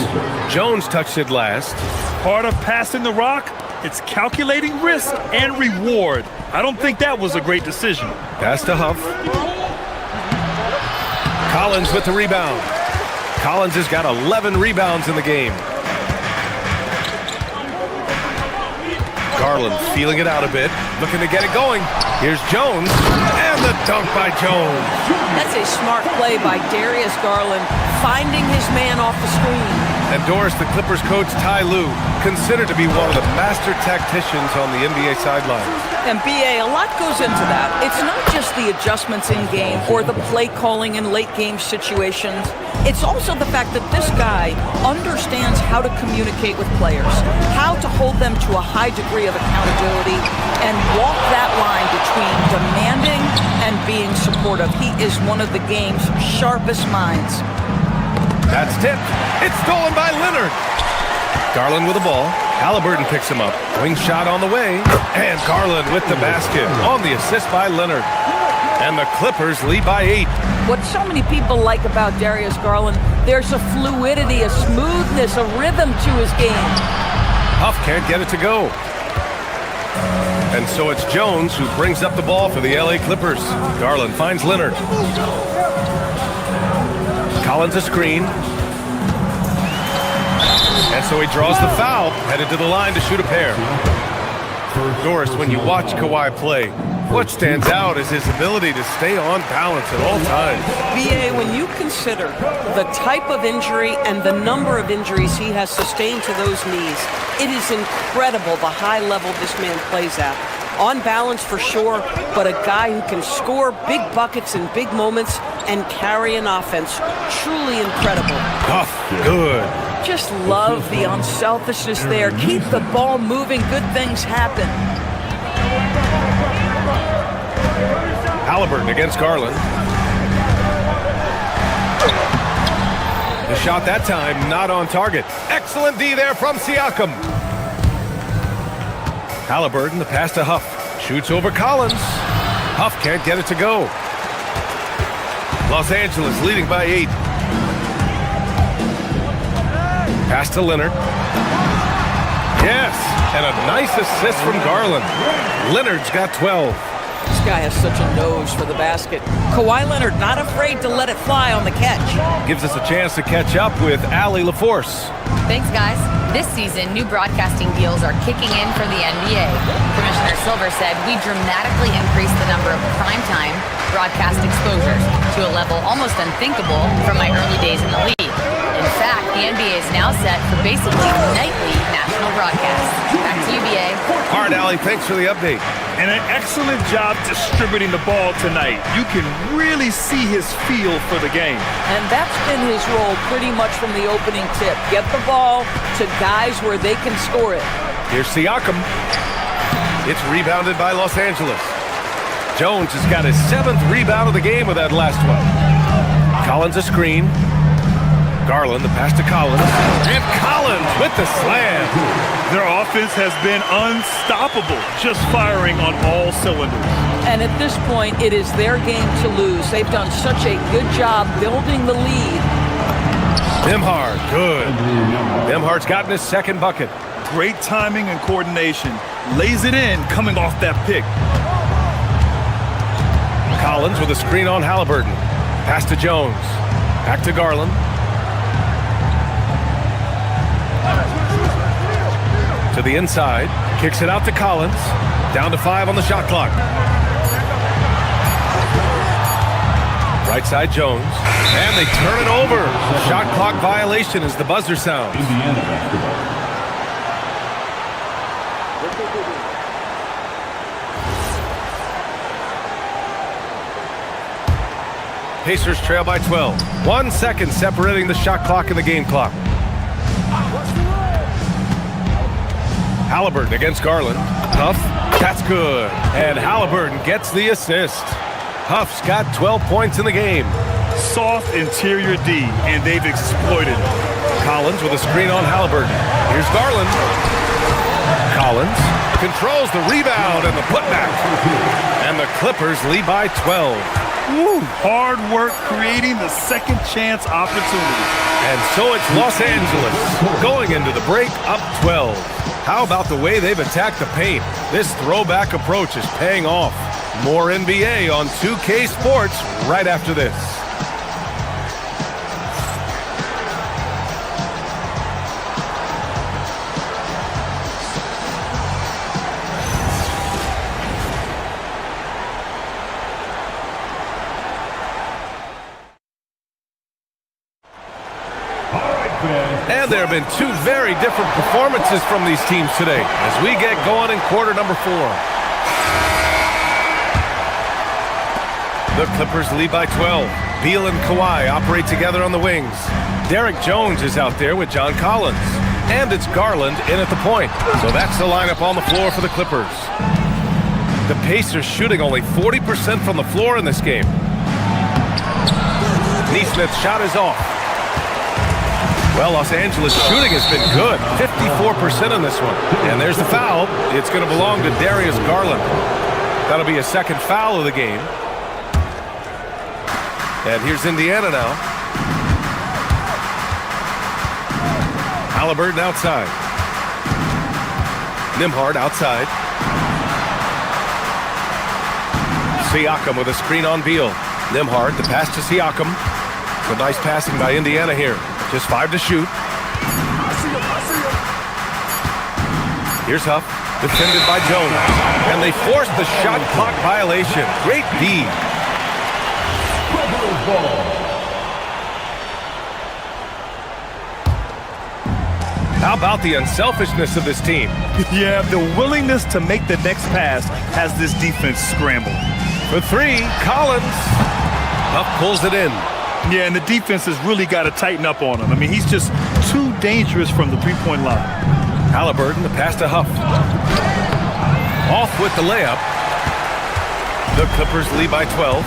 Jones touched it last. Part of passing the rock, it's calculating risk and reward. I don't think that was a great decision. Pass to Huff. Collins with the rebound. Collins has got 11 rebounds in the game. Garland feeling it out a bit, looking to get it going. Here's Jones, and the dunk by Jones. That's a smart play by Darius Garland, finding his man off the screen. And Doris, the Clippers coach Ty Lue, considered to be one of the master tacticians on the NBA sidelines. And BA, a lot goes into that. It's not just the adjustments in game or the play calling in late game situations. It's also the fact that this guy understands how to communicate with players, how to hold them to a high degree of accountability, and walk that line between demanding and being supportive. He is one of the game's sharpest minds. That's tipped. It's stolen by Leonard. Garland with the ball. Halliburton picks him up. Wing shot on the way. And Garland with the basket on the assist by Leonard. And the Clippers lead by 8. What so many people like about Darius Garland, there's a fluidity, a smoothness, a rhythm to his game. Huff can't get it to go. And so it's Jones who brings up the ball for the LA Clippers. Garland finds Leonard. Collins a screen. And so he draws the foul, headed to the line to shoot a pair. Doris, when you watch Kawhi play, what stands out is his ability to stay on balance at all times. BA, when you consider the type of injury and the number of injuries he has sustained to those knees, it is incredible the high level this man plays at. On balance for sure, but a guy who can score big buckets in big moments and carry an offense. Truly incredible. Tough, good. Just love the unselfishness there. Keep the ball moving. Good things happen. Halliburton against Garland. The shot that time not on target. Excellent D there from Siakam. Halliburton, the pass to Huff. Shoots over Collins. Huff can't get it to go. Los Angeles leading by 8. Pass to Leonard. Yes, and a nice assist from Garland. Leonard's got 12. This guy has such a nose for the basket. Kawhi Leonard not afraid to let it fly on the catch. Gives us a chance to catch up with Allie LaForce. Thanks, guys. This season, new broadcasting deals are kicking in for the NBA. Commissioner Silver said we dramatically increased the number of primetime broadcast exposures to a level almost unthinkable from my early days in the league. In fact, the NBA is now set for basically nightly national broadcasts. Back to you, BA. All right, Allie, thanks for the update. And an excellent job distributing the ball tonight. You can really see his feel for the game. And that's been his role pretty much from the opening tip. Get the ball to guys where they can score it. Here's Siakam. It's rebounded by Los Angeles. Jones has got his 7th rebound of the game with that last one. Collins a screen. Garland, the pass to Collins. And Collins with the slam. Their offense has been unstoppable, just firing on all cylinders. And at this point, it is their game to lose. They've done such a good job building the lead. Nembhard, good. Nembhard's gotten his 2nd bucket. Great timing and coordination. Lays it in coming off that pick. Collins with a screen on Halliburton. Pass to Jones. Back to Garland. To the inside. Kicks it out to Collins. Down to 5 on the shot clock. Right side Jones. And they turn it over. Shot clock violation as the buzzer sounds. Pacers trail by 12. 1 second separating the shot clock and the game clock. Halliburton against Garland. Huff, that's good. And Halliburton gets the assist. Huff's got 12 points in the game. Soft interior D, and they've exploited it. Collins with a screen on Halliburton. Here's Garland. Collins controls the rebound and the putback. And the Clippers lead by 12. Woo, hard work creating the second chance opportunity. And so it's Los Angeles going into the break up 12. How about the way they've attacked the paint? This throwback approach is paying off. More NBA on 2K Sports right after this. And there have been 2 very different performances from these teams today as we get going in quarter number 4. The Clippers lead by 12. Beal and Kawhi operate together on the wings. Derek Jones is out there with John Collins. And it's Garland in at the point. So that's the lineup on the floor for the Clippers. The Pacers shooting only 40% from the floor in this game. Neesmith's shot is off. Well, Los Angeles shooting has been good. 54% in this one. And there's the foul. It's going to belong to Darius Garland. That'll be a 2nd foul of the game. And here's Indiana now. Halliburton outside. Nembhard outside. Siakam with a screen on Beal. Nembhard, the pass to Siakam. Some nice passing by Indiana here. Just 5 to shoot. Here's Huff, defended by Jones. And they forced the shot clock violation. Great D. How about the unselfishness of this team? Yeah, the willingness to make the next pass has this defense scrambled. For 3, Collins. Huff pulls it in. Yeah, and the defense has really got to tighten up on him. I mean, he's just too dangerous from the three-point line. Halliburton, the pass to Huff. Off with the layup. The Clippers lead by 12.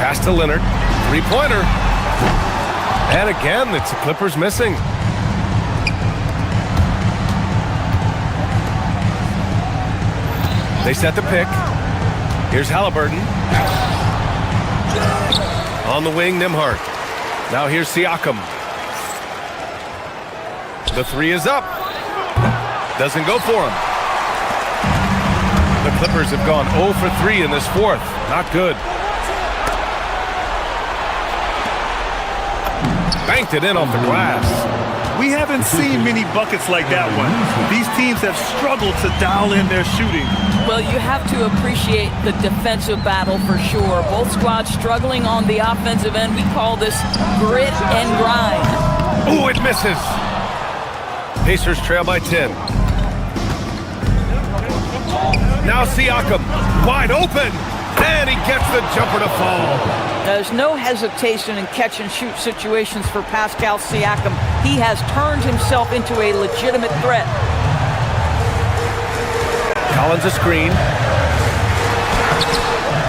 Pass to Leonard. 3-pointer. And again, it's the Clippers missing. They set the pick. Here's Halliburton. On the wing, Nimhart. Now here's Siakam. The three is up. Doesn't go for him. The Clippers have gone 0 for 3 in this fourth. Not good. Banked it in off the glass. We haven't seen many buckets like that one. These teams have struggled to dial in their shooting. Well, you have to appreciate the defensive battle for sure. Both squads struggling on the offensive end. We call this grit and grind. Oh, it misses. Pacers trail by 10. Now Siakam, wide open, and he gets the jumper to fall. There's no hesitation in catch-and-shoot situations for Pascal Siakam. He has turned himself into a legitimate threat. Collins a screen.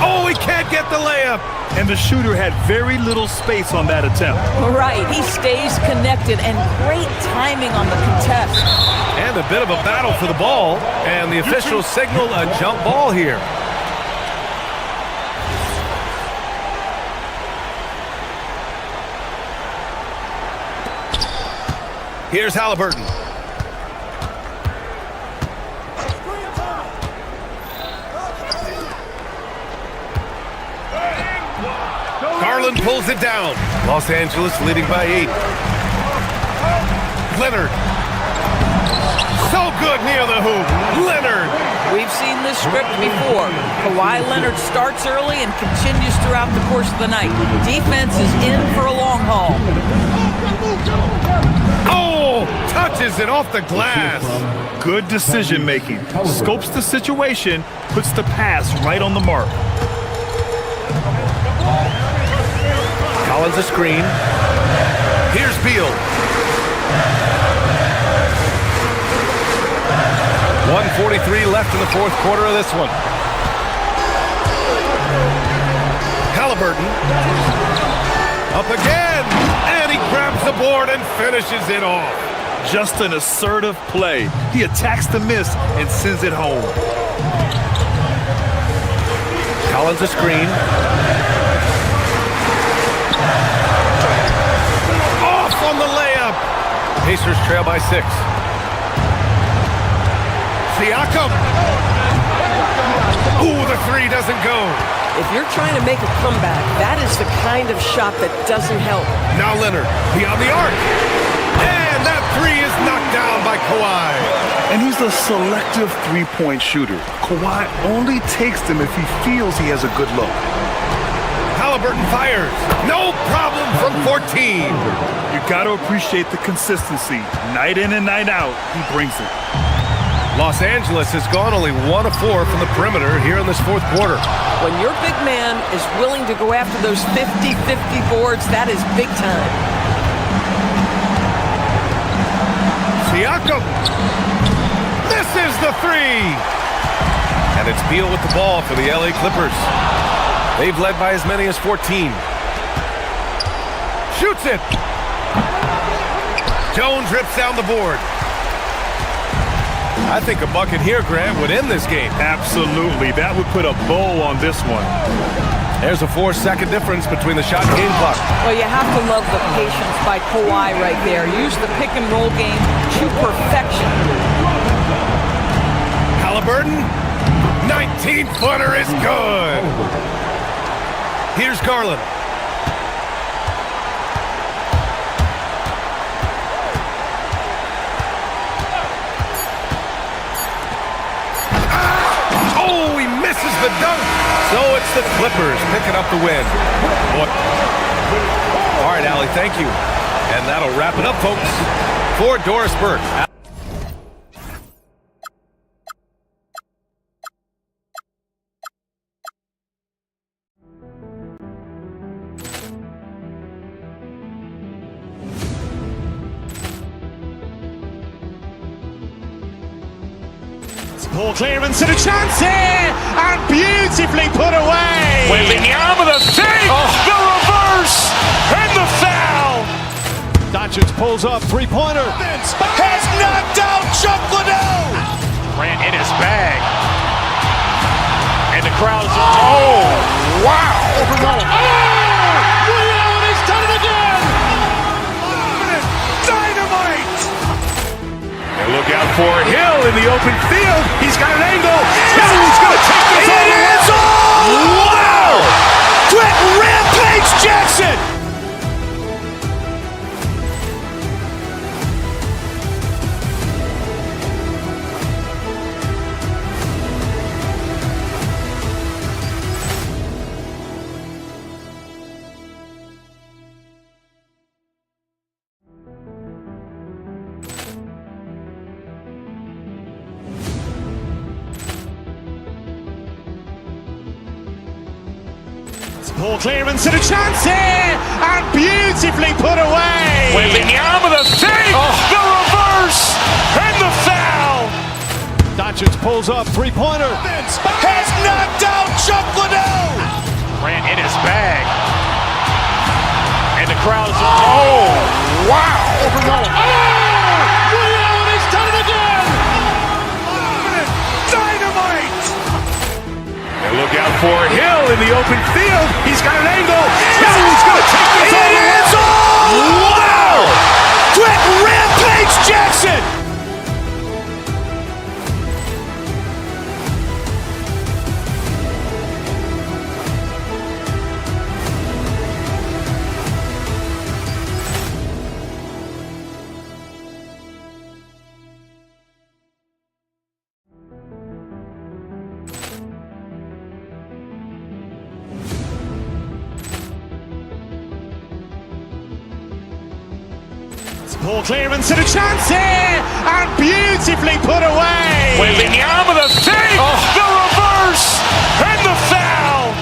Oh, he can't get the layup. And the shooter had very little space on that attempt. Right, he stays connected, and great timing on the contest. And a bit of a battle for the ball, and the officials signal a jump ball here. Here's Halliburton. Garland pulls it down. Los Angeles leading by 8. Leonard. So good near the hoop. Leonard. We've seen this script before. Kawhi Leonard starts early and continues throughout the course of the night. Defense is in for a long haul. Oh, touches it off the glass. Good decision making. Scopes the situation, puts the pass right on the mark. Collins a screen. Here's Beal. 1:43 left in the fourth quarter of this one. Halliburton. Up again. And he grabs the board and finishes it off. Just an assertive play. He attacks the miss and sends it home. Collins a screen. Off on the layup. Pacers trail by 6. Siakam. Ooh, the three doesn't go. If you're trying to make a comeback, that is the kind of shot that doesn't help. Now Leonard, beyond the arc. And that three is knocked down by Kawhi. And he's a selective three-point shooter. Kawhi only takes them if he feels he has a good look. Halliburton fires. No problem from 14. You got to appreciate the consistency. Night in and night out, he brings it. Los Angeles has gone only 1 of 4 from the perimeter here in this fourth quarter. When your big man is willing to go after those 50-50 boards, that is big time. Siakam. This is the three. And it's Beal with the ball for the LA Clippers. They've led by as many as 14. Shoots it. Jones rips down the board. I think a bucket here, Grant, would end this game. Absolutely. That would put a bow on this one. There's a 4-second difference between the shot and game clock. Well, you have to love the patience by Kawhi right there. Use the pick and roll game to perfection. Halliburton, 19-footer is good. Here's Garland. Oh, he misses the dunk. So it's the Clippers picking up the win. Boy. All right, Allie, thank you. And that'll wrap it up, folks. For Doris Burke. Ball clearance and a chance here, and beautifully put away. Wembanyama the fake, the reverse, and the foul. Doncic pulls up, three-pointer. Has knocked out Chuck Liddell. Grant in his bag. And the crowd is, oh, wow. Overruled. Ray Allen has done it again. Dynamite. And look out for Hill in the open field. He's got an angle. Hill's going to take this all the way. Wow. Quick rampage Jackson. Ball clearance and a chance here, and beautifully put away. Wembanyama the fake, the reverse, and the foul. Doncic pulls up, three-pointer. Has knocked out Chuck Liddell. Grant in his bag. And the crowd is, oh, wow. Overruled. Ray Allen has done it again. Dynamite. And look out for Hill in the open field. He's got an angle. Hill's going to take this all the way. Wow. Quick rampage Jackson. Ball clearance and a chance here, and beautifully put away. Wembanyama the fake, the reverse, and the foul.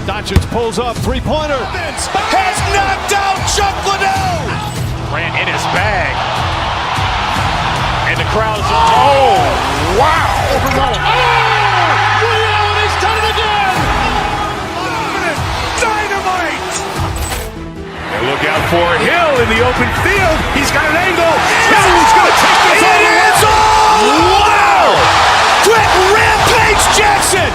Doncic pulls up, three-pointer. Has knocked out Chuck Liddell. Grant in his bag. And the crowd is, oh, wow. Overruled. Ray Allen has done it again. Dynamite. And look out for Hill in the open field. He's got an angle. Hill's going to take this all the way. Wow. Quick rampage Jackson.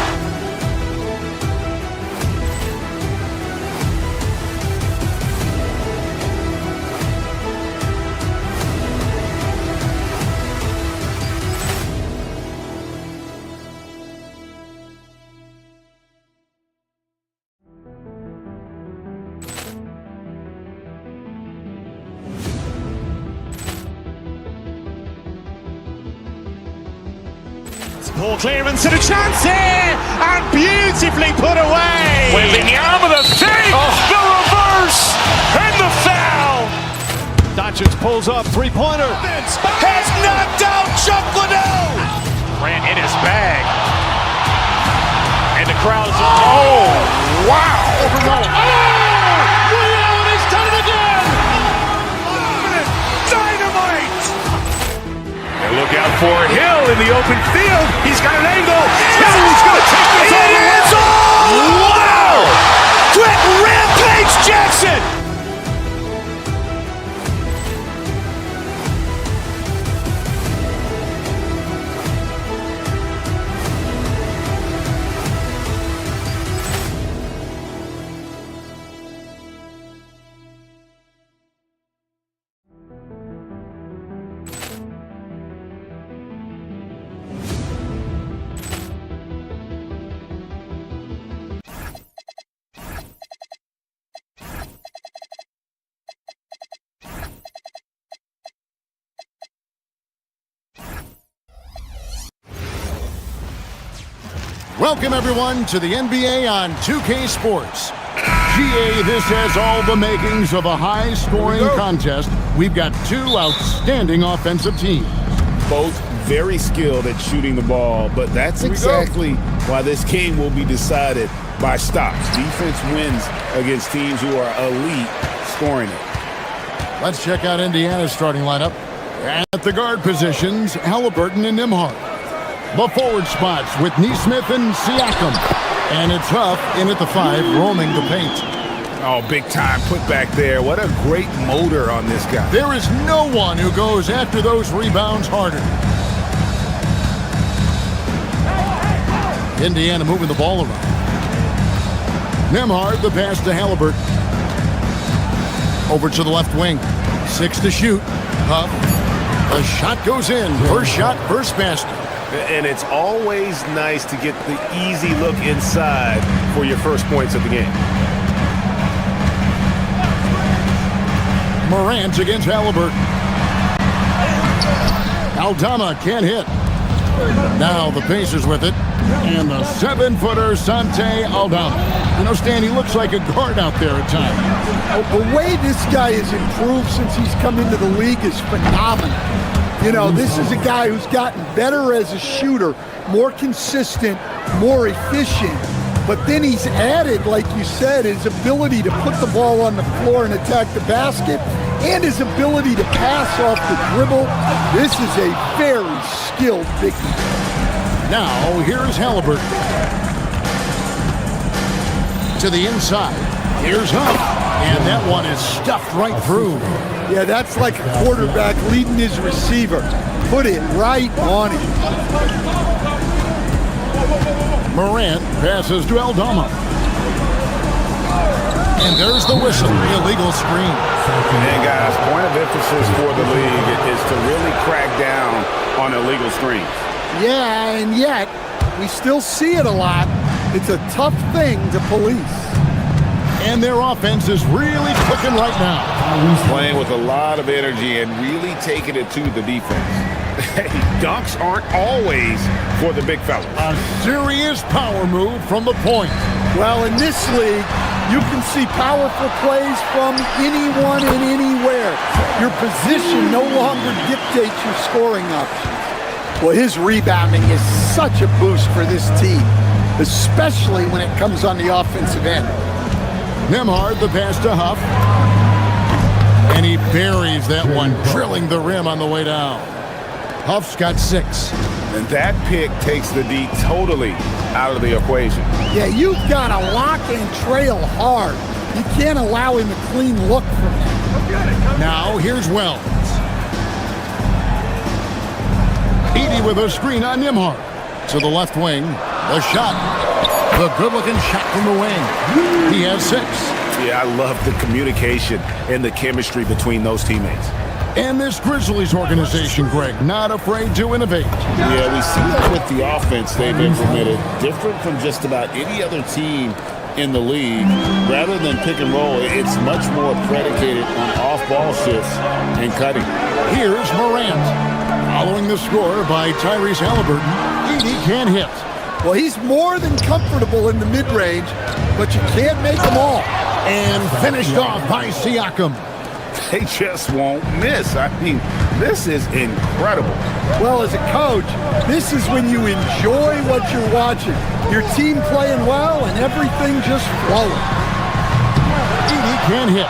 Ball clearance and a chance here, and beautifully put away. Wembanyama the fake, the reverse, and the foul. Doncic pulls up, three-pointer. Has knocked out Chuck Liddell. Grant in his bag. And the crowd is, oh, wow. Overruled. Ray Allen has done it again. Dynamite. And look out for Hill in the open field. He's got an angle. Hill's going to take this all the way. Wow. Quick rampage Jackson. Welcome, everyone, to the NBA on 2K Sports. GA, this has all the makings of a high-scoring contest. We've got two outstanding offensive teams. Both very skilled at shooting the ball, but that's exactly why this game will be decided by stops. Defense wins against teams who are elite scoring it. Let's check out Indiana's starting lineup. At the guard positions, Halliburton and Nembhard. The forward spots with Nesmith and Siakam. And it's Huff in at the 5, roaming the paint. Oh, big time put back there. What a great motor on this guy. There is no one who goes after those rebounds harder. Indiana moving the ball around. Nembhard, the pass to Halliburton. Over to the left wing. 6 to shoot. Huff. The shot goes in. First shot, first basket. And it's always nice to get the easy look inside for your first points of the game. Morant against Halliburton. Aldama can't hit. Now the Pacers with it. And the 7-footer Sante Aldama. You know, Stan, he looks like a guard out there at times. The way this guy has improved since he's come into the league is phenomenal. You know, this is a guy who's gotten better as a shooter, more consistent, more efficient. But then he's added, like you said, his ability to put the ball on the floor and attack the basket, and his ability to pass off the dribble. This is a very skilled big man. Now, here's Halliburton. To the inside. Here's Huff. And that one is stuffed right through. Yeah, that's like a quarterback leading his receiver. Put it right on him. Morant passes to Aldama. And there's the whistle, the illegal screen. And guys, point of emphasis for the league is to really crack down on illegal screens. Yeah, and yet, we still see it a lot. It's a tough thing to police. And their offense is really clicking right now. Playing with a lot of energy and really taking it to the defense. Hey, dunks aren't always for the big fellas. A serious power move from the point. Well, in this league, you can see powerful plays from anyone and anywhere. Your position no longer dictates your scoring options. Well, his rebounding is such a boost for this team, especially when it comes on the offensive end. Nembhard, the pass to Huff. And he buries that one, drilling the rim on the way down. Huff's got 6. And that pick takes the D totally out of the equation. Yeah, you've got to lock and trail hard. You can't allow him a clean look from him. Now, here's Wells. Edey with a screen on Nembhard. To the left wing. The shot. The good-looking shot from the wing. He has 6. Yeah, I love the communication and the chemistry between those teammates. And this Grizzlies organization, Greg, not afraid to innovate. Yeah, we see that with the offense they've implemented. Different from just about any other team in the league. Rather than pick and roll, it's much more predicated on off-ball shifts and cutting. Here's Morant. Following the score by Tyrese Halliburton, Edey can't hit. Well, he's more than comfortable in the mid-range, but you can't make them all. And finished off by Siakam. They just won't miss. I mean, this is incredible. Well, as a coach, this is when you enjoy what you're watching. Your team playing well and everything just flowing. Edey can't hit.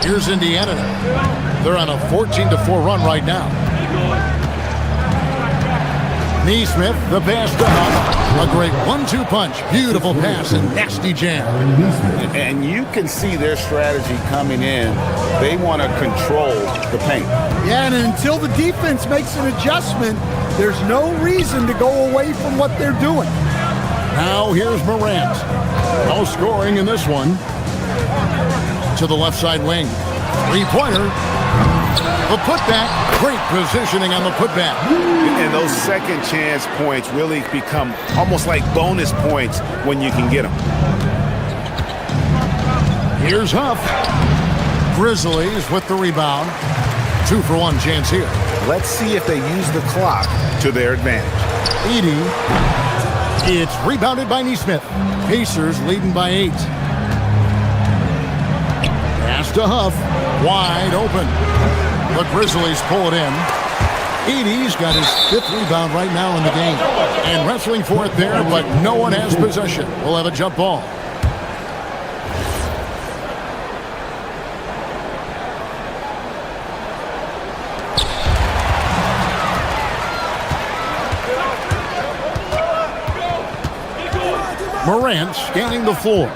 Here's Indiana. They're on a 14-4 run right now. Neesmith, the pass to Huff. A great 1-2 punch. Beautiful pass and nasty jam. And you can see their strategy coming in. They want to control the paint. Yeah, and until the defense makes an adjustment, there's no reason to go away from what they're doing. Now here's Morant. No scoring in this one. To the left side wing. 3-pointer. The putback, great positioning on the putback. And those second chance points really become almost like bonus points when you can get them. Here's Huff. Grizzlies with the rebound. 2-for-1 chance here. Let's see if they use the clock to their advantage. Edey. It's rebounded by Neesmith. Pacers leading by 8. Pass to Huff. Wide open. The Grizzlies pull it in. Edey's got his 5th rebound right now in the game. And wrestling for it there, but no one has possession. We'll have a jump ball. Morant scanning the floor.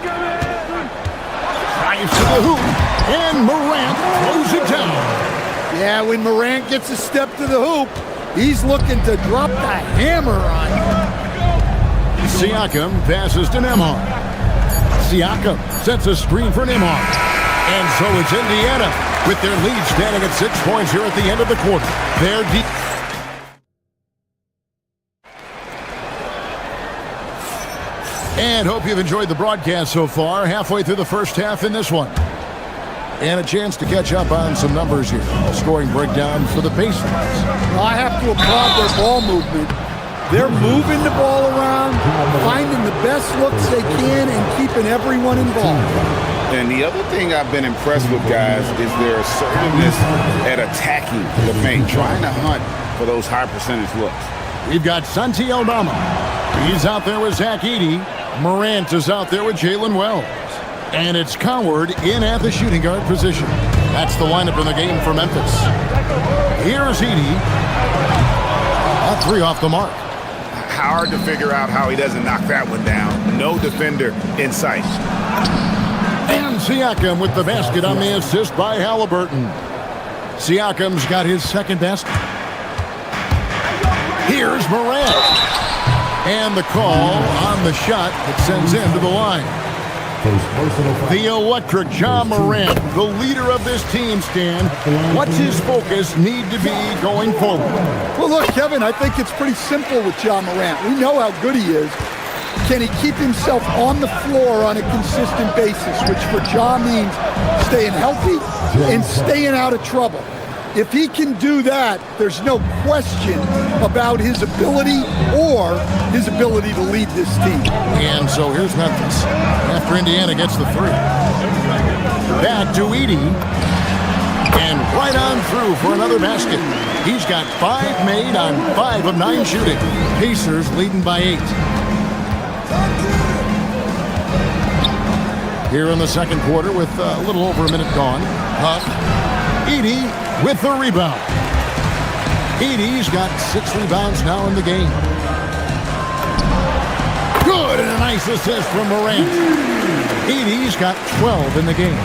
Drives to the hoop. And Morant throws it down. Yeah, when Morant gets a step to the hoop, he's looking to drop the hammer on you. Siakam passes to Nembhard. Siakam sets a screen for Nembhard. And so it's Indiana with their lead standing at 6 points here at the end of the quarter. They're deep. And hope you've enjoyed the broadcast so far. Halfway through the first half in this one. And a chance to catch up on some numbers here. Scoring breakdown for the Pacers. Well, I have to applaud their ball movement. They're moving the ball around, finding the best looks they can, and keeping everyone involved. And the other thing I've been impressed with, guys, is their assertiveness at attacking the paint, trying to hunt for those high percentage looks. We've got Santi Aldama. He's out there with Zach Edey. Morant is out there with Jalen Wells. And it's Coward in at the shooting guard position. That's the lineup in the game for Memphis. Here's Edey. A three off the mark. Hard to figure out how he doesn't knock that one down. No defender in sight. And Siakam with the basket on the assist by Halliburton. Siakam's got his second basket. Here's Morant. And the call on the shot that sends him to the line. The electric Ja Morant, the leader of this team, Stan. What's his focus need to be going forward? Well, look, Kevin, I think it's pretty simple with Ja Morant. We know how good he is. Can he keep himself on the floor on a consistent basis, which for Ja means staying healthy and staying out of trouble. If he can do that, there's no question about his ability or his ability to lead this team. And so here's Memphis after Indiana gets the three. Back to Edey. And right on through for another basket. He's got 5 made on 5 of 9 shooting. Pacers leading by 8. Here in the second quarter with a little over a minute gone. Huff. Edey with the rebound. Edey's got 6 rebounds now in the game. Good, and a nice assist from Morant. Edey's got 12 in the game.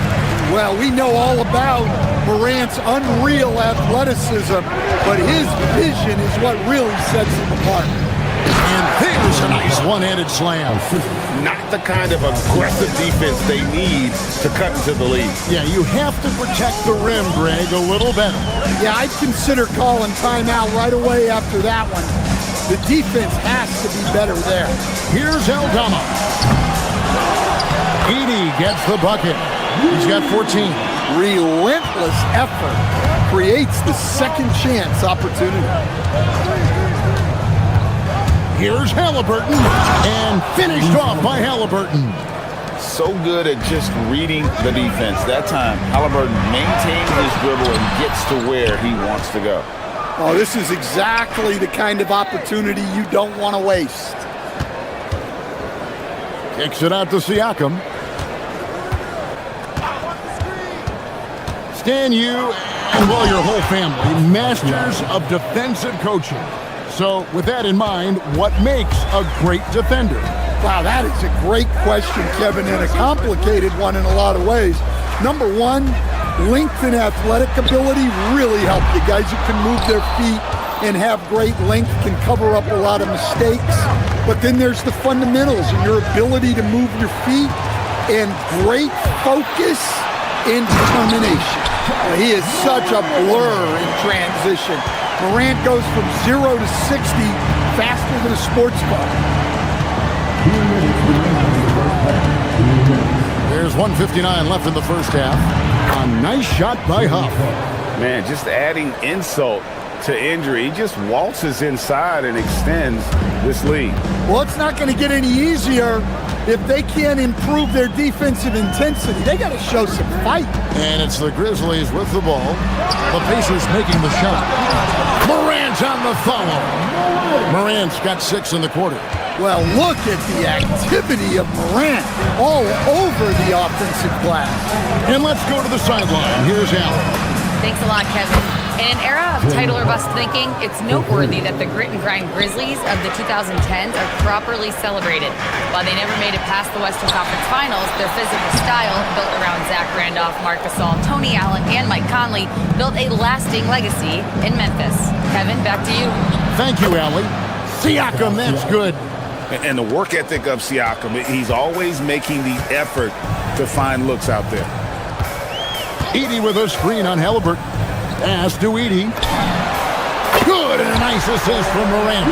Well, we know all about Morant's unreal athleticism, but his vision is what really sets him apart. And there's a nice one-handed slam. Not the kind of aggressive defense they need to cut into the lead. Yeah, you have to protect the rim, Greg, a little better. Yeah, I'd consider calling timeout right away after that one. The defense has to be better there. Here's Aldama. Edey gets the bucket. He's got 14. Relentless effort creates the second chance opportunity. Here's Halliburton, and finished off by Halliburton. So good at just reading the defense. That time, Halliburton maintains his dribble and gets to where he wants to go. Oh, this is exactly the kind of opportunity you don't want to waste. Kicks it out to Siakam. Stan, you and, well, your whole family, masters of defensive coaching. So with that in mind, what makes a great defender? Wow, that is a great question, Kevin, and a complicated one in a lot of ways. Number one, length and athletic ability really help you. Guys who can move their feet and have great length can cover up a lot of mistakes. But then there's the fundamentals and your ability to move your feet and great focus and determination. He is such a blur in transition. Morant goes from 0 to 60 faster than a sports car. There's 1:59 left in the first half. A nice shot by Huff. Man, just adding insult to injury. He just waltzes inside and extends this lead. Well, it's not going to get any easier if they can't improve their defensive intensity. They got to show some fight. And it's the Grizzlies with the ball. The Pacers making the shot. Morant on the foul. Morant's got 6 in the quarter. Well, look at the activity of Morant all over the offensive glass. And let's go to the sideline. Here's Allen. Thanks a lot, Kevin. In an era of title or bust thinking, it's noteworthy that the grit and grind Grizzlies of the 2010s are properly celebrated. While they never made it past the Western Conference Finals, their physical style, built around Zach Randolph, Marc Gasol, Tony Allen, and Mike Conley, built a lasting legacy in Memphis. Kevin, back to you. Thank you, Allie. Siakam, that's good. And the work ethic of Siakam, he's always making the effort to find looks out there. Edey with a screen on Halliburton. Pass to Edey. Good, and a nice assist from Morant.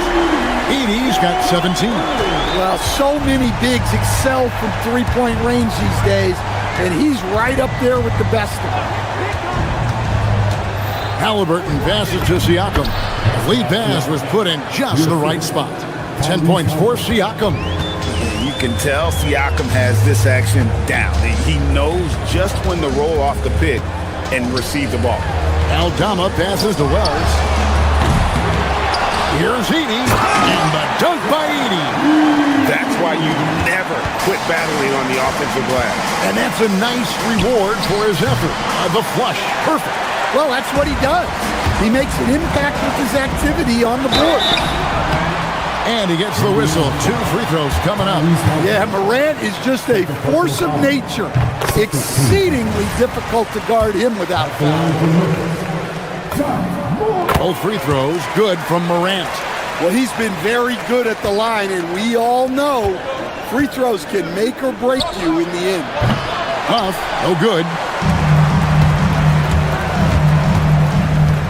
Edey's got 17. Well, so many bigs excel from three-point range these days, and he's right up there with the best of them. Halliburton passes to Siakam. The lead pass was put in just the right spot. 10 points for Siakam. You can tell Siakam has this action down. He knows just when to roll off the pick and receive the ball. Aldama passes to Wells. Here's Edey, and the dunk by Edey. That's why you never quit battling on the offensive glass. And that's a nice reward for his effort. The flush, perfect. Well, that's what he does. He makes an impact with his activity on the board. And he gets the whistle. 2 free throws coming up. Yeah, Morant is just a force of nature. Exceedingly difficult to guard him without foul. Both free throws good from Morant. Well, he's been very good at the line, and we all know free throws can make or break you in the end. Huff, no good.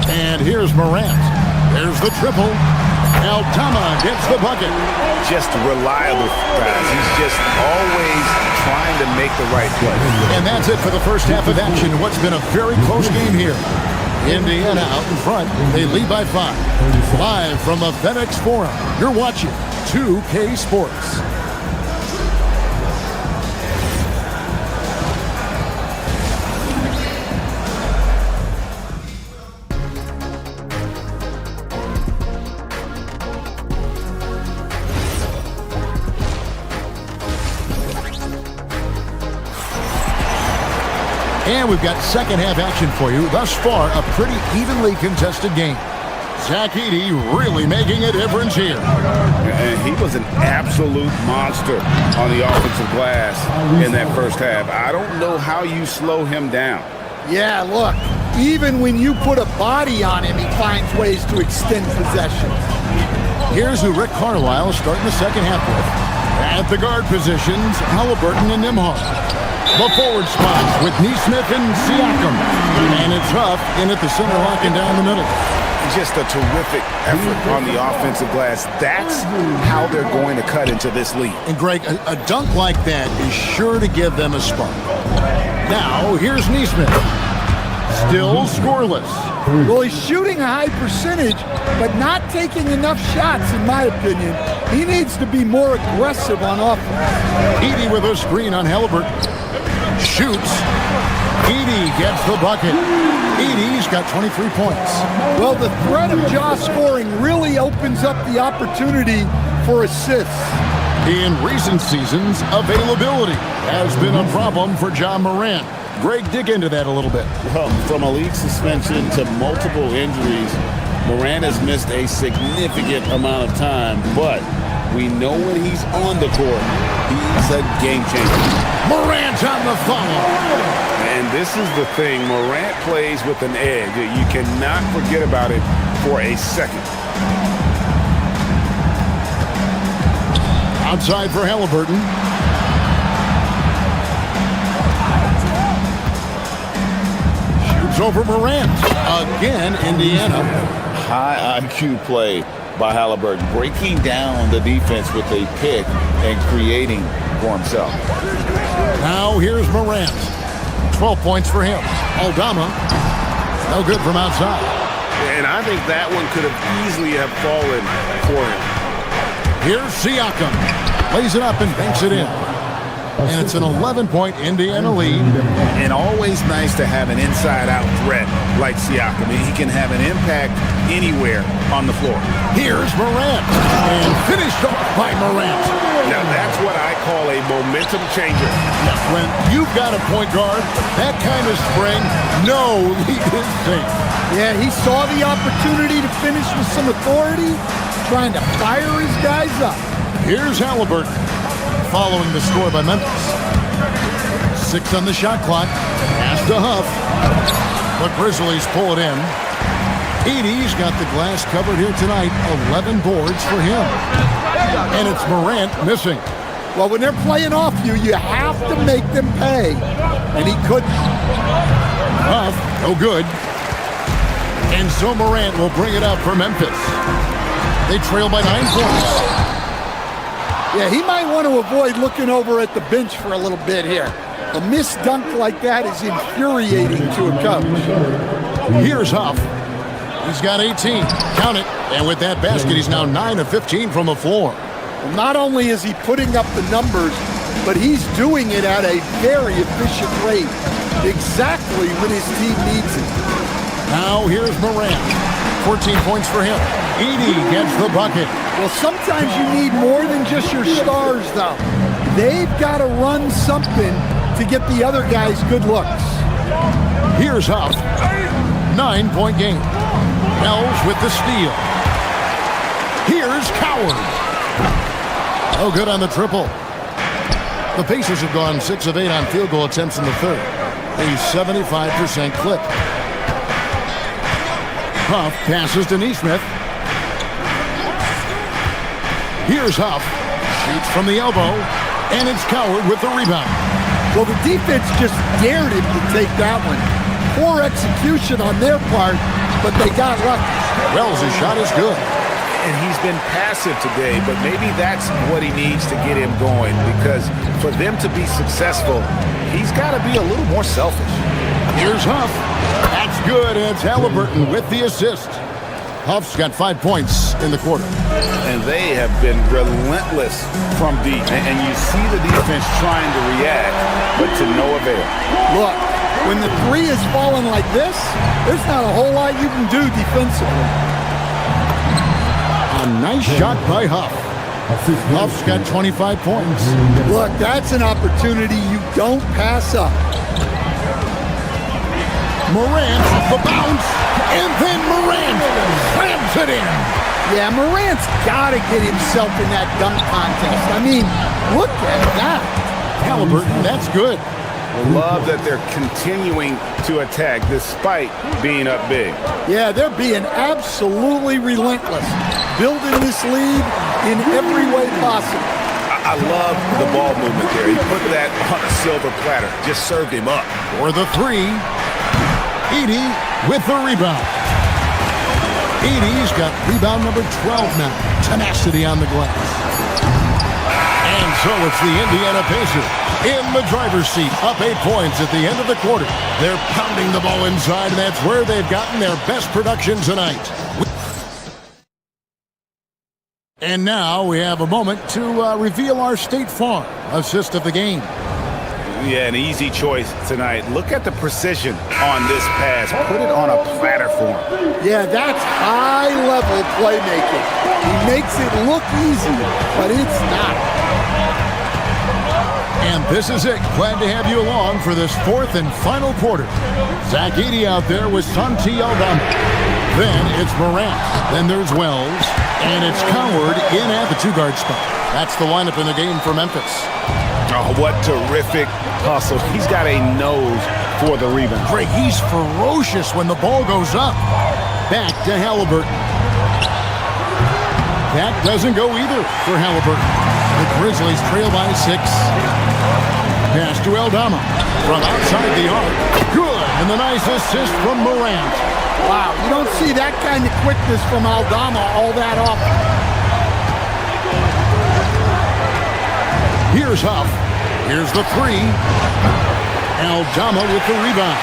And here's Morant. There's the triple. Aldama gets the bucket. Just reliable, guys. He's just always trying to make the right play. And that's it for the first half of action. What's been a very close game here. Indiana out in front. They lead by 5. Live from the FedEx Forum, you're watching 2K Sports. And we've got second half action for you. Thus far, a pretty evenly contested game. Zach Edey really making a difference here. And he was an absolute monster on the offensive glass in that first half. I don't know how you slow him down. Yeah, look, even when you put a body on him, he finds ways to extend possessions. Here's who Rick Carlisle is starting the second half with. At the guard positions, Halliburton and Nembhard. The forward spots with Nesmith and Siakam. And it's Huff in at the center, locking down the middle. Just a terrific effort on the offensive glass. That's how they're going to cut into this lead. And Greg, a dunk like that is sure to give them a spark. Now, here's Nesmith. Still scoreless. Well, he's shooting a high percentage, but not taking enough shots, in my opinion. He needs to be more aggressive on offense. Edey with a screen on Halliburton. Shoots. Edey gets the bucket. Edey's got 23 points. Well, the threat of Ja scoring really opens up the opportunity for assists. In recent seasons, availability has been a problem for Ja Morant. Greg, dig into that a little bit. Well, from a league suspension to multiple injuries, Morant has missed a significant amount of time, but we know when he's on the court, he's a game changer. Morant on the follow. And this is the thing, Morant plays with an edge. You cannot forget about it for a second. Outside for Halliburton. Shoots over Morant. Again, Indiana. High IQ play by Halliburton, breaking down the defense with a pick and creating for himself. Now here's Morant. 12 points for him. Aldama, no good from outside. And I think that one could have easily have fallen for him. Here's Siakam. Lays it up and banks it in. And it's an 11-point Indiana lead. And always nice to have an inside-out threat like Siakam. He can have an impact anywhere on the floor. Here's Morant. And finished off by Morant. Now that's what I call a momentum changer. When you've got a point guard, that kind of spring, no lead is safe. Yeah, he saw the opportunity to finish with some authority, trying to fire his guys up. Here's Halliburton, following the score by Memphis. 6 on the shot clock. Pass to Huff. The Grizzlies pull it in. Edey's got the glass covered here tonight. 11 boards for him. And it's Morant missing. Well, when they're playing off you, you have to make them pay. And he couldn't. Huff, no good. And so Morant will bring it up for Memphis. They trail by 9 points. Yeah, he might want to avoid looking over at the bench for a little bit here. A missed dunk like that is infuriating to a coach. Here's Huff. He's got 18. Count it. And with that basket, he's now 9 of 15 from the floor. Well, not only is he putting up the numbers, but he's doing it at a very efficient rate. Exactly when his team needs it. Now here's Morant. 14 points for him. Edey gets the bucket. Well, sometimes you need more than just your stars, though. They've got to run something to get the other guys good looks. Here's Huff. 9-point game. Wells with the steal. Here's Coward. Oh, good on the triple. The Pacers have gone 6 of 8 on field goal attempts in the third. A 75% clip. Huff passes to Neesmith. Here's Huff. Shoots from the elbow. And it's Coward with the rebound. Well, the defense just dared him to take that one. Poor execution on their part, but they got lucky. Wells' shot is good. And he's been passive today, but maybe that's what he needs to get him going, because for them to be successful, he's got to be a little more selfish. Here's Huff. That's good. And it's Halliburton with the assist. Huff's got 5 points in the quarter. And they have been relentless from deep. And you see the defense trying to react, but to no avail. Look, when the three is falling like this, there's not a whole lot you can do defensively. A nice shot by Huff. Huff's got 25 points. Look, that's an opportunity you don't pass up. Morant, the bounce, and then Morant slams it in. Yeah, Morant's got to get himself in that dunk contest. I mean, look at that. Halliburton, that's good. Love that they're continuing to attack despite being up big. Yeah, they're being absolutely relentless, building this lead in every way possible. I love the ball movement there. He put that on a silver platter, just served him up. For the three, Edey with the rebound. Edey's got rebound number 12 now. Tenacity on the glass. And so it's the Indiana Pacers in the driver's seat, up 8 points at the end of the quarter. They're pounding the ball inside, and that's where they've gotten their best production tonight. And now we have a moment to reveal our State Farm assist of the game. Yeah, an easy choice tonight. Look at the precision on this pass. Put it on a platter for him. Yeah, that's high-level playmaking. He makes it look easy, but it's not. And this is it. Glad to have you along for this fourth and final quarter. Zach Edey out there with Santi Aldama. Then it's Morant. Then there's Wells. And it's Coward in at the two-guard spot. That's the lineup in the game for Memphis. Oh, what terrific hustle. He's got a nose for the rebound. Greg, he's ferocious when the ball goes up. Back to Halliburton. That doesn't go either for Halliburton. The Grizzlies trail by 6. Pass to Aldama from outside the arc. Good, and the nice assist from Morant. Wow, you don't see that kind of quickness from Aldama all that often. Here's Huff. Here's the three. Aldama with the rebound.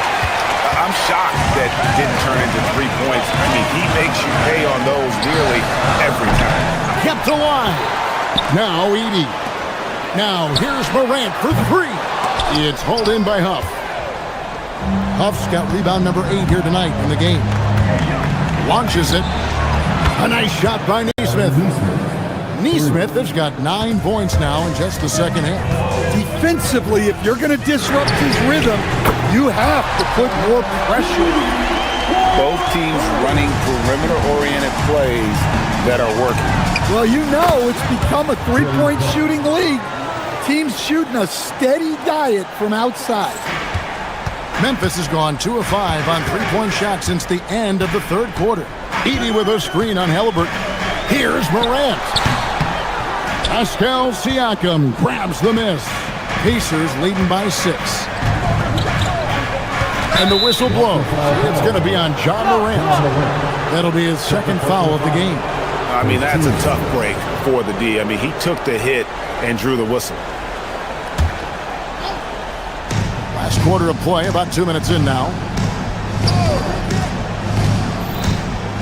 I'm shocked that didn't turn into 3 points. I mean, he makes you pay on those nearly every time. Kept alive. Now Edey. Now here's Morant for 3. It's hauled in by Huff. Huff's got rebound number 8 here tonight in the game. Launches it. A nice shot by Neesmith. Neesmith has got 9 points now in just the second half. Defensively, if you're going to disrupt his rhythm, you have to put more pressure on him. Both teams running perimeter-oriented plays that are working. Well, you know it's become a three-point shooting league. Teams shooting a steady diet from outside. Memphis has gone 2 of 5 on three-point shots since the end of the third quarter. Edey with a screen on Halliburton. Here's Morant. Pascal Siakam grabs the miss. Pacers leading by 6. And the whistle blows. It's going to be on John Morant. That'll be his second foul of the game. I mean, that's a tough break for the D. I mean, he took the hit and drew the whistle. Last quarter of play, about 2 minutes in now.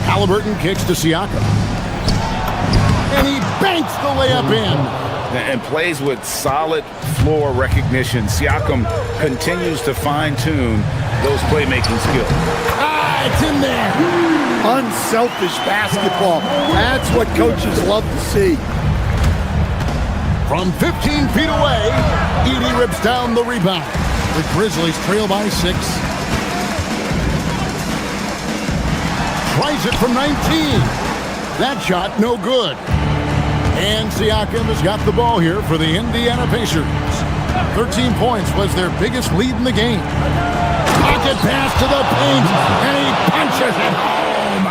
Halliburton kicks to Siakam. And he banks the layup in. And plays with solid floor recognition. Siakam continues to fine-tune those playmaking skills. Ah, it's in there. Unselfish basketball. That's what coaches love to see. From 15 feet away, Edey rips down the rebound. The Grizzlies trail by 6. Tries it from 19. That shot no good. And Siakam has got the ball here for the Indiana Pacers. 13 points was their biggest lead in the game. Pocket pass to the paint, and he punches it home.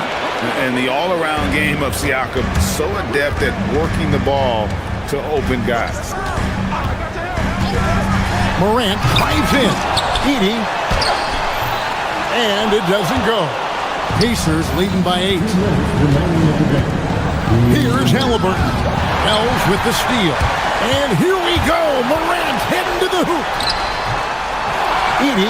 And the all-around game of Siakam, so adept at working the ball to open guys. Morant drives in. Edey. And it doesn't go. Pacers leading by 8. Here's Halliburton. Wells with the steal. And here we go. Morant heading to the hoop. Edey.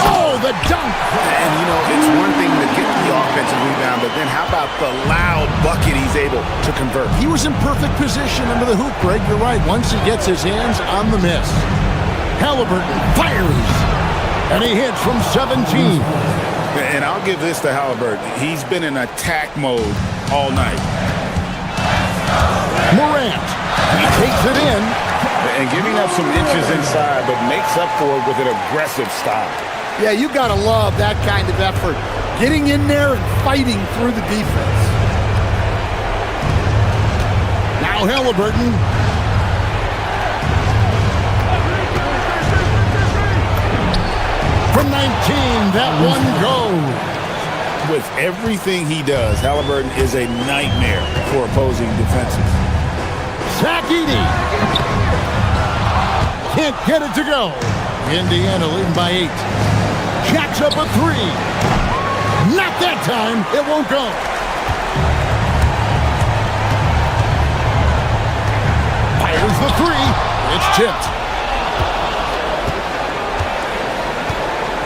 Oh, the dunk. And, you know, it's one thing to get the offensive rebound, but then how about the loud bucket he's able to convert? He was in perfect position under the hoop, Greg. You're right. Once he gets his hands on the miss. Halliburton fires. And he hits from 17. And I'll give this to Halliburton. He's been in attack mode all night. Morant. He takes it in. And giving up some inches inside, but makes up for it with an aggressive style. Yeah, you got to love that kind of effort. Getting in there and fighting through the defense. Now Halliburton. From 19, that one goes. With everything he does, Halliburton is a nightmare for opposing defenses. Zach Edey. Can't get it to go. Indiana leading by 8. Jacks up a 3. Not that time. It won't go. Fires the 3. It's tipped.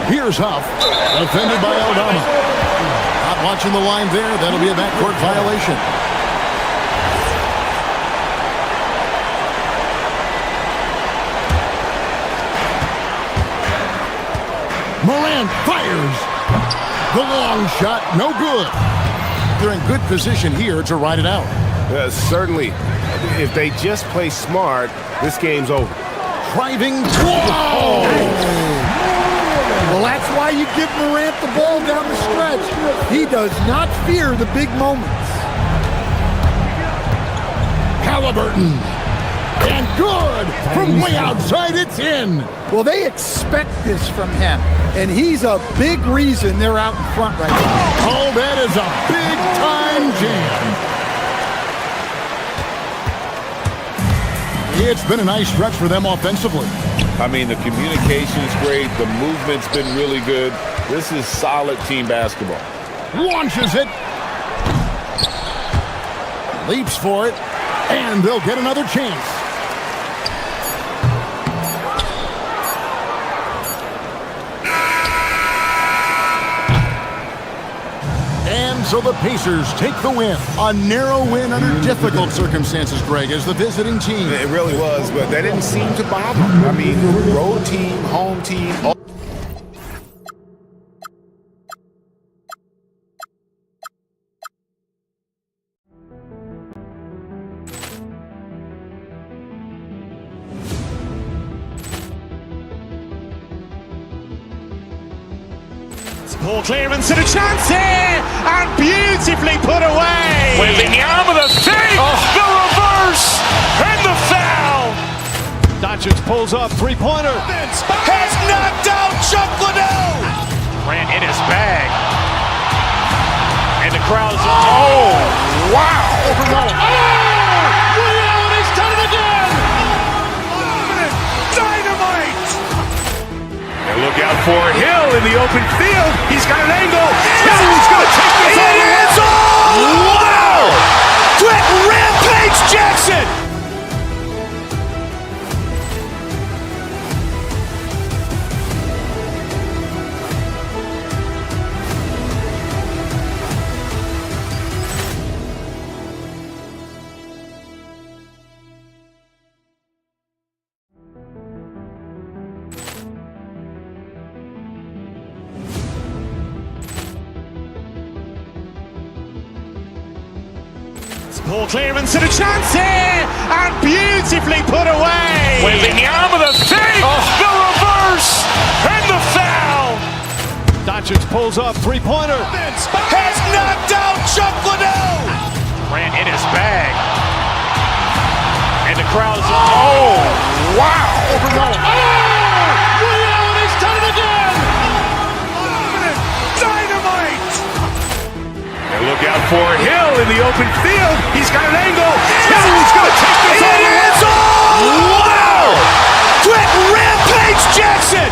Here's Huff. Defended by Aldama. Not watching the line there. That'll be a backcourt violation. Morant fires. The long shot, no good. They're in good position here to ride it out. Certainly, if they just play smart, this game's over. Driving. Whoa! Well, that's why you give Morant the ball down the stretch. He does not fear the big moments. Halliburton. And good. From way outside, it's in. Well, they expect this from him, and he's a big reason they're out in front right now. Oh, that is a big-time jam. It's been a nice stretch for them offensively. I mean, the communication's great. The movement's been really good. This is solid team basketball. Launches it. Leaps for it. And they'll get another chance. And so the Pacers take the win. A narrow win under difficult circumstances, Greg, as the visiting team. It really was, but that didn't seem to bother. I mean, road team, home team, all Ball clearance and a chance here, and beautifully put away. Wembanyama the save, the reverse, and the foul. Doncic pulls up, three-pointer. Has knocked out Chuck Liddell. Ran in his bag. And the crowd is, oh, wow. Oh, look out for Hill in the open field. He's got an angle. Hill's going to take this all the way. Wow! Quick rampage Jackson! Ball clearance and a chance here, and beautifully put away. Wembanyama the fake, the reverse, and the foul. Doncic pulls up, three-pointer. Has knocked out Chuck Liddell. Ran in his bag. And the crowd's Wow! Liddell, he's done it again. Dynamite! And look out for Hill in the open field. He's got an angle. Hill's going to take this all the way. Wow! Quick rampage Jackson!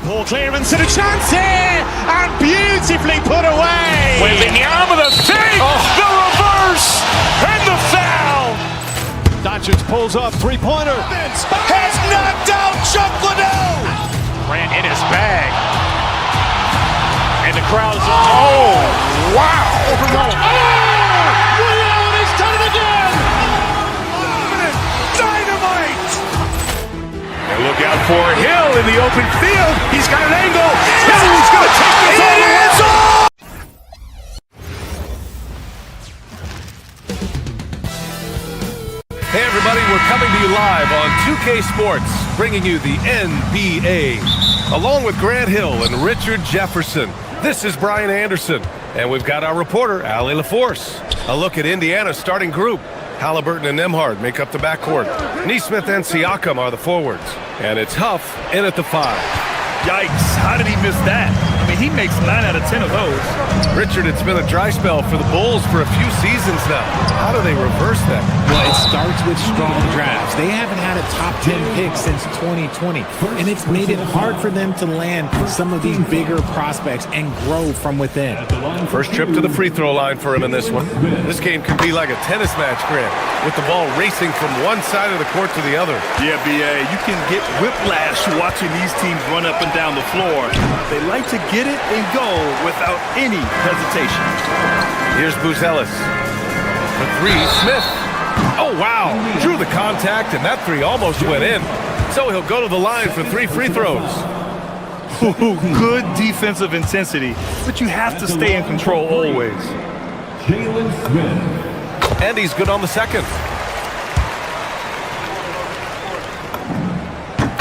Ball clearance and a chance here, and beautifully put away. Wembanyama the fake, the reverse, and the foul. Doncic pulls up, three-pointer. Has knocked out Chuck Liddell. Ran in his bag. And the crowd's Wow! Liddell, he's done it again. Dynamite! And look out for Hill in the open field. He's got an angle. Hill's going to take this all the way. Hey everybody, we're coming to you live on 2K Sports, bringing you the NBA. Along with Grant Hill and Richard Jefferson, this is Brian Anderson. And we've got our reporter, Allie LaForce. A look at Indiana's starting group. Halliburton and Nembhard make up the backcourt. Neesmith and Siakam are the forwards. And it's Huff in at the 5. Yikes, how did he miss that? I mean, he makes 9 out of 10 of those. Richard, it's been a dry spell for the Bulls for a few seasons now. How do they reverse that? Well, it starts with strong drafts. They haven't had a top 10 pick since 2020, and it's made it hard for them to land some of these bigger prospects and grow from within. First trip to the free throw line for him in this one. This game can be like a tennis match, Grant, with the ball racing from one side of the court to the other. Yeah, B.A., you can get whiplash watching these teams run up and down the floor. They like to get it and go without any hesitation. Here's Buzelis. For 3, Smith. Oh, wow. Drew the contact, and that 3 almost went in. So he'll go to the line for 3 free throws. Ooh, good defensive intensity, but you have to stay in control always. Jalen Smith. And he's good on the second.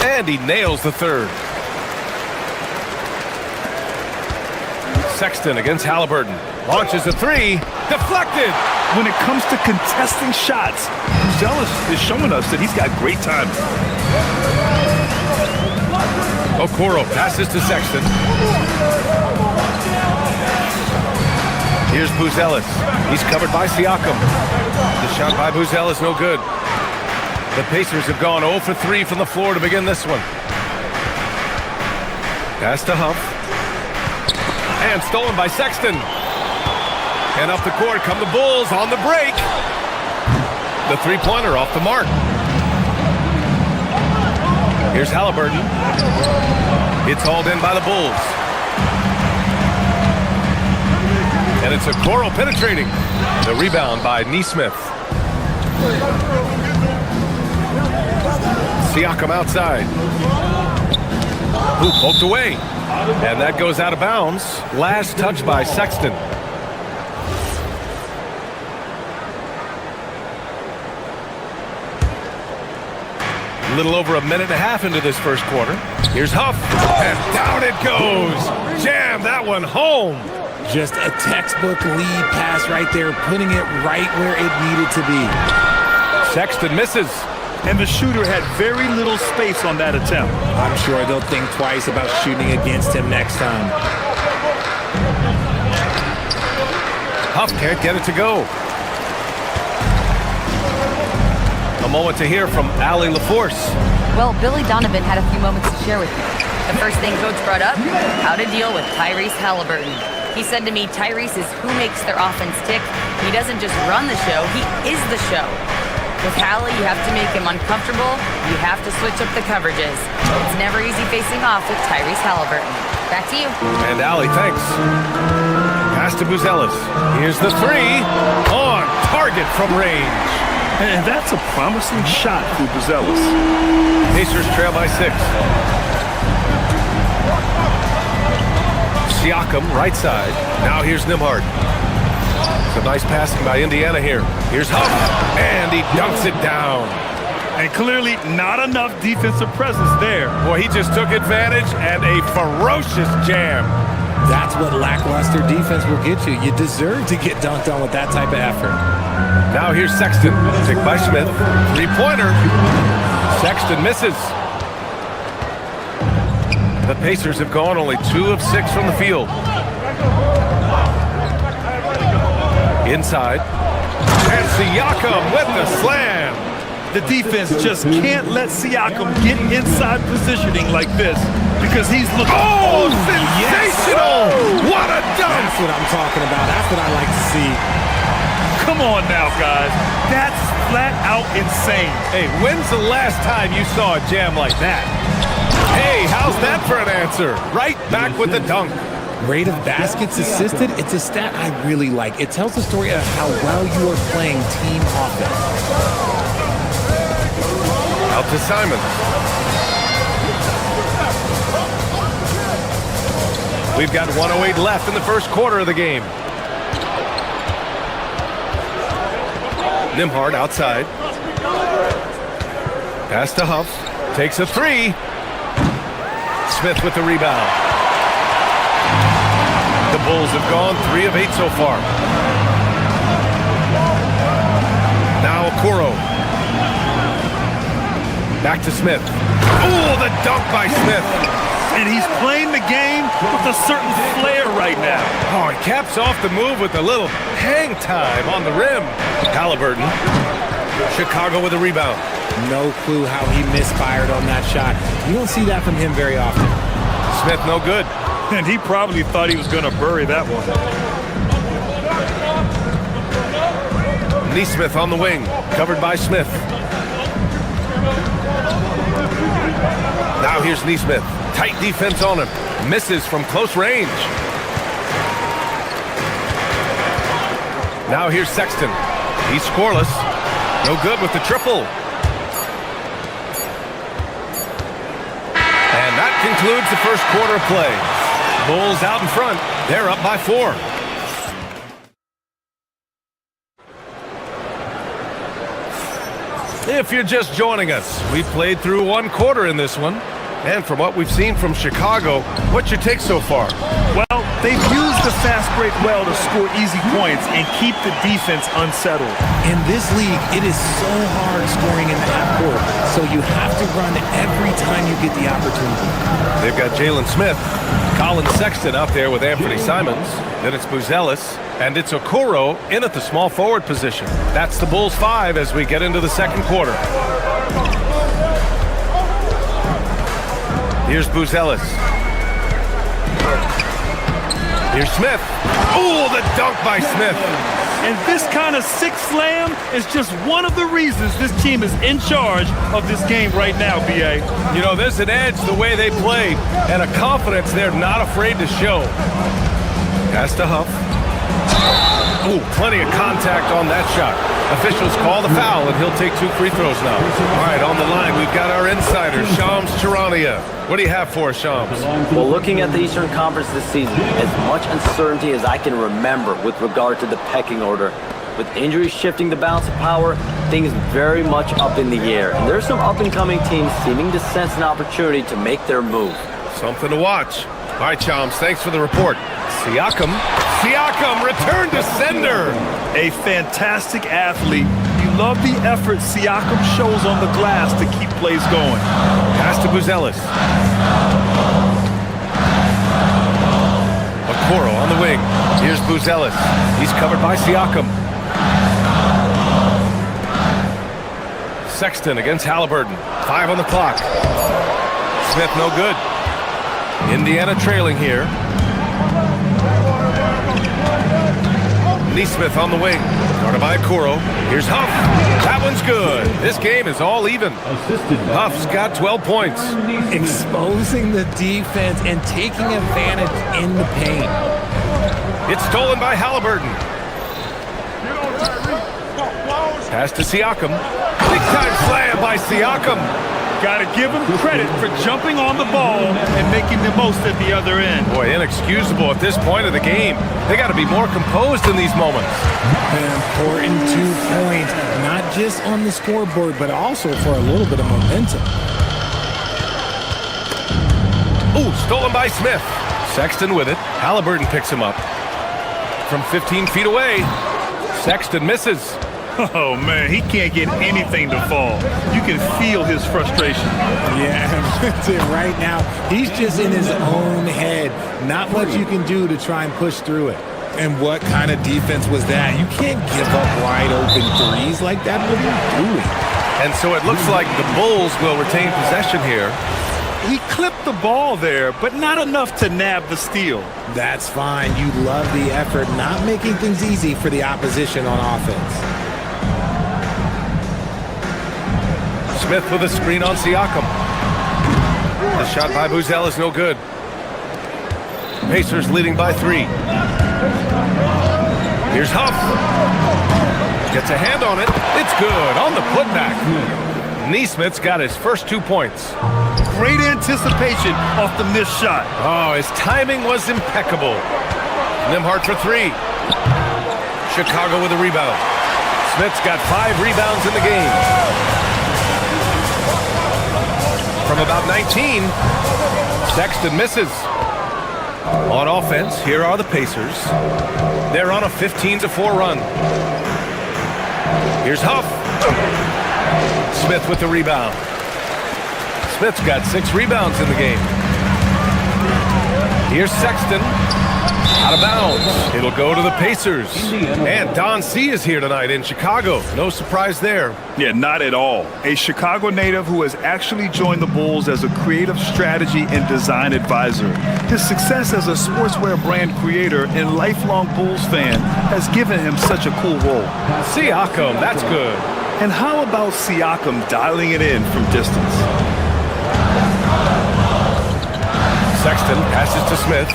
And he nails the third. Sexton against Halliburton. Launches a 3. Deflected. When it comes to contesting shots, Buzelis is showing us that he's got great time. Okoro passes to Sexton. Here's Buzelis. He's covered by Siakam. The shot by Buzelis no good. The Pacers have gone 0 for 3 from the floor to begin this one. Pass to Huff. And stolen by Sexton. And up the court come the Bulls on the break. The three-pointer off the mark. Here's Halliburton. It's hauled in by the Bulls. And it's Okoro penetrating. The rebound by Neesmith. Siakam outside. Who poked away. And that goes out of bounds. Last touch by Sexton. A little over a minute and a half into this first quarter. Here's Huff, and down it goes. Jam that one home. Just a textbook lead pass right there, putting it right where it needed to be. Sexton misses. And the shooter had very little space on that attempt. I'm sure they'll think twice about shooting against him next time. Huff can't get it to go. A moment to hear from Allie LaForce. Well, Billy Donovan had a few moments to share with me. The first thing Coach brought up, how to deal with Tyrese Halliburton. He said to me, Tyrese is who makes their offense tick. He doesn't just run the show, he is the show. With Hallie, you have to make him uncomfortable. You have to switch up the coverages. It's never easy facing off with Tyrese Halliburton. Back to you. And Allie, thanks. Pass to Buzelis. Here's the three. On target from range. And that's a promising shot for Buzelis. Pacers trail by 6. Siakam, right side. Now here's Nembhard. Some nice passing by Indiana here. Here's Huff, and he dunks it down. And clearly not enough defensive presence there. Boy, he just took advantage and a ferocious jam. That's what lackluster defense will get you. You deserve to get dunked on with that type of effort. Now here's Sexton, picked by Smith. Three-pointer. Sexton misses. The Pacers have gone only 2 of 6 from the field. Inside. And Siakam with the slam. The defense just can't let Siakam get inside positioning like this because he's looking. Oh, sensational! Yes. What a dunk! That's what I'm talking about. That's what I like to see. Come on now, guys. That's flat out insane. Hey, when's the last time you saw a jam like that? Hey, how's that for an answer? Right back with the dunk. Rate of baskets assisted, it's a stat I really like. It tells the story of how well you are playing team offense. Out to Simon. We've got 1:08 left in the first quarter of the game. Nembhard outside. Pass to Huff. Takes a three. Smith with the rebound. The Bulls have gone 3 of 8 so far. Now Okoro. Back to Smith. Oh, the dunk by Smith. And he's playing the game with a certain flair right now. Oh, he caps off the move with a little hang time on the rim. Halliburton. Chicago with a rebound. No clue how he misfired on that shot. You don't see that from him very often. Smith no good. And he probably thought he was going to bury that one. Nesmith on the wing, covered by Smith. Now here's Nesmith. Tight defense on him. Misses from close range. Now here's Sexton. He's scoreless. No good with the triple. And that concludes the first quarter of play. Bulls out in front. They're up by 4. If you're just joining us, we've played through 1 quarter in this one. And from what we've seen from Chicago, what's your take so far? Well, they've used the fast break well to score easy points and keep the defense unsettled. In this league, it is so hard scoring in the half court, so you have to run every time you get the opportunity. They've got Jalen Smith, Colin Sexton out there with Anthony Simons. Then it's Buzelis, and it's Okoro in at the small forward position. That's the Bulls 5 as we get into the second quarter. Here's Buzelis. Here's Smith. Oh, the dunk by Smith. And this kind of sick slam is just one of the reasons this team is in charge of this game right now, B.A. You know, there's an edge the way they play and a confidence they're not afraid to show. Pass to Huff. Ooh, plenty of contact on that shot. Officials call the foul, and he'll take 2 free throws now. All right, on the line, we've got our insider, Shams Charania. What do you have for us, Shams? Well, looking at the Eastern Conference this season, as much uncertainty as I can remember with regard to the pecking order. With injuries shifting the balance of power, things very much up in the air. And there's some up-and-coming teams seeming to sense an opportunity to make their move. Something to watch. All right, Chums, thanks for the report. Siakam, return to sender. A fantastic athlete. You love the effort Siakam shows on the glass to keep plays going. Pass to Buzelis. Okoro on the wing. Here's Buzelis. He's covered by Siakam. Sexton against Halliburton. 5 on the clock. Smith no good. Indiana trailing here. Nesmith on the wing. Guarded by Okoro. Here's Huff. That one's good. This game is all even. Huff's got 12 points. Exposing the defense and taking advantage in the paint. It's stolen by Halliburton. Pass to Siakam. Big time slam by Siakam. Got to give him credit for jumping on the ball and making the most at the other end. Boy, inexcusable at this point of the game. They got to be more composed in these moments. An important 2 points, not just on the scoreboard, but also for a little bit of momentum. Ooh, stolen by Smith. Sexton with it. Halliburton picks him up. From 15 feet away, Sexton misses. Oh, man, he can't get anything to fall. You can feel his frustration. Yeah, that's it right now. He's just in his own head. Not much you can do to try and push through it. And what kind of defense was that? You can't give up wide open threes like that. What are you doing? And so it looks like the Bulls will retain possession here. He clipped the ball there, but not enough to nab the steal. That's fine. You love the effort, not making things easy for the opposition on offense. Smith with a screen on Siakam. The shot by Buzel is no good. Pacers leading by 3. Here's Huff. Gets a hand on it. It's good on the putback. Nesmith's got his first 2 points. Great anticipation off the missed shot. Oh, his timing was impeccable. Nembhard for 3. Chicago with a rebound. Smith's got 5 rebounds in the game. From about 19, Sexton misses. On offense, here are the Pacers. They're on a 15-4 run. Here's Huff. Smith with the rebound. Smith's got 6 rebounds in the game. Here's Sexton. Out of bounds. It'll go to the Pacers. And Don C is here tonight in Chicago. No surprise there. Yeah, not at all. A Chicago native who has actually joined the Bulls as a creative strategy and design advisor. His success as a sportswear brand creator and lifelong Bulls fan has given him such a cool role. Siakam, that's good. And how about Siakam dialing it in from distance? Sexton passes to Smith.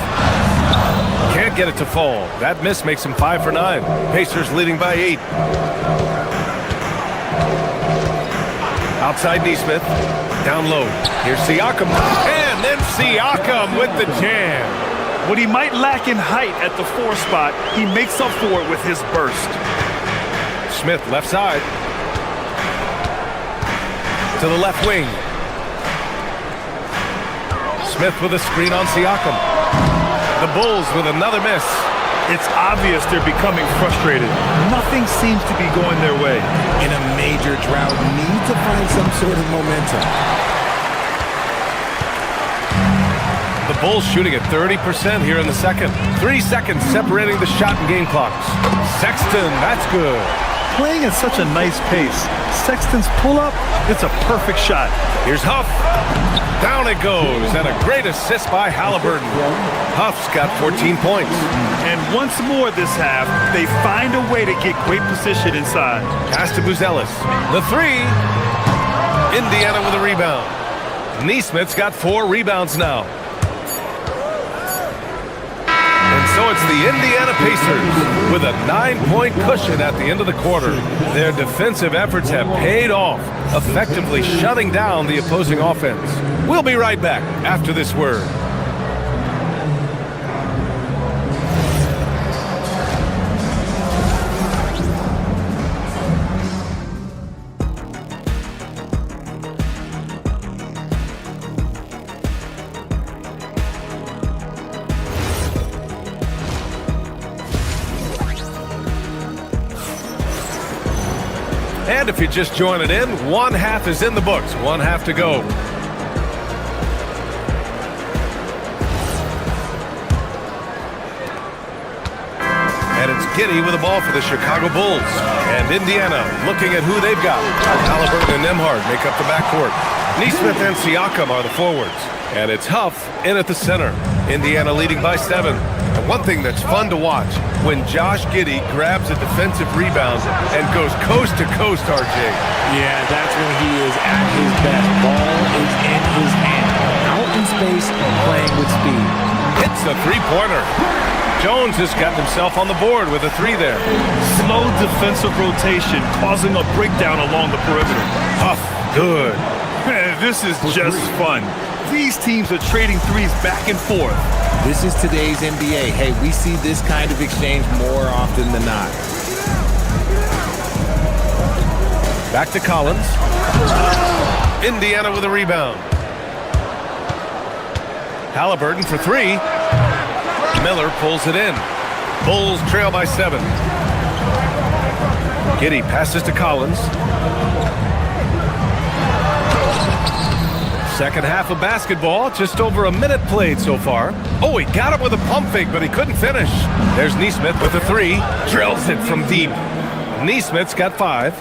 Can't get it to fall. That miss makes him 5 for 9. Pacers leading by 8. Outside Nesmith. Down low. Here's Siakam. And then Siakam with the jam. What he might lack in height at the 4 spot, he makes up for it with his burst. Smith left side. To the left wing. Smith with a screen on Siakam. The Bulls with another miss. It's obvious they're becoming frustrated. Nothing seems to be going their way. In a major drought, need to find some sort of momentum. The Bulls shooting at 30% here in the second. 3 seconds separating the shot and game clocks. Sexton, that's good. Playing at such a nice pace. Sexton's pull-up, it's a perfect shot. Here's Huff. Down it goes, and a great assist by Halliburton. Huff's got 14 points. And once more this half, they find a way to get great position inside. Pass to Buzelis. The 3. Indiana with a rebound. Nesmith's got 4 rebounds now. And so it's the Indiana Pacers with a 9-point cushion at the end of the quarter. Their defensive efforts have paid off, effectively shutting down the opposing offense. We'll be right back after this word. And if you're just joining in, one half is in the books. One half to go. And it's Giddey with the ball for the Chicago Bulls. And Indiana looking at who they've got. Halliburton and Nembhard make up the backcourt. Nesmith and Siakam are the forwards. And it's Huff in at the center. Indiana leading by 7. And one thing that's fun to watch, when Josh Giddey grabs a defensive rebound and goes coast to coast, RJ. Yeah, that's when he is at his best. Ball is in his hand. Out in space, playing with speed. Hits a three-pointer. Jones has gotten himself on the board with a 3 there. Slow defensive rotation causing a breakdown along the perimeter. Huff, good. This is just fun. These teams are trading threes back and forth. This is today's NBA. Hey, we see this kind of exchange more often than not. Back to Collins. Indiana with a rebound. Halliburton for 3. Miller pulls it in. Bulls trail by 7. Giddey passes to Collins. Second half of basketball, just over a minute played so far. Oh, he got it with a pump fake, but he couldn't finish. There's Nesmith with a 3. Drills it from deep. Nesmith's got 5.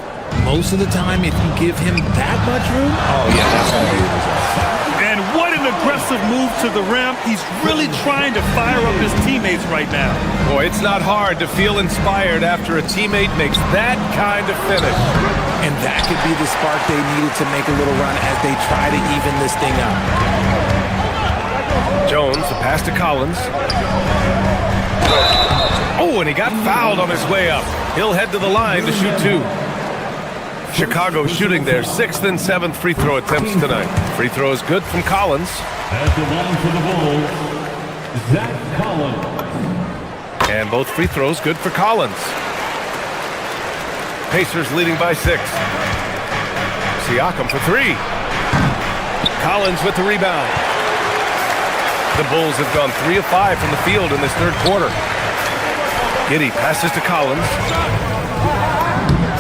Most of the time, if you give him that much room, oh yeah, that's going to be the result. And what an aggressive move to the rim. He's really trying to fire up his teammates right now. Boy, it's not hard to feel inspired after a teammate makes that kind of finish. And that could be the spark they needed to make a little run as they try to even this thing up. Jones, the pass to Collins. Oh, and he got fouled on his way up. He'll head to the line to shoot 2. Chicago shooting their 6th and 7th free throw attempts tonight. Free throw is good from Collins. At the line for the Bulls, Zach Collins. And both free throws good for Collins. Pacers leading by 6. Siakam for 3. Collins with the rebound. The Bulls have gone 3 of 5 from the field in this third quarter. Giddey passes to Collins.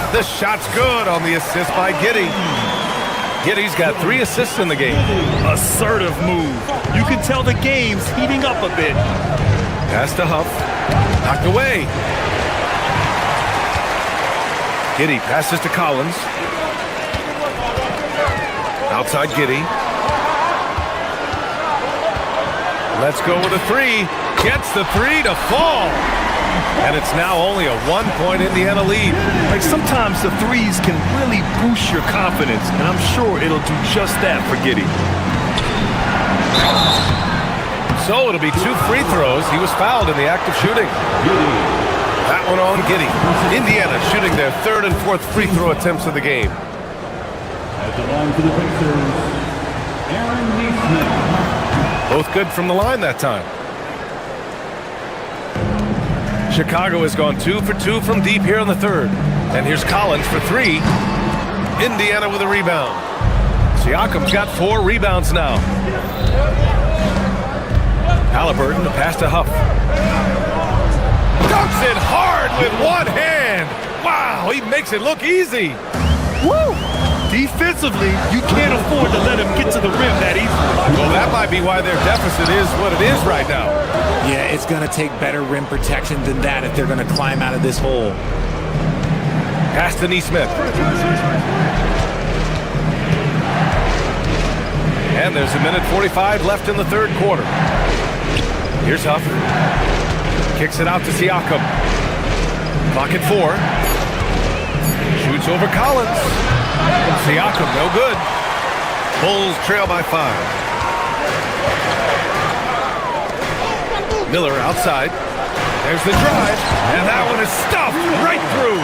The shot's good on the assist by Giddey. Giddey's got 3 assists in the game. Assertive move. You can tell the game's heating up a bit. Pass to Huff. Knocked away. Giddey passes to Collins. Outside Giddey. Let's go with a 3. Gets the 3 to fall. And it's now only a 1-point Indiana lead. Like sometimes the threes can really boost your confidence, and I'm sure it'll do just that for Giddey. So it'll be 2 free throws. He was fouled in the act of shooting. That one on Giddey. Indiana shooting their 3rd and 4th free throw attempts of the game. At the line for the Pacers, Aaron Nesmith. Both good from the line that time. Chicago has gone 2 for 2 from deep here in the 3rd. And here's Collins for 3. Indiana with a rebound. Siakam's got 4 rebounds now. Halliburton, the pass to Huff. Dunks it hard with one hand. Wow, he makes it look easy. Woo! Defensively, you can't afford to let him get to the rim that easily. Well, that might be why their deficit is what it is right now. Yeah, it's going to take better rim protection than that if they're going to climb out of this hole. Pass to Nesmith. And there's a minute 45 left in the 3rd quarter. Here's Huff. Kicks it out to Siakam. Clock at 4. Shoots over Collins. Siakam, no good. Bulls trail by 5. Miller outside. There's the drive. And that one is stuffed right through.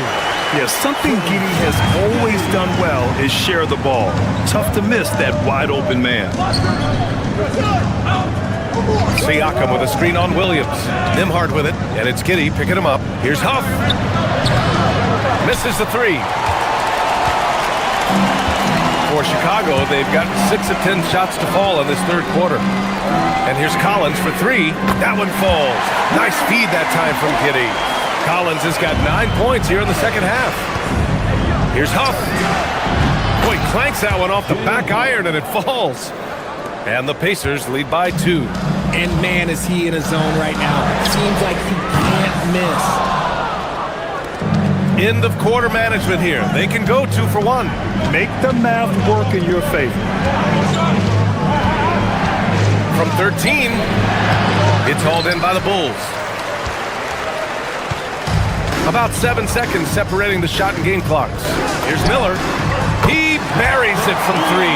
Yeah, something Giddey has always done well is share the ball. Tough to miss that wide open man. Siakam with a screen on Williams. Nembhard with it, and it's Giddey picking him up. Here's Huff. Misses the 3. For Chicago, they've got 6 of 10 shots to fall in this 3rd quarter. And here's Collins for 3. That one falls. Nice feed that time from Giddey. Collins has got 9 points here in the 2nd half. Here's Huff. Boy, clanks that one off the back iron and it falls. And the Pacers lead by 2. And man, is he in a zone right now. Seems like he can't miss. End of quarter management here. They can go 2 for 1. Make the math work in your favor. From 13, it's hauled in by the Bulls. About 7 seconds separating the shot and game clocks. Here's Miller. He buries it from 3.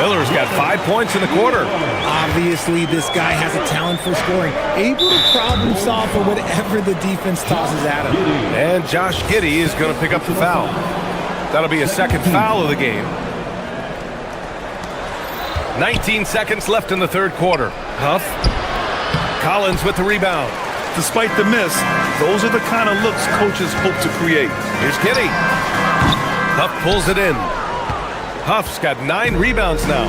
Miller's got 5 points in the quarter. Obviously, this guy has a talent for scoring. Able to problem solve for whatever the defense tosses at him. And Josh Giddey is going to pick up the foul. That'll be a second foul of the game. 19 seconds left in the third quarter. Huff. Collins with the rebound. Despite the miss, those are the kind of looks coaches hope to create. Here's Giddey. Huff pulls it in. Huff's got 9 rebounds now.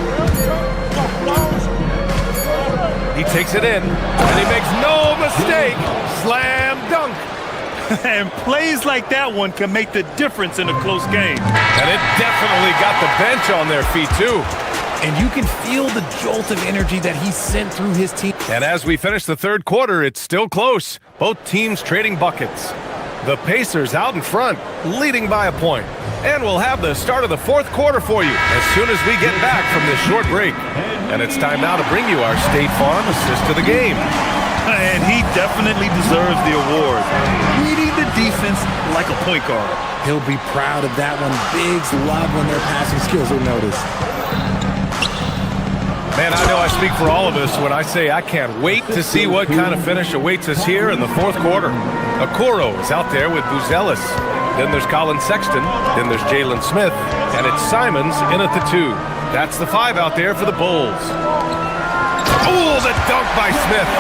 He takes it in, and he makes no mistake. Slam dunk. And plays like that one can make the difference in a close game. And it definitely got the bench on their feet, too. And you can feel the jolt of energy that he sent through his team. And as we finish the third quarter, it's still close. Both teams trading buckets. The Pacers out in front, leading by a point. And we'll have the start of the fourth quarter for you as soon as we get back from this short break. And it's time now to bring you our State Farm assist of the game. And he definitely deserves the award. Reading the defense like a point guard. He'll be proud of that one. Bigs love when their passing skills are noticed. Man, I know I speak for all of us when I say I can't wait to see what kind of finish awaits us here in the fourth quarter. Okoro is out there with Buzelis. Then there's Colin Sexton. Then there's Jalen Smith. And it's Simons in at the 2. That's the 5 out there for the Bulls. Oh, the dunk by Smith.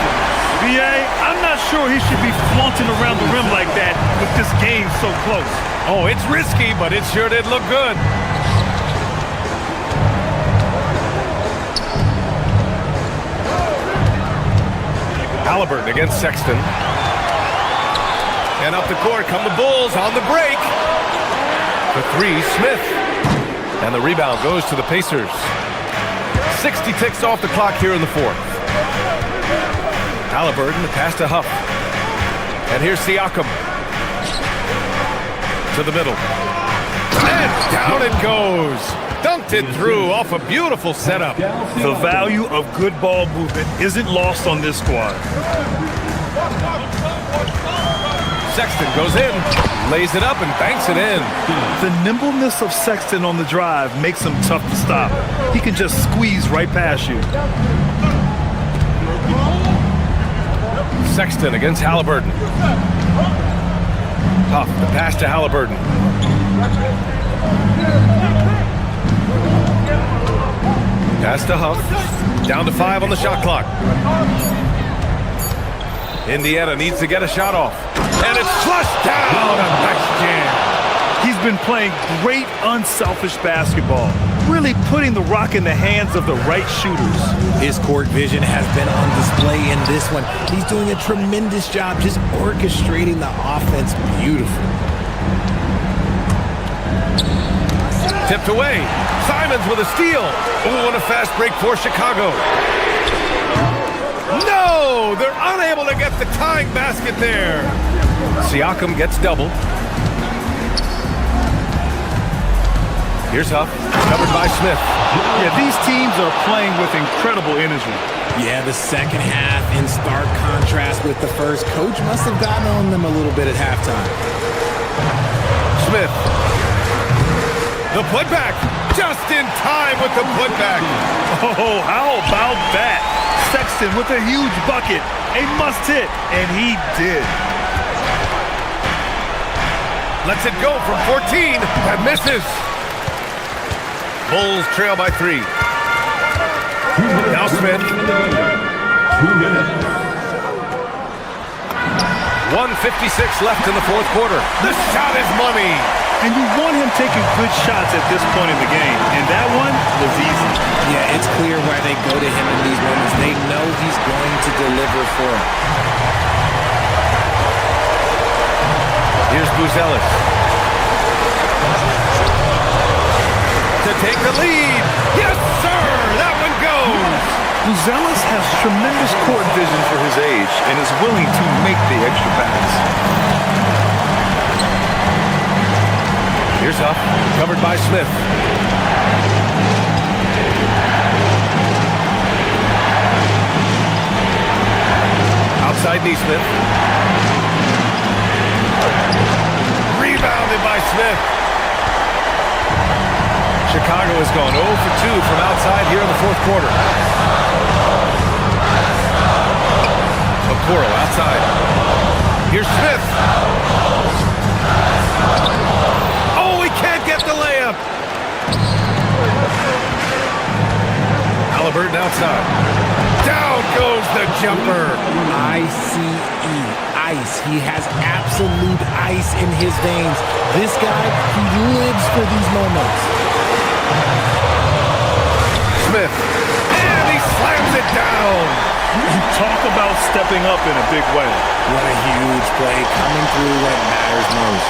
B.A., I'm not sure he should be flaunting around the rim like that with this game so close. Oh, it's risky, but it sure did look good. Halliburton against Sexton. And up the court come the Bulls on the break. The 3, Smith. And the rebound goes to the Pacers. 60 ticks off the clock here in the fourth. Halliburton, the pass to Huff. And here's Siakam. To the middle. And down it goes. Dunked it through off a beautiful setup. The value of good ball movement isn't lost on this squad. Sexton goes in, lays it up, and banks it in. The nimbleness of Sexton on the drive makes him tough to stop. He can just squeeze right past you. Sexton against Halliburton. Huff, the pass to Halliburton. Pass to Huff. Down to 5 on the shot clock. Indiana needs to get a shot off. And it's flushed down on NextGen. He's been playing great unselfish basketball. Really putting the rock in the hands of the right shooters. His court vision has been on display in this one. He's doing a tremendous job just orchestrating the offense beautifully. Tipped away. Simons with a steal. Oh, and a fast break for Chicago. No! They're unable to get the tying basket there. Siakam gets doubled. Here's Huff, covered by Smith. Yeah, these teams are playing with incredible energy. Yeah, the second half in stark contrast with the first. Coach must have gotten on them a little bit at halftime. Smith. The putback. Just in time with the putback. Oh, how about that? Sexton with a huge bucket. A must hit, and he did. Lets it go from 14. That misses. Bulls trail by 3. Now Smith. 1:56 left in the fourth quarter. The shot is money. And you want him taking good shots at this point in the game. And that one was easy. Yeah, it's clear why they go to him in these moments. They know he's going to deliver for them. Here's Buzelis. to take the lead. Yes, sir! That one goes! Buzelis has tremendous court vision for his age and is willing to make the extra pass. Here's Huff, covered by Smith. Outside Neesmith. Rebounded by Smith. Chicago has gone 0 for 2 from outside here in the fourth quarter. Okoro outside. Here's Smith. Oh, he can't get the layup. Halliburton outside. Down goes the jumper. I-C-E, ice. He has absolute ice in his veins. This guy, he lives for these moments. Smith, and he slams it down. Talk about stepping up in a big way. What a huge play coming through when it matters most.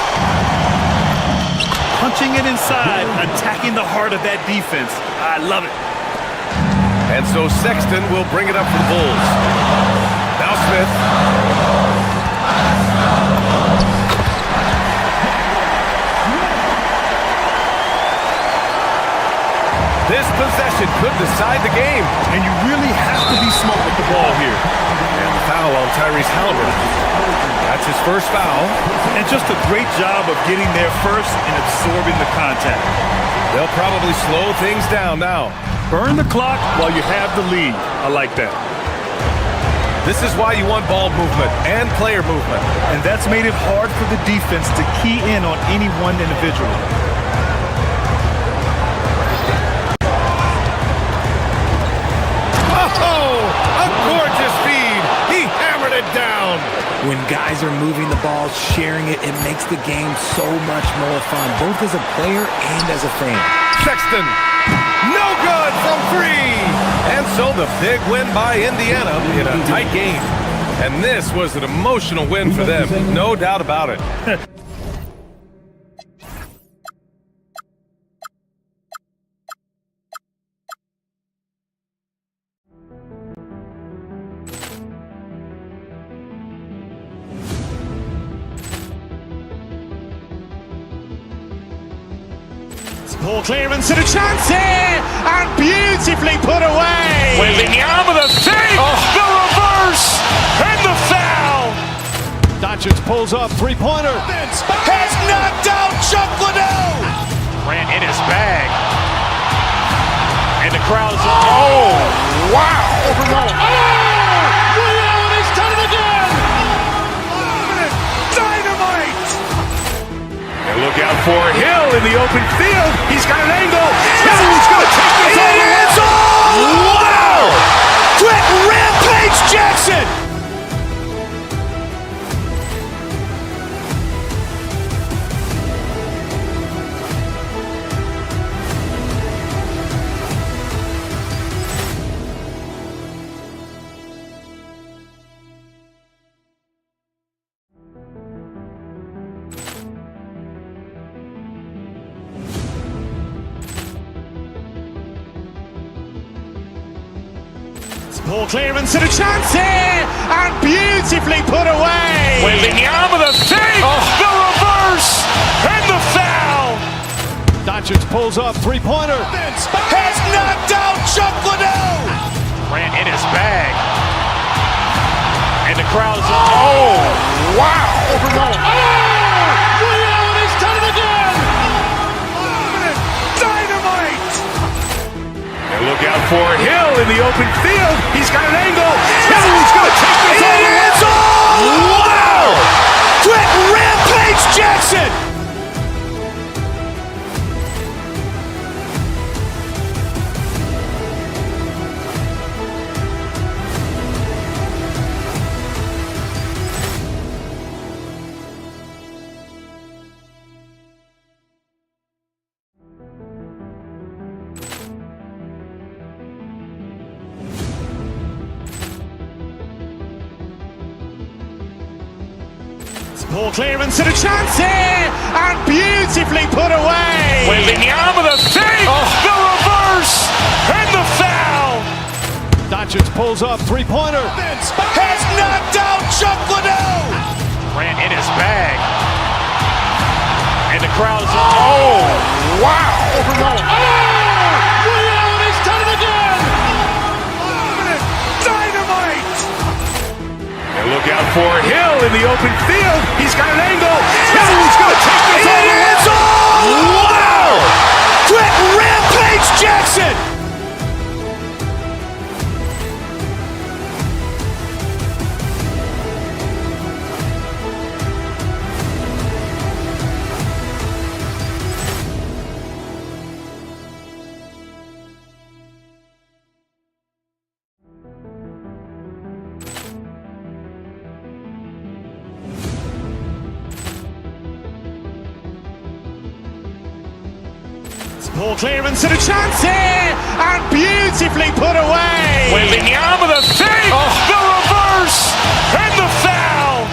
Punching it inside, attacking the heart of that defense. I love it. And so Sexton will bring it up for the Bulls. Now Smith. This possession could decide the game. And you really have to be smart with the ball here. And the foul on Tyrese Halliburton. That's his first foul. And just a great job of getting there first and absorbing the contact. They'll probably slow things down now. Burn the clock while you have the lead. I like that. This is why you want ball movement and player movement. And that's made it hard for the defense to key in on any one individual. Oh, a gorgeous feed. He hammered it down. When guys are moving the ball, sharing it, it makes the game so much more fun, both as a player and as a fan. Sexton, no good from three. And so the big win by Indiana in a tight game. And this was an emotional win for them, no doubt about it. Ball clearance and a chance here, and beautifully put away. Wembanyama the save, the reverse, and the foul. Doncic pulls up, three-pointer. Has knocked out Chuck Liddell. Ran in his bag. And the crowd is, oh, wow. Liddell, he's done it again. Dynamite. And look out for Hill in the open field. He's got an angle. Hill's going to take this all the way. Wow! Quick Rampage Jackson. Ball clearance and a chance here, and beautifully put away. Wembanyama the save, the reverse, and the foul. Doncic pulls up, three-pointer. Has knocked out Chuck Liddell. Ran in his bag. And the crowd is, oh, wow. Liddell, he's done it again. Dynamite. And look out for Hill in the open field. He's got an angle. Hill's going to take this all the way. Wow! Quick Rampage Jackson. Ball clearance and a chance here, and beautifully put away. Wembanyama the save, pulls up, three-pointer. Has knocked out Chuck Liddell. Grant in his bag. And the crowd is, oh, wow. Ray Allen has done it again. Dynamite. And look out for Hill in the open field. He's got an angle. Hill's going to take this all the way. Wow! Quick Rampage Jackson. Ball clearance and a chance here, and beautifully put away. Wembanyama the fake, the reverse, and the foul.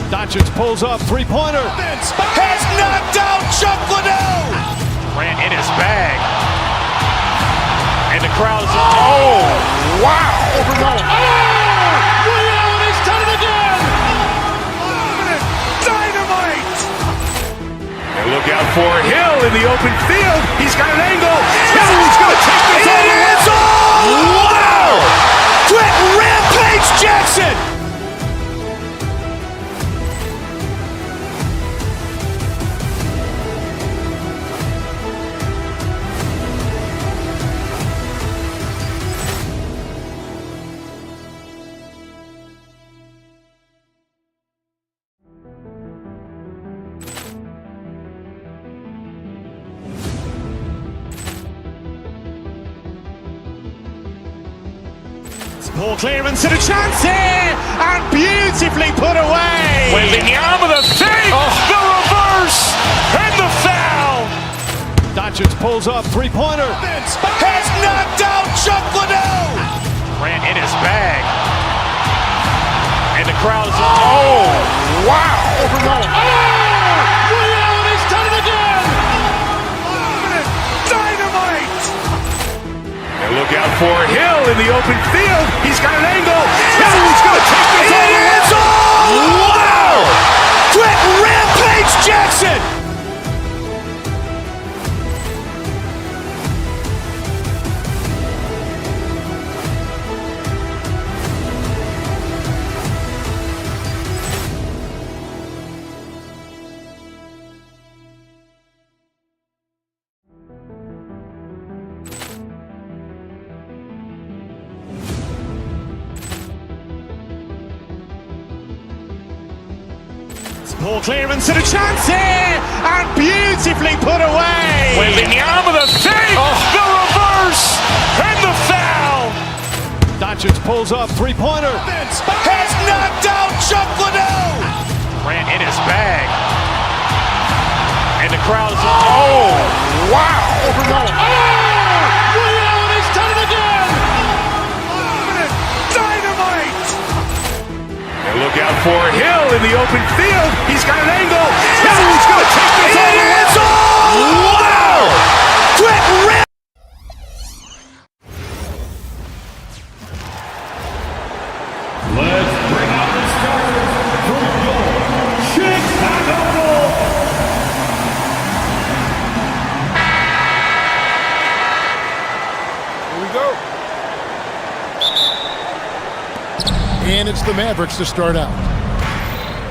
Doncic pulls up, three-pointer. Has knocked out Chuck Liddell. Grant in his bag. And the crowd is, oh, wow. Ray Allen has done it again. Dynamite. And look out for Hill in the open field. He's got an angle. Hill's going to take this all the way. Wow! Quick Rampage Jackson. Ball clearance and a chance here, and beautifully put away. Wembanyama the fake, the reverse, and the foul. Doncic pulls up, three-pointer. Has knocked out Chuck Liddell. Grant in his bag. And the crowd is, oh, wow. Ray Allen has done it again. Dynamite. And look out for Hill in the open field. He's got an angle. Hill's going to take this all the way. Wow! Quick Rampage Jackson. Ball clearance and a chance here, and beautifully put away. Wembanyama the fake, the reverse, and the foul. Doncic pulls up, three-pointer. Has knocked out Chuck Liddell. Grant in his bag. And the crowd is, oh, wow. Ray Allen has done it again. Dynamite. And look out for Hill in the open field. He's got an angle. Hill's going to take this all the way. Wow! Quick rip. Let's bring out the starters from your Chicago Bulls. Here we go. And it's the Mavericks to start out.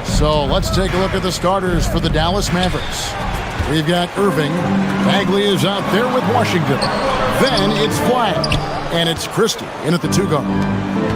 So let's take a look at the starters for the Dallas Mavericks. We've got Irving. Bagley is out there with Washington. Then it's Flagg. And it's Christie in at the two-guard.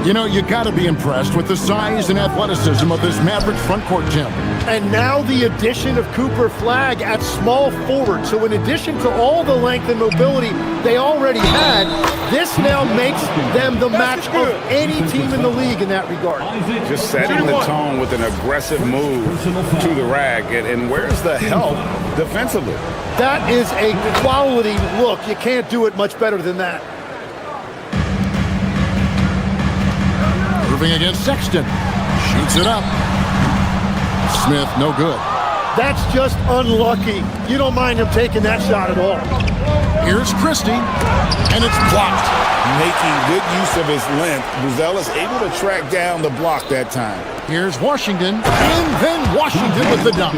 You know, you got to be impressed with the size and athleticism of this Maverick front court gym. And now the addition of Cooper Flagg at small forward. So in addition to all the length and mobility they already had, this now makes them the match of any team in the league in that regard. Just setting the tone with an aggressive move to the rack. And where's the help defensively? That is a quality look. You can't do it much better than that. Irving against Sexton. Shoots it up. Smith, no good. That's just unlucky. You don't mind him taking that shot at all. Here's Christie, and it's blocked. Making good use of his length, Buzella's able to track down the block that time. Here's Washington, and then Washington with the dunk.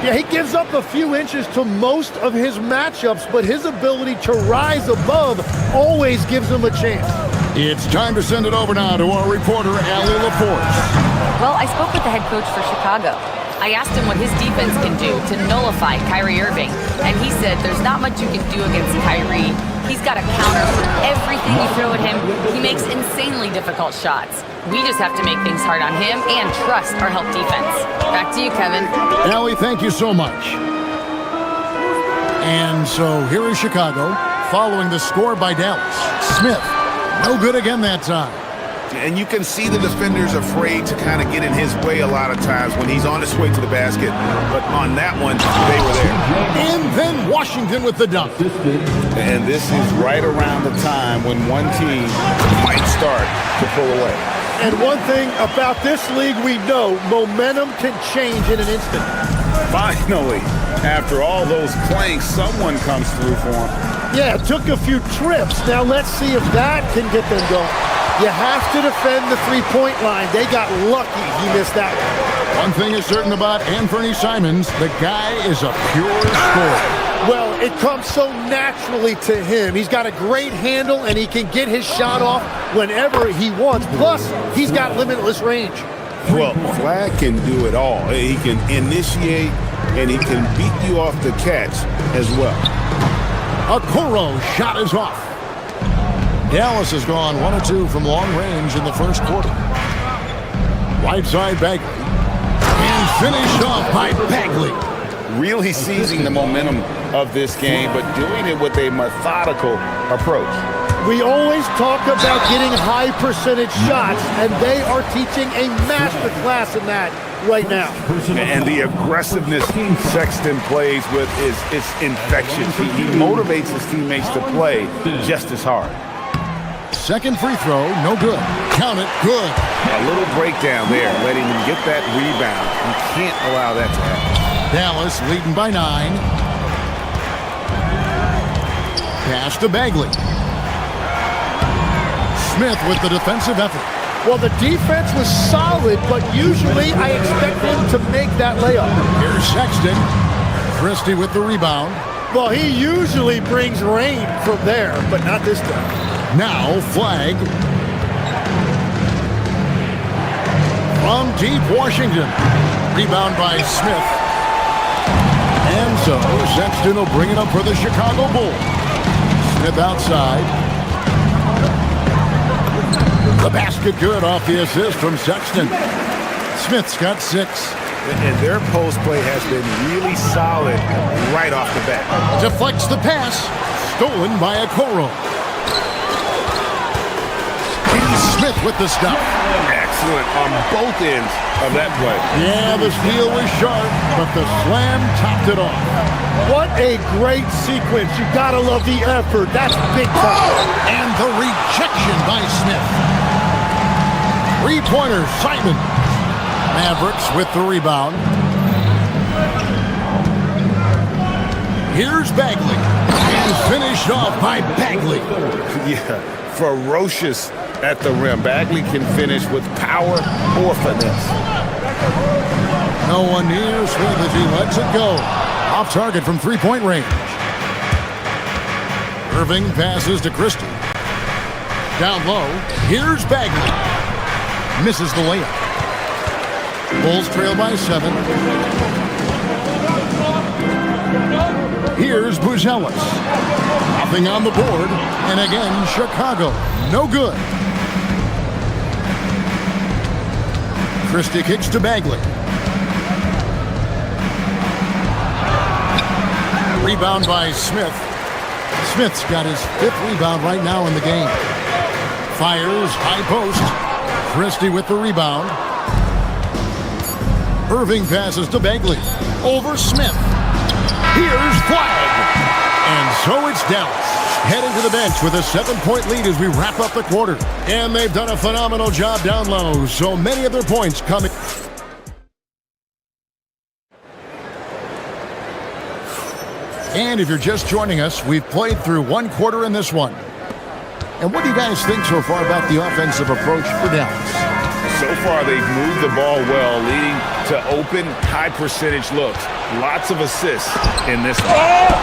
Yeah, he gives up a few inches to most of his matchups, but his ability to rise above always gives him a chance. It's time to send it over now to our reporter, Allie LaForce. Well, I spoke with the head coach for Chicago. I asked him what his defense can do to nullify Kyrie Irving, and he said there's not much you can do against Kyrie. He's got a counter for everything you throw at him. He makes insanely difficult shots. We just have to make things hard on him and trust our help defense. Back to you, Kevin. Allie, thank you so much. And so here is Chicago, following the score by Dallas. Smith, no good again that time. And you can see the defenders afraid to kind of get in his way a lot of times when he's on his way to the basket. But on that one, they were there. And then Washington with the dunk. And this is right around the time when one team might start to pull away. And one thing about this league we know, momentum can change in an instant. Finally, after all those planks, someone comes through for him. Yeah, it took a few trips. Now let's see if that can get them going. You have to defend the three-point line. They got lucky he missed that one. One thing is certain about Anthony Simons, the guy is a pure scorer. Well, it comes so naturally to him. He's got a great handle, and he can get his shot off whenever he wants. Plus, he's got limitless range. Well, Flagg can do it all. He can initiate, and he can beat you off the catch as well. Okoro's shot is off. Dallas has gone 1 of 2 from long range in the first quarter. Right side Bagley. And finished off by Bagley. Really seizing the momentum of this game, but doing it with a methodical approach. We always talk about getting high percentage shots, and they are teaching a master class in that right now. And the aggressiveness Sexton plays with is infectious. He motivates his teammates to play just as hard. Second free throw, no good. Count it, good. A little breakdown there, letting them get that rebound. You can't allow that to happen. Dallas leading by 9. Pass to Bagley. Smith with the defensive effort. Well, the defense was solid, but usually I expect them to make that layup. Here's Sexton. Christie with the rebound. Well, he usually brings rain from there, but not this time. Now Flagg. From deep Washington. Rebound by Smith. And so Sexton will bring it up for the Chicago Bulls. Smith outside. The basket good off the assist from Sexton. Smith's got 6. And their post play has been really solid right off the bat. Deflects the pass. Stolen by Okoro. Smith with the stop. Excellent on both ends of that play. Yeah, the steal was sharp, but the slam topped it off. What a great sequence. You gotta love the effort. That's big time. And the rejection by Smith. Three-pointer, Simon. Mavericks with the rebound. Here's Bagley. And finished off by Bagley. Yeah, ferocious at the rim. Bagley can finish with power or finesse. No one near Smith as he lets it go. Off target from three-point range. Irving passes to Christie. Down low. Here's Bagley. Misses the layup. Bulls trail by 7. Here's Buzella's. Nothing on the board. And again, Chicago. No good. Christie kicks to Bagley. Rebound by Smith. Smith's got his 5th rebound right now in the game. Fires, high post. Christie with the rebound. Irving passes to Bagley. Over Smith. Here's Flagg. And so it's Dallas. Heading to the bench with a 7-point lead as we wrap up the quarter. And they've done a phenomenal job down low. So many of their points coming. And if you're just joining us, we've played through one quarter in this one. And what do you guys think so far about the offensive approach for Dallas? So far, they've moved the ball well, leading to open, high-percentage looks. Lots of assists in this one.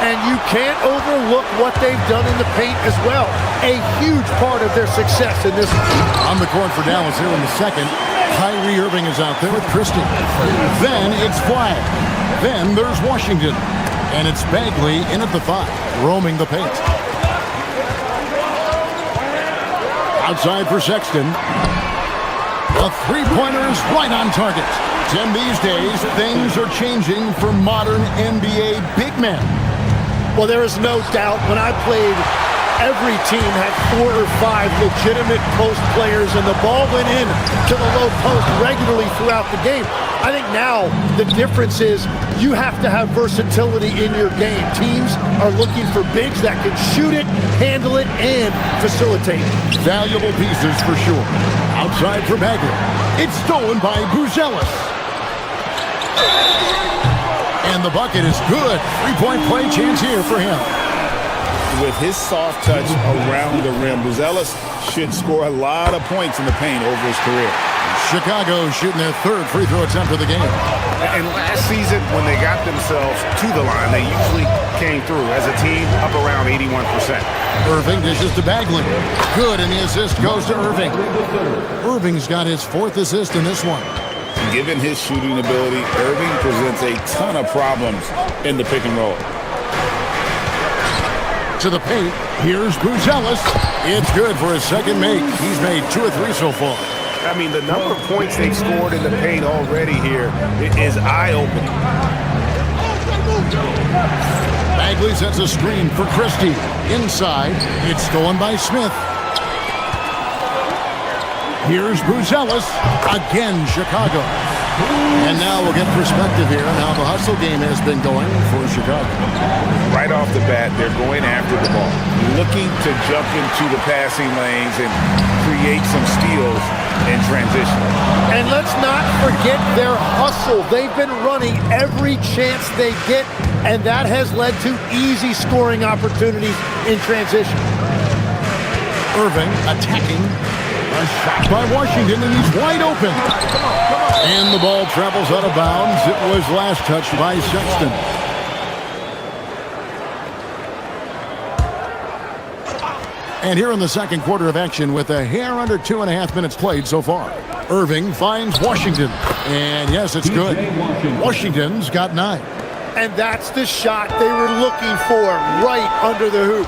And you can't overlook what they've done in the paint as well. A huge part of their success in this one. On the court for Dallas here in the second, Kyrie Irving is out there with Christie. Then it's Flag. Then there's Washington. And it's Bagley in at the 5, roaming the paint. Outside for Sexton. The three-pointer is right on target. Tim, these days, things are changing for modern NBA big men. Well, there is no doubt when I played, every team had 4 or 5 legitimate post players, and the ball went in to the low post regularly throughout the game. I think now the difference is you have to have versatility in your game. Teams are looking for bigs that can shoot it, handle it, and facilitate. Valuable pieces for sure. Outside for Bagley. It's stolen by Buzelis. And the bucket is good. Three-point play chance here for him. With his soft touch around the rim, Buzelis should score a lot of points in the paint over his career. Chicago shooting their 3rd free throw attempt of the game. And last season, when they got themselves to the line, they usually came through as a team up around 81%. Irving dishes to Bagley. Good, and the assist goes to Irving. Irving's got his 4th assist in this one. Given his shooting ability, Irving presents a ton of problems in the pick and roll. To the paint, here's Buzelis. It's good for his 2nd make. He's made 2 or 3 so far. I mean, the number of points they've scored in the paint already here is eye-opening. Bagley sets a screen for Christie. Inside, it's stolen by Smith. Here's Buzelis. Again, Chicago. And now we'll get perspective here on how the hustle game has been going for Chicago. Right off the bat, they're going after the ball, looking to jump into the passing lanes and create some steals in transition. And let's not forget their hustle. They've been running every chance they get, and that has led to easy scoring opportunities in transition. Irving attacking. A shot by Washington, and he's wide open. And the ball travels out of bounds. It was last touched by Sexton. And here in the second quarter of action with a hair under 2.5 minutes played so far. Irving finds Washington. And yes, it's good. Washington's got 9. And that's the shot they were looking for right under the hoop.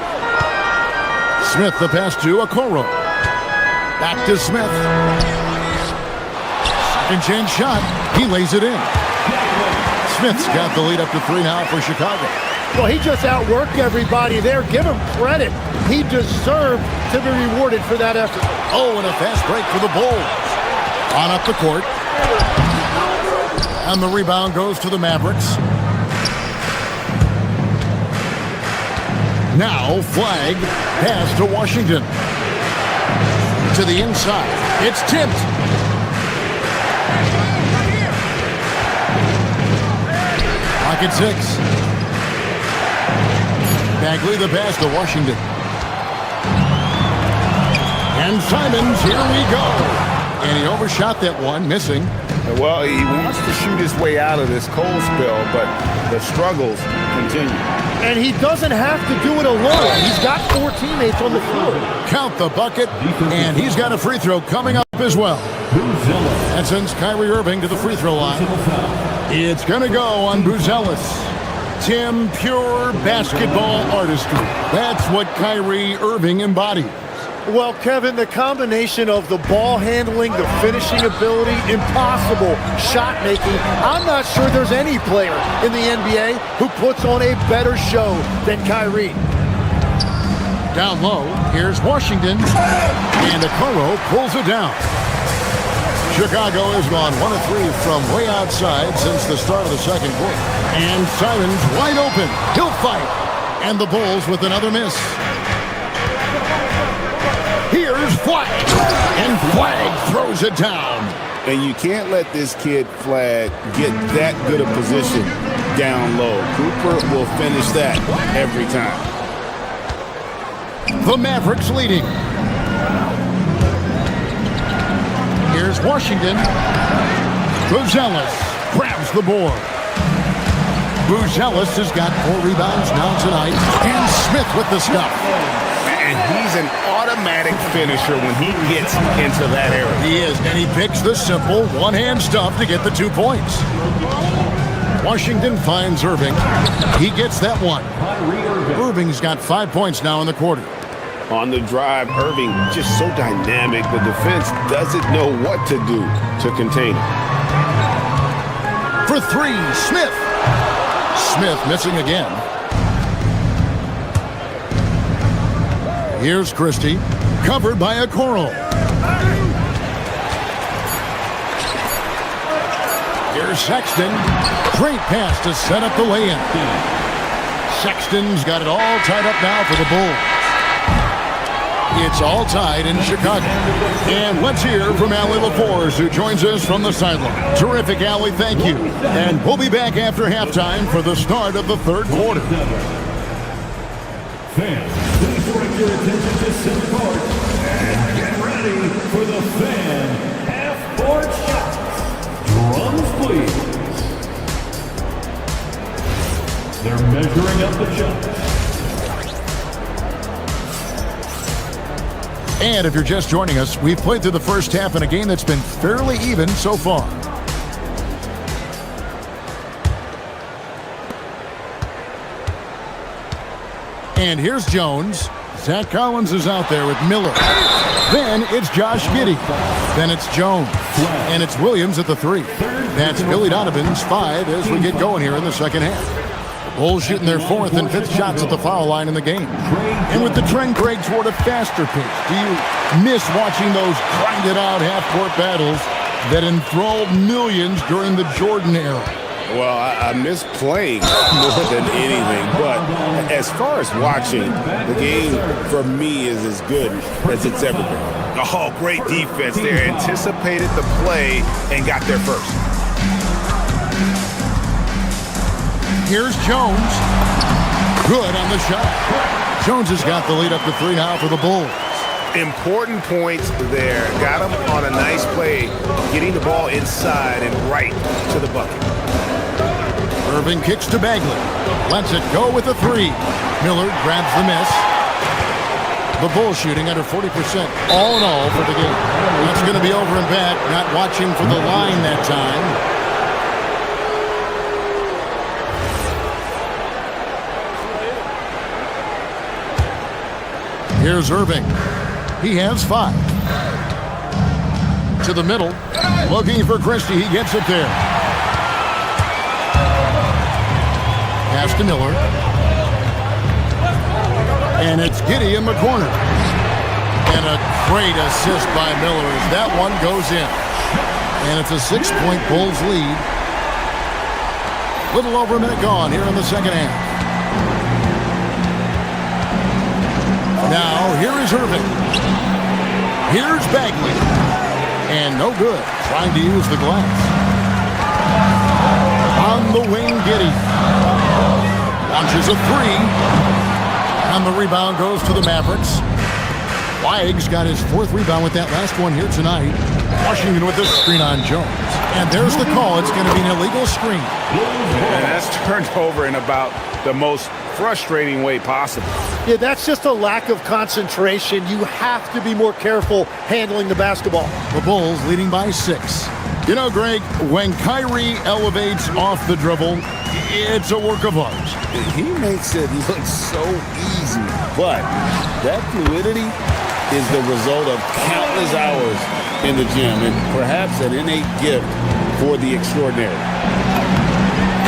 Smith the pass to Okoro. Back to Smith. Second chance shot. He lays it in. Smith's got the lead up to 3 now for Chicago. Well, he just outworked everybody there. Give him credit. He deserved to be rewarded for that effort. Oh, and a fast break for the Bulls. On up the court. And the rebound goes to the Mavericks. Now, Flag pass to Washington. To the inside. It's tipped. Pocket 6. Bagley the pass to Washington. And Simons, here we go. And he overshot that one, missing. Well, he wants to shoot his way out of this cold spell, but the struggles continue. And he doesn't have to do it alone. He's got 4 teammates on the floor. Count the bucket, and he's got a free throw coming up as well. And sends Kyrie Irving to the free throw line. It's going to go on Buzelis. Tim, pure basketball artistry. That's what Kyrie Irving embodies. Well, Kevin, the combination of the ball handling, the finishing ability, impossible shot making. I'm not sure there's any player in the NBA who puts on a better show than Kyrie. Down low, here's Washington, and Okoro pulls it down. Chicago has gone 1 of 3 from way outside since the start of the second quarter. And Simons wide open. He'll fight. And the Bulls with another miss. Here's Flag. And Flag throws it down. And you can't let this kid Flag get that good a position down low. Cooper will finish that every time. The Mavericks leading. Here's Washington. Buzelis grabs the board. Buzelis has got 4 rebounds now tonight. And Smith with the stuff. And he's an automatic finisher when he gets into that area. He is, and he picks the simple one-hand stuff to get the 2 points. Washington finds Irving. He gets that one. Irving's got 5 points now in the quarter. On the drive, Irving just so dynamic. The defense doesn't know what to do to contain him. For 3, Smith. Smith missing again. Here's Christie, covered by Okoro. Here's Sexton. Great pass to set up the lay-in. Sexton's got it all tied up now for the Bulls. It's all tied in Chicago. And let's hear from Allie LaForce, who joins us from the sideline. Terrific, Allie, thank you. And we'll be back after halftime for the start of the third quarter. Fans, please direct your attention to center court and get ready for the fan half-court shots. Drums, please. They're measuring up the shots. And if you're just joining us, we've played through the first half in a game that's been fairly even so far. And here's Jones. Zach Collins is out there with Miller. Then it's Josh Giddey. Then it's Jones. And it's Williams at the 3. That's Billy Donovan's 5 as we get going here in the second half. Bulls shooting their 4th and 5th shots at the foul line in the game. And with the trend, Greg, toward a faster pace, do you miss watching those grinded-out half-court battles that enthralled millions during the Jordan era? Well, I miss playing more than anything, but as far as watching, the game for me is as good as it's ever been. Oh, great defense there. Anticipated the play and got there first. Here's Jones. Good on the shot. Jones has got the lead up to 3 now for the Bulls. Important points there. Got him on a nice play, getting the ball inside and right to the bucket. Irving kicks to Bagley. Lets it go with a 3. Miller grabs the miss. The Bulls shooting under 40% all in all for the game. That's going to be over and back. Not watching for the line that time. Here's Irving. He has 5. To the middle. Looking for Christie. He gets it there. Pass to Miller. And it's Giddey in the corner. And a great assist by Miller as that one goes in. And it's a 6-point Bulls lead. Little over a minute gone here in the second half. Now, here is Irving. Here's Bagley. And no good. Trying to use the glass. On the wing, Giddey. Launches a 3. And the rebound goes to the Mavericks. Flag's got his 4th rebound with that last one here tonight. Washington with the screen on Jones. And there's the call. It's going to be an illegal screen. And that's turned over in about the most frustrating way possible. Yeah, that's just a lack of concentration. You have to be more careful handling the basketball. The Bulls leading by 6. You know, Greg, when Kyrie elevates off the dribble, it's a work of art. He makes it look so easy, but that fluidity is the result of countless hours in the gym and perhaps an innate gift for the extraordinary.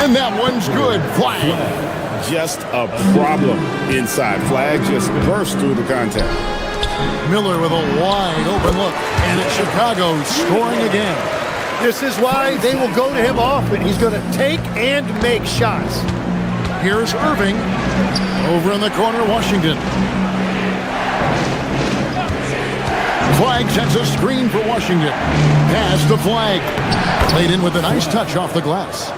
And that one's good. Flag. Just a problem inside. Flag just burst through the contact. Miller with a wide open look. And it's Chicago scoring again. This is why they will go to him often. He's going to take and make shots. Here's Irving. Over in the corner, Washington. Flag sends a screen for Washington. Pass to Flag. Played in with a nice touch off the glass.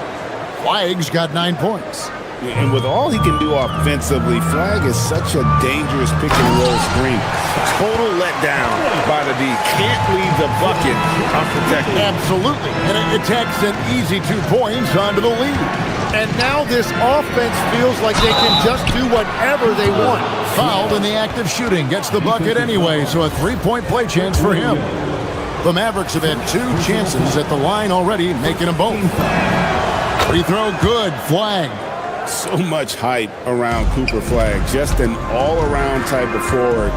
Flag's got 9 points. And with all he can do offensively, Flag is such a dangerous pick-and-roll screen. Total letdown by the D. Can't leave the bucket unprotected. Absolutely. And it takes an easy 2 points onto the lead. And now this offense feels like they can just do whatever they want. Fouled in the act of shooting. Gets the bucket anyway, so a 3-point play chance for him. The Mavericks have had 2 chances at the line already, making them both. Free throw good. Flag. So much hype around Cooper Flag. Just an all-around type of forward.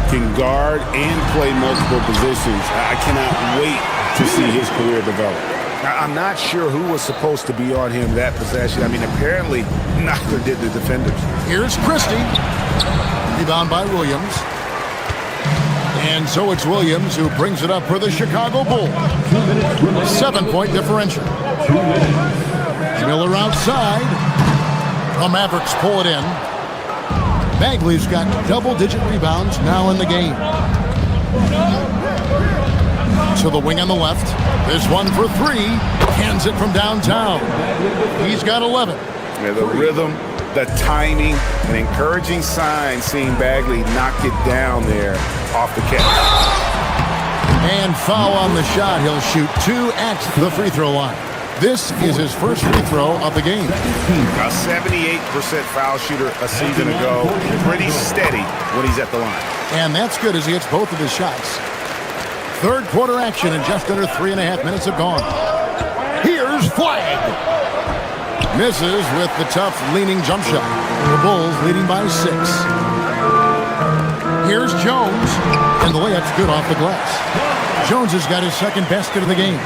Can guard and play multiple positions. I cannot wait to see his career develop. I'm not sure who was supposed to be on him that possession. I mean, apparently neither did the defenders. Here's Christie. Rebound by Williams. And so it's Williams who brings it up for the Chicago Bulls. 7-point differential. Miller outside. The Mavericks pull it in. Bagley's got double-digit rebounds now in the game. To the wing on the left. This one for 3. Cans it from downtown. He's got 11. Yeah, the rhythm, the timing, an encouraging sign seeing Bagley knock it down there off the catch. And foul on the shot. He'll shoot 2 at the free throw line. This is his first free throw of the game. A 78% foul shooter a season ago. Pretty steady when he's at the line. And that's good as he hits both of his shots. Third quarter action and just under 3.5 minutes have gone. Here's Flag. Misses with the tough leaning jump shot. The Bulls leading by 6. Here's Jones. And the layup's good off the glass. Jones has got his second basket of the game.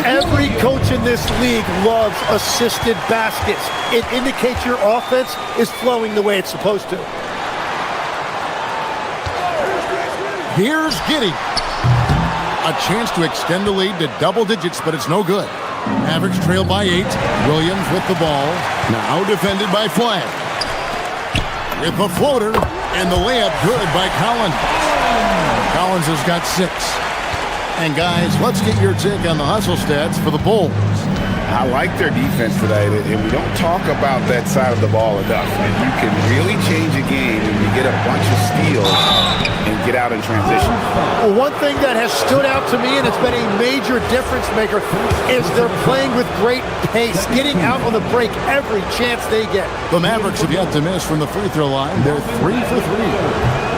Every coach in this league loves assisted baskets. It indicates your offense is flowing the way it's supposed to. Here's Giddey. A chance to extend the lead to double digits, but it's no good. Mavericks trail by 8. Williams with the ball. Now defended by Flag. With the floater, and the layup good by Collins. Collins has got 6. And guys, let's get your take on the hustle stats for the Bulls. I like their defense today, and we don't talk about that side of the ball enough. And you can really change a game when you get a bunch of steals and get out in transition. Well, one thing that has stood out to me, and it's been a major difference maker, is they're playing with great pace, getting out on the break every chance they get. The Mavericks have yet to miss from the free throw line. They're 3 for 3.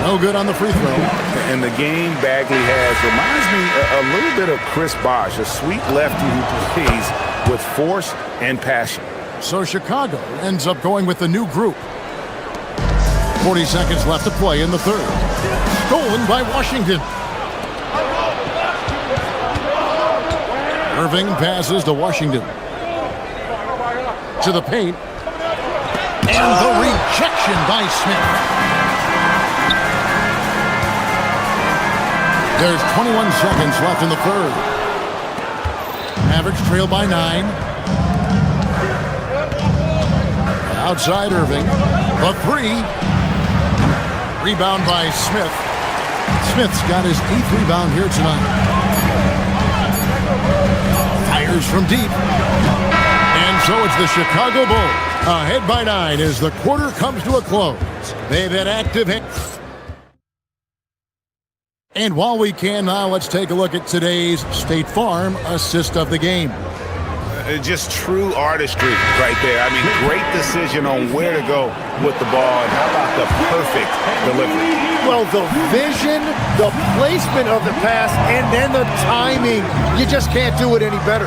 No good on the free throw. And the game Bagley has reminds me a little bit of Chris Bosh, a sweet lefty who plays with force and passion. So Chicago ends up going with the new group. 40 seconds left to play in the third. Stolen by Washington. Irving passes to Washington. To the paint. And the rejection by Smith. There's 21 seconds left in the third. Mavericks trail by 9. Outside Irving. The 3. Rebound by Smith. Smith's got his 8th rebound here tonight. Fires from deep. And so it's the Chicago Bulls ahead by 9 as the quarter comes to a close. They've had active hits. And while we can now, let's take a look at today's State Farm assist of the game. Just true artistry right there. I mean, great decision on where to go with the ball, and how about the perfect delivery? Well, the vision, the placement of the pass, and then the timing. You just can't do it any better.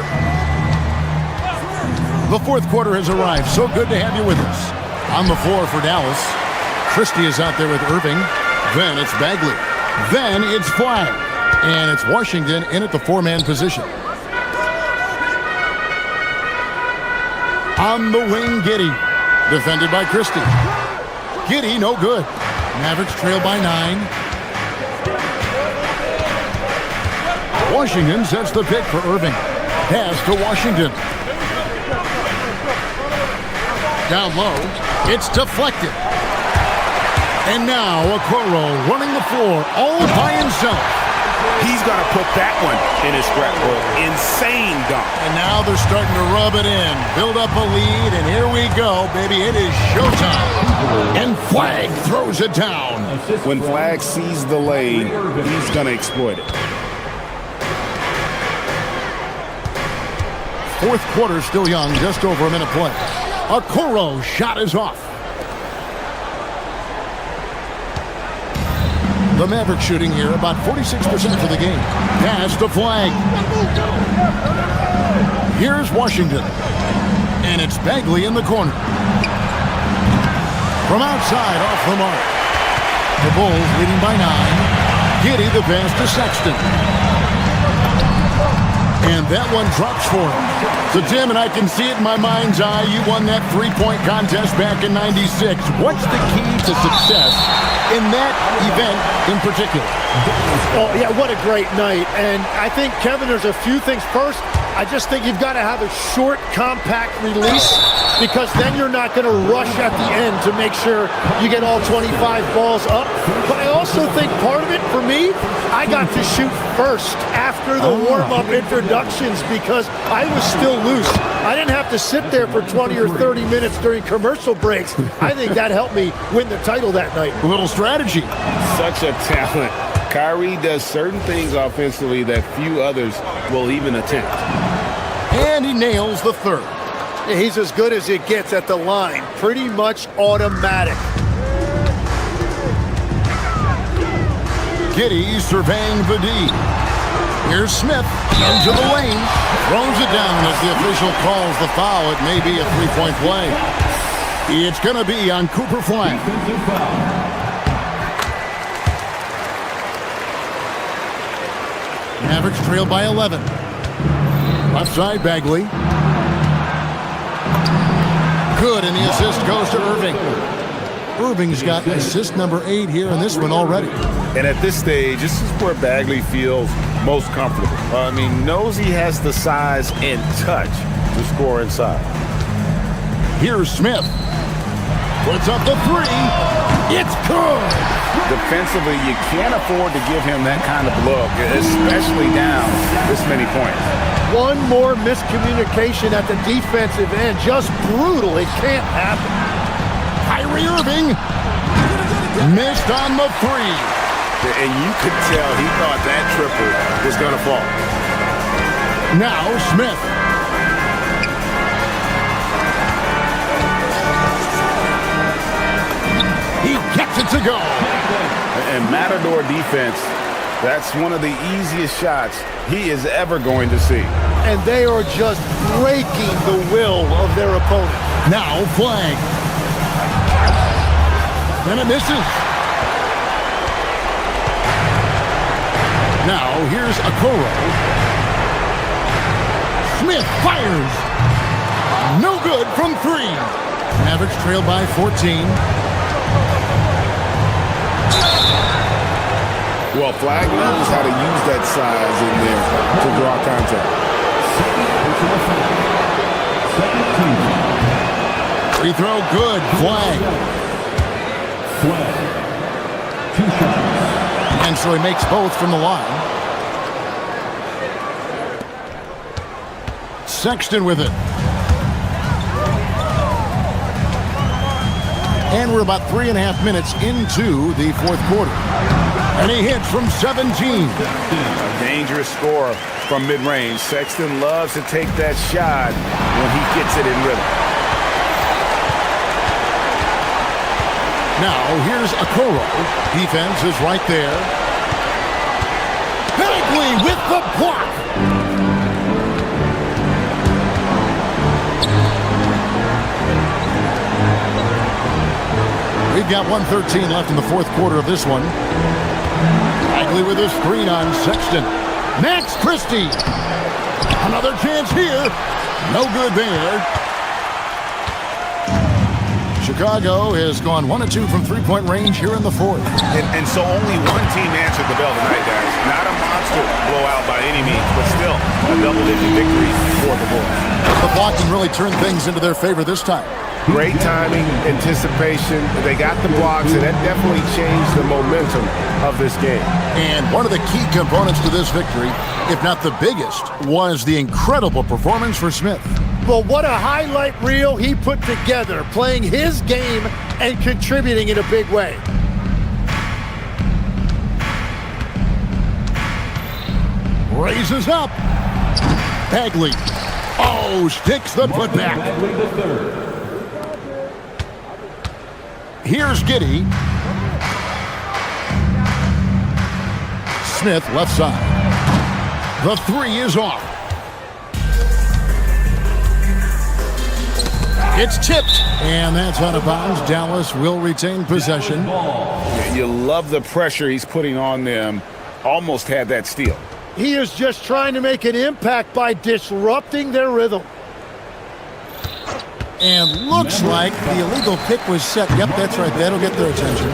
The fourth quarter has arrived. So good to have you with us. On the floor for Dallas, Christie is out there with Irving. Then it's Bagley. Then it's Flag. And it's Washington in at the 4-man position. On the wing, Giddey. Defended by Christie. Giddey, no good. Mavericks trail by 9. Washington sets the pick for Irving. Pass to Washington. Down low. It's deflected. And now Okoro running the floor all by himself. He's going to put that one in his scrapbook. Insane dunk. And now they're starting to rub it in. Build up a lead, and here we go, baby. It is showtime. And Flag throws it down. When Flag sees the lane, he's going to exploit it. Fourth quarter still young, just over a minute play. Okoro shot is off. The Mavericks shooting here about 46% for the game. Pass to Flag. Here's Washington. And it's Bagley in the corner. From outside, off the mark. The Bulls leading by 9. Giddey the pass to Sexton. And that one drops for him. So, Tim, and I can see it in my mind's eye, you won that three-point contest back in '96. What's the key to success in that event in particular? Oh, yeah, what a great night. And I think, Kevin, there's a few things. First, I just think you've got to have a short, compact release because then you're not going to rush at the end to make sure you get all 25 balls up. But I also think part of it, for me, I got to shoot first after the warm-up introductions because I was still loose. I didn't have to sit there for 20 or 30 minutes during commercial breaks. I think that helped me win the title that night. A little strategy. Such a talent. Kyrie does certain things offensively that few others will even attempt. And he nails the third. He's as good as it gets at the line. Pretty much automatic. Giddey surveying the D. Here's Smith into the lane. Throws it down as the official calls the foul. It may be a three-point play. It's going to be on Cooper Flag. Mavericks trail by 11. Left side, Bagley. Good, and the assist goes to Irving. Irving's got assist number 8 here in this one already. And at this stage, this is where Bagley feels most comfortable. Knows he has the size and touch to score inside. Here's Smith. Puts up the 3. It's good. Defensively, you can't afford to give him that kind of look, especially down this many points. One more miscommunication at the defensive end. Just brutal. It can't happen. Kyrie Irving missed on the 3. And you could tell he thought that triple was going to fall. Now Smith. He gets it to go. And Matador defense, that's one of the easiest shots he is ever going to see. And they are just breaking the will of their opponent. Now Flag. Then it misses. Now here's Okoro. Smith fires. No good from 3. Mavericks trail by 14. Well, Flag knows how to use that size in there to draw contact. Free throw good. Flag. And so he makes both from the line. Sexton with it. And we're about 3.5 minutes into the fourth quarter. And he hits from 17. A dangerous score from mid-range. Sexton loves to take that shot when he gets it in rhythm. Now here's Okoro. Defense is right there. Bagley with the block. We've got 1:13 left in the fourth quarter of this one. Bagley with a screen on Sexton. Max Christie. Another chance here. No good there. Chicago has gone 1 of 2 from three-point range here in the fourth. And so only one team answered the bell tonight, guys. Not a monster blowout by any means, but still a double-digit victory for the Bulls. The block can really turn things into their favor this time. Great timing, anticipation. They got the blocks, and that definitely changed the momentum of this game. And one of the key components to this victory, if not the biggest, was the incredible performance for Smith. Well, what a highlight reel he put together, playing his game and contributing in a big way. Raises up. Bagley. Oh, sticks the putback. Here's Giddey. Smith left side. The three is off. It's tipped, and that's out of bounds. Dallas will retain possession. You love the pressure he's putting on them. Almost had that steal. He is just trying to make an impact by disrupting their rhythm. And looks like the illegal pick was set. Yep, that's right. That'll get their attention.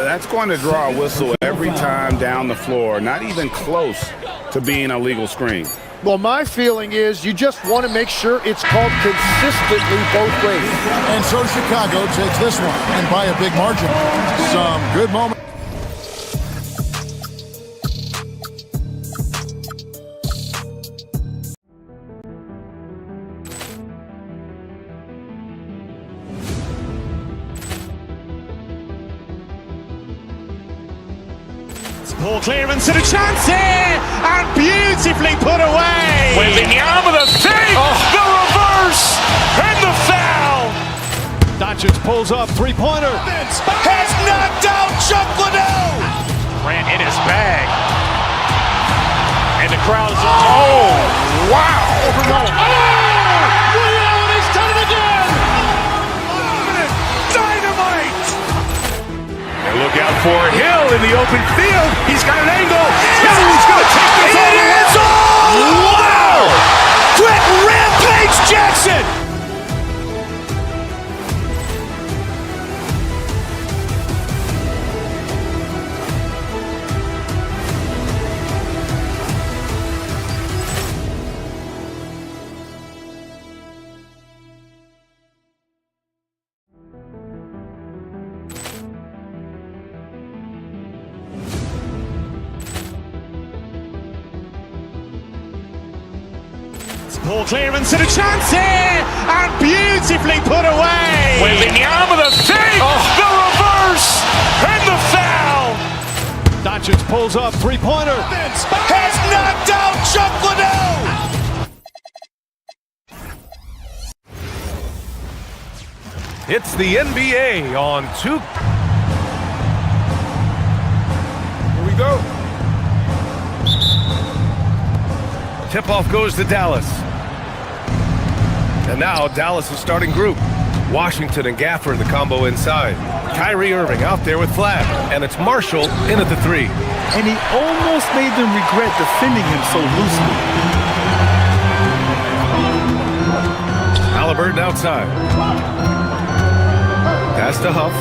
That's going to draw a whistle every time down the floor. Not even close to being a legal screen. Well, my feeling is you just want to make sure it's called consistently both ways. And so Chicago takes this one, and by a big margin. Some good moments. Ball clearance and a chance here, and beautifully put away. Wembanyama the fake, the reverse, and the foul. Doncic pulls up, three-pointer. Has knocked out Chuck Liddell. Ran in his bag. And the crowd is... Oh, wow. Liddell, and he's done it again. Dynamite. And look out for Hill in the open field. He's got an angle. He's going to take this all the way. Wow! Quick rampage Jackson. Ball clearance and a chance here, and beautifully put away. Wembanyama the fake, the reverse, and the foul. Doncic pulls up, three-pointer. Has knocked out Chuck Liddell. It's the NBA on 2. Here we go. Tip-off goes to Dallas. And now Dallas' starting group. Washington and Gafford, the combo inside. Kyrie Irving out there with Flagg. And it's Marshall in at the three. And he almost made them regret defending him so loosely. Halliburton outside. Pass to Huff.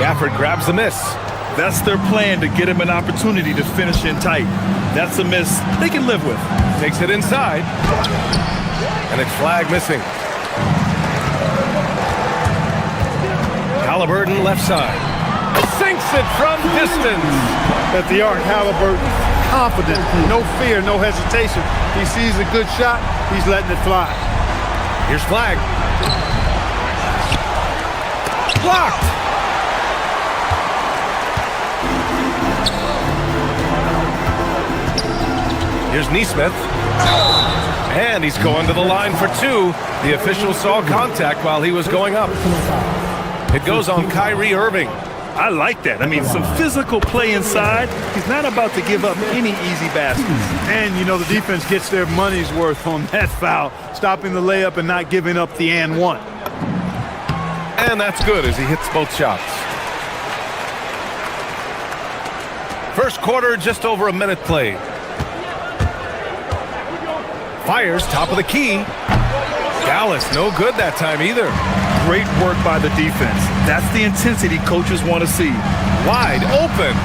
Gafford grabs the miss. That's their plan, to get him an opportunity to finish in tight. That's a miss they can live with. Takes it inside. And it's Flagg missing. Halliburton left side. Sinks it from distance. At the arc, Halliburton, confident, no fear, no hesitation. He sees a good shot, he's letting it fly. Here's Flagg. Blocked. Here's Nesmith. And he's going to the line for two. The official saw contact while he was going up. It goes on Kyrie Irving. I like that. I mean, some physical play inside. He's not about to give up any easy baskets. And, you know, the defense gets their money's worth on that foul, stopping the layup and not giving up the and one. And that's good as he hits both shots. First quarter, just over a minute played. Fires top of the key. Dallas, no good that time either. Great work by the defense. That's the intensity coaches want to see. Wide open.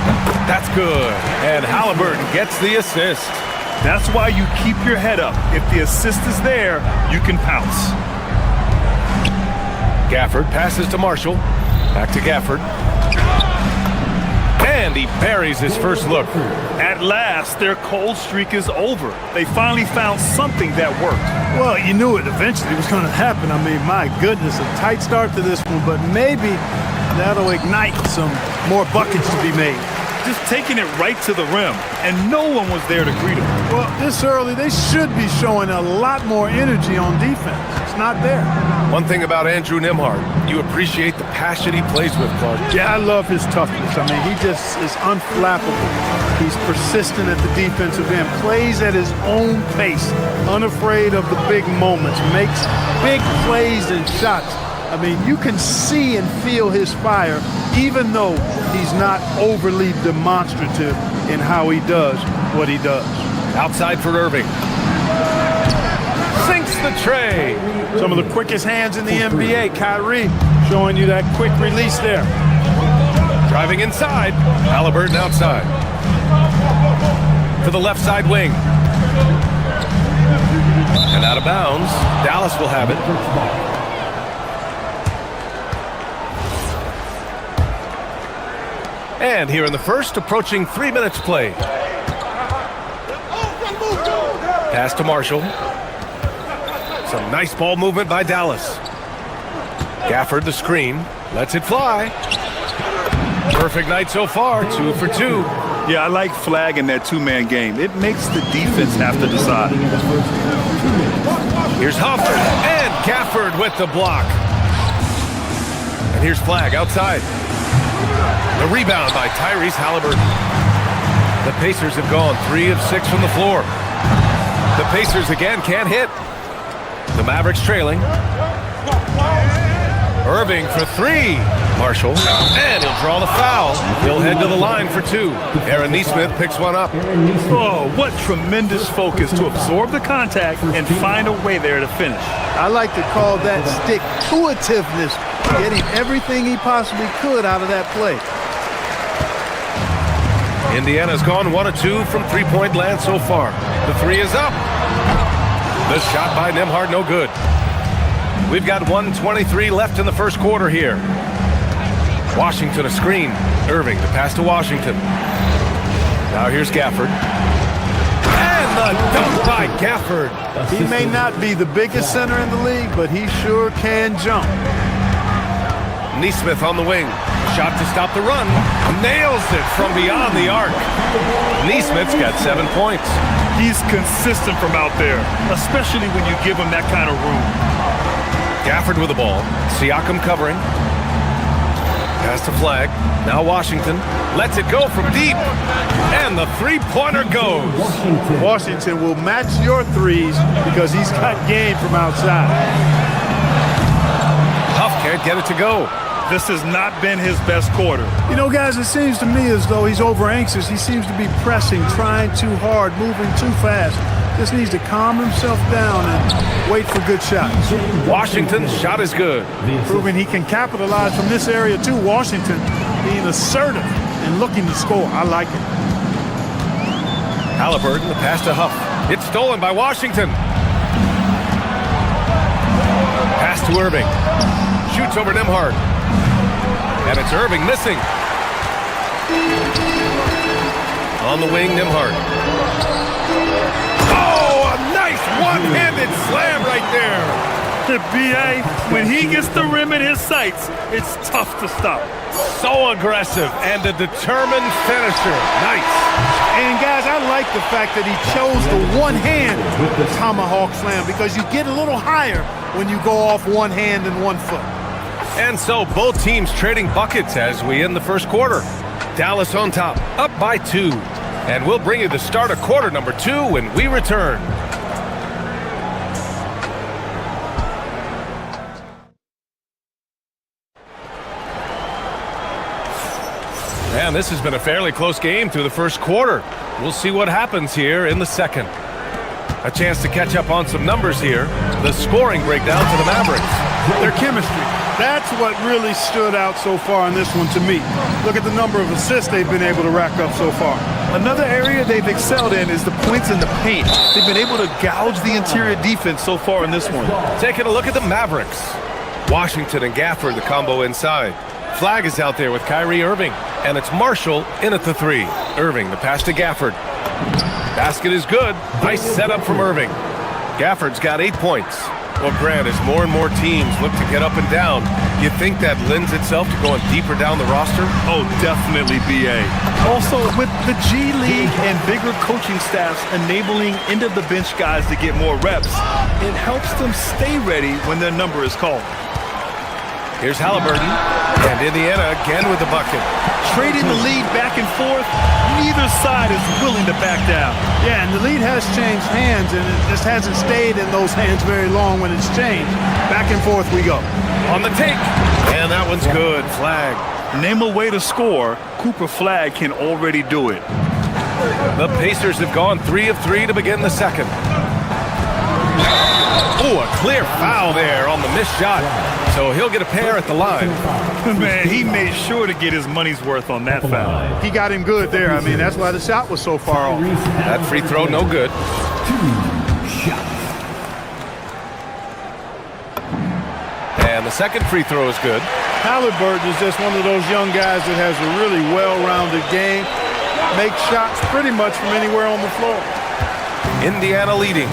That's good. And Halliburton gets the assist. That's why you keep your head up. If the assist is there, you can pounce. Gafford passes to Marshall. Back to Gafford. And he buries his first look. At last, their cold streak is over. They finally found something that worked. Well, you knew it eventually was going to happen. I mean, my goodness, a tight start to this one, but maybe that'll ignite some more buckets to be made. Just taking it right to the rim, and no one was there to greet him. Well, this early, they should be showing a lot more energy on defense. It's not there. One thing about Andrew Nembhard, you appreciate the passion he plays with, Clark. Yeah, I love his toughness. I mean, he just is unflappable. He's persistent at the defensive end, plays at his own pace, unafraid of the big moments, makes big plays and shots. I mean, you can see and feel his fire, even though he's not overly demonstrative in how he does what he does. Outside for Irving. Sinks the tray. Some of the quickest hands in the NBA. Kyrie showing you that quick release there. Driving inside. Halliburton outside. To the left side wing. And out of bounds. Dallas will have it. And here in the first, approaching 3 minutes played. Pass to Marshall. Some nice ball movement by Dallas. Gafford the screen. Lets it fly. Perfect night so far. 2 for 2. Yeah, I like Flag in that two-man game. It makes the defense have to decide. Here's Hofford and Gafford with the block. And here's Flag outside. The rebound by Tyrese Halliburton. The Pacers have gone 3 of 6 from the floor. The Pacers again can't hit. The Mavericks trailing. Irving for 3. Marshall. And he'll draw the foul. He'll head to the line for 2. Aaron Nesmith picks one up. Oh, what tremendous focus to absorb the contact and find a way there to finish. I like to call that stick-to-itiveness, getting everything he possibly could out of that play. Indiana's gone 1 of 2 from three-point land so far. The 3 is up. The shot by Nembhard no good. We've got 1:23 left in the first quarter here. Washington a screen. Irving to pass to Washington. Now here's Gafford. And the dunk by Gafford. He may not be the biggest center in the league, but he sure can jump. Nesmith on the wing. Shot to stop the run. Nails it from beyond the arc. Nesmith's got 7 points. He's consistent from out there, especially when you give him that kind of room. Gafford with the ball. Siakam covering. Pass to Flag. Now Washington lets it go from deep. And the three-pointer goes. Washington will match your threes because he's got game from outside. Huff can't get it to go. This has not been his best quarter. You know, guys, it seems to me as though he's over-anxious. He seems to be pressing, trying too hard, moving too fast. Just needs to calm himself down and wait for good shots. Washington's shot is good. Proving he can capitalize from this area, too. Washington being assertive and looking to score. I like it. Halliburton, the pass to Huff. It's stolen by Washington. Pass to Irving. Shoots over Nembhard. And it's Irving missing. On the wing, Nembhard. Oh, a nice one-handed slam right there. The B.A., when he gets the rim in his sights, it's tough to stop. So aggressive and a determined finisher. Nice. And, guys, I like the fact that he chose the one-hand tomahawk slam because you get a little higher when you go off one hand and 1 foot. And so both teams trading buckets as we end the first quarter. Dallas on top, up by 2. And we'll bring you the start of quarter number 2 when we return. Man, this has been a fairly close game through the first quarter. We'll see what happens here in the second. A chance to catch up on some numbers here. The scoring breakdown for the Mavericks. their chemistry. That's what really stood out so far in this one to me. Look at the number of assists they've been able to rack up so far. Another area they've excelled in is the points in the paint. They've been able to gouge the interior defense so far in this one. Taking a look at the Mavericks. Washington and Gafford, the combo inside. Flag is out there with Kyrie Irving, and it's Marshall in at the three. Irving, the pass to Gafford. Basket is good. Nice setup from Irving. Gafford's got 8 points. Well, Grant, as more and more teams look to get up and down, you think that lends itself to going deeper down the roster? Oh, definitely, BA. Also, with the G League and bigger coaching staffs enabling end-of-the-bench guys to get more reps, it helps them stay ready when their number is called. Here's Halliburton, and Indiana again with the bucket. Trading the lead back and forth, neither side is willing to back down. Yeah, and the lead has changed hands, and it just hasn't stayed in those hands very long when it's changed. Back and forth we go. On the take, and that one's good. Flag. Name a way to score, Cooper Flag can already do it. The Pacers have gone 3 of 3 to begin the second. Oh, a clear foul there on the missed shot. So he'll get a pair at the line. Man, he made sure to get his money's worth on that foul. He got him good there. I mean, that's why the shot was so far off. That free throw, no good. And the second free throw is good. Halliburton is just one of those young guys that has a really well-rounded game. Makes shots pretty much from anywhere on the floor. Indiana leading.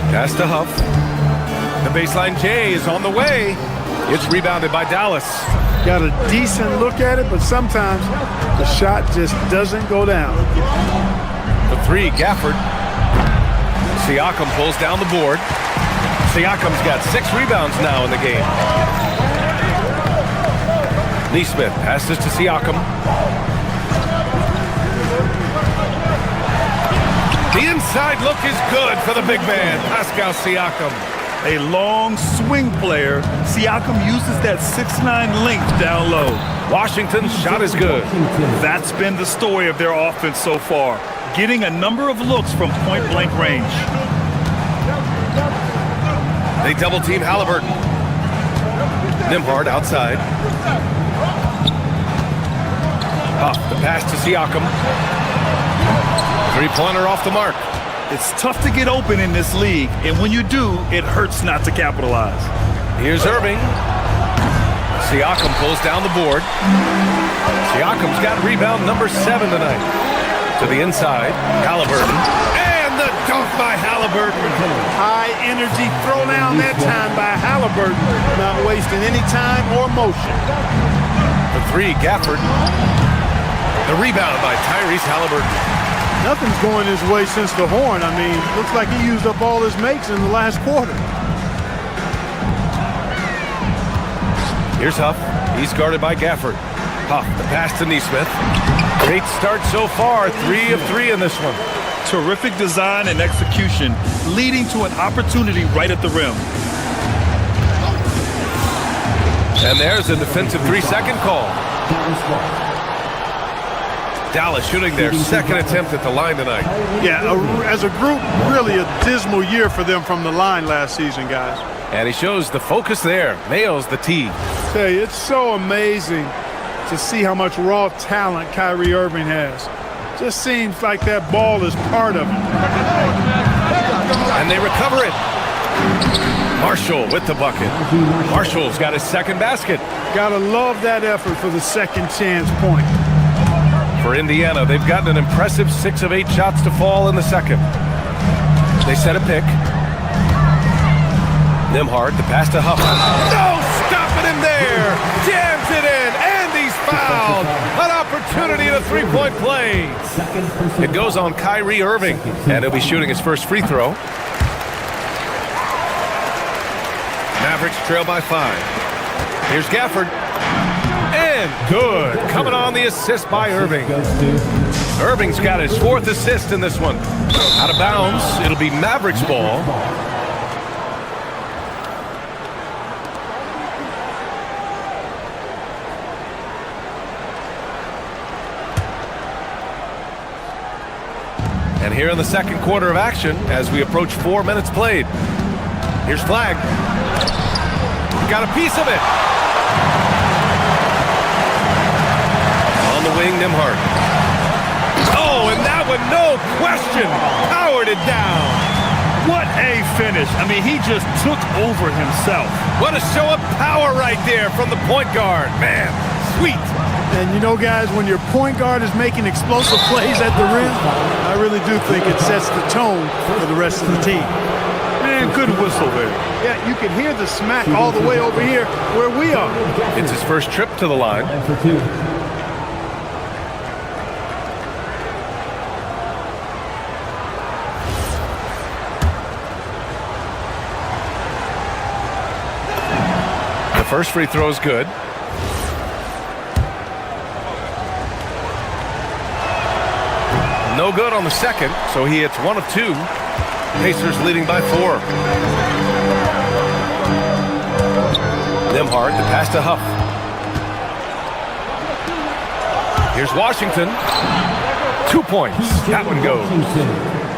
Pass to Huff. The baseline J is on the way. It's rebounded by Dallas. Got a decent look at it, but sometimes the shot just doesn't go down. The three, Gafford. Siakam pulls down the board. Siakam's got 6 rebounds now in the game. Neesmith passes to Siakam. The inside look is good for the big man, Pascal Siakam. A long swing player, Siakam uses that 6'9" length down low. Washington's shot is good. That's been the story of their offense so far, getting a number of looks from point-blank range. They double-team Halliburton. Nembhard outside. Huff, the pass to Siakam. Three-pointer off the mark. It's tough to get open in this league, and when you do, it hurts not to capitalize. Here's Irving. Siakam pulls down the board. Siakam's got rebound number 7 tonight. To the inside, Halliburton. And the dunk by Halliburton. High energy throw down that time by Halliburton. Not wasting any time or motion. The three, Gafford. The rebound by Tyrese Halliburton. Nothing's going his way since the horn. I mean, looks like he used up all his makes in the last quarter. Here's Huff. He's guarded by Gafford. Huff, the pass to Neesmith. Great start so far. 3 of 3 in this one. Terrific design and execution, leading to an opportunity right at the rim. And there's a defensive 3-second call. Dallas shooting their second attempt at the line tonight. Yeah, as a group, really a dismal year for them from the line last season, guys. And he shows the focus there. Nails the tee. Tell you, it's so amazing to see how much raw talent Kyrie Irving has. Just seems like that ball is part of it. And they recover it. Marshall with the bucket. Marshall's got his second basket. Gotta love that effort for the second chance point. For Indiana, they've gotten an impressive 6 of 8 shots to fall in the second. They set a pick. Nembhard, the pass to Huff. No, stopping him there. Jams it in, and he's fouled. An opportunity at a 3-point play. It goes on Kyrie Irving, and he'll be shooting his first free throw. Mavericks trail by 5. Here's Gafford. And good. Coming on the assist by Irving. Irving's got his 4th assist in this one. Out of bounds. It'll be Mavericks ball. And here in the second quarter of action, as we approach 4 minutes played. Here's Flag. Got a piece of it. On the wing, Nembhard. Oh, and that one, no question, powered it down. What a finish. I mean, he just took over himself. What a show of power right there from the point guard. Man, sweet. And you know, guys, when your point guard is making explosive plays at the rim, I really do think it sets the tone for the rest of the team. Man, good whistle there. Yeah, you can hear the smack all the way over here where we are. It's his first trip to the line. The first free throw is good. No good on the second, so he hits 1 of 2. Pacers leading by 4. Nembhard, the pass to Huff. Here's Washington. 2 points. That one goes.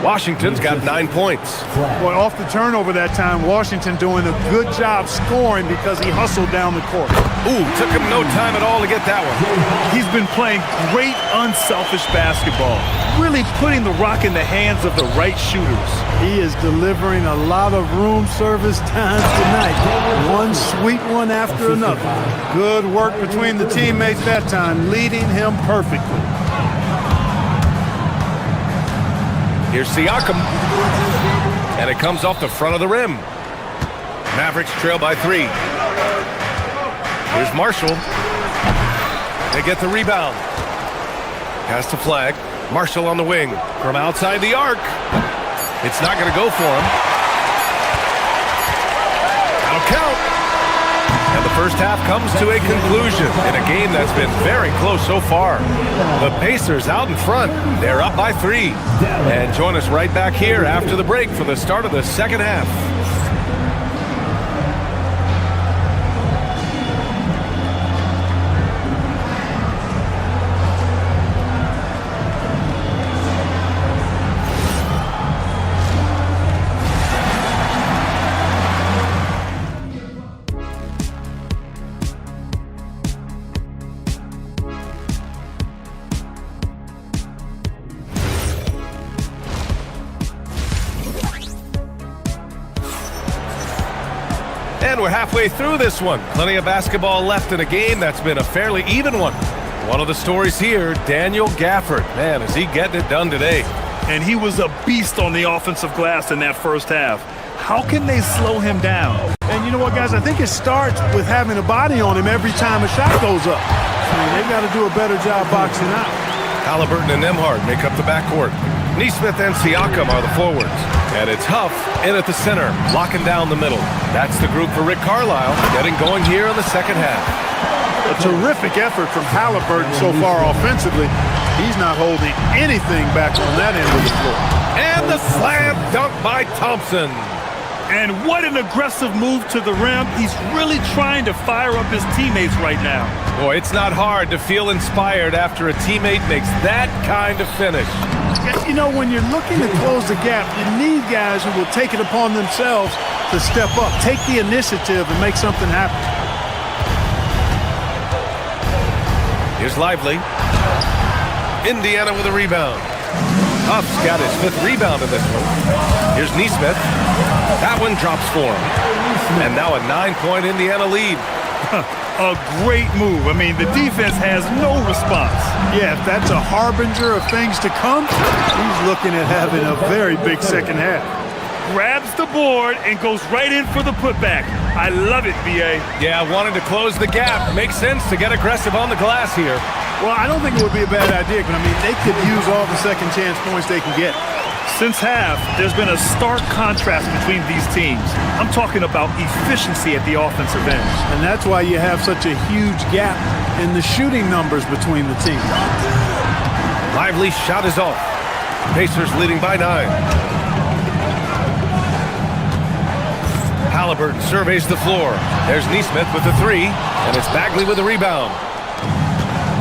Washington's got 9 points. Boy, off the turnover that time, Washington doing a good job scoring because he hustled down the court. Ooh, took him no time at all to get that one. He's been playing great, unselfish basketball. Really putting the rock in the hands of the right shooters. He is delivering a lot of room service times tonight. One sweet one after another. Good work between the teammates that time, leading him perfectly. Here's Siakam. And it comes off the front of the rim. Mavericks trail by 3. Here's Marshall. They get the rebound. Pass to Flag. Marshall on the wing. From outside the arc. It's not going to go for him. That'll count. And the first half comes to a conclusion in a game that's been very close so far. The Pacers out in front. They're up by 3. And join us right back here after the break for the start of the second half. And we're halfway through this one. Plenty of basketball left in a game that's been a fairly even one. One of the stories here, Daniel Gafford. Man, is he getting it done today. And he was a beast on the offensive glass in that first half. How can they slow him down? And you know what, guys? I think it starts with having a body on him every time a shot goes up. I mean, they got to do a better job boxing out. Halliburton and Nembhard make up the backcourt. Nesmith and Siakam are the forwards. And it's Huff in at the center, locking down the middle. That's the group for Rick Carlisle, getting going here in the second half. A terrific effort from Halliburton so far offensively. He's not holding anything back on that end of the floor. And the slam dunk by Thompson. And what an aggressive move to the rim. He's really trying to fire up his teammates right now. Boy, it's not hard to feel inspired after a teammate makes that kind of finish. You know, when you're looking to close the gap, you need guys who will take it upon themselves to step up, take the initiative, and make something happen. Here's Lively. Indiana with a rebound. Huff's got his 5th rebound in this one. Here's Nesmith. That one drops for him. And now a 9-point Indiana lead. A great move. I mean, the defense has no response. Yeah, if that's a harbinger of things to come, he's looking at having a very big second half. Grabs the board and goes right in for the putback. I love it, B.A. Yeah, wanted to close the gap. Makes sense to get aggressive on the glass here. Well, I don't think it would be a bad idea, but I mean, they could use all the second chance points they can get. Since half, there's been a stark contrast between these teams. I'm talking about efficiency at the offensive end. And that's why you have such a huge gap in the shooting numbers between the teams. Lively shot is off. Pacers leading by 9. Halliburton surveys the floor. There's Nesmith with the 3, and it's Bagley with the rebound.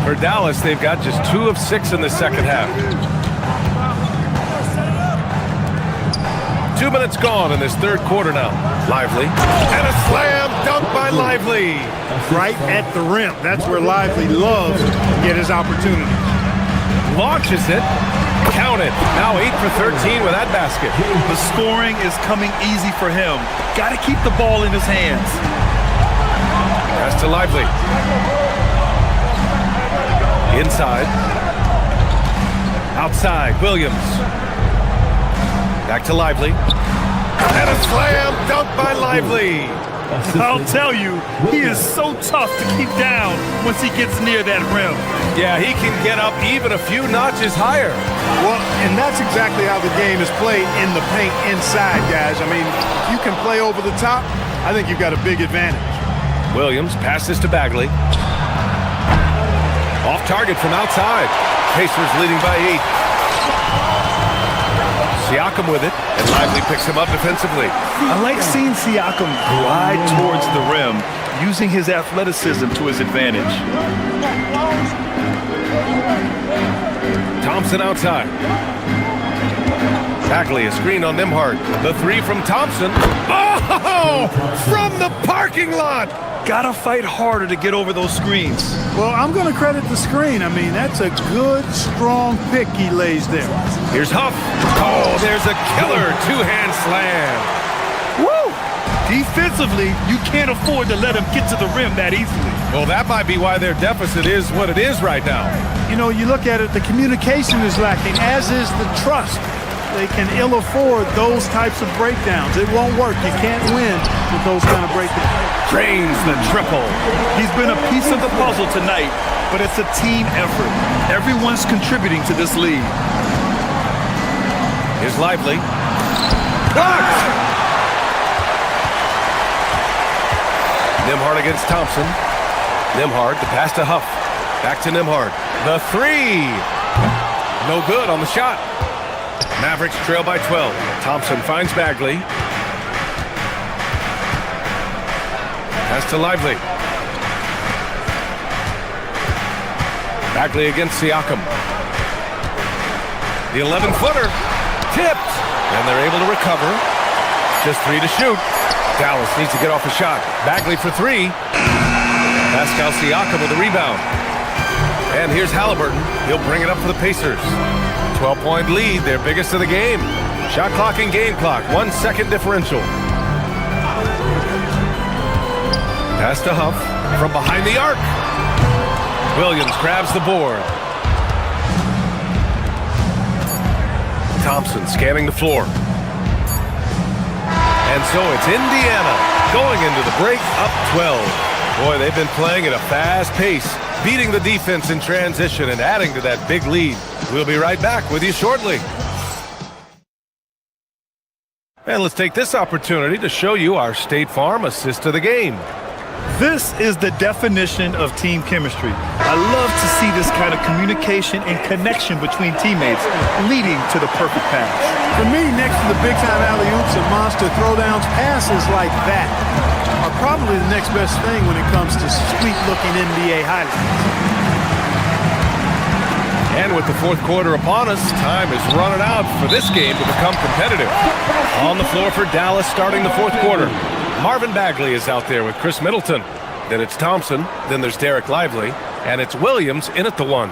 For Dallas, they've got just 2 of 6 in the second half. 2 minutes gone in this third quarter now. Lively. And a slam dunk by Lively. Right at the rim. That's where Lively loves to get his opportunity. Launches it. Count it. Now 8 for 13 with that basket. The scoring is coming easy for him. Got to keep the ball in his hands. Pass to Lively. Inside. Outside. Williams. Back to Lively. And a slam dunk by Lively. I'll tell you, he is so tough to keep down once he gets near that rim. Yeah, he can get up even a few notches higher. Well, and that's exactly how the game is played in the paint inside, guys. I mean, if you can play over the top, I think you've got a big advantage. Williams passes to Bagley. Off target from outside. Pacers leading by 8. Siakam with it, and Lively picks him up defensively. I like seeing Siakam glide towards the rim, using his athleticism to his advantage. Thompson outside. Bagley, a screen on Nembhard. The three from Thompson. Oh! From the parking lot! Gotta fight harder to get over those screens. Well, I'm going to credit the screen. I mean, that's a good, strong pick he lays there. Here's Huff. Oh, there's a killer two-hand slam. Woo! Defensively, you can't afford to let him get to the rim that easily. Well, that might be why their deficit is what it is right now. You know, you look at it, the communication is lacking, as is the trust. They can ill afford those types of breakdowns. It won't work. You can't win with those kind of breakdowns. Drains the triple. He's been a piece of the puzzle tonight, but it's a team effort. Everyone's contributing to this lead. Here's Lively. Blocked! Nembhard against Thompson. Nembhard, the pass to Huff. Back to Nembhard. The three. No good on the shot. Mavericks trail by 12. Thompson finds Bagley. Pass to Lively. Bagley against Siakam. The 11-footer. Tipped. And they're able to recover. Just 3 to shoot. Dallas needs to get off a shot. Bagley for 3. Pascal Siakam with the rebound. And here's Halliburton. He'll bring it up for the Pacers. 12-point lead, their biggest of the game. Shot clock and game clock, 1 second differential. Pass to Huff from behind the arc. Williams grabs the board. Thompson scanning the floor. And so it's Indiana going into the break up 12. Boy, they've been playing at a fast pace, beating the defense in transition and adding to that big lead. We'll be right back with you shortly. And let's take this opportunity to show you our State Farm assist of the game. This is the definition of team chemistry. I love to see this kind of communication and connection between teammates leading to the perfect pass. For me, next to the big-time alley-oops and monster throwdowns, passes like that are probably the next best thing when it comes to sweet-looking NBA highlights. And with the fourth quarter upon us, time is running out for this game to become competitive. On the floor for Dallas starting the fourth quarter. Marvin Bagley is out there with Chris Middleton. Then it's Thompson. Then there's Derek Lively. And it's Williams in at the 1.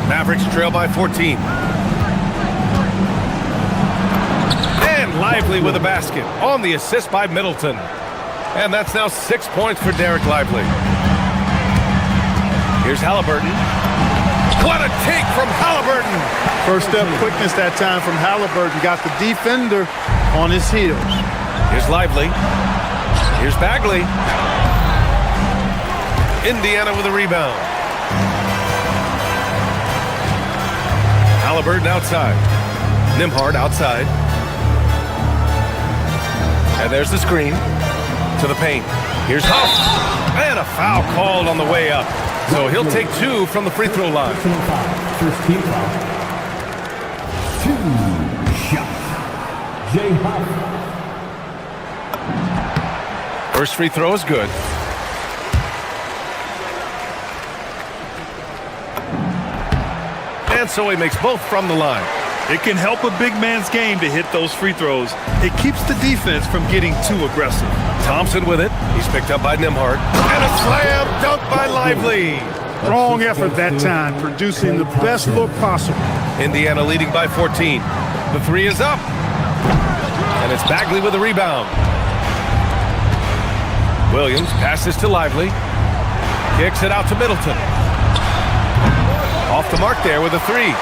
Mavericks trail by 14. And Lively with a basket on the assist by Middleton. And that's now 6 points for Derek Lively. Here's Halliburton. What a take from Halliburton! First step quickness that time from Halliburton. Got the defender on his heels. Here's Lively. Here's Bagley. Indiana with a rebound. Halliburton outside. Nembhard outside. And there's the screen to the paint. Here's Huff. And a foul called on the way up. So he'll take 2 from the free throw line. First team foul. 2 shots. Jay Huff. First free throw is good. And so he makes both from the line. It can help a big man's game to hit those free throws. It keeps the defense from getting too aggressive. Thompson with it. He's picked up by Nembhard. And a slam dunk by Lively. Strong effort that time, producing the best look possible. Indiana leading by 14. The three is up. And it's Bagley with the rebound. Williams passes to Lively. Kicks it out to Middleton. Off the mark there with a three.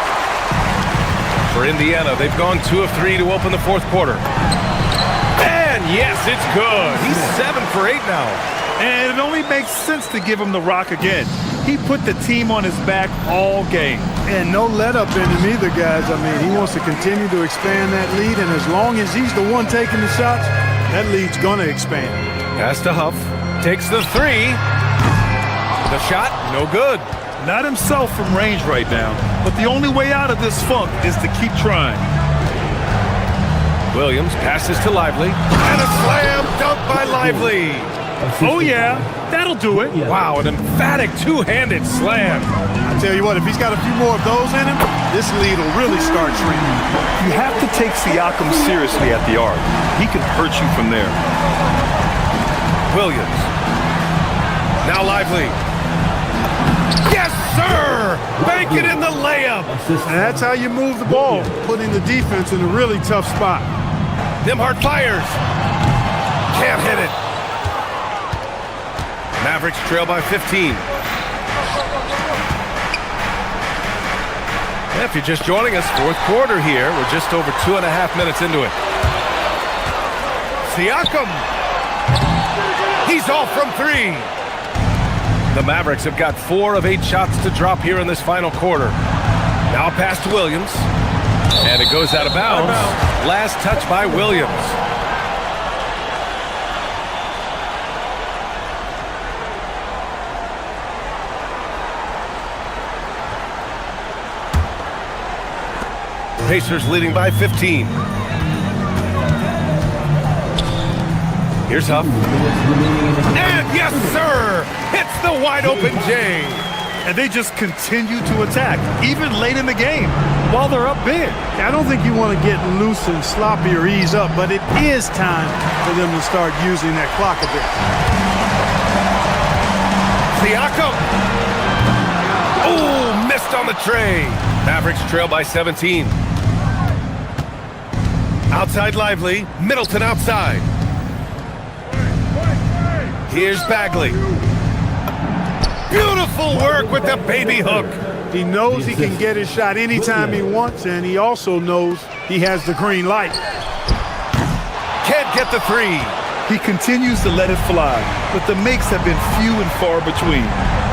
For Indiana, they've gone 2 of 3 to open the fourth quarter. And yes, it's good. He's 7 for 8 now. And it only makes sense to give him the rock again. He put the team on his back all game. And no let up in him either, guys. I mean, he wants to continue to expand that lead, and as long as he's the one taking the shots, that lead's going to expand. Pass to Huff. Takes the three. The shot, no good. Not himself from range right now, but the only way out of this funk is to keep trying. Williams passes to Lively. And a slam dunk by Lively. Oh, yeah, that'll do it. Wow, an emphatic two-handed slam. I tell you what, if he's got a few more of those in him, this lead will really start shrinking. You have to take Siakam seriously at the arc. He can hurt you from there. Williams. Now Lively. Yes, sir! Bank it in the layup. And that's how you move the ball, putting the defense in a really tough spot. Nembhard fires. Can't hit it. Mavericks trail by 15. If you're just joining us, fourth quarter here. We're just over 2.5 minutes into it. Siakam. He's off from 3. The Mavericks have got 4 of 8 shots to drop here in this final quarter. Now pass to Williams. And it goes out of bounds. Last touch by Williams. Pacers leading by 15. Here's Huff. And yes, sir! Hits the wide open J. And they just continue to attack, even late in the game, while they're up big. I don't think you want to get loose and sloppy or ease up, but it is time for them to start using that clock a bit. Siakam. Oh, missed on the tray. Mavericks trail by 17. Outside Lively. Middleton outside. Here's Bagley. Beautiful work with the baby hook. He knows he can get his shot anytime he wants, and he also knows he has the green light. Can't get the three. He continues to let it fly, but the makes have been few and far between.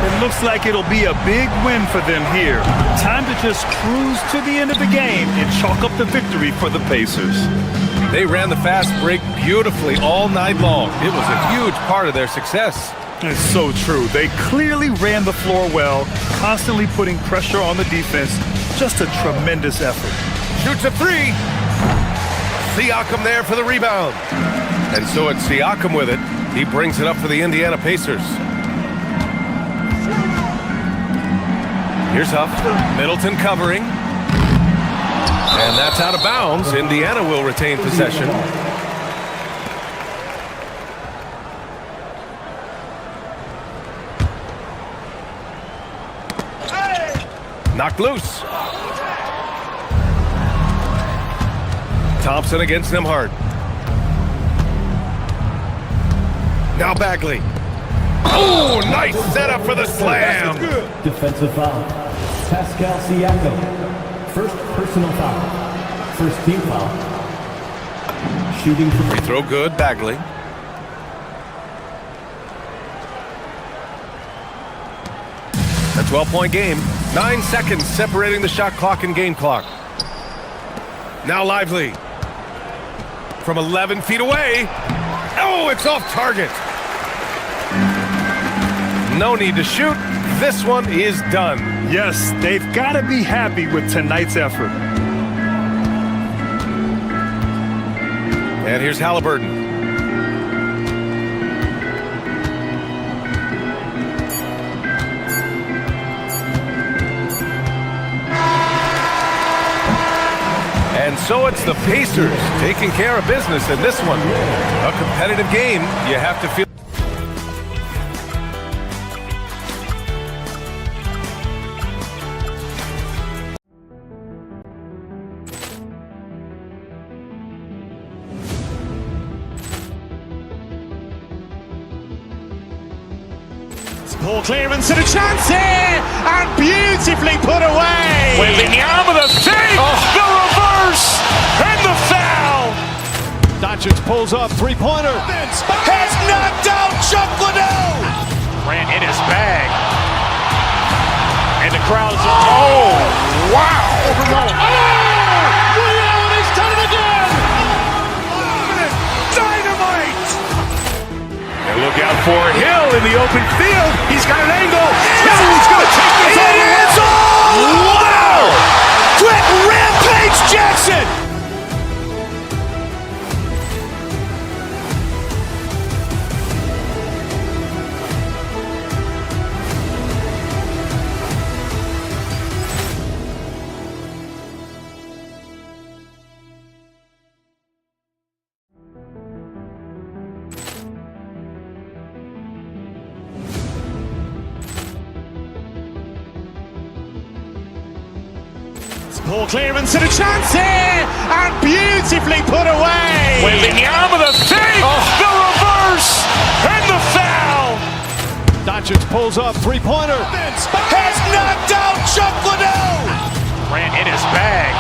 It looks like it'll be a big win for them here. Time to just cruise to the end of the game and chalk up the victory for the Pacers. They ran the fast break beautifully all night long. It was a huge part of their success. It's so true. They clearly ran the floor well, constantly putting pressure on the defense. Just a tremendous effort. Shoots a three. Siakam there for the rebound. And so it's Siakam with it. He brings it up for the Indiana Pacers. Here's Huff. Middleton covering. And that's out of bounds. Indiana will retain possession. Knocked loose. Thompson against Nembhard. Now Bagley. Oh, nice setup for the slam. Defensive foul. Pascal Siakam. First personal foul. First team foul. Shooting free throw good, Bagley. A 12-point game. 9 seconds separating the shot clock and game clock. Now Lively. From 11 feet away. Oh, it's off target. No need to shoot. This one is done. Yes, they've got to be happy with tonight's effort. And here's Halliburton. so it's the Pacers taking care of business in this one. A competitive game, you have to feel. Ball clearance and a chance here, and beautifully put away. Wembanyama the save, the reverse, and the foul. Doncic pulls up, three-pointer. Has knocked out Chuck Liddell. Ran in his bag. And the crowd's oh, wow. Liddell, he's done it again. Dynamite. And look out for Hill in the open field. He's got an angle. He's going to take this all the way. Wow! Quick Rampage Jackson. Ball clearance and a chance here, and beautifully put away. Wembanyama the save, the reverse, and the foul. Doncic pulls up, three-pointer. Has knocked out Chuck Liddell. Ran in his bag.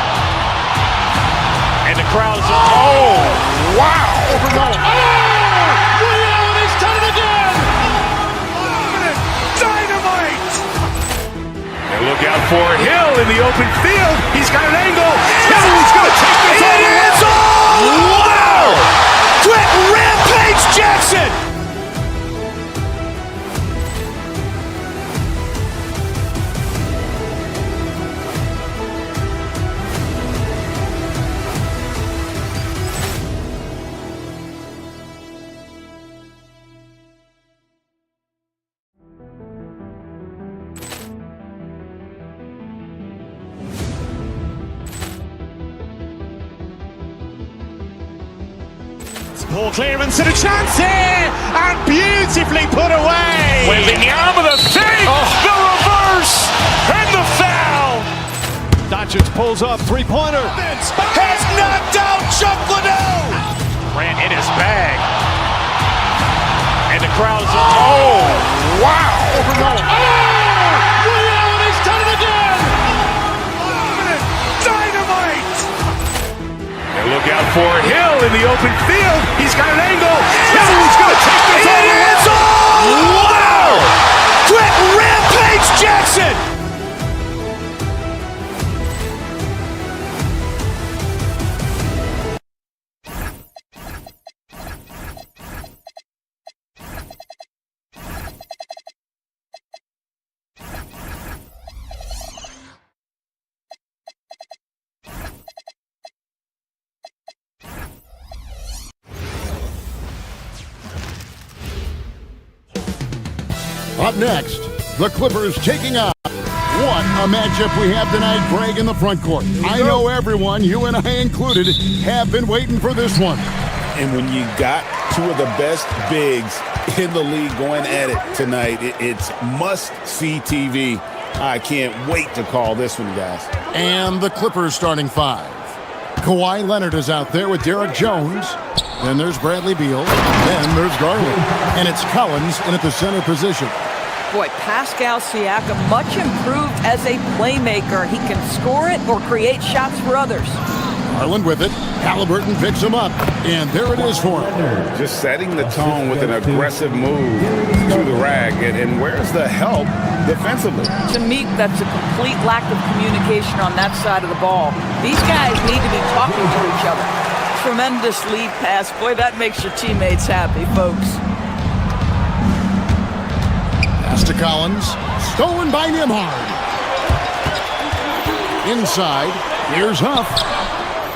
And the crowd's oh, wow. Liddell, he's done it again. Dynamite. And look out for Hill in the open field. He's got an angle. He's going to take this all the way. Wow! Quick Rampage Jackson. Ball clearance and a chance here, and beautifully put away. Wembanyama the save, the reverse, and the foul. Doncic pulls up, three-pointer. Has knocked out Chuck Liddell. Ran in his bag. And the crowd's oh, wow. Liddell, he's done it again. Dynamite. And look out for Hill in the open field. He's got an angle. He's going to take this all the way. Wow! Quick Rampage Jackson. Up next, the Clippers taking on what a matchup we have tonight, Greg, in the front court. I know everyone, you and I included, have been waiting for this one. And when you got two of the best bigs in the league going at it tonight, it's must-see TV. I can't wait to call this one, guys. And the Clippers starting five. Kawhi Leonard is out there with Derek Jones. Then there's Bradley Beal. Then there's Garland. And it's Collins in at the center position. Boy, Pascal Siakam, much improved as a playmaker. He can score it or create shots for others. Garland with it. Halliburton picks him up. And there it is for him. Just setting the tone with an aggressive move to the rack. And where's the help defensively? To me, that's a complete lack of communication on that side of the ball. These guys need to be talking to each other. Tremendous lead pass. Boy, that makes your teammates happy, folks. Pass to Collins. Stolen by Nembhard. Inside. Here's Huff.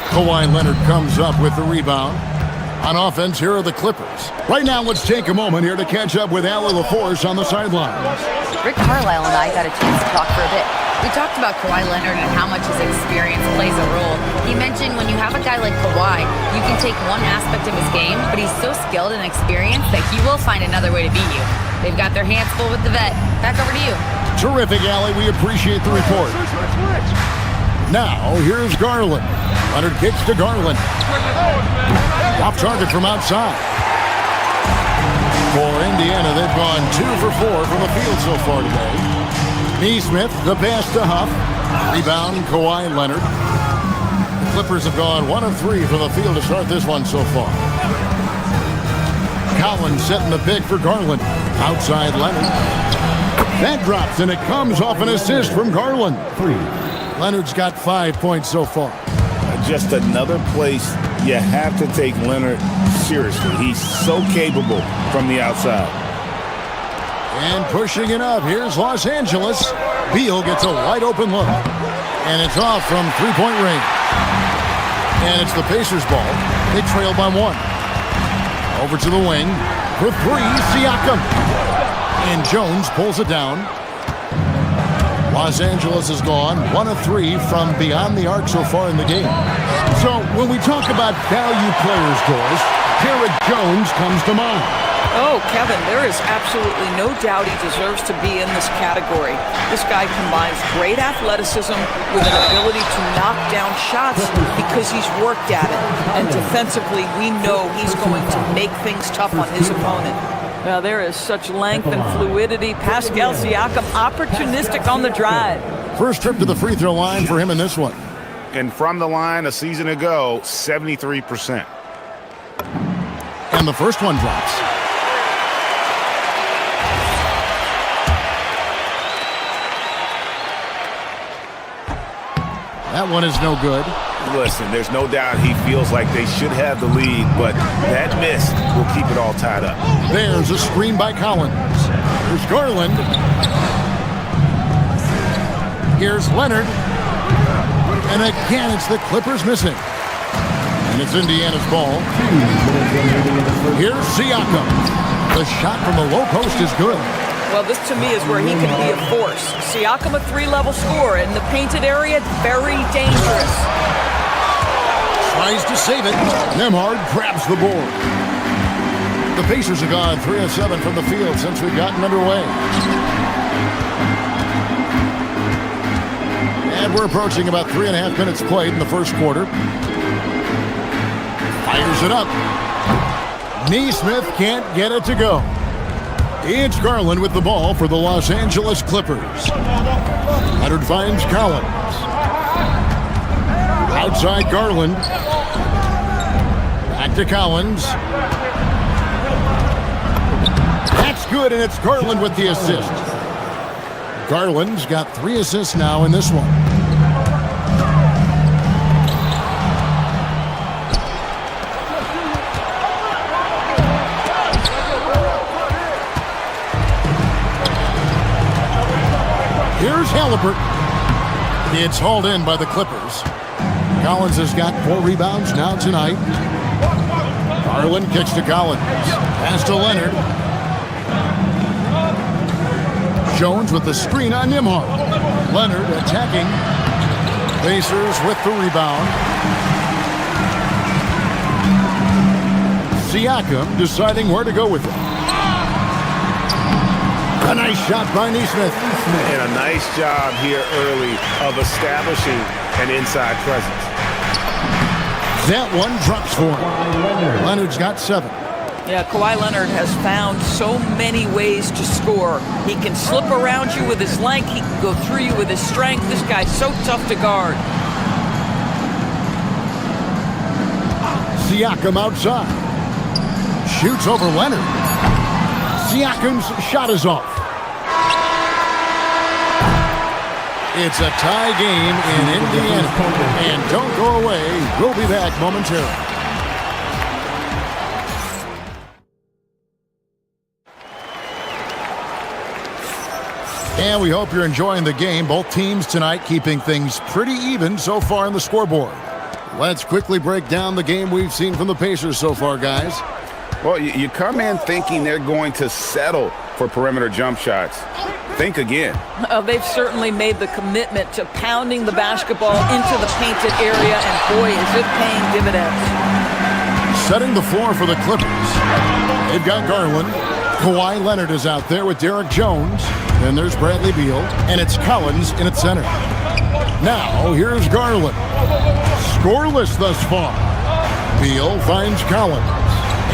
Kawhi Leonard comes up with the rebound. On offense, here are the Clippers. Right now, let's take a moment here to catch up with Allie LaForce on the sidelines. Rick Carlisle and I got a chance to talk for a bit. We talked about Kawhi Leonard and how much his experience plays a role. He mentioned when you have a guy like Kawhi, you can take one aspect of his game, but he's so skilled and experienced that he will find another way to beat you. They've got their hands full with the vet. Back over to you. Terrific, Allie. We appreciate the report. Now, here's Garland. Leonard kicks to Garland. Off target from outside. For Indiana, they've gone 2 for 4 from the field so far today. Neesmith, the pass to Huff. Rebound, Kawhi Leonard. The Clippers have gone 1 of 3 from the field to start this one so far. Collins setting the pick for Garland. Outside Leonard. That drops, and it comes off an assist from Garland. Leonard's got 5 points so far. Just another place you have to take Leonard seriously. He's so capable from the outside. And pushing it up, here's Los Angeles. Beal gets a wide open look. And it's off from three-point range. And it's the Pacers ball. They trail by 1. Over to the wing. For 3, Siakam. And Jones pulls it down. Los Angeles has gone 1 of 3 from beyond the arc so far in the game. So when we talk about value players, Doris, Derek Jones comes to mind. Oh, Kevin, there is absolutely no doubt he deserves to be in this category. This guy combines great athleticism with an ability to knock down shots because he's worked at it. And defensively, we know he's going to make things tough on his opponent. Now, there is such length and fluidity. Pascal Siakam opportunistic on the drive. First trip to the free throw line for him in this one. And from the line a season ago, 73%. And the first one drops. That one is no good. Listen, there's no doubt he feels like they should have the lead, but that miss will keep it all tied up. There's a screen by Collins. Here's Garland. Here's Leonard. And again, it's the Clippers missing. And it's Indiana's ball. Here's Siakam. The shot from the low post is good. Well, this to me is where he can be a force. Siakam, a 3-level scorer in the painted area, very dangerous. Tries to save it. Nembhard grabs the board. The Pacers have gone 3 of 7 from the field since we've gotten underway. And we're approaching about 3.5 minutes played in the first quarter. Fires it up. Neesmith can't get it to go. It's Garland with the ball for the Los Angeles Clippers. Leonard finds Collins. Outside Garland. Back to Collins. That's good, and it's Garland with the assist. Garland's got 3 assists now in this one. Here's Halliburton. It's hauled in by the Clippers. Collins has got 4 rebounds now tonight. Garland kicks to Collins. Pass to Leonard. Jones with the screen on Nembhard. Leonard attacking. Pacers with the rebound. Siakam deciding where to go with it. A nice shot by Neesmith. And a nice job here early of establishing an inside presence. That one drops for him. Leonard's got 7. Yeah, Kawhi Leonard has found so many ways to score. He can slip around you with his length. He can go through you with his strength. This guy's so tough to guard. Siakam outside. Shoots over Leonard. Siakam's shot is off. It's a tie game in Indiana. And don't go away. We'll be back momentarily. And we hope you're enjoying the game. Both teams tonight keeping things pretty even so far on the scoreboard. Let's quickly break down the game we've seen from the Pacers so far, guys. Well, you come in thinking they're going to settle for perimeter jump shots. Think again. They've certainly made the commitment to pounding the basketball into the painted area, and boy, is it paying dividends. Setting the floor for the Clippers. They've got Garland. Kawhi Leonard is out there with Derek Jones. Then there's Bradley Beal, and it's Collins in at center. Now, here's Garland. Scoreless thus far. Beal finds Collins.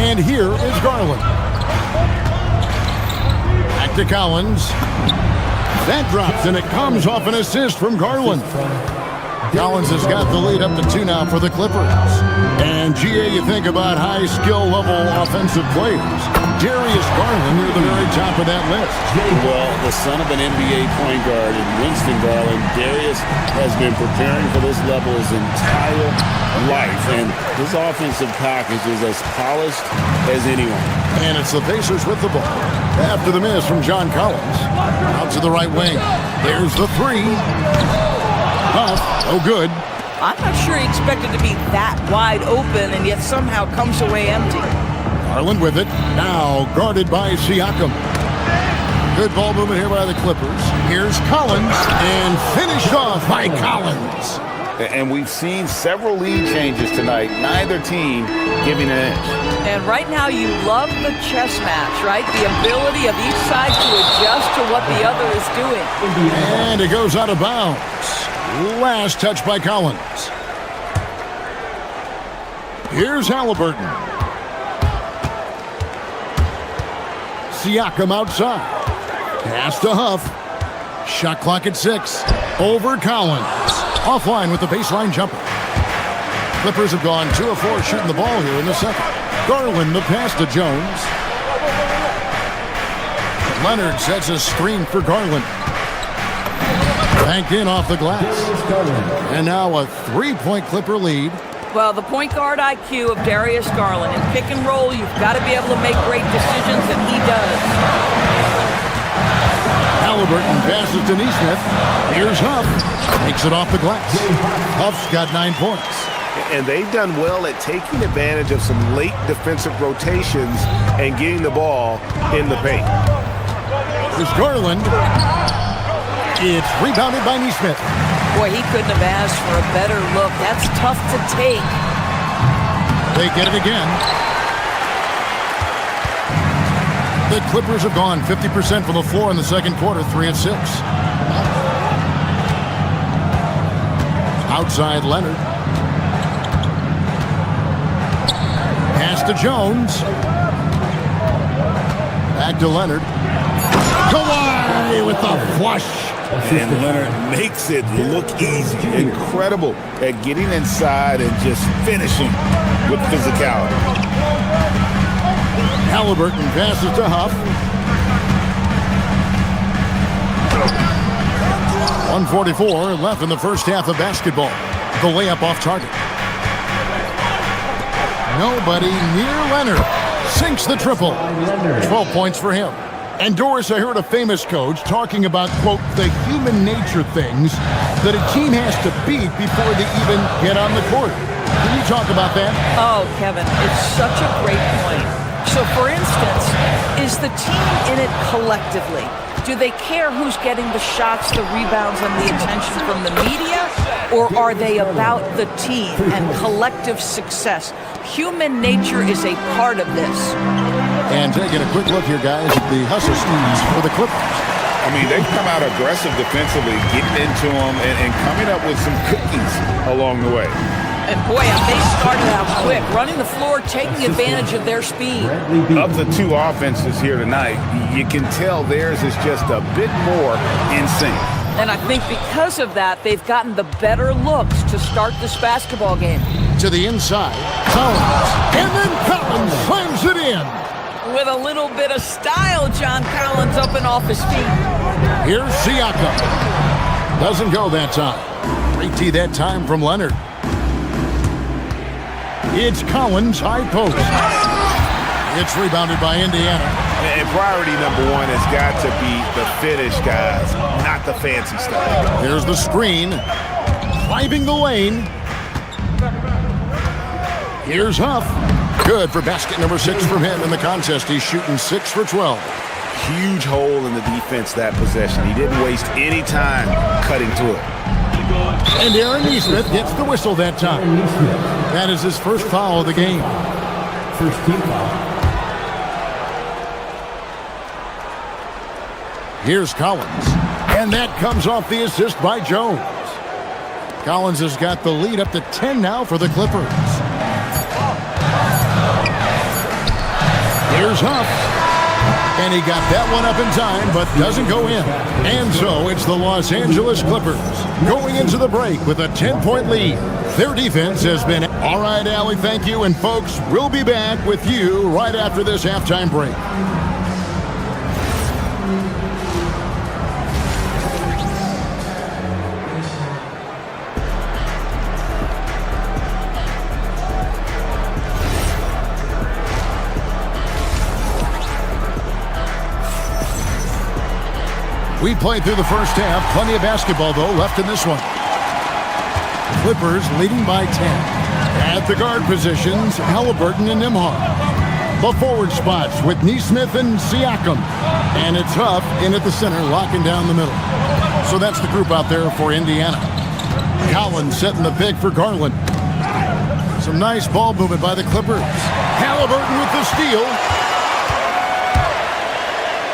And here is Garland. Back to Collins. That drops, and it comes off an assist from Garland. Collins has got the lead up to 2 now for the Clippers. And, GA, you think about high skill level offensive players. Darius Garland near the very top of that list. Well, the son of an NBA point guard in Winston Garland, Darius has been preparing for this level his entire life. And his offensive package is as polished as anyone. And it's the Pacers with the ball. After the miss from John Collins. Out to the right wing. There's the three. Oh, good. I'm not sure he expected to be that wide open and yet somehow comes away empty. Garland with it. Now guarded by Siakam. Good ball movement here by the Clippers. Here's Collins and finished off by Collins. And we've seen several lead changes tonight. Neither team giving an inch. And right now you love the chess match, right? The ability of each side to adjust to what the other is doing. And it goes out of bounds. Last touch by Collins. Here's Halliburton. Siakam outside. Pass to Huff. Shot clock at 6. Over Collins. Offline with the baseline jumper. Clippers have gone 2 of 4 shooting the ball here in the second. Garland the pass to Jones. Leonard sets a screen for Garland. Banked in off the glass. And now a 3-point Clipper lead. Well, the point guard IQ of Darius Garland. In pick and roll, you've got to be able to make great decisions, and he does. Halliburton passes to Neesmith. Here's Huff. Takes it off the glass. Huff's got 9 points. And they've done well at taking advantage of some late defensive rotations and getting the ball in the paint. Here's Garland. It's rebounded by Neesmith. Boy, he couldn't have asked for a better look. That's tough to take. They get it again. The Clippers have gone 50% from the floor in the second quarter, 3 of 6. Outside Leonard. Pass to Jones. Back to Leonard. Kawhi with the flush. And Leonard makes it look easy. Incredible at getting inside and just finishing with physicality. Halliburton passes to Huff. 1:44 left in the first half of basketball. The layup off target. Nobody near Leonard. Sinks the triple. 12 points for him. And Doris, I heard a famous coach talking about, quote, the human nature things that a team has to beat before they even get on the court. Can you talk about that? Oh, Kevin, it's such a great point. So, for instance, is the team in it collectively? Do they care who's getting the shots, the rebounds, and the attention from the media? Or are they about the team and collective success? Human nature is a part of this. And taking a quick look here, guys, at the hustle schemes for the Clippers. I mean, they've come out aggressive defensively, getting into them and coming up with some cookies along the way. And boy, have they started out quick, running the floor, taking advantage of their speed. Of the 2 offenses here tonight, you can tell theirs is just a bit more in sync. And I think because of that, they've gotten the better looks to start this basketball game. To the inside, Collins, and then Collins slams it in. With a little bit of style, John Collins up and off his feet. Here's Siakam. Doesn't go that time. Great tee that time from Leonard. It's Collins, high post. It's rebounded by Indiana. And priority number 1 has got to be the finish, guys, not the fancy stuff. Here's the screen. Climbing the lane. Here's Huff. Good for basket number 6 from him in the contest. He's shooting 6 for 12. huge hole in the defense that possession. He didn't waste any time cutting to it. And Aaron Nesmith gets the whistle that time. That is his first foul of the game. First team foul. Here's Collins. And that comes off the assist by Jones. Collins has got the lead up to 10 now for the Clippers. Here's Huff. And he got that one up in time, but doesn't go in. And so it's the Los Angeles Clippers going into the break with a 10-point lead. Their defense has been... All right, Allie, thank you. And folks, we'll be back with you right after this halftime break. We played through the first half. Plenty of basketball, though, left in this one. Clippers leading by 10. At the guard positions, Halliburton and Nembhard. The forward spots with Nesmith and Siakam. And it's Huff in at the center, locking down the middle. So that's the group out there for Indiana. Collins setting the pick for Garland. Some nice ball movement by the Clippers. Halliburton with the steal.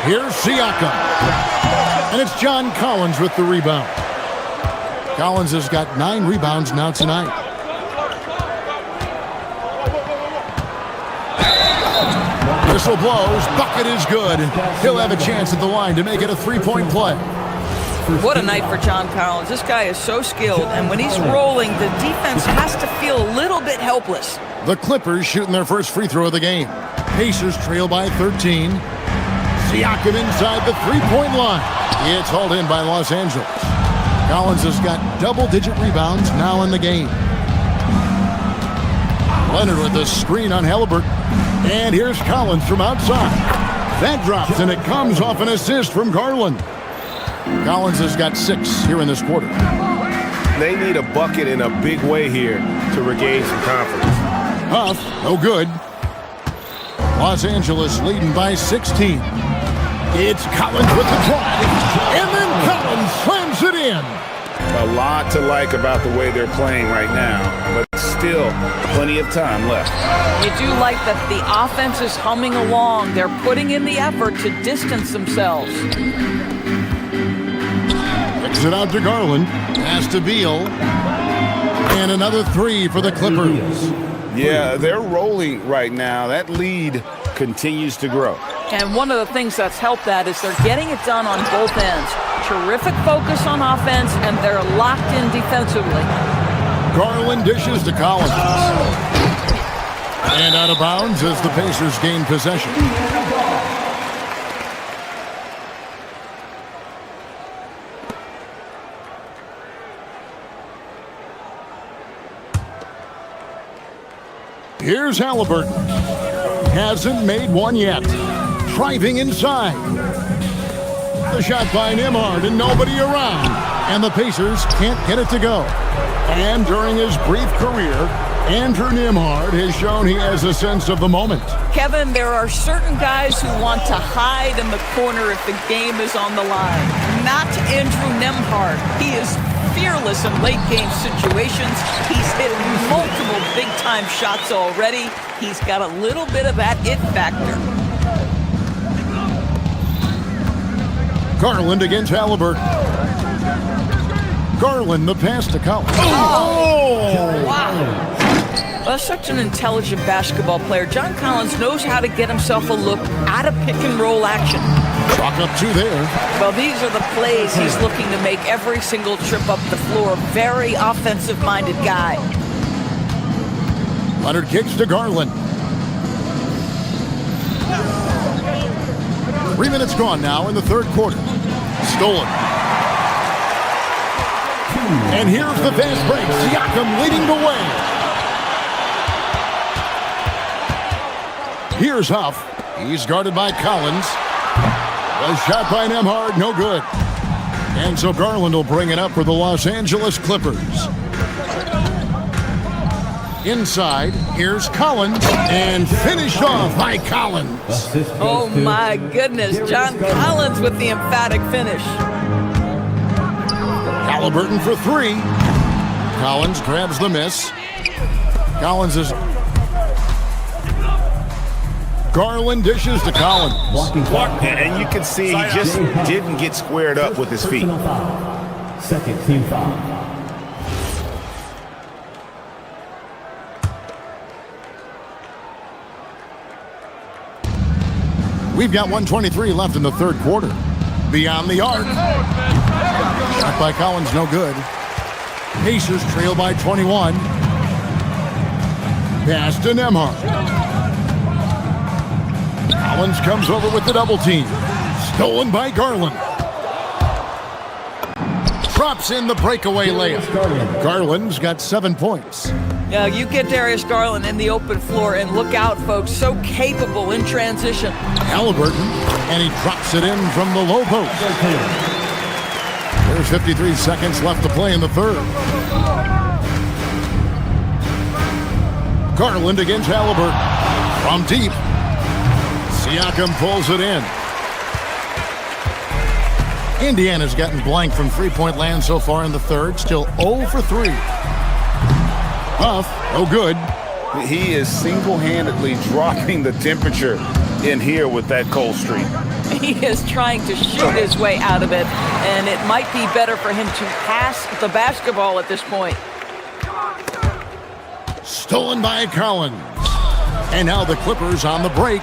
Here's Siakam. And it's John Collins with the rebound. Collins has got 9 rebounds now tonight. Whistle blows. Bucket is good. He'll have a chance at the line to make it a 3-point play. What a night for John Collins. This guy is so skilled, and when he's rolling, the defense has to feel a little bit helpless. The Clippers shooting their first free throw of the game. Pacers trail by 13. Siakam inside the 3-point line. It's hauled in by Los Angeles. Collins has got double-digit rebounds now in the game. Leonard with the screen on Halliburton. And here's Collins from outside. That drops, and it comes off an assist from Garland. Collins has got 6 here in this quarter. They need a bucket in a big way here to regain some confidence. Huff, no good. Los Angeles leading by 16. It's Collins with the drive, and then Collins slams it in. A lot to like about the way they're playing right now, but still plenty of time left. You do like that the offense is humming along. They're putting in the effort to distance themselves. Kicks it out to Garland. Pass to Beal. And another 3 for the Clippers. Yeah, they're rolling right now. That lead continues to grow. And one of the things that's helped that is they're getting it done on both ends. Terrific focus on offense, and they're locked in defensively. Garland dishes to Collins. And out of bounds as the Pacers gain possession. Here's Halliburton. Hasn't made one yet. Driving inside. The shot by Nembhard and nobody around. And the Pacers can't get it to go. And during his brief career, Andrew Nembhard has shown he has a sense of the moment. Kevin, there are certain guys who want to hide in the corner if the game is on the line. Not Andrew Nembhard. He is fearless in late-game situations. He's hit multiple big-time shots already. He's got a little bit of that it factor. Garland against Halliburton. Garland, the pass to Collins. Oh! Wow. Well, such an intelligent basketball player. John Collins knows how to get himself a look out of pick-and-roll action. Chalk up 2 there. Well, these are the plays he's looking to make every single trip up the floor. Very offensive-minded guy. Leonard kicks to Garland. 3 minutes gone now in the third quarter. Stolen. And here's the fast break. Siakam leading the way. Here's Huff. He's guarded by Collins. A shot by Nembhard, no good. And so Garland will bring it up for the Los Angeles Clippers. Inside, here's Collins, and finished off by Collins. Oh my goodness, John Collins with the emphatic finish. Halliburton for three. Collins grabs the miss. Collins is... Garland dishes to Collins. And you can see he just didn't get squared up with his feet. Second team foul. We've got 1:23 left in the third quarter. Beyond the arc. Shot by Collins, no good. Pacers trail by 21. Pass to Nembhard. Collins comes over with the double team. Stolen by Garland. Drops in the breakaway layup. Garland's got 7 points. Yeah, you get Darius Garland in the open floor, and look out, folks. So capable in transition. Halliburton, and he drops it in from the low post. There's 53 seconds left to play in the third. Garland against Halliburton. From deep. Siakam pulls it in. Indiana's gotten blank from three-point land so far in the third. Still 0 for 3. Huff, no good. He is single-handedly dropping the temperature in here with that cold streak. He is trying to shoot his way out of it, and it might be better for him to pass the basketball at this point. Stolen by Collins. And now the Clippers on the break.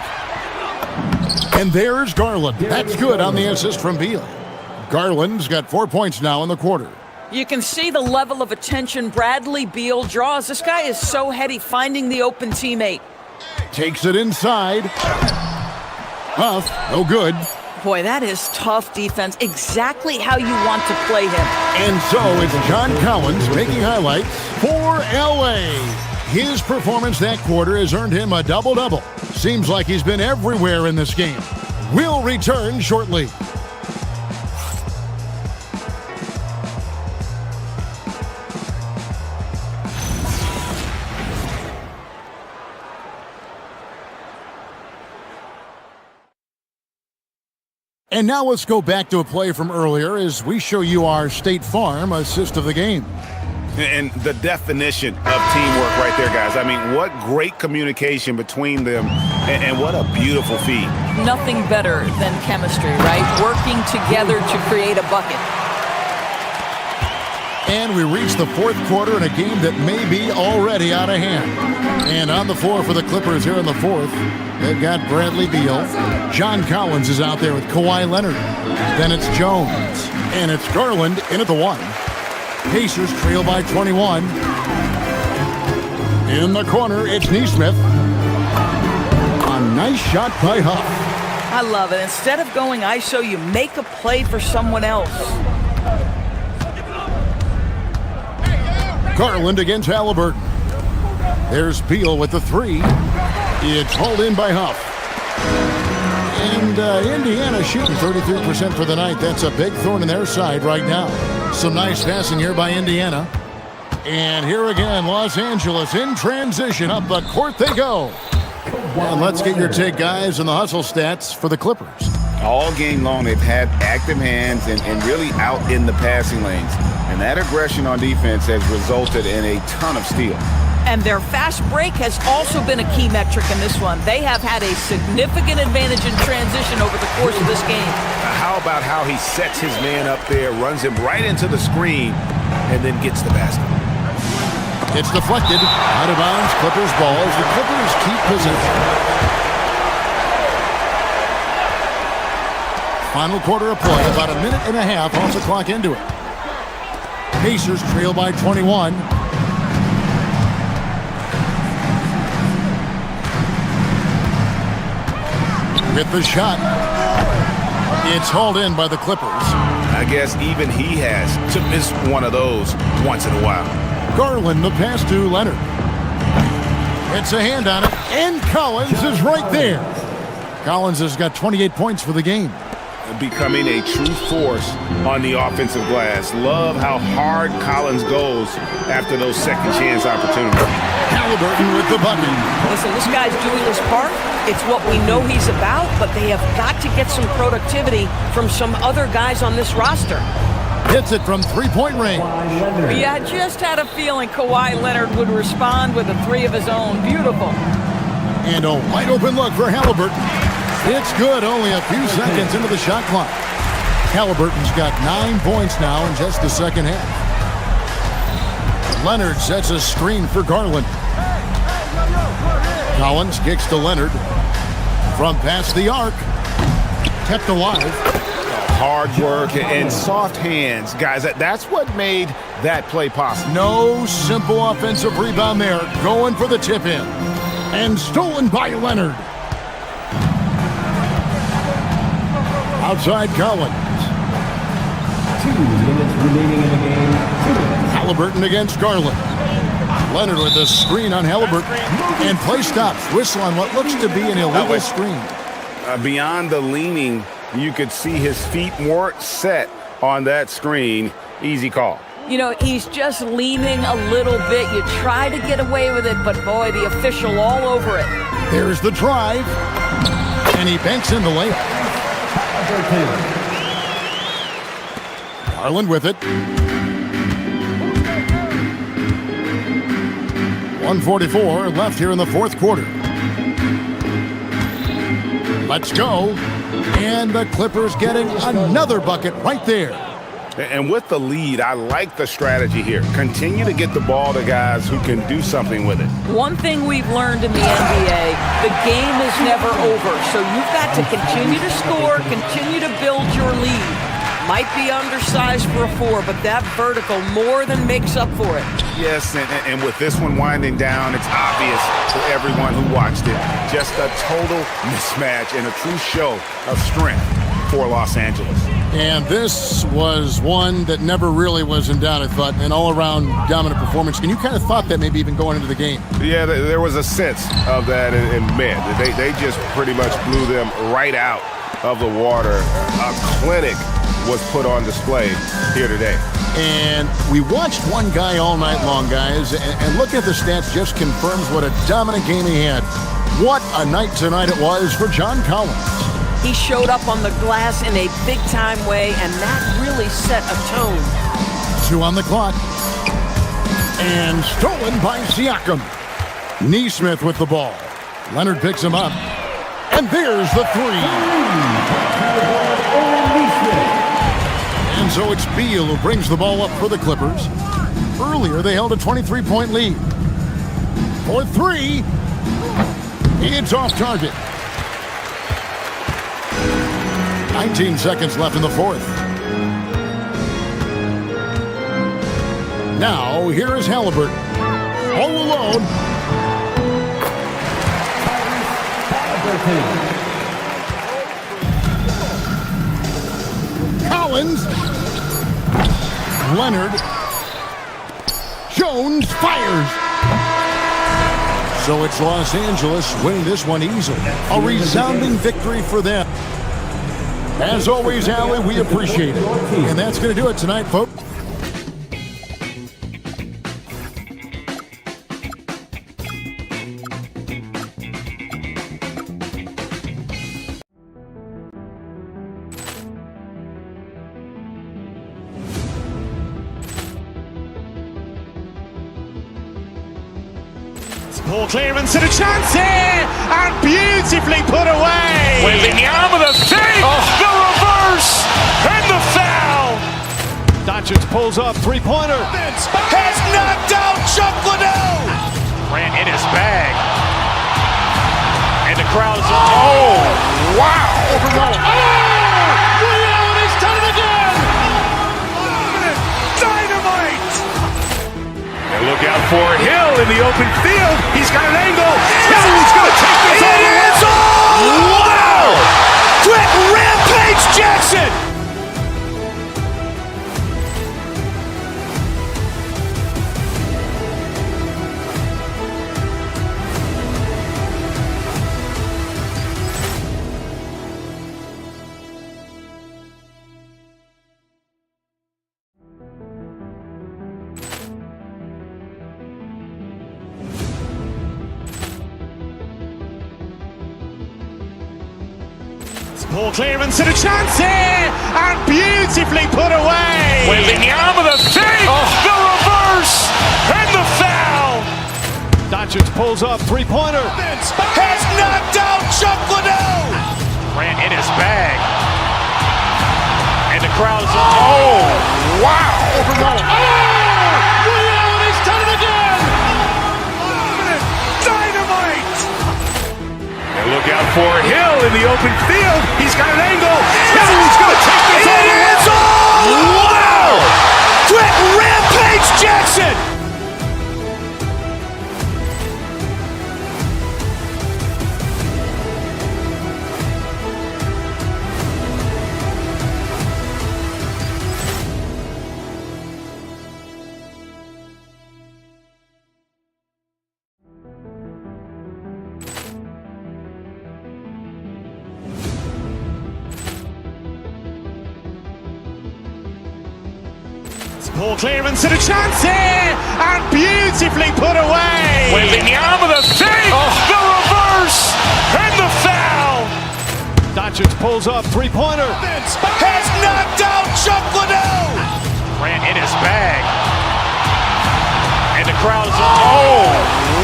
And there's Garland. That's good on the assist from Beal. Garland's got 4 points now in the quarter. You can see the level of attention Bradley Beal draws. This guy is so heady finding the open teammate. Takes it inside. Huff, no good. Boy, that is tough defense. Exactly how you want to play him. And so it's John Collins making highlights for LA. His performance that quarter has earned him a double-double. Seems like he's been everywhere in this game. We'll return shortly. And now let's go back to a play from earlier as we show you our State Farm assist of the game. And the definition of teamwork right there, guys. I mean, what great communication between them, and what a beautiful feed. Nothing better than chemistry, right? Working together to create a bucket. And we reach the fourth quarter in a game that may be already out of hand. And on the floor for the Clippers here in the fourth, they've got Bradley Beal. John Collins is out there with Kawhi Leonard. Then it's Jones. And it's Garland in at the one. Pacers trail by 21. In the corner, it's Nesmith. A nice shot by Huff. I love it. Instead of going ISO, you make a play for someone else. Garland against Halliburton. There's Beal with the three. It's hauled in by Huff. And Indiana shooting 33% for the night. That's a big thorn in their side right now. Some nice passing here by Indiana. And here again, Los Angeles in transition. Up the court they go. And let's get your take, guys, on the hustle stats for the Clippers. All game long, they've had active hands and really out in the passing lanes. And that aggression on defense has resulted in a ton of steals. And their fast break has also been a key metric in this one. They have had a significant advantage in transition over the course of this game. How about how he sets his man up there, runs him right into the screen, and then gets the basket. It's deflected. Out of bounds, Clippers ball as the Clippers keep possession. Final quarter of play, about a minute and a half off the clock into it. Pacers trail by 21. With the shot. It's hauled in by the Clippers. I guess even he has to miss one of those once in a while. Garland, the pass to Leonard. It's a hand on it, and Collins is right there. Collins has got 28 points for the game. Becoming a true force on the offensive glass. Love how hard Collins goes after those second chance opportunities. Halliburton with the bucket. Listen, this guy's doing his part. It's what we know he's about, but they have got to get some productivity from some other guys on this roster. Hits it from three-point range. Yeah, I just had a feeling Kawhi Leonard would respond with a three of his own. Beautiful. And a wide open look for Halliburton. It's good, only a few seconds into the shot clock. Halliburton's got 9 points now in just the second half. Leonard sets a screen for Garland. Collins kicks to Leonard. From past the arc. Kept alive. Hard work and soft hands, guys. That's what made that play possible. No simple offensive rebound there. Going for the tip in. And stolen by Leonard. Outside Collins. 2 minutes remaining in the game. Halliburton against Garland. Leonard with a screen on Halliburton. And play stops. Whistle on what looks to be an illegal screen. Beyond the leaning, you could see his feet weren't set on that screen. Easy call. You know, he's just leaning a little bit. You try to get away with it, but boy, the official all over it. There's the drive. And he banks in the layup. Garland with it. 1:44 left here in the fourth quarter. Let's go. And the Clippers getting another bucket right there. And with the lead, I like the strategy here. Continue to get the ball to guys who can do something with it. One thing we've learned in the NBA, the game is never over. So you've got to continue to score, continue to build your lead. Might be undersized for a 4, but that vertical more than makes up for it. Yes, and with this one winding down, it's obvious to everyone who watched it. Just a total mismatch and a true show of strength for Los Angeles. And this was one that never really was in doubt, I thought, an all-around dominant performance. And you kind of thought that maybe even going into the game. Yeah, there was a sense of that in men. They just pretty much blew them right out of the water. A clinic was put on display here today. And we watched one guy all night long, guys, and looking at the stats just confirms what a dominant game he had. What a night tonight it was for John Collins. He showed up on the glass in a big-time way, and that really set a tone. 2 on the clock. And stolen by Siakam. Neesmith with the ball. Leonard picks him up. And there's the 3. And so it's Beal who brings the ball up for the Clippers. Earlier, they held a 23-point lead. For 3. It's off target. 19 seconds left in the fourth. Now, here is Halliburton. All alone. Collins. Leonard. Jones fires. So it's Los Angeles winning this one easily. A resounding victory for them. As always, Allie, we appreciate it. And that's going to do it tonight, folks. Poor clearance and a chance here, and beautifully put away. Wembanyama the fake, the reverse, and the foul. Doncic pulls up, three-pointer. Has knocked out Chuck Liddell. Ran in his bag. And the crowd is... Oh, wow. He's done it again. Dynamite. And look out for Hill in the open field. He's got an angle. Hill's going to take this all the way. Wow! Quick Rampage Jackson. Ball clearance and a chance here, and beautifully put away. Wembanyama the fake, the reverse, and the foul. Doncic pulls up, three-pointer. Has knocked out Chuck Liddell. Grant in his bag. And the crowd is, oh, wow. Overrun. Leon has done it again. Dynamite. And look out for Hill in the open field. He's got an angle. He's going to take this all the way. Wow. Quick Rampage Jackson. Ball clearance and a chance here, and beautifully put away. Wembanyama the fake, the reverse, and the foul. Doncic pulls up, three-pointer. Has knocked out Chuck Liddell. Grant in his bag. And the crowd is, oh,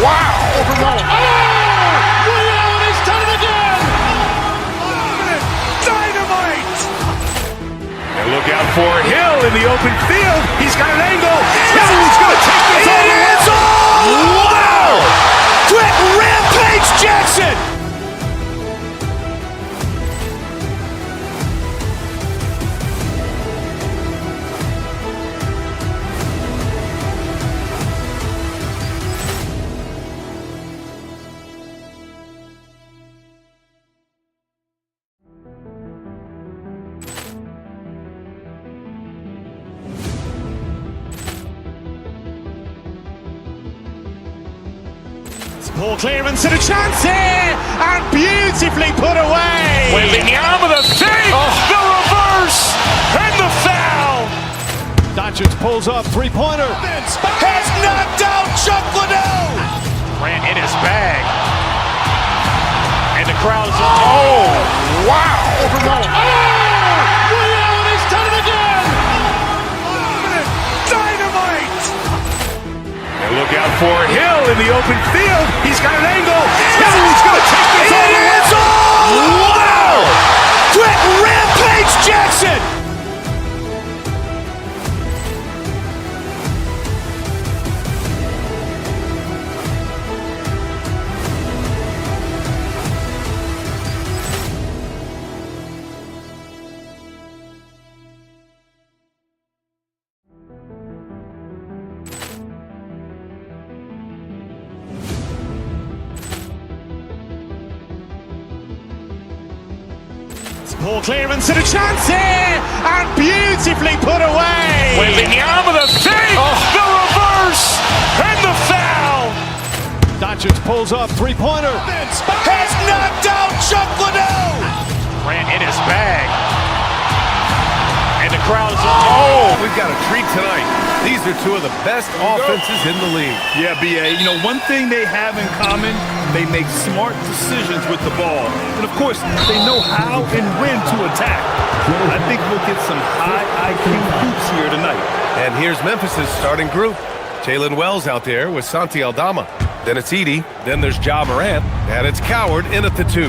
wow. Overrun. Leon has done it again. Dynamite. And look out for Hill in the open field. He's got an angle. He's going to take this all the way. Wow. Quick Rampage Jackson. Ball clearance and a chance here, and beautifully put away. Wembanyama the fake, the reverse, and the foul. Doncic pulls up, three-pointer. Has knocked out Chuck Liddell. Grant in his bag. And the crowd is, oh, wow. Overrun. Leon has done it again. Dynamite. And look out for Hill in the open field. He's got an angle. He's going to take this all the way. Wow. Quick Rampage Jackson. Ball clearance and a chance here, and beautifully put away. Wembanyama the fake, the reverse, and the foul. Doncic pulls up, three-pointer. Has knocked out Chuck Liddell. Grant in his bag. And the crowd is, oh. We've got a treat tonight. These are two of the best offenses in the league. Yeah, B.A., you know, one thing they have in common, they make smart decisions with the ball. And, of course, they know how and when to attack. I think we'll get some high IQ hoops here tonight. And here's Memphis' starting group. Jalen Wells out there with Santi Aldama. Then it's Edey. Then there's Ja Morant. And it's Coward in at the 2.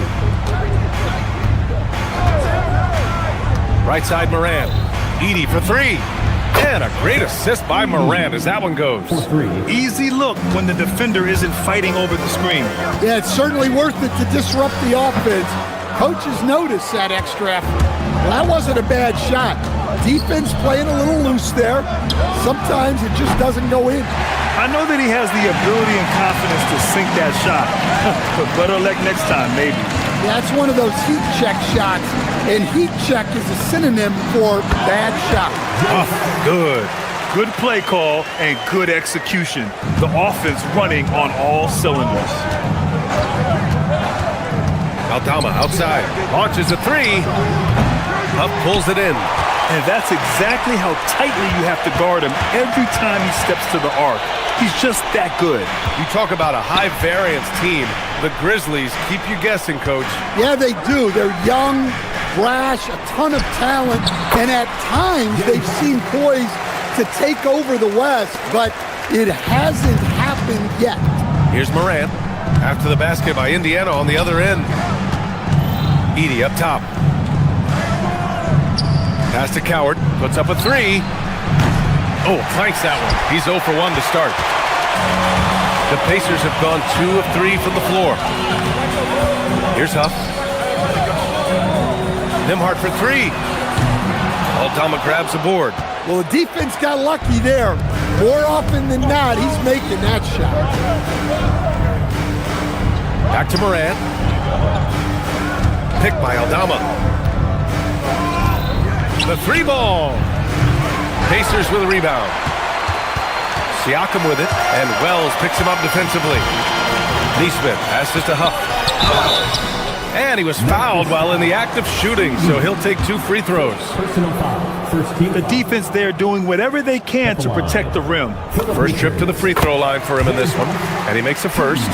Right side Morant. Edey for 3. And a great assist by Morant as that one goes. Easy look when the defender isn't fighting over the screen. Yeah, it's certainly worth it to disrupt the offense. Coaches notice that extra effort. Well, that wasn't a bad shot. Defense playing a little loose there. Sometimes it just doesn't go in. I know that he has the ability and confidence to sink that shot. But better luck next time, maybe. Yeah, that's one of those heat check shots. And heat check is a synonym for bad shot. Oh, good. Good play call and good execution. The offense running on all cylinders. Aldama outside. Launches a 3. Up pulls it in. And that's exactly how tightly you have to guard him every time he steps to the arc. He's just that good. You talk about a high-variance team. The Grizzlies keep you guessing, Coach. Yeah, they do. They're young, brash, a ton of talent, and at times they've seemed poised to take over the West, but it hasn't happened yet. Here's Morant. After the basket by Indiana on the other end. Edey up top. Pass to Coward. Puts up a three. Oh, planks that one. He's 0 for 1 to start. The Pacers have gone 2 of 3 from the floor. Here's Huff. Nembhard for three. Aldama grabs the board. Well, the defense got lucky there. More often than not, he's making that shot. Back to Morant. Picked by Aldama. The three ball. Pacers with a rebound. Siakam with it, and Wells picks him up defensively. Neesmith passes to Huff. And he was fouled while in the act of shooting, so he'll take 2 free throws. The defense there doing whatever they can to protect the rim. First trip to the free throw line for him in this one, and he makes the first.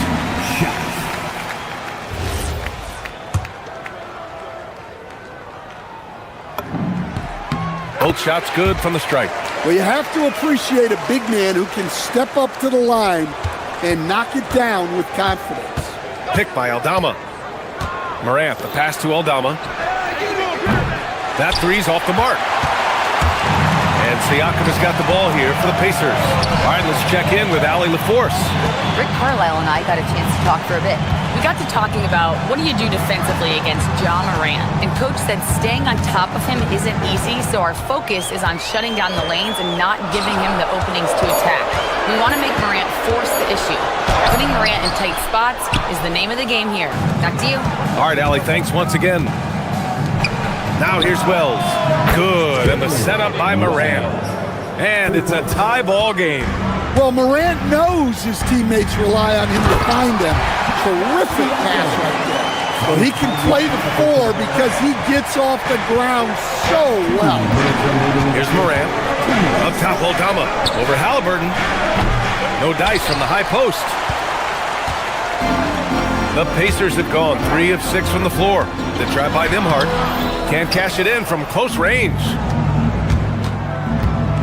Both shots good from the stripe. Well, you have to appreciate a big man who can step up to the line and knock it down with confidence. Picked by Aldama. Morant, the pass to Aldama. That three's off the mark. And Siakam has got the ball here for the Pacers. All right, let's check in with Allie LaForce. Rick Carlisle and I got a chance to talk for a bit. We got to talking about what do you do defensively against Ja Morant. And Coach said staying on top of him isn't easy, so our focus is on shutting down the lanes and not giving him the openings to attack. We want to make Morant force the issue. Putting Morant in tight spots is the name of the game here. Back to you. All right, Allie, thanks once again. Now here's Wells. Good, and the setup by Morant. And it's a tie ball game. Well, Morant knows his teammates rely on him to find them. Terrific pass right there. Well, he can play the 4 because he gets off the ground so well. Here's Morant. Up top, Aldama. Over Halliburton. No dice from the high post. The Pacers have gone 3 of 6 from the floor. They try by Nembhard. Can't cash it in from close range.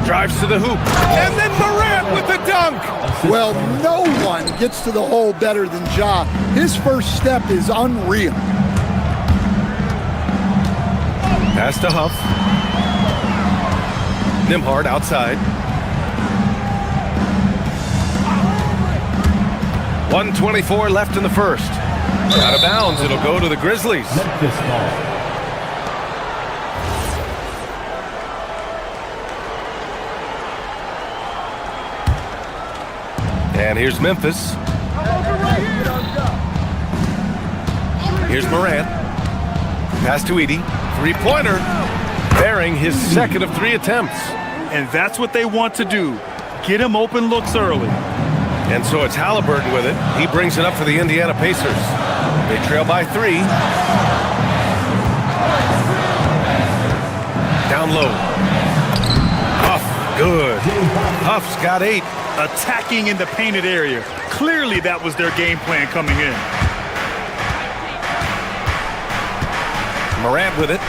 Drives to the hoop. And then Morant with the dunk. Well, no one gets to the hole better than Ja. His first step is unreal. Pass to Huff. Nembhard outside. 1:24 left in the first. Out of bounds, it'll go to the Grizzlies. And here's Memphis. Here's Morant. Pass to Edey. Three-pointer. Bearing his second of 3 attempts. And that's what they want to do. Get him open looks early. And so it's Halliburton with it. He brings it up for the Indiana Pacers. They trail by 3. Down low. Huff, good. Huff's got 8. Attacking in the painted area. Clearly that was their game plan coming in. Morant with it.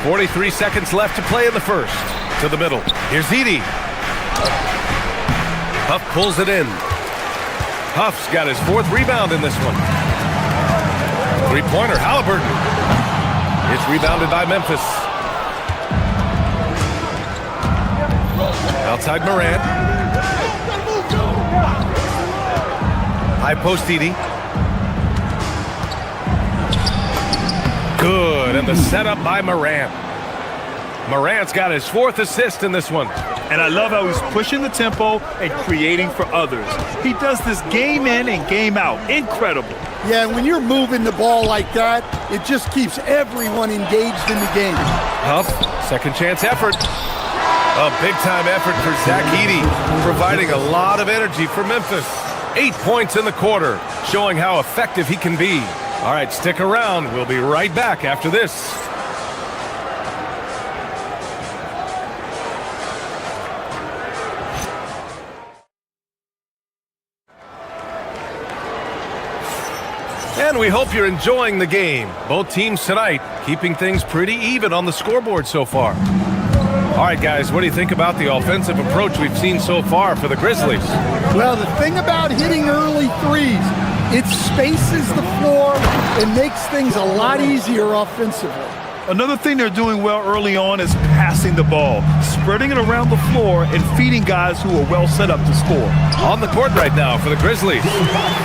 43 seconds left to play in the first. To the middle. Here's Edey. Huff pulls it in. Huff's got his 4th rebound in this one. Three-pointer, Halliburton. It's rebounded by Memphis. Outside Morant. High post Edey. Good, and the setup by Morant. Morant's got his 4th assist in this one. And I love how he's pushing the tempo and creating for others. He does this game in and game out. Incredible. Yeah, when you're moving the ball like that, it just keeps everyone engaged in the game. Huff, second chance effort. A big-time effort for Zach Edey, providing a lot of energy for Memphis. 8 points in the quarter, showing how effective he can be. All right, stick around. We'll be right back after this. And we hope you're enjoying the game. Both teams tonight keeping things pretty even on the scoreboard so far. All right, guys, what do you think about the offensive approach we've seen so far for the Grizzlies? Well, the thing about hitting early threes, it spaces the floor and makes things a lot easier offensively. Another thing they're doing well early on is passing the ball, spreading it around the floor and feeding guys who are well set up to score. On the court right now for the Grizzlies,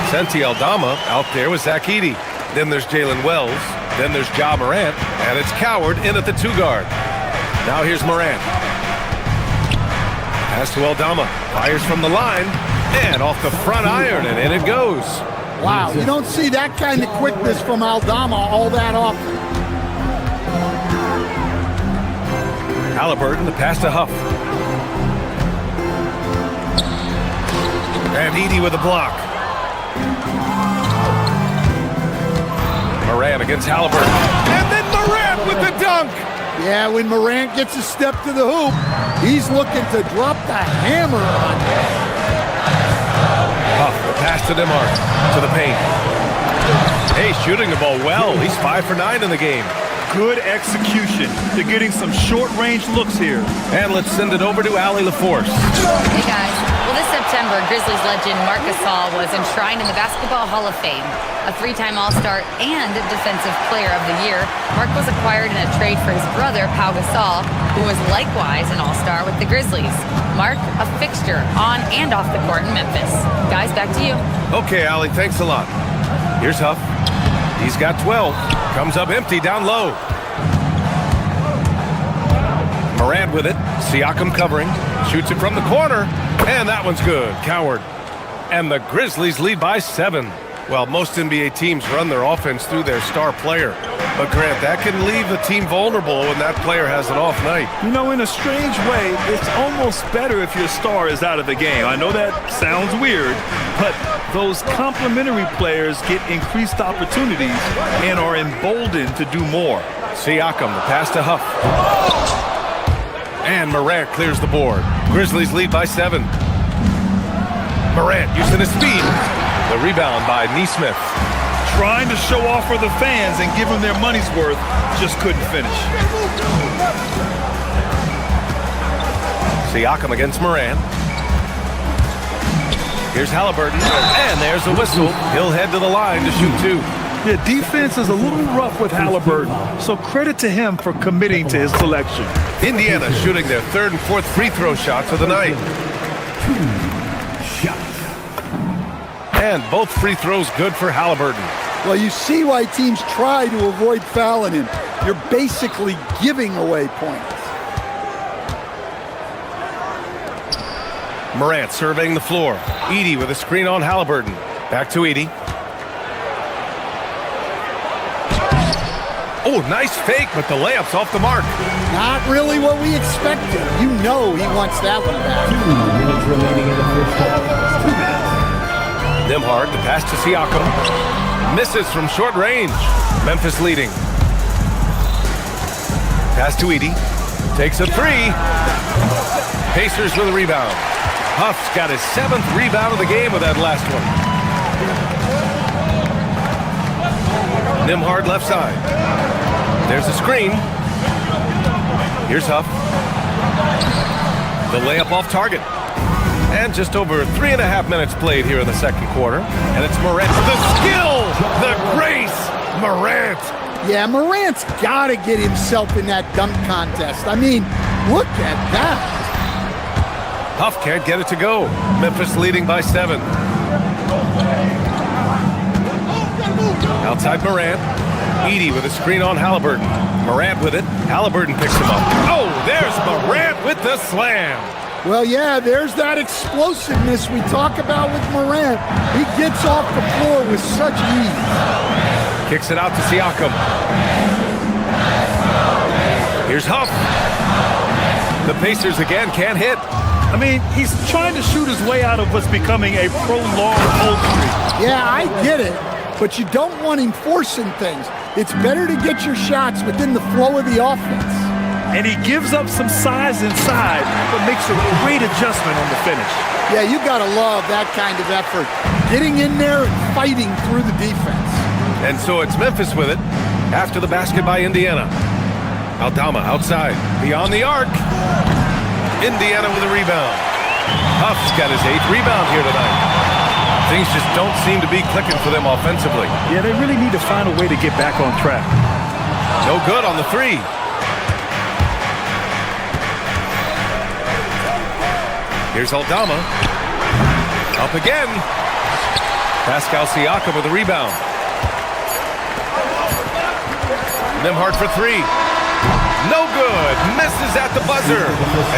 Santi Aldama out there with Zach Edey. Then there's Jalen Wells. Then there's Ja Morant. And it's Coward in at the 2-guard. Now here's Morant. Pass to Aldama. Fires from the line. And off the front iron, and in it goes. Wow, you don't see that kind of quickness from Aldama all that often. Halliburton, the pass to Huff. And Edey with a block. Morant against Halliburton. And then Morant with the dunk. Yeah, when Morant gets a step to the hoop, he's looking to drop the hammer on him. Huff, the pass to Nembhard, to the paint. Hey, shooting the ball well. He's 5 for 9 in the game. Good execution. They're getting some short-range looks here. And let's send it over to Allie LaForce. Hey, guys. Well, this September, Grizzlies legend Marc Gasol was enshrined in the Basketball Hall of Fame. A 3-time All-Star and Defensive Player of the Year, Marc was acquired in a trade for his brother, Pau Gasol, who was likewise an All-Star with the Grizzlies. Marc, a fixture on and off the court in Memphis. Guys, back to you. Okay, Allie, thanks a lot. Here's Huff. He's got 12. Comes up empty down low. Morant with it. Siakam covering. Shoots it from the corner. And that one's good. Coward. And the Grizzlies lead by 7. Well, most NBA teams run their offense through their star player. But, Grant, that can leave the team vulnerable when that player has an off night. You know, in a strange way, it's almost better if your star is out of the game. I know that sounds weird, but those complementary players get increased opportunities and are emboldened to do more. Siakam, the pass to Huff. And Morant clears the board. Grizzlies lead by 7. Morant using his speed. The rebound by Nesmith. Trying to show off for the fans and give them their money's worth, just couldn't finish. Siakam against Morant. Here's Halliburton, and there's a whistle. He'll head to the line to shoot 2. Yeah, defense is a little rough with Halliburton, so credit to him for committing to his selection. Indiana shooting their 3rd and 4th free throw shots of the night. 2 shots. And both free throws good for Halliburton. Well, you see why teams try to avoid fouling him. You're basically giving away points. Morant surveying the floor. Edey with a screen on Halliburton. Back to Edey. Oh, nice fake, but the layup's off the mark. Not really what we expected. You know he wants that one back. 2 minutes remaining in the first half. Nembhard, the pass to Siakam. Misses from short range. Memphis leading. Pass to Edey. Takes a 3. Pacers with a rebound. Huff's got his 7th rebound of the game with that last one. Nembhard left side. There's a screen. Here's Huff. The layup off target. And just over 3.5 minutes played here in the second quarter. And it's Morant. The skill, the grace, Morant. Yeah, Morant's got to get himself in that dunk contest. I mean, look at that. Huff can't get it to go. Memphis leading by 7. Outside Morant. Edey with a screen on Halliburton. Morant with it. Halliburton picks him up. Oh, there's Morant with the slam. Well, yeah, there's that explosiveness we talk about with Morant. He gets off the floor with such ease. Kicks it out to Siakam. Here's Huff. The Pacers again can't hit. I mean, he's trying to shoot his way out of what's becoming a prolonged cold streak. Yeah, I get it, but you don't want him forcing things. It's better to get your shots within the flow of the offense. And he gives up some size inside, but makes a great adjustment on the finish. Yeah, you got to love that kind of effort. Getting in there and fighting through the defense. And so it's Memphis with it after the basket by Indiana. Aldama outside, beyond the arc. Indiana with a rebound. Huff's got his 8th rebound here tonight. Things just don't seem to be clicking for them offensively. Yeah, they really need to find a way to get back on track. No good on the 3. Here's Aldama. Up again. Pascal Siakam with a rebound. Nembhard for 3. No good. Misses at the buzzer.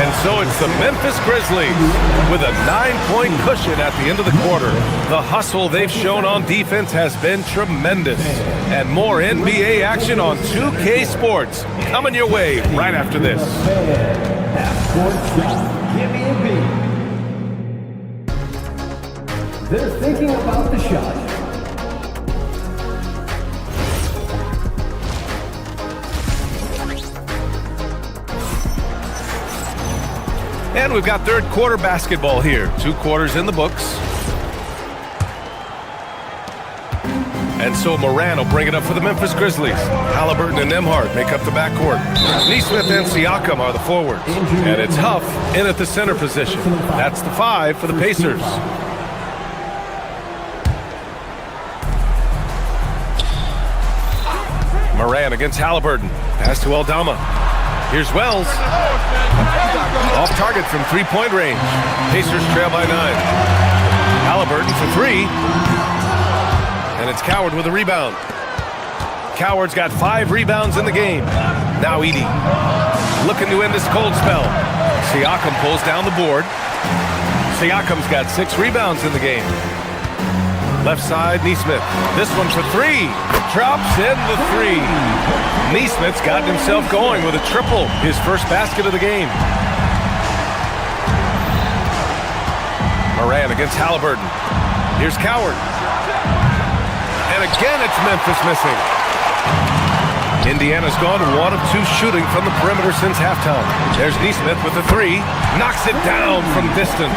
And so it's the Memphis Grizzlies with a 9-point cushion at the end of the quarter. The hustle they've shown on defense has been tremendous. And more NBA action on 2K Sports coming your way right after this. They're thinking about the shot. And we've got third quarter basketball here. 2 quarters in the books. And so Moran will bring it up for the Memphis Grizzlies. Halliburton and Nembhard make up the backcourt. Nesmith and Siakam are the forwards. And it's Huff in at the center position. That's the 5 for the Pacers. Moran against Halliburton. Pass to Aldama. Here's Wells. Off target from 3-point range. Pacers trail by 9. Halliburton for 3. And it's Coward with a rebound. Coward's got 5 rebounds in the game. Now Edey looking to end this cold spell. Siakam pulls down the board. Siakam's got 6 rebounds in the game. Left side, Nesmith. This one for 3. Drops in the 3. Nesmith's gotten himself going with a triple. His first basket of the game. Moran against Halliburton. Here's Coward. And again, it's Memphis missing. Indiana's gone 1 of 2 shooting from the perimeter since halftime. There's Nesmith with the 3. Knocks it down from distance.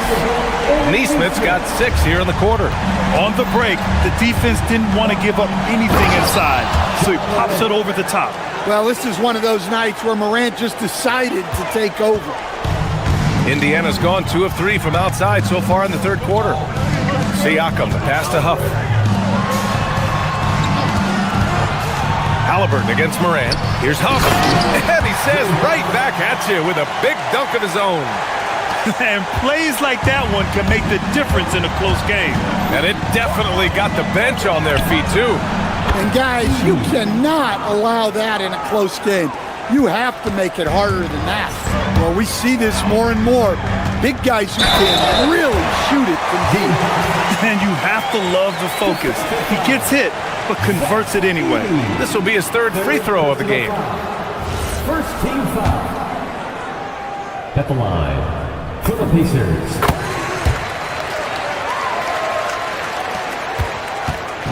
Nesmith's got 6 here in the quarter. On the break, the defense didn't want to give up anything inside, so he pops it over the top. Well, this is one of those nights where Morant just decided to take over. Indiana's gone 2 of 3 from outside so far in the third quarter. Siakam, the pass to Huff. Halliburton against Moran. Here's Huff. And he says right back at you with a big dunk of his own. And plays like that one can make the difference in a close game. And it definitely got the bench on their feet, too. And, guys, you cannot allow that in a close game. You have to make it harder than that. Well, we see this more and more. Big guys who can really shoot it from deep. And you have to love the focus. He gets hit, but converts it anyway. This will be his 3rd free throw of the game. First team foul. At the line for the Pacers.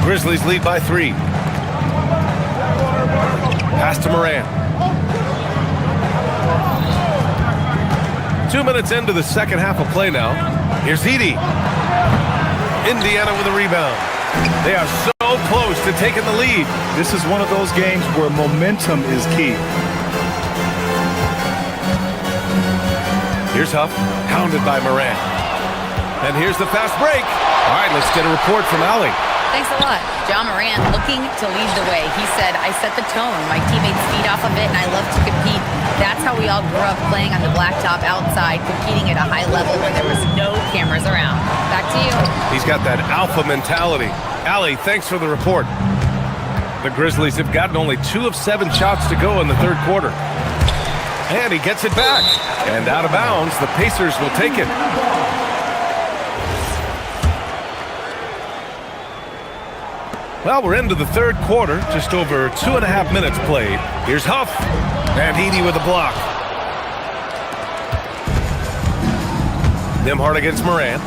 Grizzlies lead by 3. Pass to Moran. 2 minutes into the second half of play now. Here's Edey. Indiana with a rebound. They are so close to taking the lead. This is one of those games where momentum is key. Here's Huff, hounded by Moran. And here's the fast break. All right, let's get a report from Allie. Thanks a lot. John Moran looking to lead the way. He said, I set the tone. My teammates feed off of it, and I love to compete. That's how we all grew up, playing on the blacktop outside, competing at a high level where there was no cameras around. Back to you. He's got that alpha mentality. Allie, thanks for the report. The Grizzlies have gotten only 2 of 7 shots to go in the third quarter. And he gets it back. And out of bounds, the Pacers will take it. Well, we're into the third quarter, just over 2.5 minutes played. Here's Huff, and Edey with a block. Nembhard against Moran,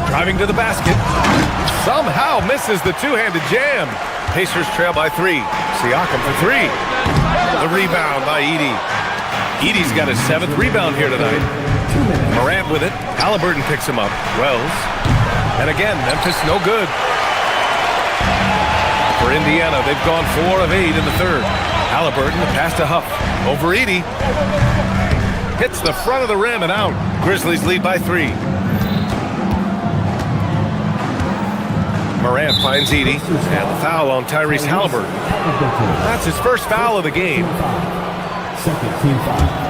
driving to the basket. Somehow misses the two-handed jam. Pacers trail by 3. Siakam for 3. The rebound by Edey. Edey's got his 7th rebound here tonight. Morant with it. Halliburton picks him up. Wells. And again, Memphis no good. For Indiana, they've gone 4 of 8 in the third. Halliburton, the pass to Huff. Over Edey. Hits the front of the rim and out. Grizzlies lead by 3. Morant finds Edey. And the foul on Tyrese Halliburton. That's his first foul of the game. Second team foul.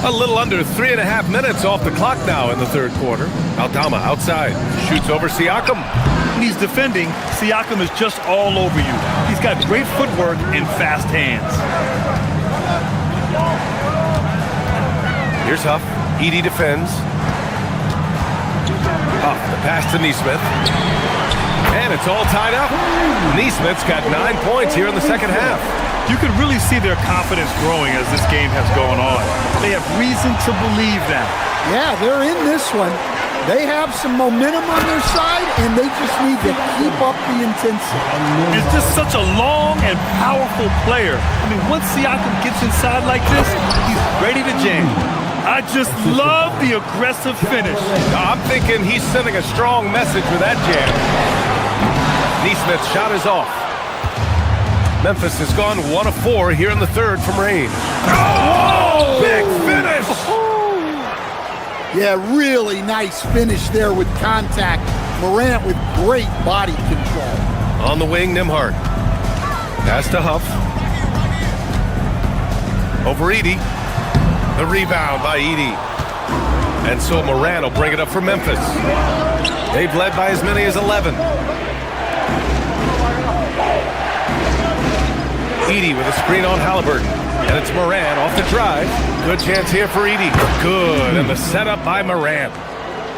A little under 3.5 minutes off the clock now in the third quarter. Aldama outside. Shoots over Siakam. When he's defending, Siakam is just all over you. He's got great footwork and fast hands. Here's Huff. Edey defends. Huff, the pass to Nesmith. And it's all tied up. Nesmith's got 9 points here in the second half. You can really see their confidence growing as this game has gone on. They have reason to believe that. Yeah, they're in this one. They have some momentum on their side, and they just need to keep up the intensity. It's just such a long and powerful player. I mean, once Siakam gets inside like this, he's ready to jam. I just love the aggressive finish. I'm thinking he's sending a strong message with that jam. Nesmith's shot is off. Memphis has gone 1 of 4 here in the third from range. Oh! Big finish! Yeah, really nice finish there with contact. Morant with great body control. On the wing, Nembhard. Pass to Huff. Over Edey. The rebound by Edey. And so Morant will bring it up for Memphis. They've led by as many as 11. Edey with a screen on Halliburton. And it's Morant off the drive. Good chance here for Edey. Good. And the setup by Morant.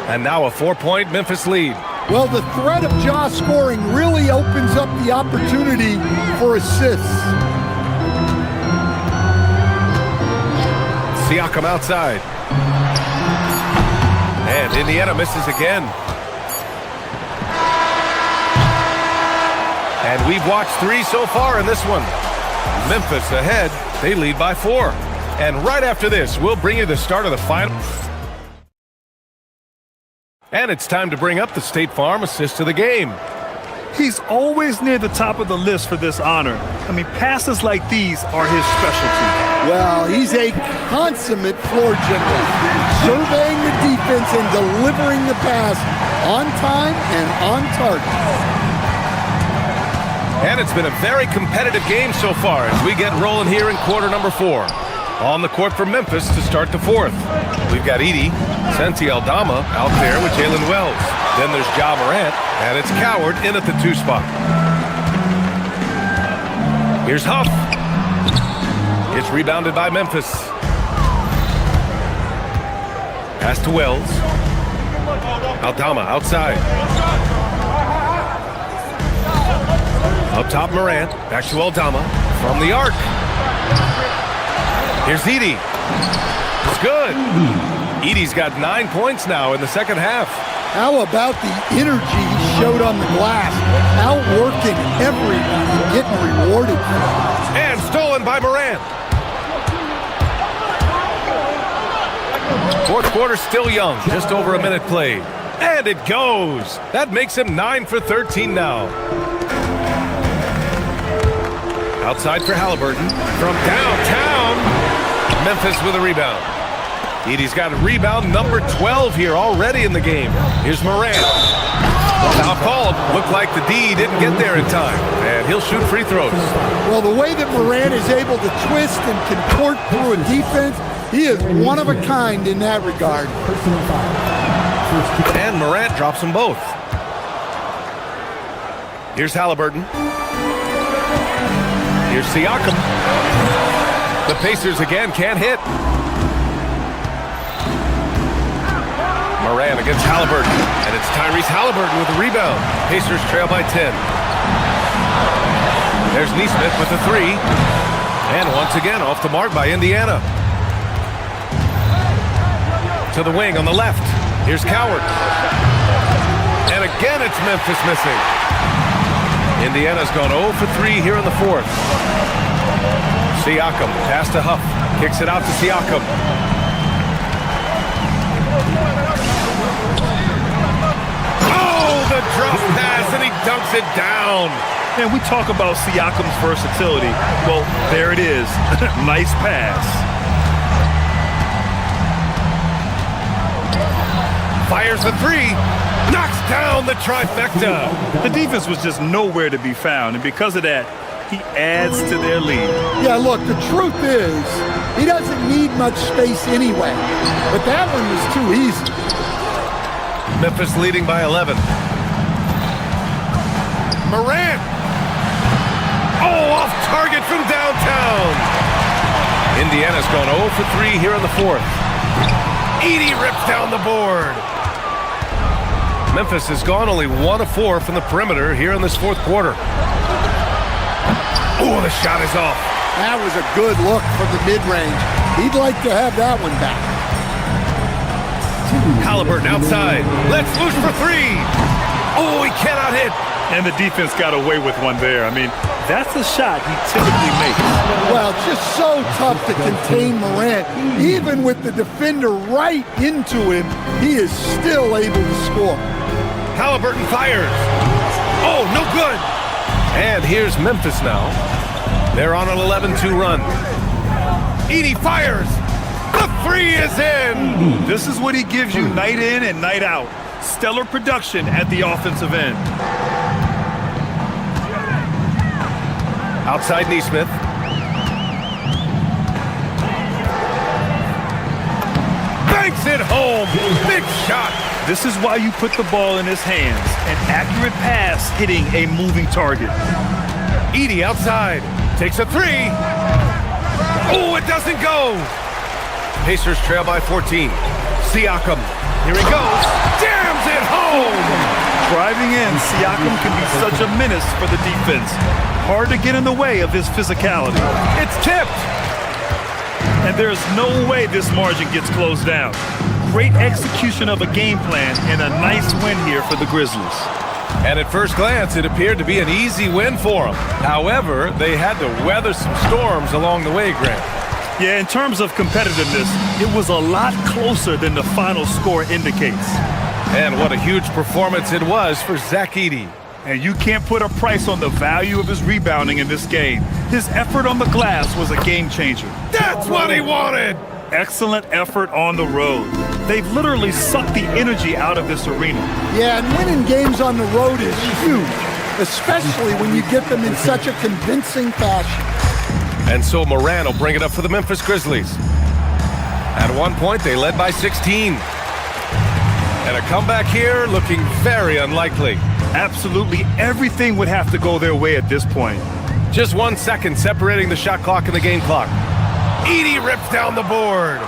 And now a 4-point Memphis lead. Well, the threat of Ja scoring really opens up the opportunity for assists. Siakam outside. And Indiana misses again. And we've watched 3 so far in this one. Memphis ahead. They lead by 4. And right after this, we'll bring you the start of the final. And it's time to bring up the State Farm assist of the game. He's always near the top of the list for this honor. I mean, passes like these are his specialty. Well, he's a consummate floor general, surveying the defense and delivering the pass on time and on target. And it's been a very competitive game so far as we get rolling here in quarter number 4. On the court for Memphis to start the fourth. We've got Edey, Santi Aldama out there with Jalen Wells. Then there's Ja Morant, and it's Coward in at the 2 spot. Here's Huff. It's rebounded by Memphis. Pass to Wells. Aldama outside. Up top, Morant. Back to Aldama. From the arc. Here's Edey. It's good. Edey's got 9 points now in the second half. How about the energy he showed on the glass? Outworking everyone, getting rewarded. And stolen by Morant. Fourth quarter still young. Just over a minute played. And it goes. That makes him 9 for 13 now. Outside for Halliburton. From downtown. Memphis with a rebound. Edey's got a rebound number 12 here already in the game. Here's Morant. Foul called. Looked like the D didn't get there in time. And he'll shoot free throws. Well, the way that Morant is able to twist and contort through a defense, he is one of a kind in that regard. And Morant drops them both. Here's Halliburton. Here's Siakam. The Pacers again can't hit. Morant against Halliburton. And it's Tyrese Halliburton with the rebound. Pacers trail by 10. There's Nesmith with the 3. And once again off the mark by Indiana. To the wing on the left. Here's Coward. And again it's Memphis missing. Indiana's gone 0 for 3 here in the fourth. Siakam, pass to Huff. Kicks it out to Siakam. Oh, the drop pass, and he dunks it down. And we talk about Siakam's versatility. Well, there it is. Nice pass. Fires the three. Knocks down the trifecta. The defense was just nowhere to be found, and because of that, he adds to their lead. Yeah, look, the truth is, he doesn't need much space anyway. But that one was too easy. Memphis leading by 11. Morant. Oh, off target from downtown. Indiana's gone 0 for 3 here in the fourth. Edey rips down the board. Memphis has gone only 1 of 4 from the perimeter here in this fourth quarter. Oh, the shot is off. That was a good look from the mid-range. He'd like to have that one back. Halliburton outside. Let's loose for 3. Oh, he cannot hit. And the defense got away with one there. I mean, that's a shot he typically makes. Well, it's just so tough to contain Morant. Even with the defender right into him, he is still able to score. Halliburton fires. Oh, no good. And here's Memphis now. They're on an 11-2 run. Edey fires. The 3 is in. This is what he gives you night in and night out. Stellar production at the offensive end. Outside Neesmith. Banks it home. Big shot. This is why you put the ball in his hands. An accurate pass hitting a moving target. Edey outside. Takes a 3. Oh, it doesn't go. Pacers trail by 14. Siakam. Here he goes. Jams it home. Driving in, Siakam can be such a menace for the defense. Hard to get in the way of his physicality. It's tipped. And there's no way this margin gets closed down. Great execution of a game plan and a nice win here for the Grizzlies. And at first glance, it appeared to be an easy win for them. However, they had to weather some storms along the way, Grant. Yeah, in terms of competitiveness, it was a lot closer than the final score indicates. And what a huge performance it was for Zach Edey. And you can't put a price on the value of his rebounding in this game. His effort on the glass was a game changer. That's what he wanted! Excellent effort on the road. They've literally sucked the energy out of this arena. Yeah, and winning games on the road is huge, especially when you get them in such a convincing fashion. And so Morant will bring it up for the Memphis Grizzlies. At one point, they led by 16. And a comeback here looking very unlikely. Absolutely everything would have to go their way at this point. Just 1 second separating the shot clock and the game clock. Edey rips down the board.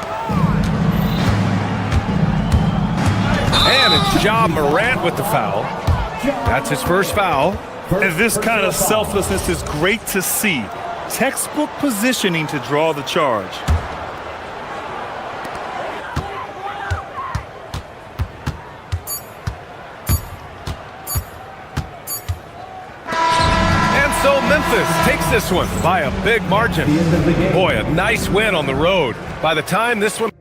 And it's Ja Morant with the foul. That's his first foul. And this kind of selflessness is great to see. Textbook positioning to draw the charge. So Memphis takes this one by a big margin. Boy, a nice win on the road. By the time this one...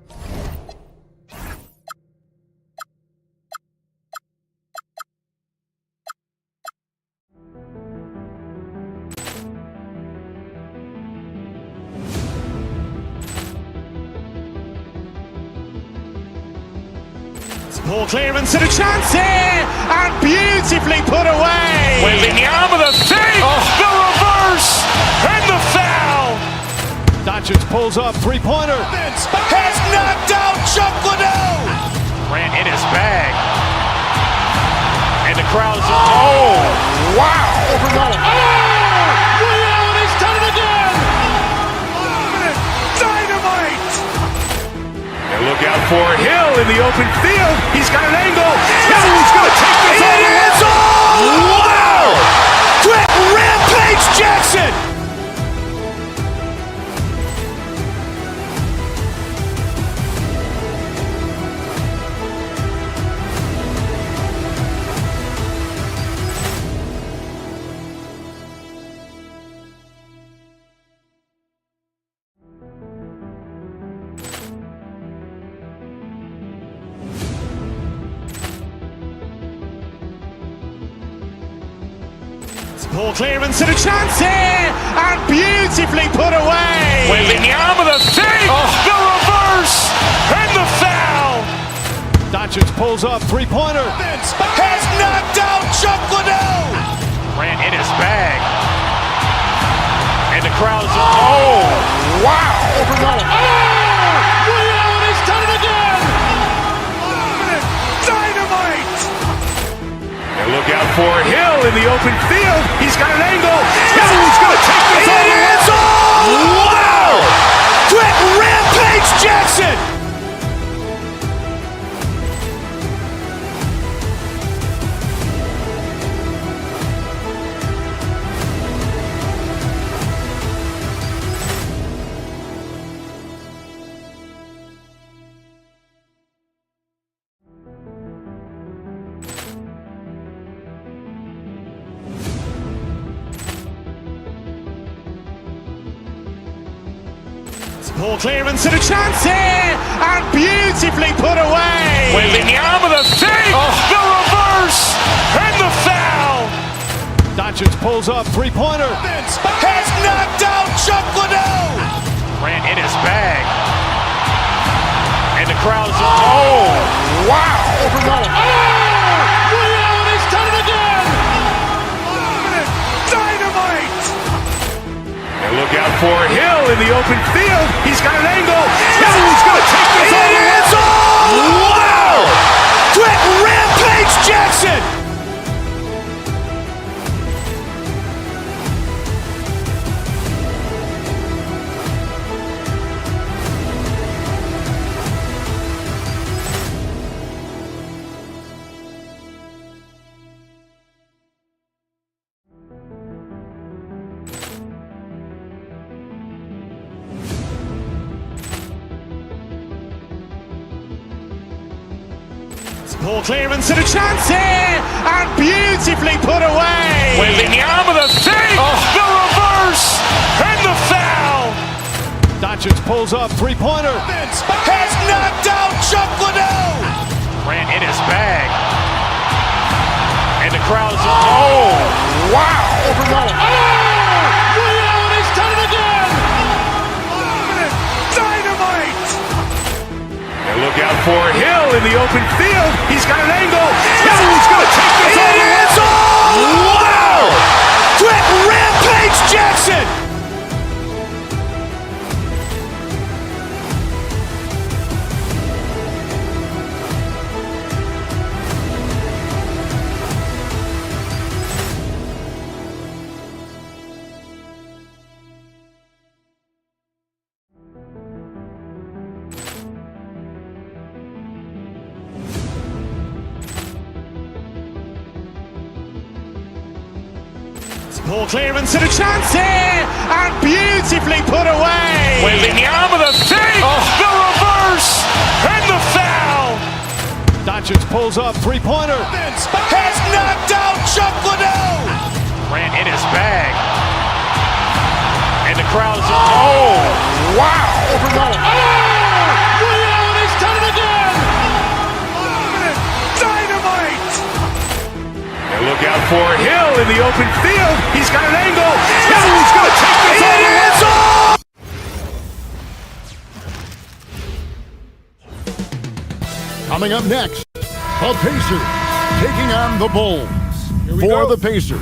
Ball clearance and a chance here, and beautifully put away. Wembanyama the fake, the reverse, and the foul. Doncic pulls up, three-pointer. Has knocked out Chuck Liddell. Ran in his bag. And the crowd's Oh, wow. and he's done it again. Dynamite. And look out for Hill in the open field. He's got an angle. He's going to take this all the way. Wow. Quick Rampage Jackson. Ball clearance and a chance here, and beautifully put away. Wembanyama the fake, the reverse, and the foul. Doncic pulls up, three-pointer. Has knocked out Chuck Liddell. Ran in his bag. And the crowd's, oh, wow. Liddell has done it again. Dynamite. And look out for Hill in the open field. He's got an angle. Hill's going to take this all the way. Wow. Quick rampage Jackson. Ball clearance and a chance here, and beautifully put away. Wembanyama the fake, the reverse, and the foul. Doncic pulls up, three-pointer. Has knocked out Chuck Liddell. Ran in his bag. And the crowd's, oh, wow. Liddell has done it again. Dynamite. And look out for Hill in the open field. He's got an angle. Hill's going to take this all the way. Wow. Quick rampage Jackson. Ball clearance and a chance here, and beautifully put away. Wembanyama the fake, the reverse, and the foul. Doncic pulls up, three-pointer. Has knocked out Chuck Liddell. Ran in his bag. And the crowd's, oh, wow. Liddell has done it again. Dynamite. And look out for Hill in the open field. He's got an angle. Hill's going to take this all the way. Wow. Quick rampage Jackson. Ball clearance and a chance here, and beautifully put away. Wembanyama the fake, the reverse, and the foul. Doncic pulls up, three-pointer. Has knocked out Chuck Liddell. Ran in his bag. And the crowd's, oh, wow. Liddell has done it again. Dynamite. And look out for Hill in the open field. He's got an angle. Hill's going to take this all the way. Coming up next, the Pacers taking on the Bulls. For the Pacers,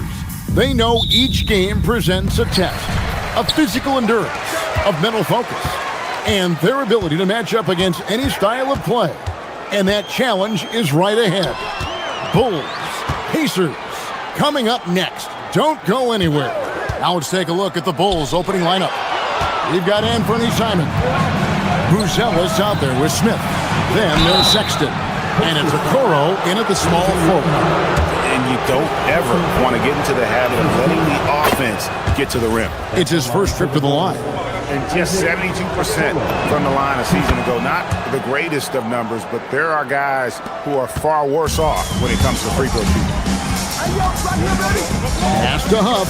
they know each game presents a test of physical endurance, of mental focus, and their ability to match up against any style of play. And that challenge is right ahead. Bulls, Pacers, coming up next. Don't go anywhere. Now let's take a look at the Bulls' opening lineup. We've got Anthony Simon. Buzelis out there with Smith. Then there's Sexton. And it's Okoro in at the small forward. And you don't ever want to get into the habit of letting the offense get to the rim. It's his first trip to the line. And just 72% from the line a season ago. Not the greatest of numbers, but there are guys who are far worse off when it comes to free throw shooting. Pass to Huff.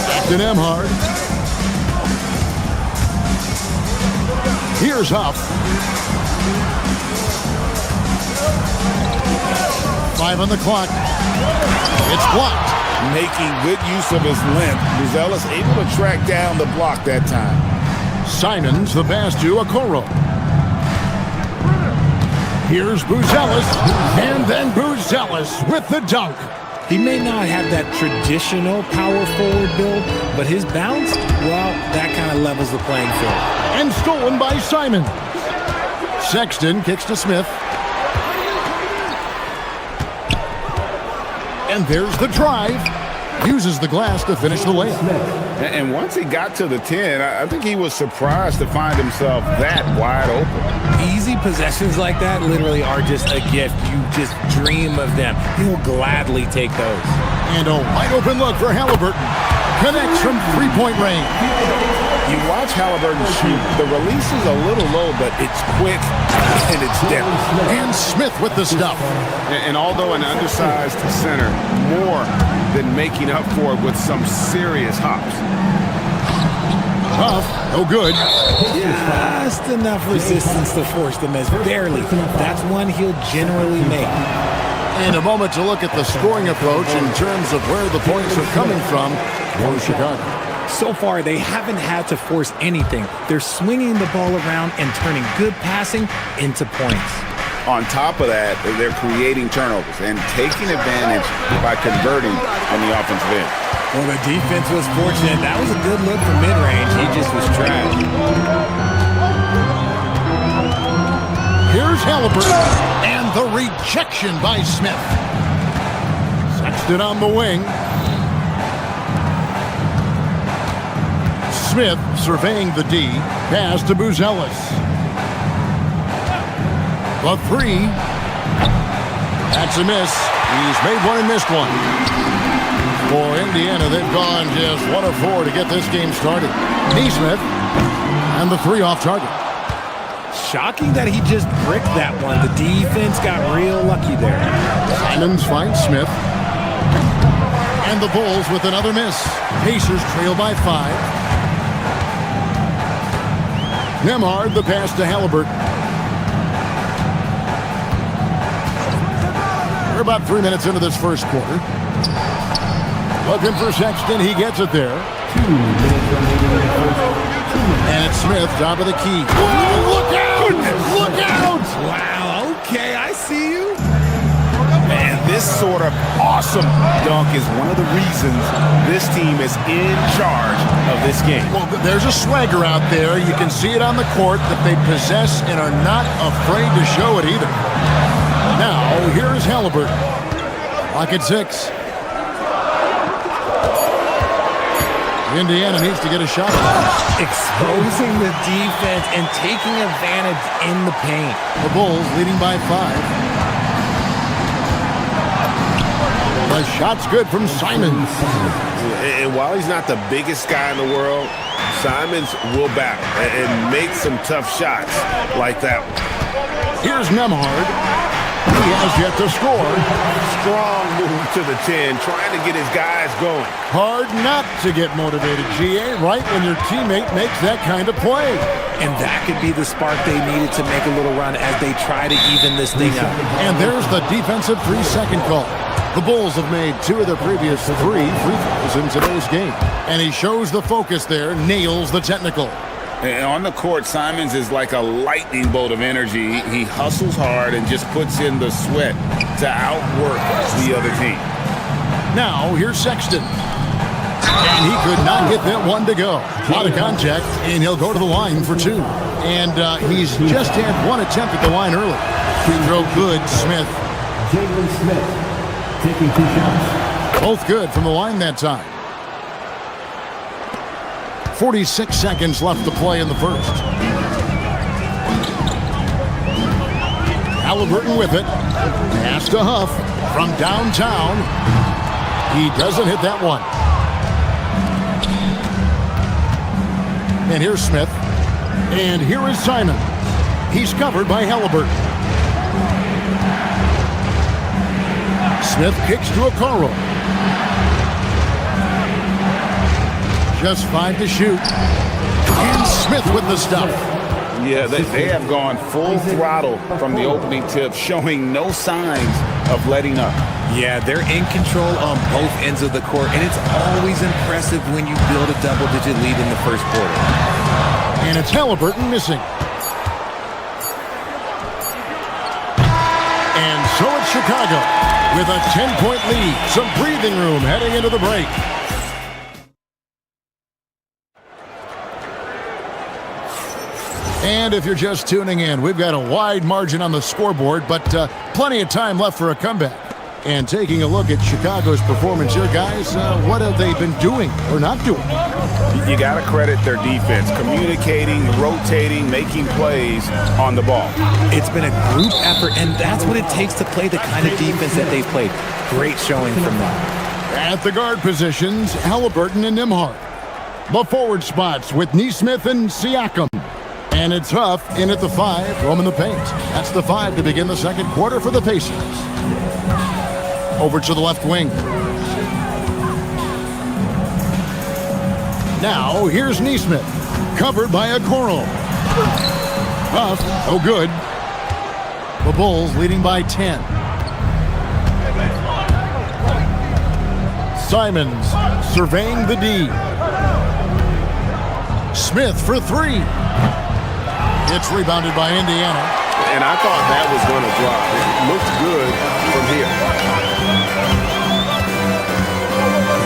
Back to Nembhard. Here's Huff. 5 on the clock. It's blocked. Making good use of his length. Buzelis able to track down the block that time. Simons the pass to Okoro. Here's Buzelis, and then Buzelis with the dunk. He may not have that traditional power forward build, but his bounce, well, that kind of levels the playing field. And stolen by Simon. Sexton kicks to Smith. And there's the drive. Uses the glass to finish the layup. And once he got to the 10, I think he was surprised to find himself that wide open. Easy possessions like that literally are just a gift. You just dream of them. He'll gladly take those. And a wide open look for Halliburton. Connects from three-point range. You watch Halliburton shoot. The release is a little low, but it's quick and it's depth. And Smith with the stuff. And although an undersized center, more than making up for it with some serious hops. Tough, no good. Just enough resistance to force the miss. Barely. That's one he'll generally make. And a moment to look at the scoring approach in terms of where the points are coming from for Chicago. So far, they haven't had to force anything. They're swinging the ball around and turning good passing into points. On top of that, they're creating turnovers and taking advantage by converting on the offensive end. Well, the defense was fortunate. That was a good look from mid-range. He just was trash. Here's Halliburton. And the rejection by Smith. Sexton on the wing. Smith surveying the D. Pass to Buzelis. The three. That's a miss. He's made one and missed one. For Indiana, they've gone just 1 of 4 to get this game started. Neesmith. And the three off target. Shocking that he just bricked that one. The defense got real lucky there. Simons finds Smith. And the Bulls with another miss. Pacers trail by 5. Nembhard the pass to Halliburton. We're about 3 minutes into this first quarter. Looking for Sexton. He gets it there. 2 minutes remaining. And it's Smith, top of the key. Whoa, look out! Look out! Wow, okay, I see you. Man, this sort of awesome dunk is one of the reasons this team is in charge of this game. Well, there's a swagger out there. You can see it on the court that they possess and are not afraid to show it either. Now, here's Halliburton. Clock at 6. Indiana needs to get a shot. Exposing the defense and taking advantage in the paint. The Bulls leading by 5. The shot's good from Simons. And while he's not the biggest guy in the world, Simons will battle and make some tough shots like that one. Here's Nembhard. He has yet to score. Strong move to the 10, trying to get his guys going. Hard not to get motivated, GA, right when your teammate makes that kind of play. And that could be the spark they needed to make a little run as they try to even this thing up. And there's the defensive 3-second call. The Bulls have made 2 of their previous 3 free throws in today's game. And he shows the focus there, nails the technical. And on the court, Simons is like a lightning bolt of energy. He hustles hard and just puts in the sweat to outwork the other team. Now, here's Sexton. And he could not get that one to go. A lot of contact, and he'll go to the line for 2. And he's just had 1 attempt at the line early. Free throw good, Smith. Jalen Smith taking 2 shots. Both good from the line that time. 46 seconds left to play in the first. Halliburton with it. Pass to Huff from downtown. He doesn't hit that one. And here's Smith. And here is Simon. He's covered by Halliburton. Smith kicks to Okoro. Just 5 to shoot. And Smith with the stuff. Yeah, they have gone full throttle from the opening tip, showing no signs of letting up. Yeah, they're in control on both ends of the court, and it's always impressive when you build a double-digit lead in the first quarter. And it's Halliburton missing. And so it's Chicago with a 10-point lead. Some breathing room heading into the break. And if you're just tuning in, we've got a wide margin on the scoreboard, but plenty of time left for a comeback. And taking a look at Chicago's performance here, guys, what have they been doing or not doing? You got to credit their defense, communicating, rotating, making plays on the ball. It's been a group effort, and that's what it takes to play the kind of defense that they've played. Great showing from them. At the guard positions, Halliburton and Nembhard. The forward spots with Nesmith and Siakam. And it's Huff in at the 5, roaming the paint. That's the 5 to begin the second quarter for the Pacers. Over to the left wing. Now, here's Nesmith, covered by Okoro. Huff, oh good. The Bulls leading by 10. Simons surveying the D. Smith for 3. It's rebounded by Indiana. And I thought that was going to drop. It looked good from here.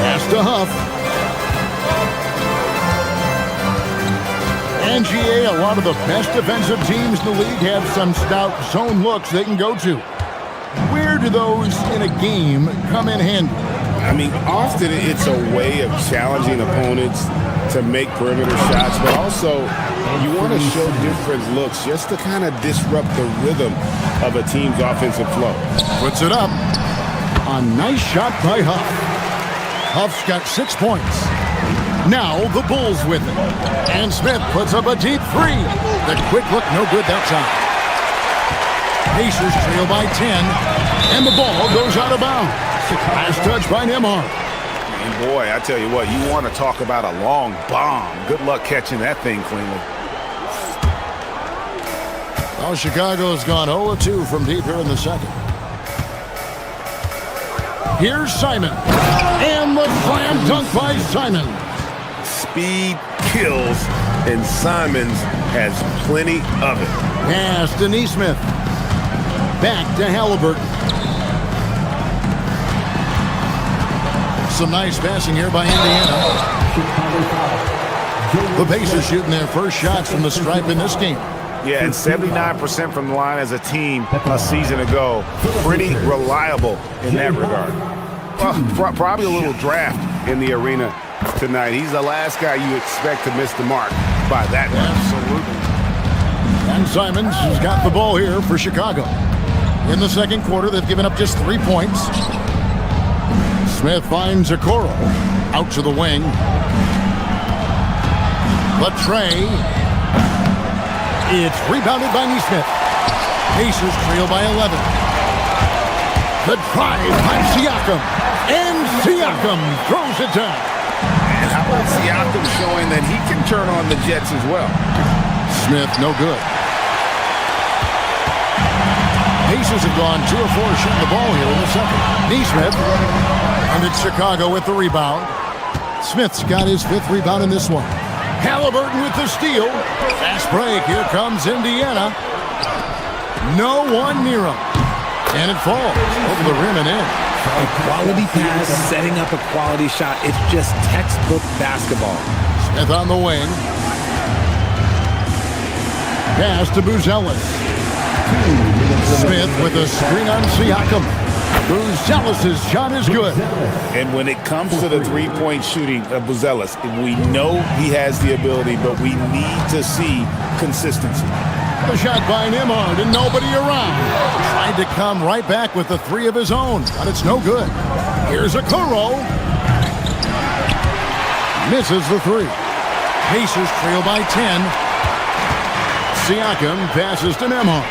Pass to Huff. NGA, a lot of the best defensive teams in the league have some stout zone looks they can go to. Where do those in a game come in handy? I mean, often it's a way of challenging opponents to make perimeter shots, but also you want to show different looks just to kind of disrupt the rhythm of a team's offensive flow. Puts it up. A nice shot by Huff. Huff's got 6 points. Now the Bulls with it. And Smith puts up a deep 3. The quick look, no good that time. Pacers trail by 10. And the ball goes out of bounds. Last touch by Nembhard. And boy, I tell you what, you want to talk about a long bomb. Good luck catching that thing cleanly. Well, Chicago's gone 0-2 from deep here in the second. Here's Simon. And the slam dunk by Simon. Speed kills, and Simons has plenty of it. Pass to Nesmith. Back to Halliburton. Some nice passing here by Indiana. The Pacers shooting their first shots from the stripe in this game. Yeah, and 79% from the line as a team a season ago. Pretty reliable in that regard. Well, probably a little draft in the arena tonight. He's the last guy you expect to miss the mark by that much. Absolutely. And Simons has got the ball here for Chicago. In the second quarter, they've given up just 3 points. Smith finds Okoro. Out to the wing. Latre. It's rebounded by Nesmith. Pacers trail by 11. The drive by Siakam. And Siakam throws it down. And how about Siakam showing that he can turn on the Jets as well? Smith, no good. Pacers have gone 2 of 4 shooting the ball here in the second. Nesmith. And it's Chicago with the rebound. Smith's got his 5th rebound in this one. Halliburton with the steal. Fast break. Here comes Indiana. No one near him. And it falls over the rim and in. A quality pass, setting up a quality shot. It's just textbook basketball. Smith on the wing. Pass to Buzelis. Smith with a screen on Siakam. Buzelis' shot is good. And when it comes to the three-point shooting of Buzelis, we know he has the ability, but we need to see consistency. The shot by Nembhard and nobody around. Tried to come right back with the 3 of his own, but it's no good. Here's Okoro. Misses the 3. Pacers trail by 10. Siakam passes to Nembhard.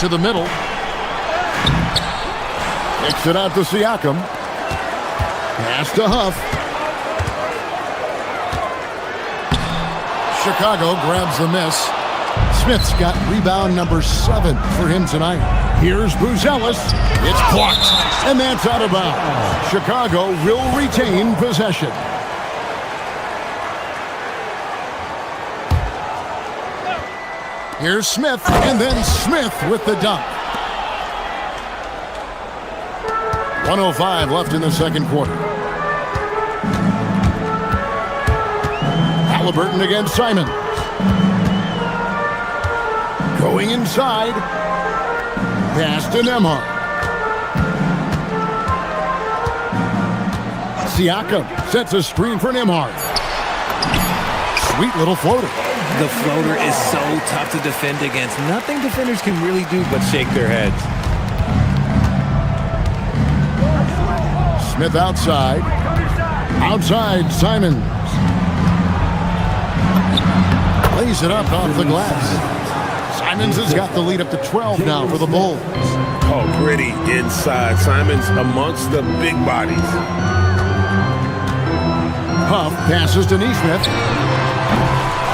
To the middle. Kicks it out to Siakam. Pass to Huff. Chicago grabs the miss. Smith's got rebound number 7 for him tonight. Here's Buzelis. It's blocked, and that's out of bounds. Chicago will retain possession. Here's Smith, and then Smith with the dunk. 1:05 left in the second quarter. Halliburton against Simon. Going inside. Pass to Nembhard. Siakam sets a screen for Nembhard. Sweet little floater. The floater is so tough to defend against. Nothing defenders can really do but shake their heads. Smith outside. Outside, Simons. Lays it up off the glass. Simons has got the lead up to 12 now for the Bulls. Oh, gritty inside. Simons amongst the big bodies. Huff passes to Nesmith.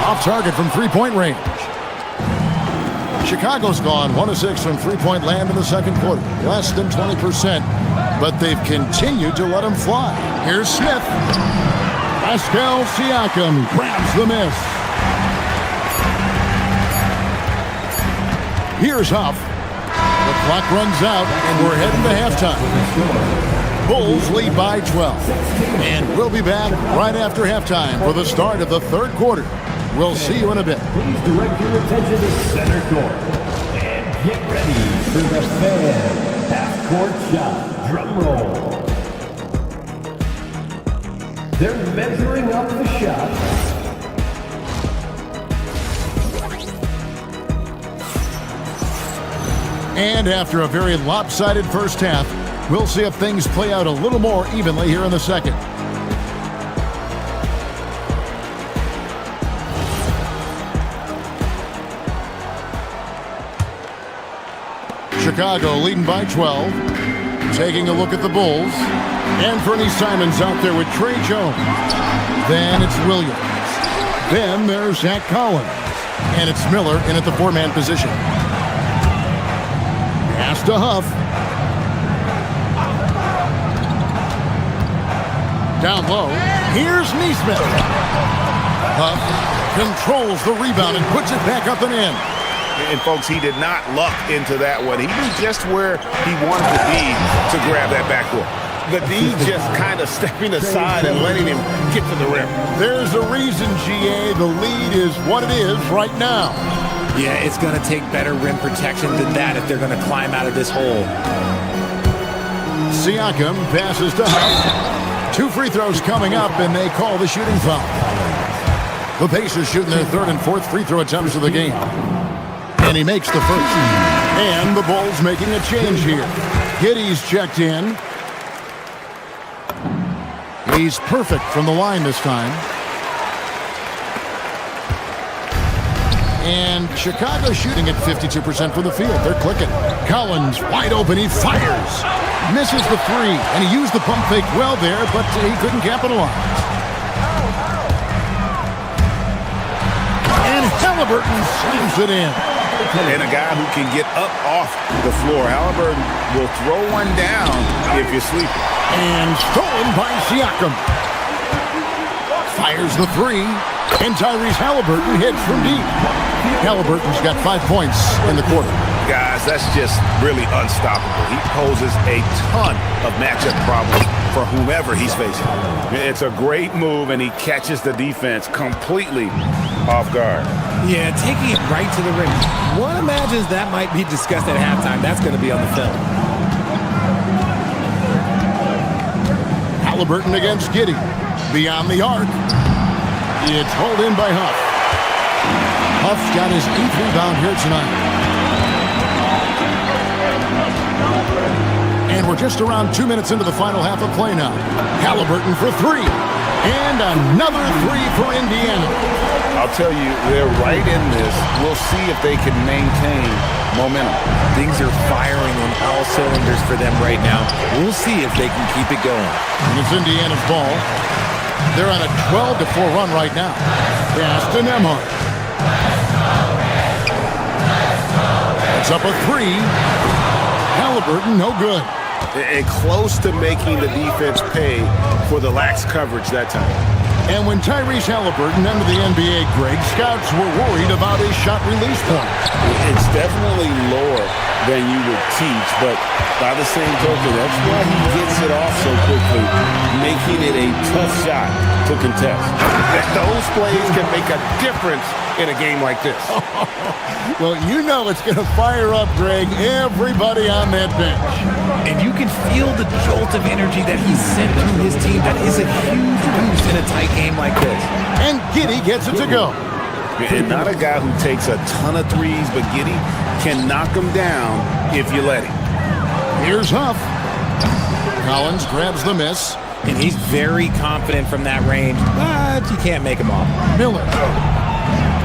Off target from three-point range. Chicago's gone 1 of 6 from three-point land in the second quarter. Less than 20%, but they've continued to let him fly. Here's Smith. Pascal Siakam grabs the miss. Here's Huff. The clock runs out, and we're heading to halftime. Bulls lead by 12. And we'll be back right after halftime for the start of the third quarter. We'll see you in a bit. Please direct your attention to center court. And get ready for the fan half-court shot. Drum roll. They're measuring up the shot. And after a very lopsided first half, we'll see if things play out a little more evenly here in the second. Chicago leading by 12. Taking a look at the Bulls. Anthony Simons out there with Trey Jones. Then it's Williams. Then there's Zach Collins. And it's Miller in at the four-man position. Pass to Huff. Down low. Here's Nesmith. Huff controls the rebound and puts it back up and in. And, folks, he did not luck into that one. He knew just where he wanted to be to grab that backboard. The D just kind of stepping aside and letting him get to the rim. There's a reason, GA. The lead is what it is right now. Yeah, it's going to take better rim protection than that if they're going to climb out of this hole. Siakam passes to Huff. 2 free throws coming up, and they call the shooting foul. The Pacers shooting their third and fourth free throw attempts of the game. And he makes the first. And the Bulls making a change here. Giddey's checked in. He's perfect from the line this time. And Chicago shooting at 52% from the field. They're clicking. Collins wide open. He fires. Misses the three. And he used the pump fake well there, but he couldn't capitalize. And Halliburton slams it in. And a guy who can get up off the floor. Halliburton will throw one down if you're sleeping. And stolen by Siakam. Fires the three. And Tyrese Halliburton hits from deep. Halliburton's got 5 points in the quarter. Guys, that's just really unstoppable. He poses a ton of matchup problems for whomever he's facing. It's a great move, and he catches the defense completely off guard. Yeah, taking it right to the rim. One imagines that might be discussed at halftime. That's going to be on the film. Halliburton against Giddey. Beyond the arc. It's hauled in by Huff. Huff's got his 8th rebound here tonight. And we're just around 2 minutes into the final half of play now. Halliburton for three. And another three for Indiana. I'll tell you, they're right in this. We'll see if they can maintain momentum. Things are firing on all cylinders for them right now. We'll see if they can keep it going. And it's Indiana's ball. They're on a 12-4 run right now. Pass to Nembhard. up a three. Halliburton, no good. And close to making the defense pay for the lax coverage that time. And when Tyrese Halliburton entered the NBA, Greg, scouts were worried about his shot release point. It's definitely lower than you would teach, but by the same token, that's why he gets it off so quickly, making it a tough shot to contest. Those plays can make a difference in a game like this. Well, you know it's going to fire up, Greg, everybody on that bench. And you can feel the jolt of energy that he sent through his team. That is a huge boost in a tight game like this. And Giddey gets it to go. And not a guy who takes a ton of threes, but Giddey can knock him down if you let him. Here's Huff. Collins grabs the miss. And he's very confident from that range, but you can't make him off. Miller.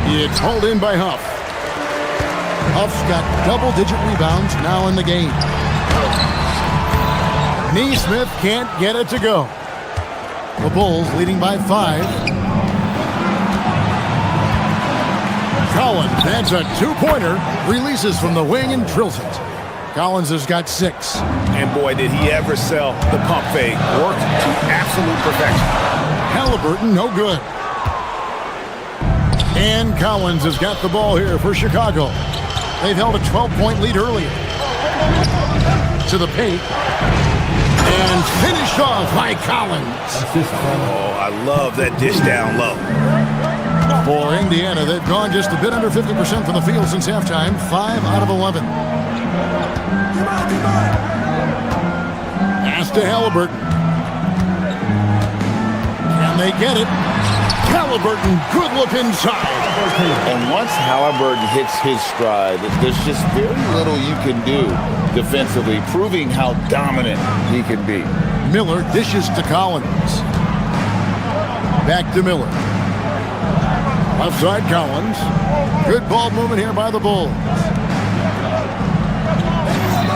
It's hauled in by Huff. Huff's got double-digit rebounds now in the game. Neesmith can't get it to go. The Bulls leading by 5. Collins, that's a two-pointer. Releases from the wing and drills it. Collins has got 6. And boy, did he ever sell the pump fake. Worked to absolute perfection. Halliburton, no good. And Collins has got the ball here for Chicago. They've held a 12-point lead earlier. To the paint. And finished off by Collins. Oh, I love that dish down low. For Indiana, they've gone just a bit under 50% from the field since halftime. 5 out of 11. Pass to Halliburton. Can they get it? Halliburton, good look inside. And once Halliburton hits his stride, there's just very little you can do defensively, proving how dominant he can be. Miller dishes to Collins. Back to Miller. Left side Collins. Good ball movement here by the Bulls.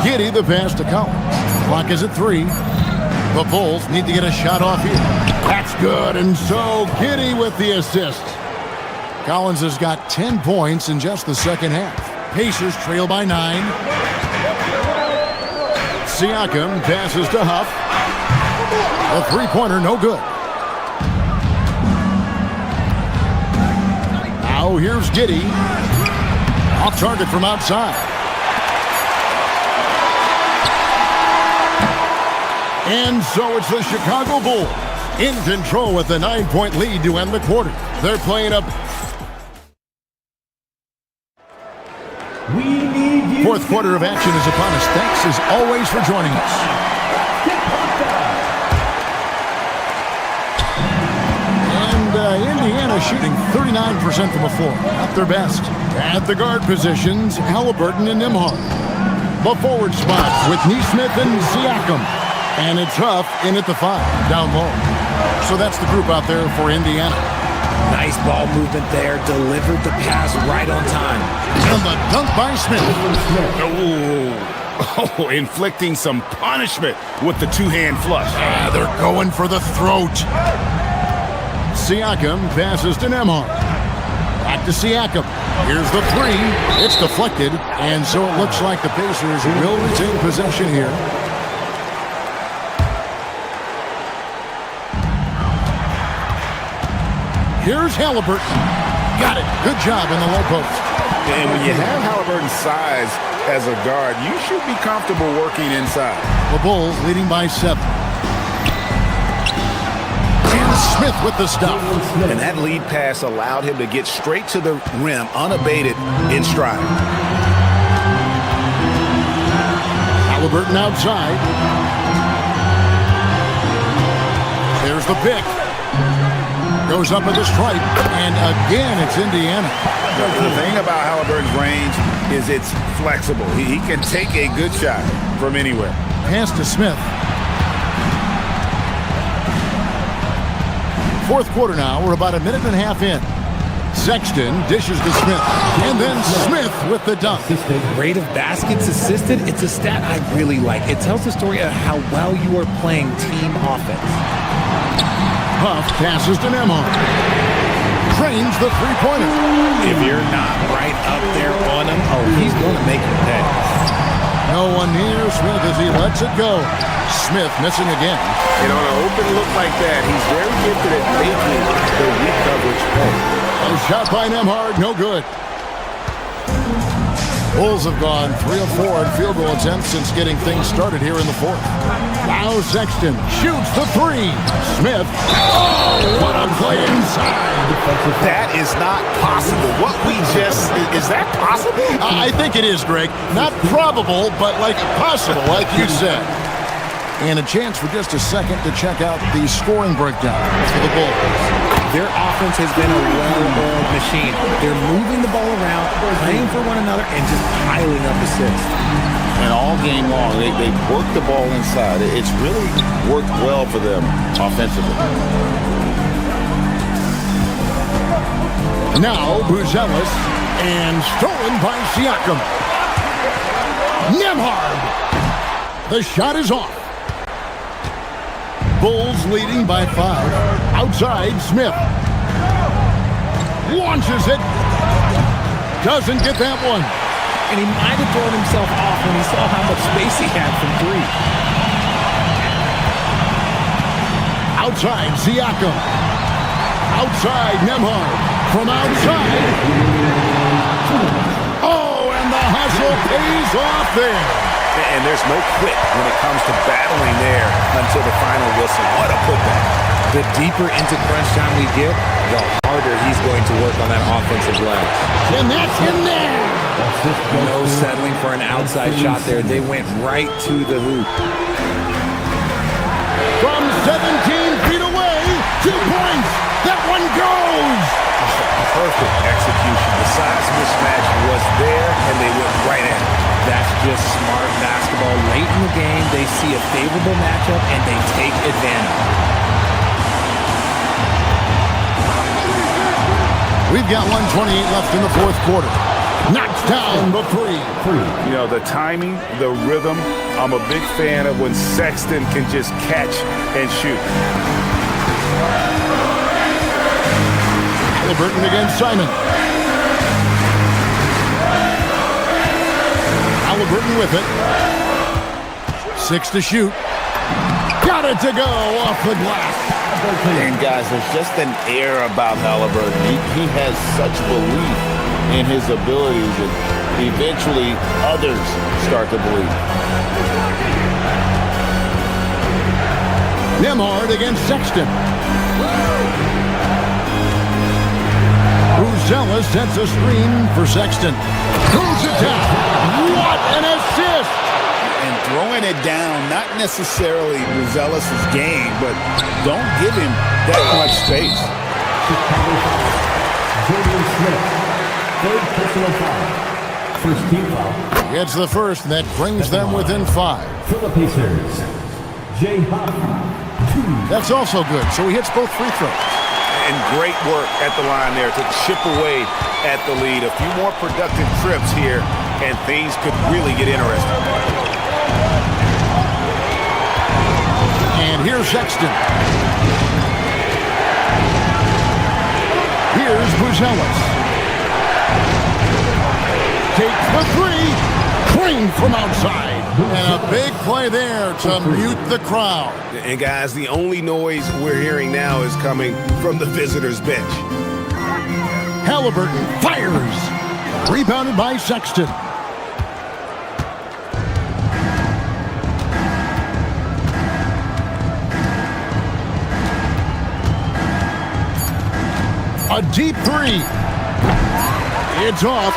Giddey the pass to Collins. Clock is at 3. The Bulls need to get a shot off here. That's good, and so Giddey with the assist. Collins has got 10 points in just the second half. Pacers trail by 9. Siakam passes to Huff. A three-pointer, no good. Now here's Giddey. Off target from outside. And so it's the Chicago Bulls in control with a 9-point lead to end the quarter. They're playing up. Fourth quarter of action is upon us. Thanks as always for joining us. And Indiana shooting 39% from the floor. Not their best. At the guard positions, Halliburton and Nembhard. The forward spots with Neesmith and Siakam. And it's Huff in at the 5, down low. So that's the group out there for Indiana. Nice ball movement there. Delivered the pass right on time. And the dunk by Smith. Oh, inflicting some punishment with the two-hand flush. They're going for the throat. Siakam passes to Nembhard. Back to Siakam. Here's the 3. It's deflected. And so it looks like the Pacers will retain possession here. Here's Halliburton. Got it. Good job in the low post. And when you have Halliburton's size as a guard, you should be comfortable working inside. The Bulls leading by 7. And Smith with the stop. And that lead pass allowed him to get straight to the rim, unabated, in stride. Halliburton outside. There's the pick. Goes up at the stripe, and again it's Indiana. The thing about Halliburton's range is it's flexible. He can take a good shot from anywhere. Pass to Smith. Fourth quarter now. We're about a minute and a half in. Sexton dishes to Smith, and then Smith with the dunk. Rate of baskets assisted, it's a stat I really like. It tells the story of how well you are playing team offense. Huff passes to Nembhard. drains the three-pointer. If you're not right up there on him, oh, he's going to make you pay. No one near Smith as he lets it go. Smith missing again. And on an open look like that, he's very gifted at making the weak coverage pay. A shot by Nembhard, no good. Bulls have gone 3 of 4 in field goal attempts since getting things started here in the fourth. Now Sexton shoots the three. Smith. Oh, what a play inside. That is not possible. What we just, is that possible? I think it is, Greg. Not probable, but like possible, like you said. And a chance for just a second to check out the scoring breakdown for the Bulls. Their offense has been a well-oiled machine. They're moving the ball around, playing for one another, and just piling up assists. And all game long, they work the ball inside. It's really worked well for them offensively. Now Buzelis, and stolen by Siakam. Nembhard. The shot is off. Bulls leading by 5. Outside, Smith. Launches it. Doesn't get that one. And he might have thrown himself off when he saw how much space he had from 3. Outside, Siakam. Outside, Nembhard. From outside. Oh, and the hustle pays off there. And there's no quit when it comes to battling there until the final whistle. What a putback. The deeper into crunch time we get, the harder he's going to work on that offensive leg. And that's in there. No settling for an outside shot there. They went right to the hoop. From 17 feet away, 2 points. That one goes. Perfect execution. The size mismatch was there, and they went right at it. That's just smart basketball. Late in the game, they see a favorable matchup, and they take advantage. We've got 1:28 left in the fourth quarter. Knocks down the three. You know, the timing, the rhythm, I'm a big fan of when Sexton can just catch and shoot. Halliburton against Simon. Halliburton with it. 6 to shoot. Got it to go off the glass. And guys, there's just an air about Halliburton. He has such belief in his abilities that eventually others start to believe. Nembhard against Sexton. Buzelis sets a screen for Sexton. Throws it down. What an assist! And throwing it down, not necessarily Buzelis' game, but don't give him that much space. Third personal foul. First team foul. It's the first, and that brings them within 5. For the Pacers, Jay Hoffman. That's also good, so he hits both free throws. And great work at the line there to chip away at the lead. A few more productive trips here, and things could really get interesting. And here's Sexton. Here's Buzelis. Takes the three. Clean from outside. And a big play there to mute the crowd. And guys, the only noise we're hearing now is coming from the visitors' bench. Halliburton fires. Rebounded by Sexton. A deep three. It's off.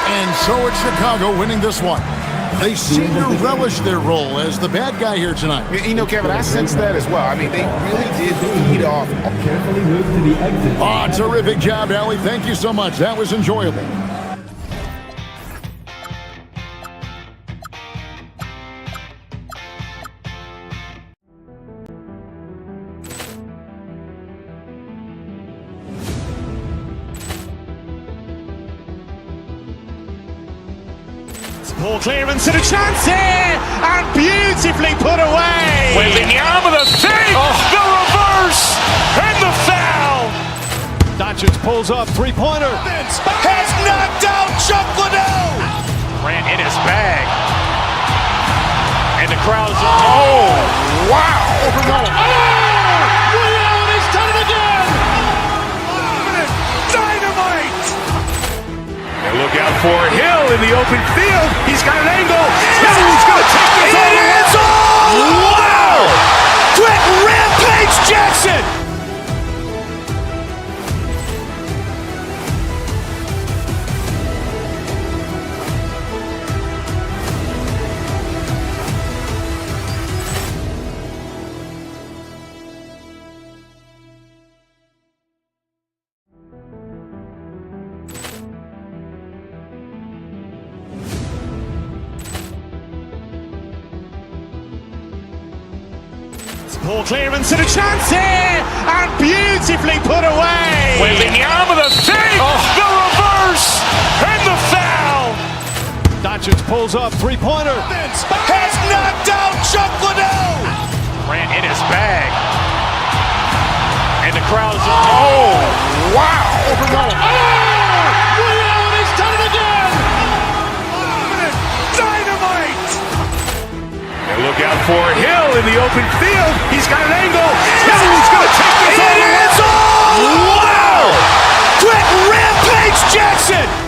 And so it's Chicago winning this one. They seem to relish their role as the bad guy here tonight. You know, Kevin, I sense that as well. I mean, they really did feed off. Carefully move to the exit. Oh, terrific job, Allie. Thank you so much. That was enjoyable. Ball clearance and a chance here, and beautifully put away. Wembanyama the fake, the reverse, and the foul. Doncic's pulls up, three-pointer. Has knocked out Chuck Liddell. Grant in his bag. And the crowd's oh, wow. Over Nolan. Oh! Ray Allen has done it again. Dynamite. And look out for Hill in the open field. He's got an angle. Hill's going to take this all the way. Wow! Quick Rampage Jackson. Poor clearance and a chance here, and beautifully put away. Wembanyama the save, the reverse, and the foul. Doncic pulls up, three-pointer. Has knocked out Chuck Liddell. Grant in his bag. And the crowd's oh, wow. Over Nolan. Oh! Ray Allen has done it again. Dynamite. And look out for Hill in the open field. He's got an angle. Hill's going to take this all the way. Wow! Quick Rampage Jackson.